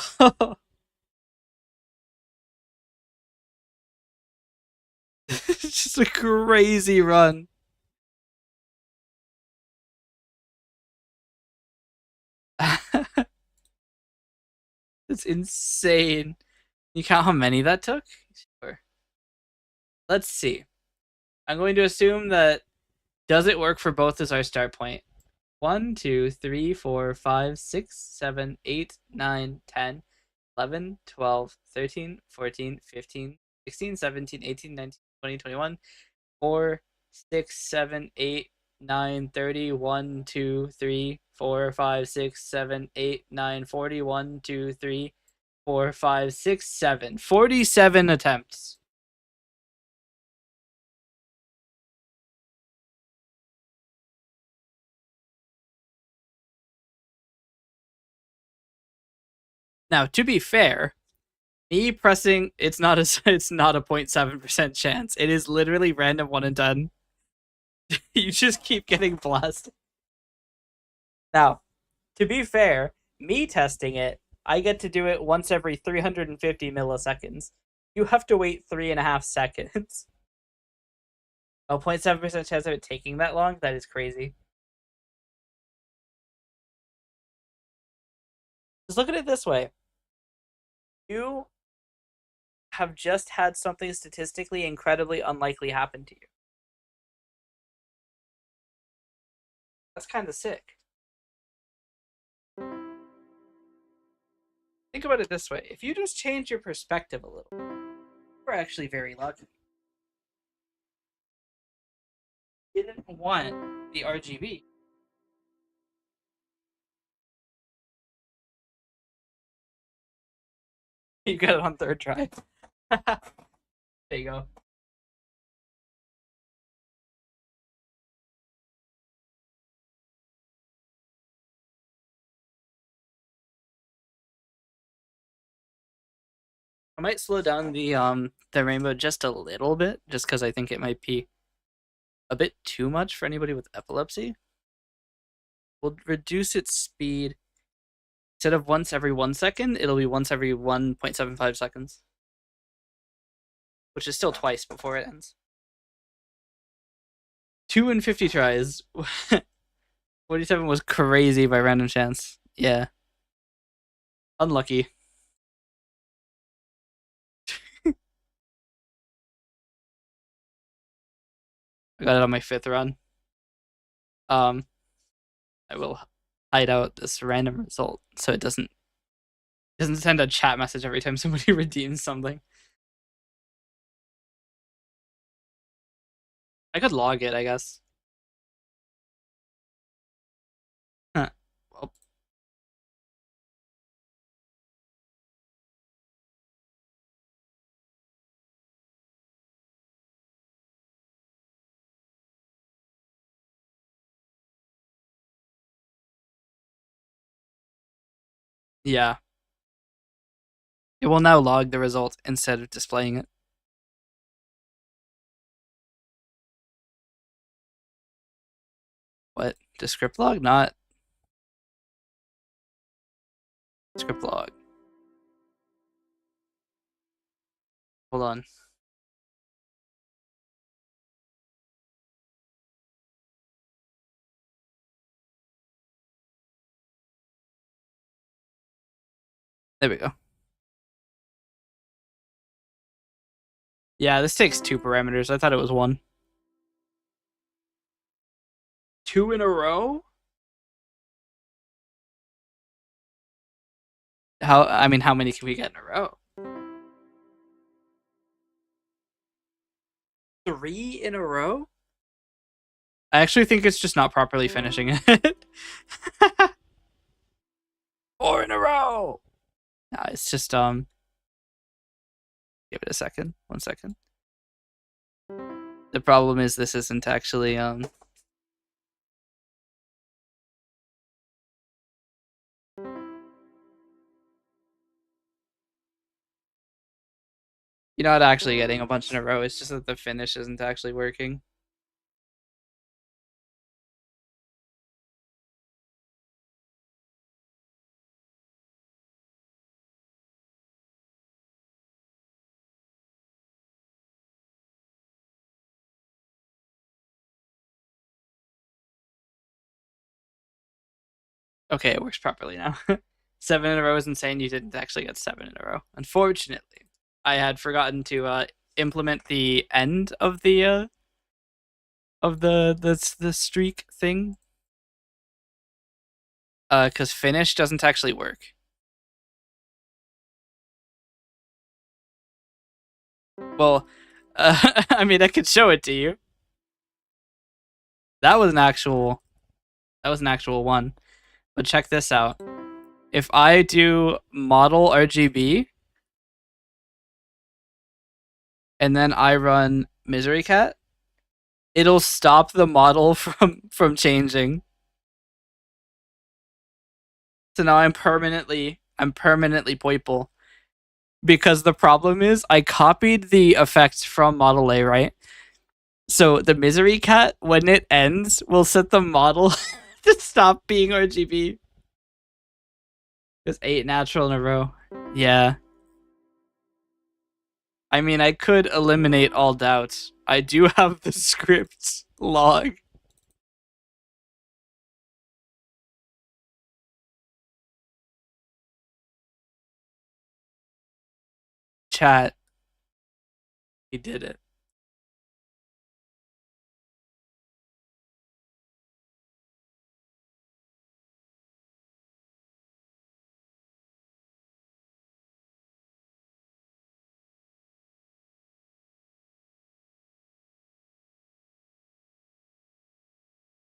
It's just a crazy run. It's insane. You count how many that took? Sure. Let's see. I'm going to assume that does it work for both as our start point? 1, 2, 3, 4, 5, 6, 7, 8, 9, 10, 11, 12, 13, 14, 15, 16, 17, 18, 19, 20, 21, 4, 6, 7, 8, 9, 30, 1, 2, 3, 4, 5, 6, 7, 8, 9, 40, 1, 2, 3, 4, 5, 6, 7. 47 attempts. Now, to be fair, me pressing it's not a 0.7% chance. It is literally random 1 and done. You just keep getting blasted. Now, to be fair, me testing it, I get to do it once every 350 milliseconds. You have to wait 3.5 seconds. A 0.7% chance of it taking that long? That is crazy. Just look at it this way. You have just had something statistically incredibly unlikely happen to you. That's kind of sick. Think about it this way. If you just change your perspective a little, we're actually very lucky. You didn't want the RGB. You got it on 3rd try. There you go. I might slow down the rainbow just a little bit, just because I think it might be a bit too much for anybody with epilepsy. We'll reduce its speed. Instead of once every 1 second, it'll be once every 1.75 seconds. Which is still twice before it ends. 2 in 50 tries. 47 was crazy by random chance. Yeah. Unlucky. I got it on my 5th run. I will hide out this random result so it doesn't send a chat message every time somebody redeems something. I could log it, I guess. Huh. Well. Yeah. It will now log the result instead of displaying it. What? Does script log not? Script log. Hold on. There we go. Yeah, this takes 2 parameters. I thought it was 1. 2 in a row? How many can we get in a row? 3 in a row? I actually think it's just not properly finishing it. 4 in a row. No, it's just give it a second. 1 second. The problem is this isn't actually you're not actually getting a bunch in a row. It's just that the finish isn't actually working. Okay, it works properly now. 7 in a row is insane. You didn't actually get 7 in a row. Unfortunately, I had forgotten to implement the end of the streak thing. Because finish doesn't actually work. Well, I mean, I could show it to you. That was an actual one. But check this out. If I do model RGB and then I run Misery Cat, it'll stop the model from changing. So now I'm permanently Poiple. Because the problem is I copied the effects from Model A, right? So the Misery Cat, when it ends, will set the model to stop being RGB. It's 8 natural in a row. Yeah. I mean, I could eliminate all doubts. I do have the script log. Chat. He did it.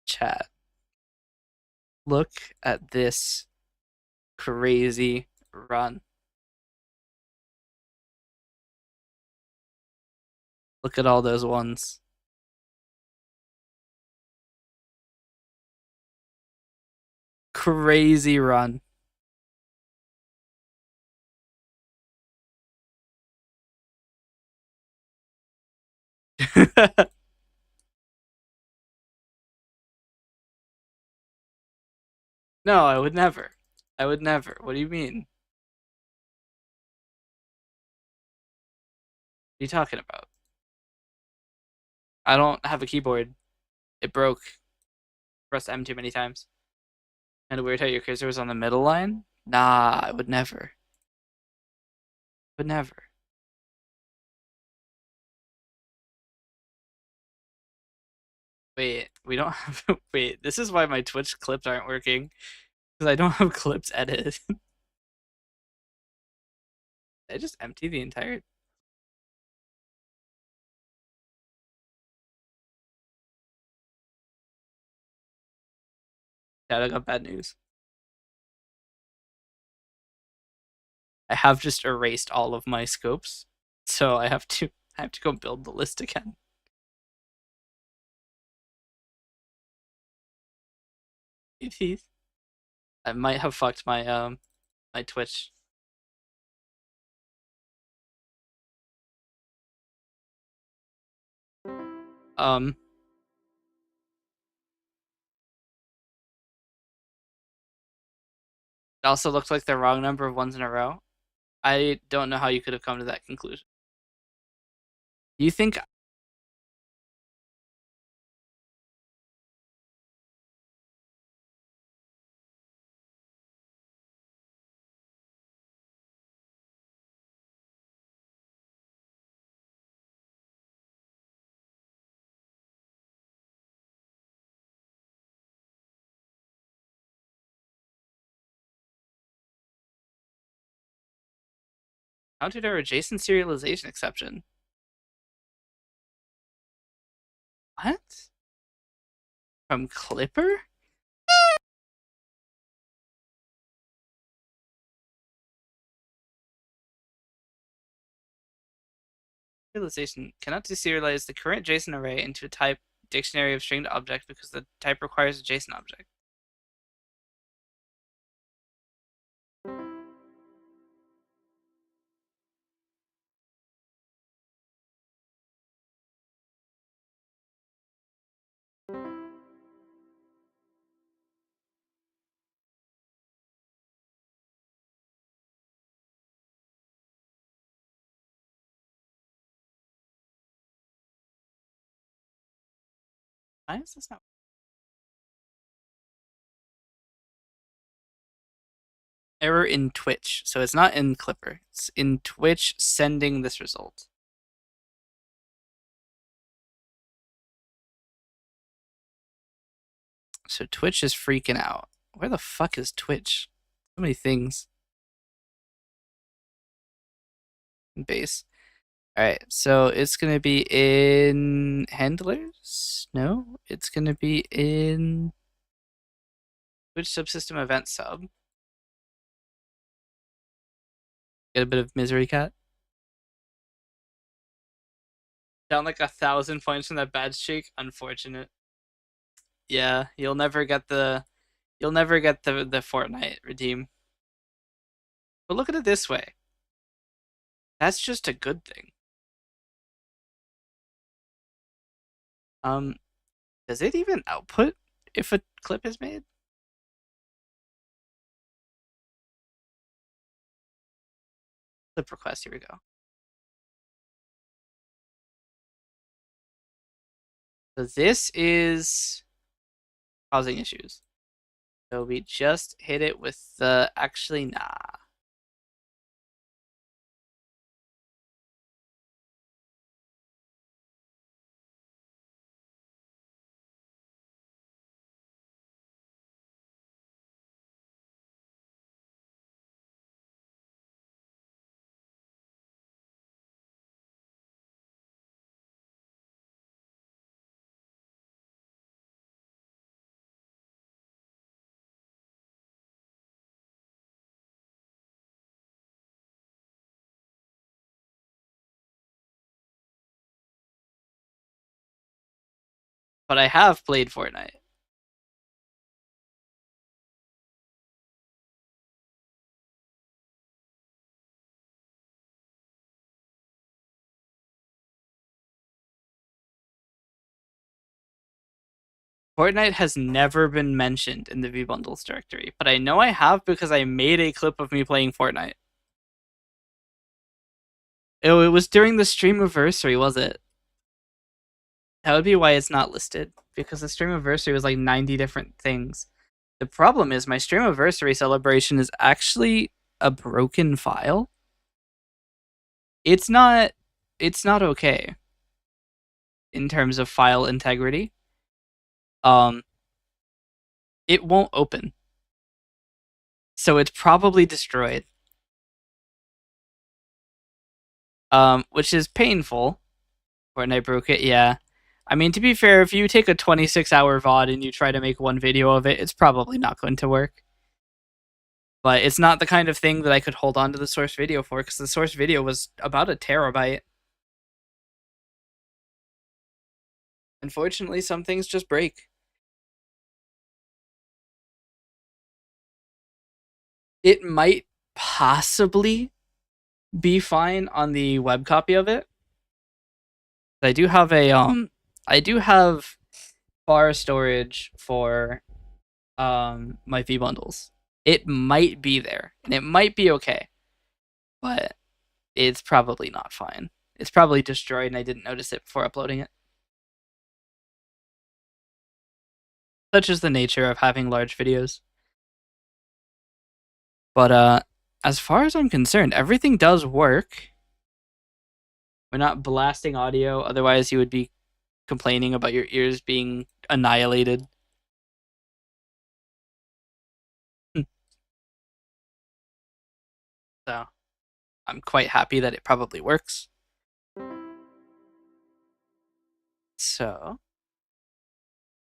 Chat. Look at this crazy run. Look at all those ones. Crazy run. No, I would never. I would never. What do you mean? What are you talking about? I don't have a keyboard. It broke. Pressed M too many times. And weird how your cursor was on the middle line? Nah, I would never. Would never. Wait, we don't have. Wait, this is why my Twitch clips aren't working. Because I don't have clips edited. I just empty the entire. Yeah, I got bad news. I have just erased all of my scopes, so I have to go build the list again. I might have fucked my my Twitch. Um It also looked like the wrong number of ones in a row. I don't know how you could have come to that conclusion. Do you think counted our adjacent serialization exception? What? From Clipper? Serialization cannot deserialize the current JSON array into a type dictionary of stringed object because the type requires a JSON object. Why is this not? Error in Twitch. So it's not in Clipper. It's in Twitch sending this result. So Twitch is freaking out. Where the fuck is Twitch? So many things. Base. Alright, so it's gonna be in handlers? No, it's gonna be in Twitch subsystem event sub. Get a bit of misery cat. Down like 1,000 points from that bad streak. Unfortunate. Yeah, you'll never get the Fortnite redeem. But look at it this way. That's just a good thing. Does it even output if a clip is made? Clip request, here we go. So this is causing issues. So we just hit it with the, actually, nah. But I have played Fortnite. Fortnite has never been mentioned in the V-Bundles directory, but I know I have because I made a clip of me playing Fortnite. It was during the Streamiversary, was it? That would be why it's not listed, because the Streamiversary was like 90 different things. The problem is my Streamiversary celebration is actually a broken file. It's not okay in terms of file integrity. It won't open. So it's probably destroyed. Which is painful. Fortnite broke it, yeah. I mean, to be fair, if you take a 26-hour VOD and you try to make one video of it, it's probably not going to work. But it's not the kind of thing that I could hold on to the source video for, because the source video was about 1 terabyte. Unfortunately, some things just break. It might possibly be fine on the web copy of it. I do have far storage for my V bundles. It might be there, and it might be okay, but it's probably not fine. It's probably destroyed, and I didn't notice it before uploading it. Such is the nature of having large videos. But as far as I'm concerned, everything does work. We're not blasting audio, otherwise you would be complaining about your ears being annihilated. So I'm quite happy that it probably works. So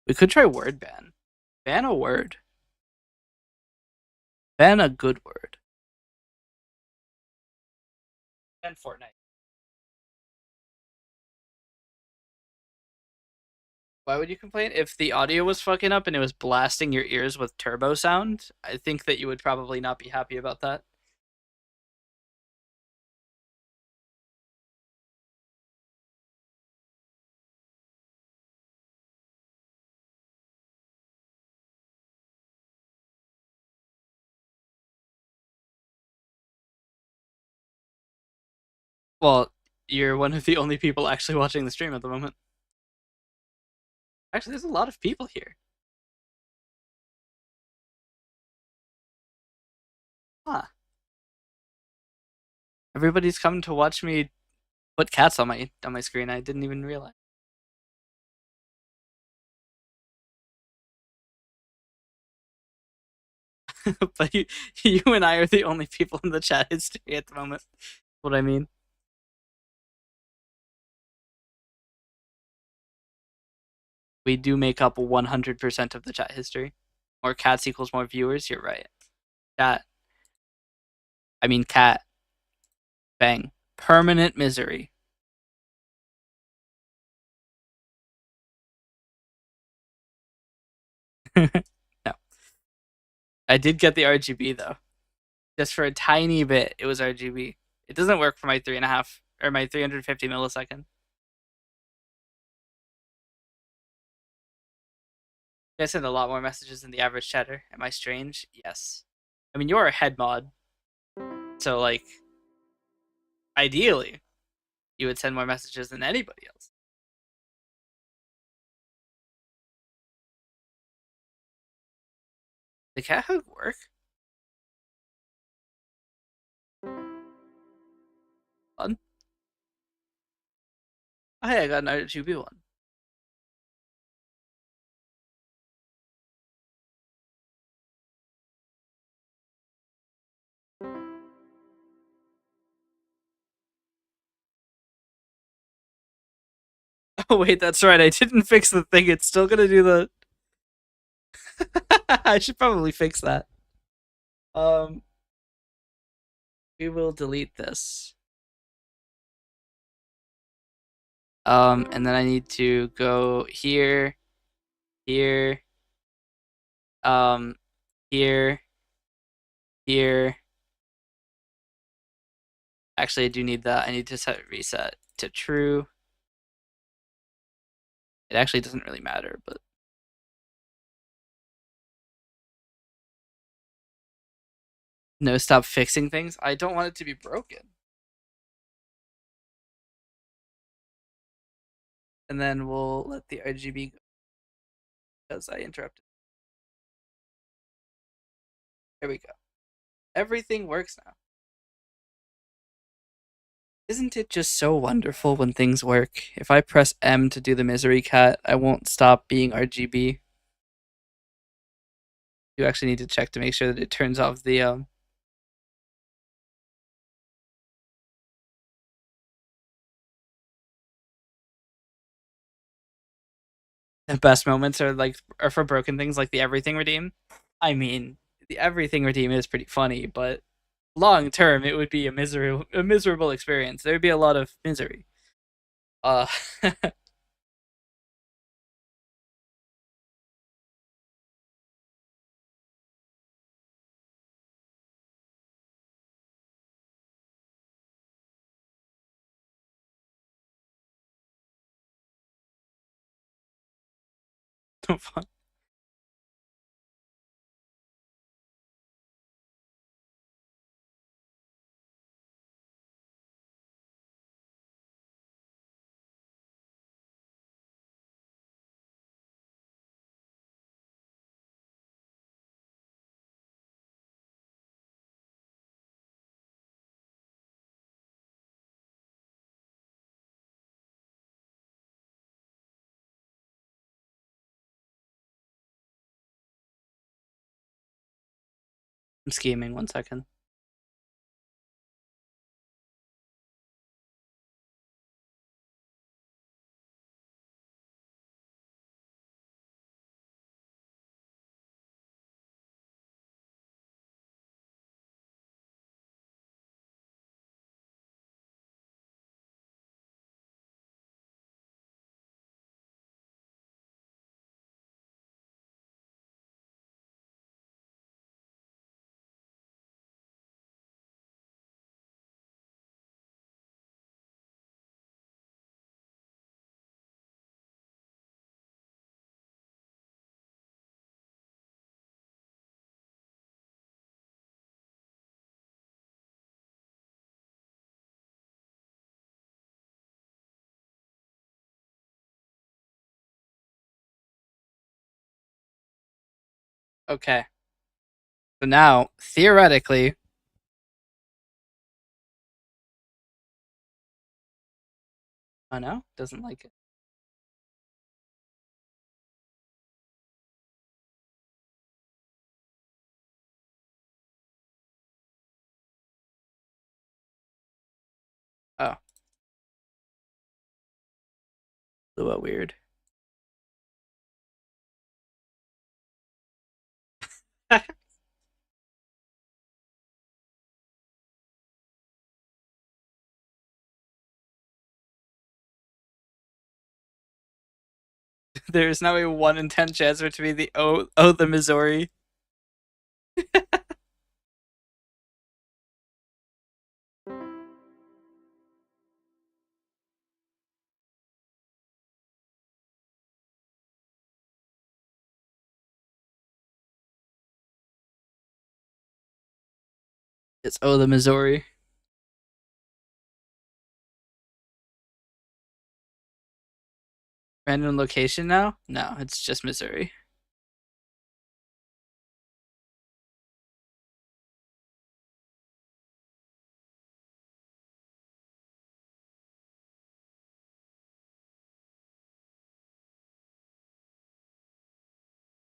we could try word ban. Ban a word. Ban a good word. Ban Fortnite. Why would you complain? If the audio was fucking up and it was blasting your ears with turbo sound, I think that you would probably not be happy about that. Well, you're one of the only people actually watching the stream at the moment. Actually, there's a lot of people here. Huh. Everybody's come to watch me put cats on my screen. I didn't even realize. But you and I are the only people in the chat history at the moment. What I mean. We do make up 100% of the chat history. More cats equals more viewers. You're right. Cat. I mean cat. Bang. Permanent misery. No. I did get the RGB though. Just for a tiny bit, it was RGB. It doesn't work for my 3.5 or my 350 millisecond. I send a lot more messages than the average chatter. Am I strange? Yes. I mean, you're a head mod, so like, ideally, you would send more messages than anybody else. The cat hook work? Fun. Oh, hey, I got an RGB one. Oh wait, that's right. I didn't fix the thing. It's still gonna do the. I should probably fix that. Um, we will delete this. And then I need to go here, here, here, here. Actually, I do need that. I need to set reset to true. It actually doesn't really matter, but no, stop fixing things. I don't want it to be broken. And then we'll let the RGB go because I interrupted. There we go. Everything works now. Isn't it just so wonderful when things work? If I press M to do the misery cat, I won't stop being RGB. You actually need to check to make sure that it turns off the best moments are for broken things like the everything redeem. I mean, the everything redeem is pretty funny, but long term it would be a miserable experience. There would be a lot of misery. Uh I'm scheming. 1 second. Okay. So now, theoretically, oh no, doesn't like it. Oh, a little weird. There's now a 1 in 10 chance for it to be the the Missouri. It's the Missouri. Random location now? No, it's just Missouri.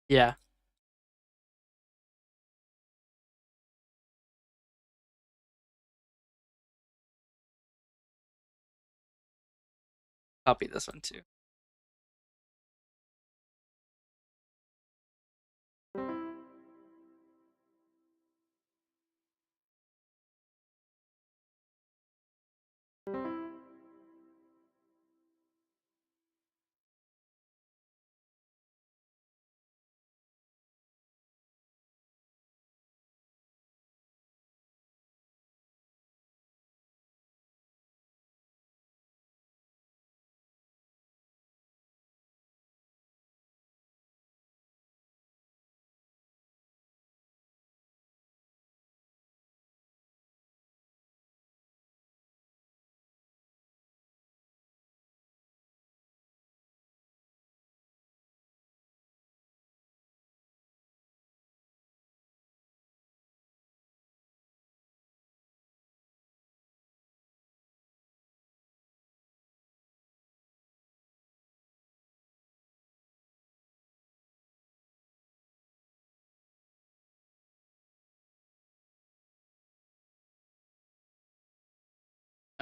Yeah. Copy this one too.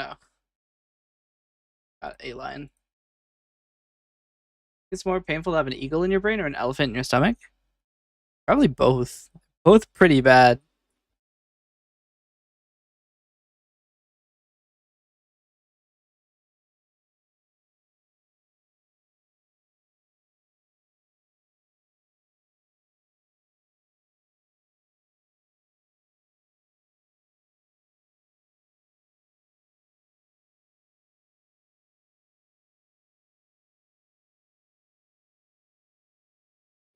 Oh, got a line. It's more painful to have an eagle in your brain or an elephant in your stomach? Probably both. Both pretty bad.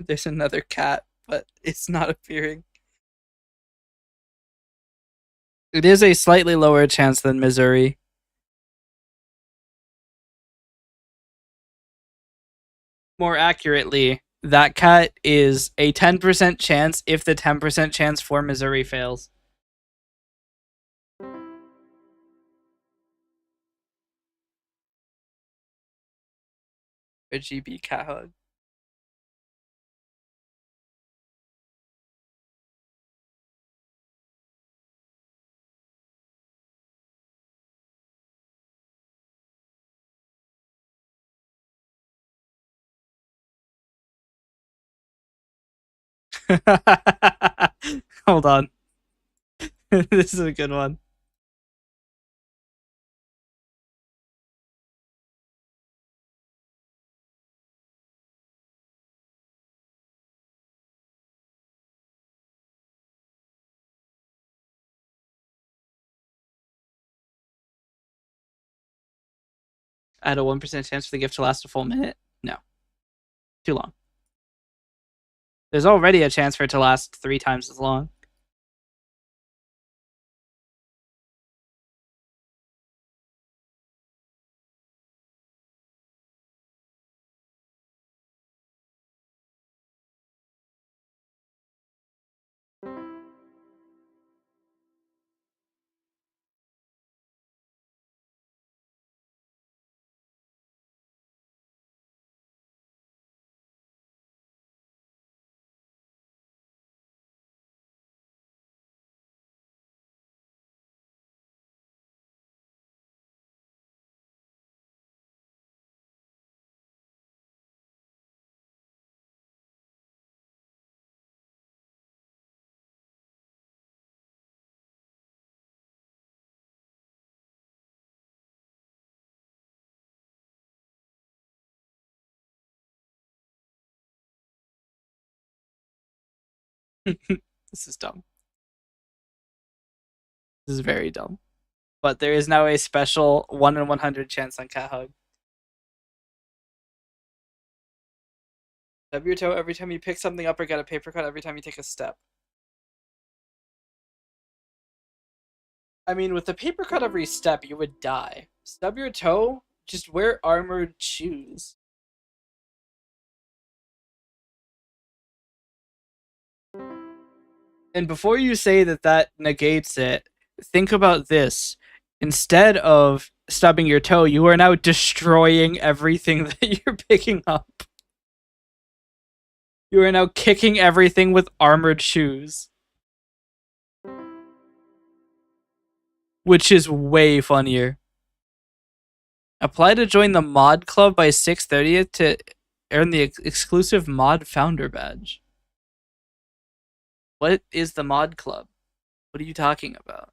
There's another cat, but it's not appearing. It is a slightly lower chance than Missouri. More accurately, that cat is a 10% chance if the 10% chance for Missouri fails. A GB cat hug. Hold on. This is a good one. I had a 1% chance for the gift to last a full minute. No. Too long. There's already a chance for it to last 3 times as long. This is dumb. This is very dumb. But there is now a special 1 in 100 chance on cat hug. Stub your toe every time you pick something up or get a paper cut every time you take a step. I mean, with the paper cut every step, you would die. Stub your toe? Just wear armored shoes. And before you say that that negates it, think about this. Instead of stubbing your toe, you are now destroying everything that you're picking up. You are now kicking everything with armored shoes. Which is way funnier. Apply to join the mod club by 6/30 to earn the exclusive mod founder badge. What is the mod club? What are you talking about?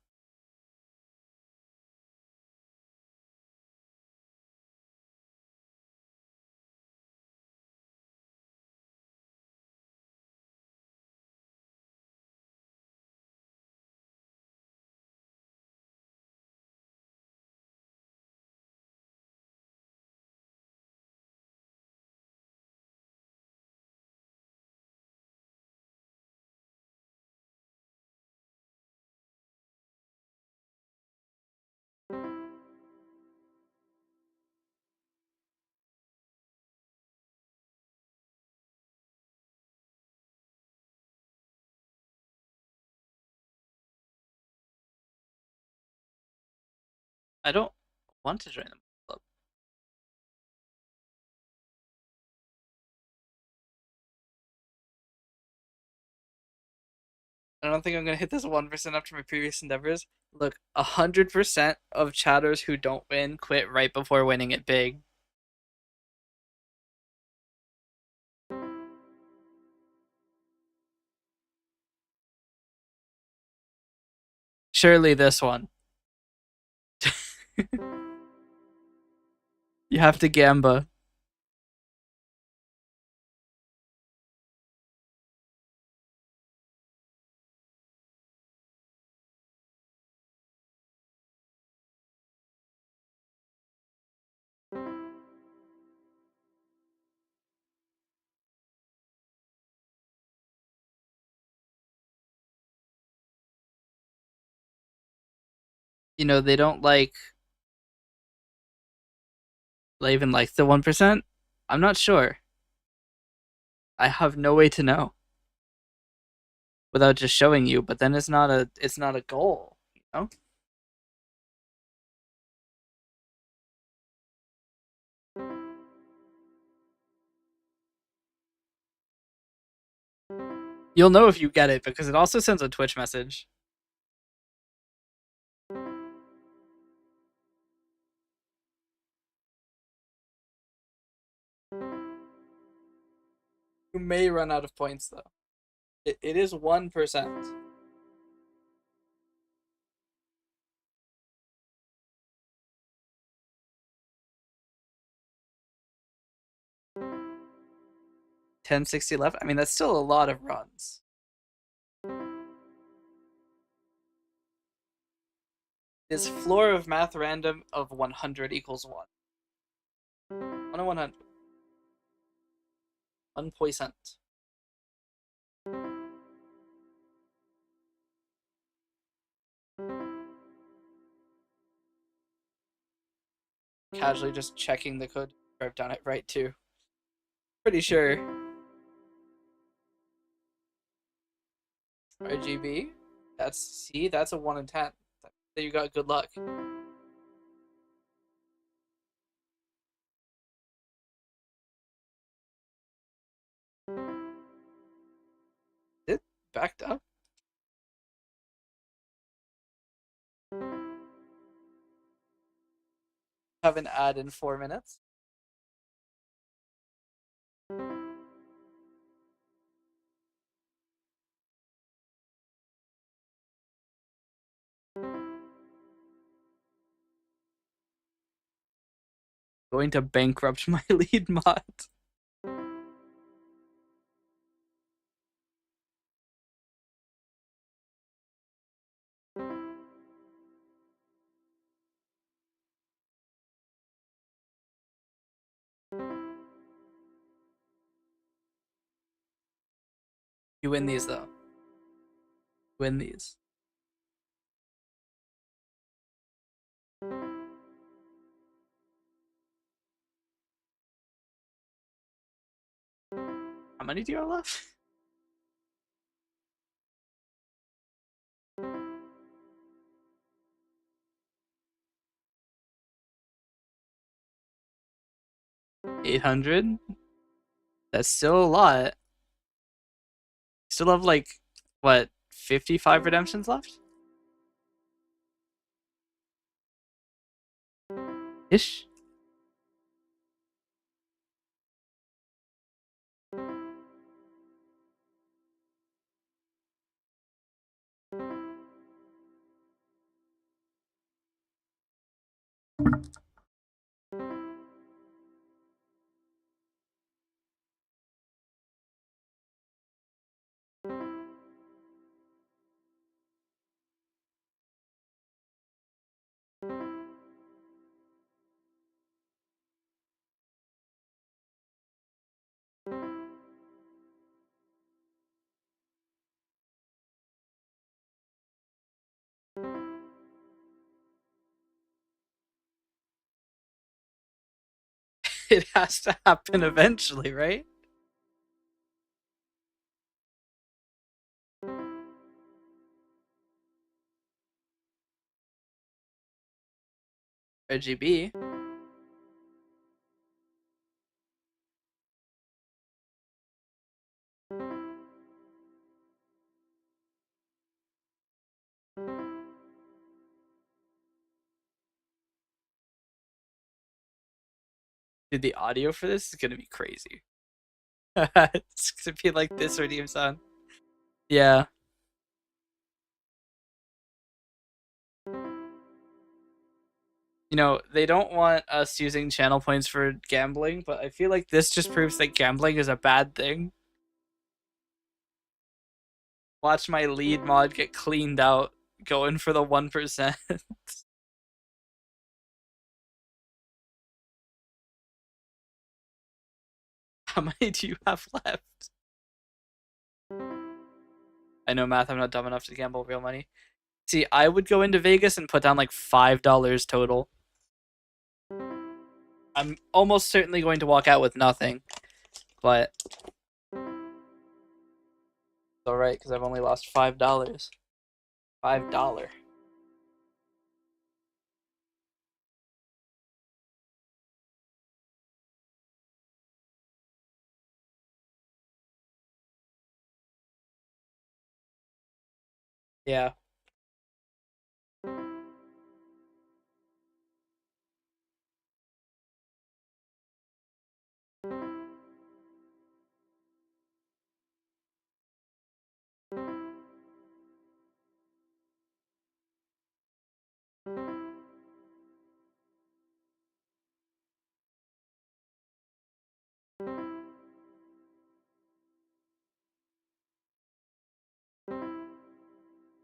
I don't want to join the mod club. I don't think I'm gonna hit this 1% after my previous endeavors. Look, 100% of chatters who don't win quit right before winning it big. Surely this one. You have to gamba. You know, they don't like even like the 1%. I'm not sure. I have no way to know without just showing you, but then it's not a goal, you know? You'll know if you get it because it also sends a Twitch message. You may run out of points though. It is 1%. $10.60 left. I mean, that's still a lot of runs. Is floor of math random of 100 equals 1? 1 on 100. 1%. Casually just checking the code. I've done it right too. Pretty sure. RGB. That's a 1 in 10. That you got good luck. It backed up. Have an ad in 4 minutes. Going to bankrupt my lead mod. You win these though. Win these. How many do you have left? $800. That's still a lot. Still have like what, 55 redemptions left? Ish. It has to happen eventually, right? RGB. Dude, the audio for this is gonna be crazy. It's gonna be like this redeem sound. Yeah. You know, they don't want us using channel points for gambling, but I feel like this just proves that gambling is a bad thing. Watch my lead mod get cleaned out, going for the 1%. How many do you have left? I know math, I'm not dumb enough to gamble real money. See, I would go into Vegas and put down like $5 total. I'm almost certainly going to walk out with nothing, but it's alright because I've only lost $5. $5. Yeah.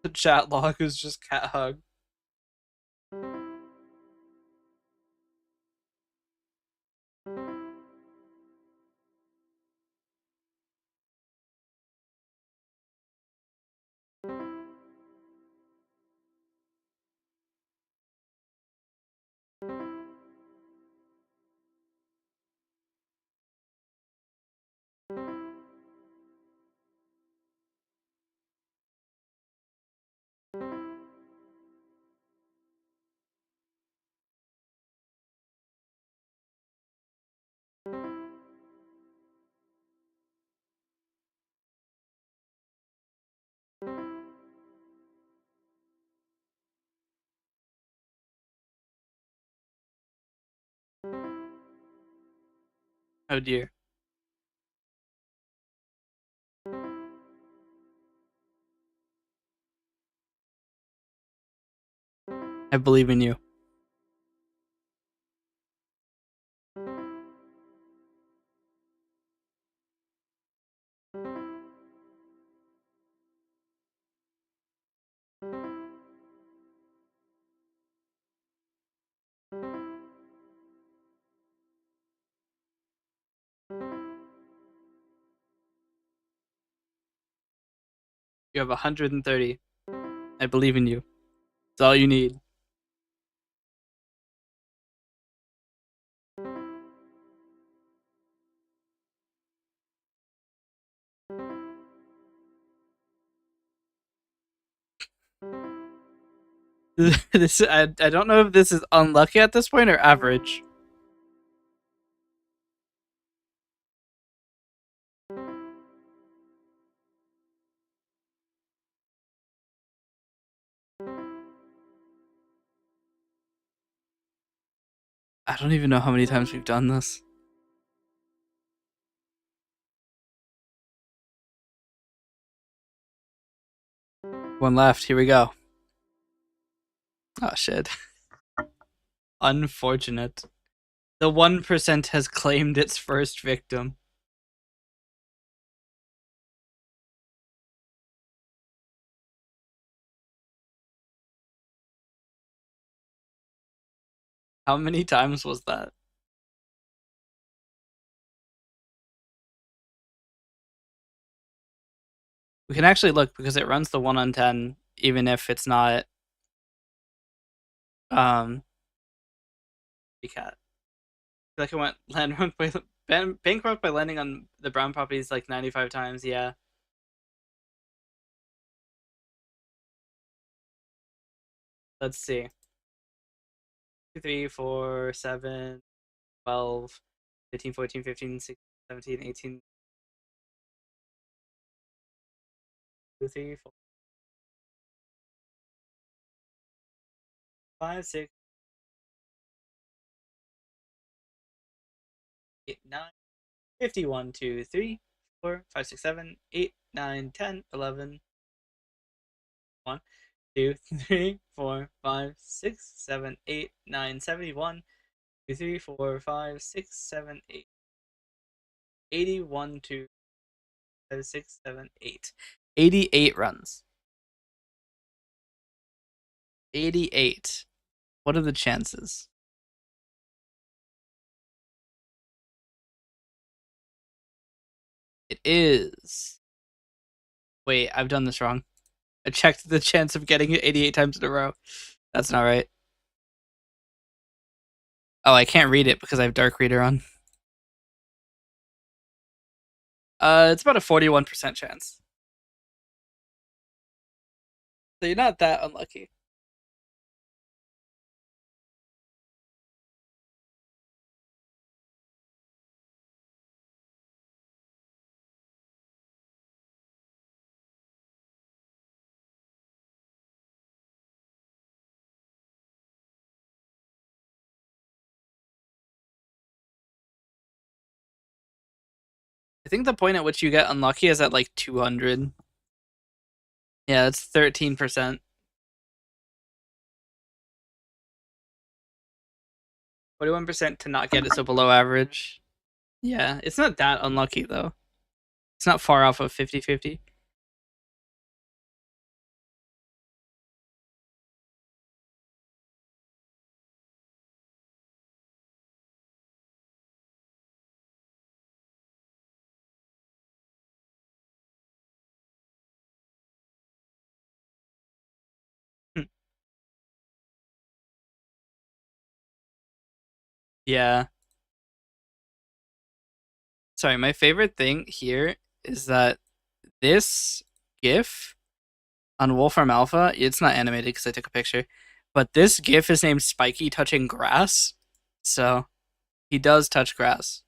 The chat log is just cat hug. Oh dear. I believe in you. You have 130. I believe in you. It's all you need. I don't know if this is unlucky at this point or average. I don't even know how many times we've done this. One left. Here we go. Oh shit. Unfortunate. The 1% has claimed its first victim. How many times was that? We can actually look because it runs the 1 on 10, even if it's not cat. I feel like I went bankrupt by landing on the brown properties like 95 times, yeah. Let's see. 2, 3, 4, 7, 12, 15, 14, 15, 16, 17, 18. 2, 3, 4, 5, 6, 8, 9, 51, 2, 3, 4, 5, 6, 7, 8, 9, 10, 11, 1, 2, 3, 4, 5, 6, 7, 8, 9, 71, 2, 3, 4, 5, 6, 7, 8, 81, 2, 5, 6, 7, 8. 88 runs. 88. What are the chances? It is. Wait, I've done this wrong. I checked the chance of getting it 88 times in a row. That's not right. Oh, I can't read it because I have Dark Reader on. It's about a 41% chance. So you're not that unlucky. I think the point at which you get unlucky is at like 200. Yeah, it's 13%. 41% to not get it, so below average. Yeah, it's not that unlucky though. It's not far off of 50-50. Yeah. Sorry, my favorite thing here is that this GIF on Wolfram Alpha, it's not animated because I took a picture, but this GIF is named Spiky touching grass. So he does touch grass.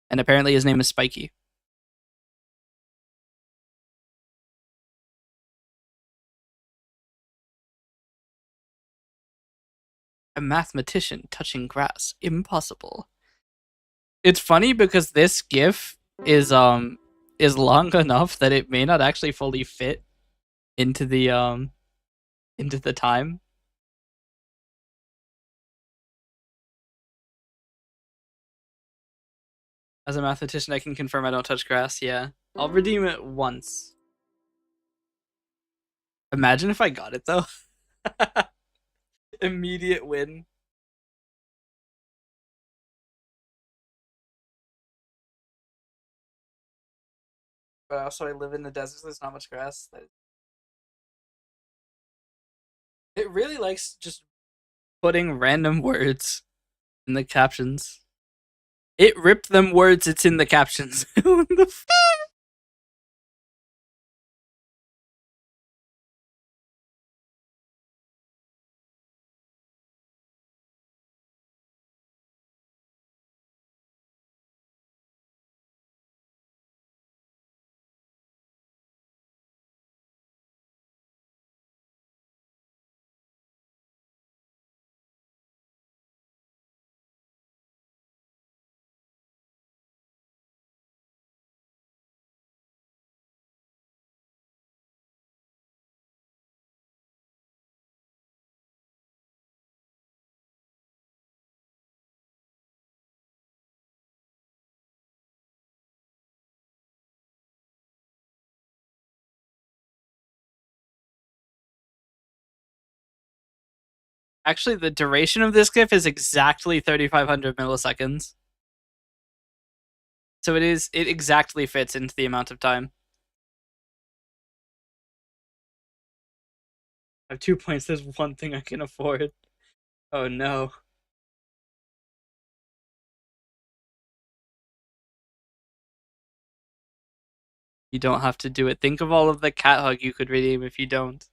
And apparently his name is Spiky. A mathematician touching grass. Impossible. It's funny because this GIF is long enough that it may not actually fully fit into the time. As a mathematician, I can confirm I don't touch grass. Yeah, I'll redeem it once. Imagine if I got it though. Immediate win. But also, I live in the desert, so there's not much grass. It really likes just putting random words in the captions. It ripped them words. It's in the captions. What the Actually, the duration of this GIF is exactly 3,500 milliseconds. So it exactly fits into the amount of time. I have 2 points. There's one thing I can afford. Oh no. You don't have to do it. Think of all of the cat hug you could redeem if you don't.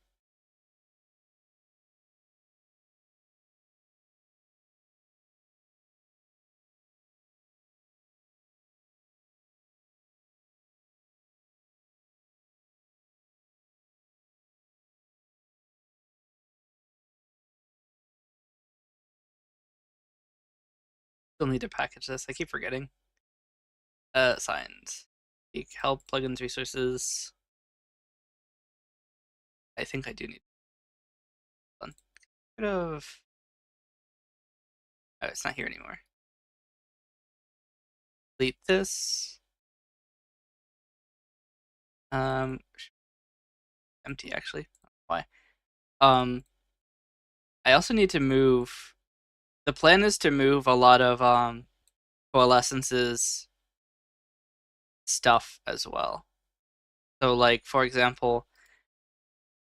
Still need to package this. I keep forgetting. Signs. Help, plugins, resources. I think I do need one. Rid of. Oh, it's not here anymore. Delete this. Um, empty actually. Why? Um, I also need to move. The plan is to move a lot of Coalescence's stuff as well. So, like for example,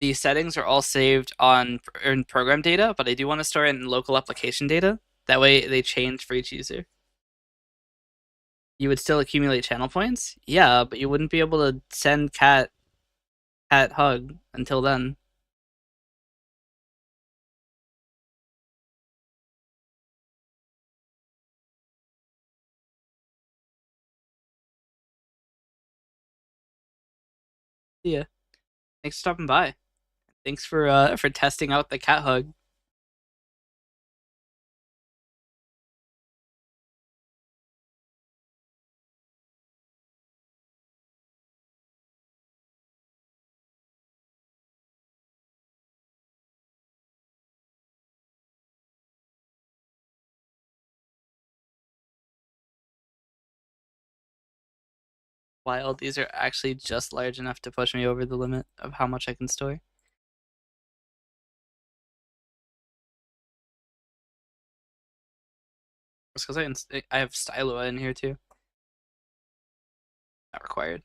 the settings are all saved in program data, but I do want to store it in local application data. That way, they change for each user. You would still accumulate channel points, yeah, but you wouldn't be able to send cat hug until then. Yeah. Thanks for stopping by. Thanks for testing out the cat hug. Wild. These are actually just large enough to push me over the limit of how much I can store. It's because I have Stylua in here too. Not required.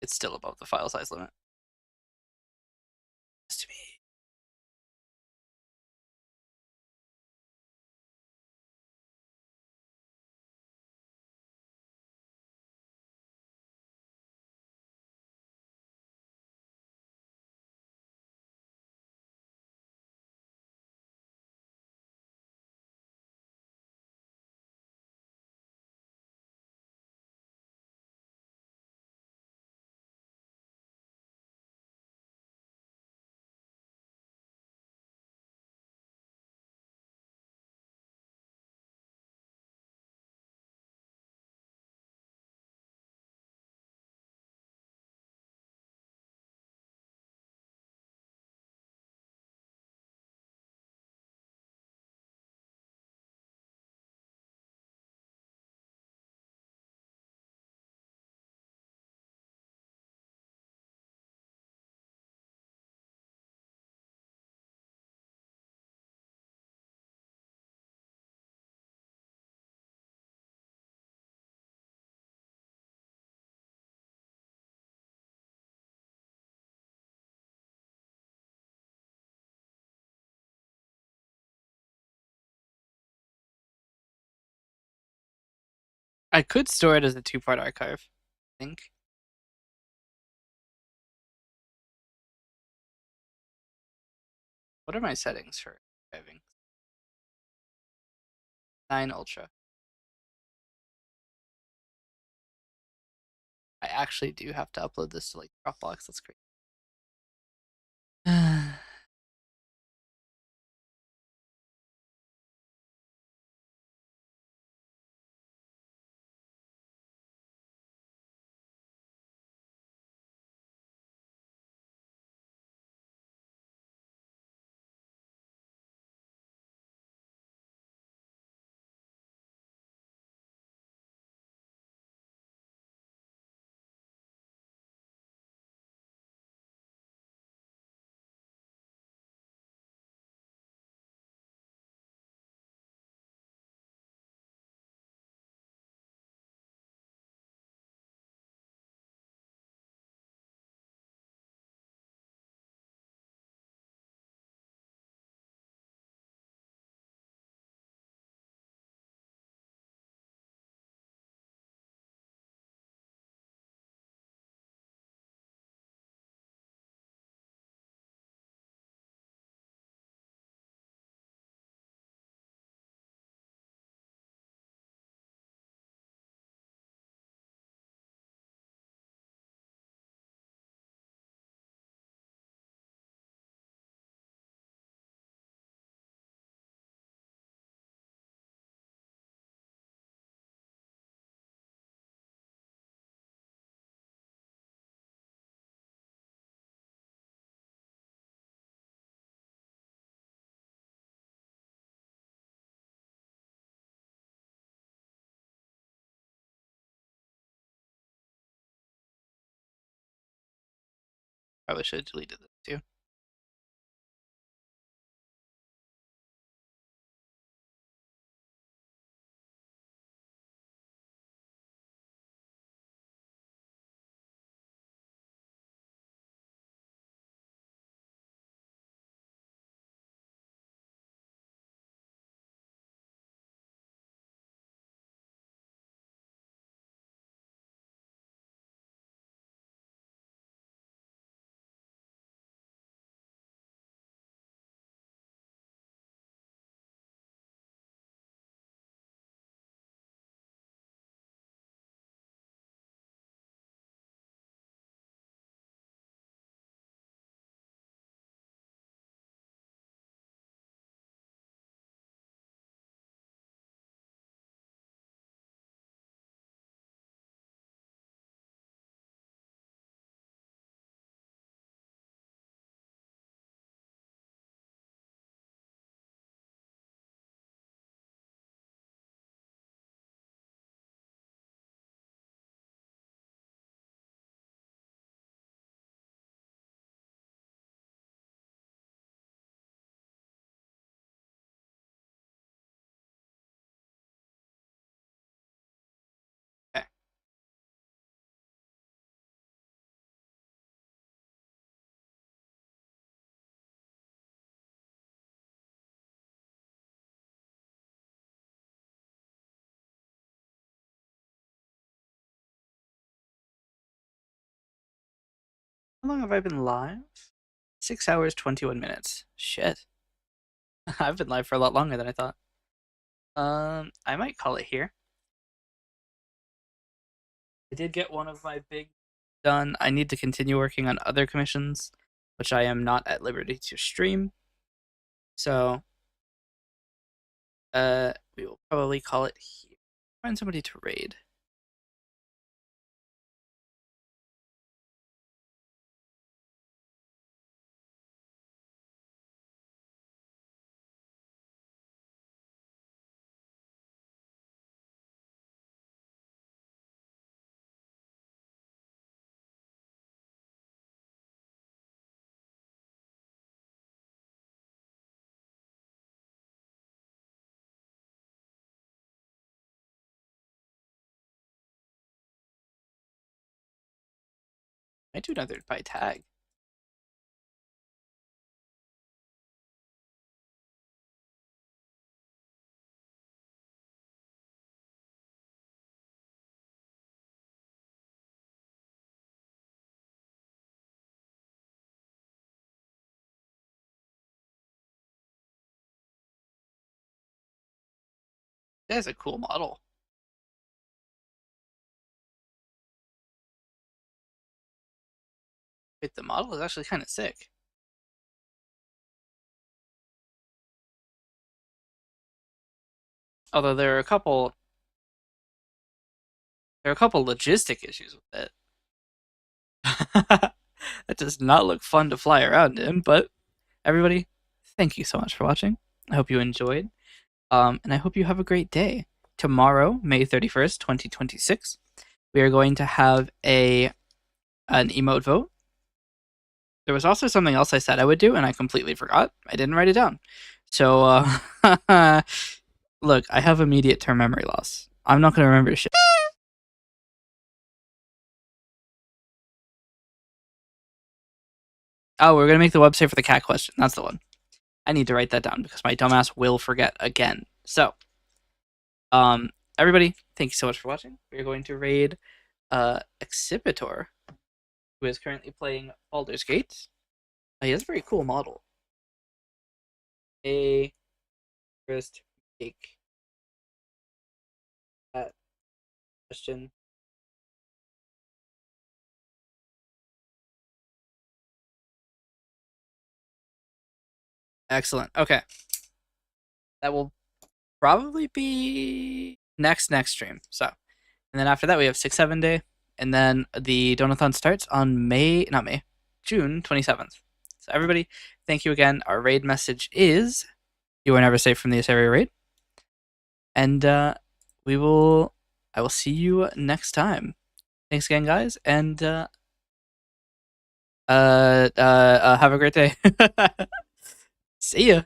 It's still above the file size limit. To me. I could store it as a 2-part archive, I think. What are my settings for archiving? 9 Ultra. I actually do have to upload this to like Dropbox. That's great. Probably should have deleted this too. Okay. How long have I been live? 6 hours, 21 minutes. Shit. I've been live for a lot longer than I thought. I might call it here. I did get one of my big done. I need to continue working on other commissions, which I am not at liberty to stream. So, we will probably call it here. Find somebody to raid. I do another by tag. That's a cool model. Wait, the model is actually kind of sick. Although there are a couple logistic issues with it. That does not look fun to fly around in, but everybody, thank you so much for watching. I hope you enjoyed. And I hope you have a great day. Tomorrow, May 31st, 2026, we are going to have an emote vote. There was also something else I said I would do, and I completely forgot. I didn't write it down. So, look, I have immediate term memory loss. I'm not going to remember shit. Oh, we're going to make the website for the cat question. That's the one. I need to write that down because my dumbass will forget again. So, everybody, thank you so much for watching. We're going to raid Exhibitor, who is currently playing Baldur's Gate. He has a very cool model. A first make that question. Excellent. Okay. That will probably be next stream. So, and then after that we have 6-7 day, and then the Donathon starts on June 27th. So everybody, thank you again. Our raid message is, "You are never safe from the Asaria raid," and I will see you next time. Thanks again, guys, and have a great day. See ya.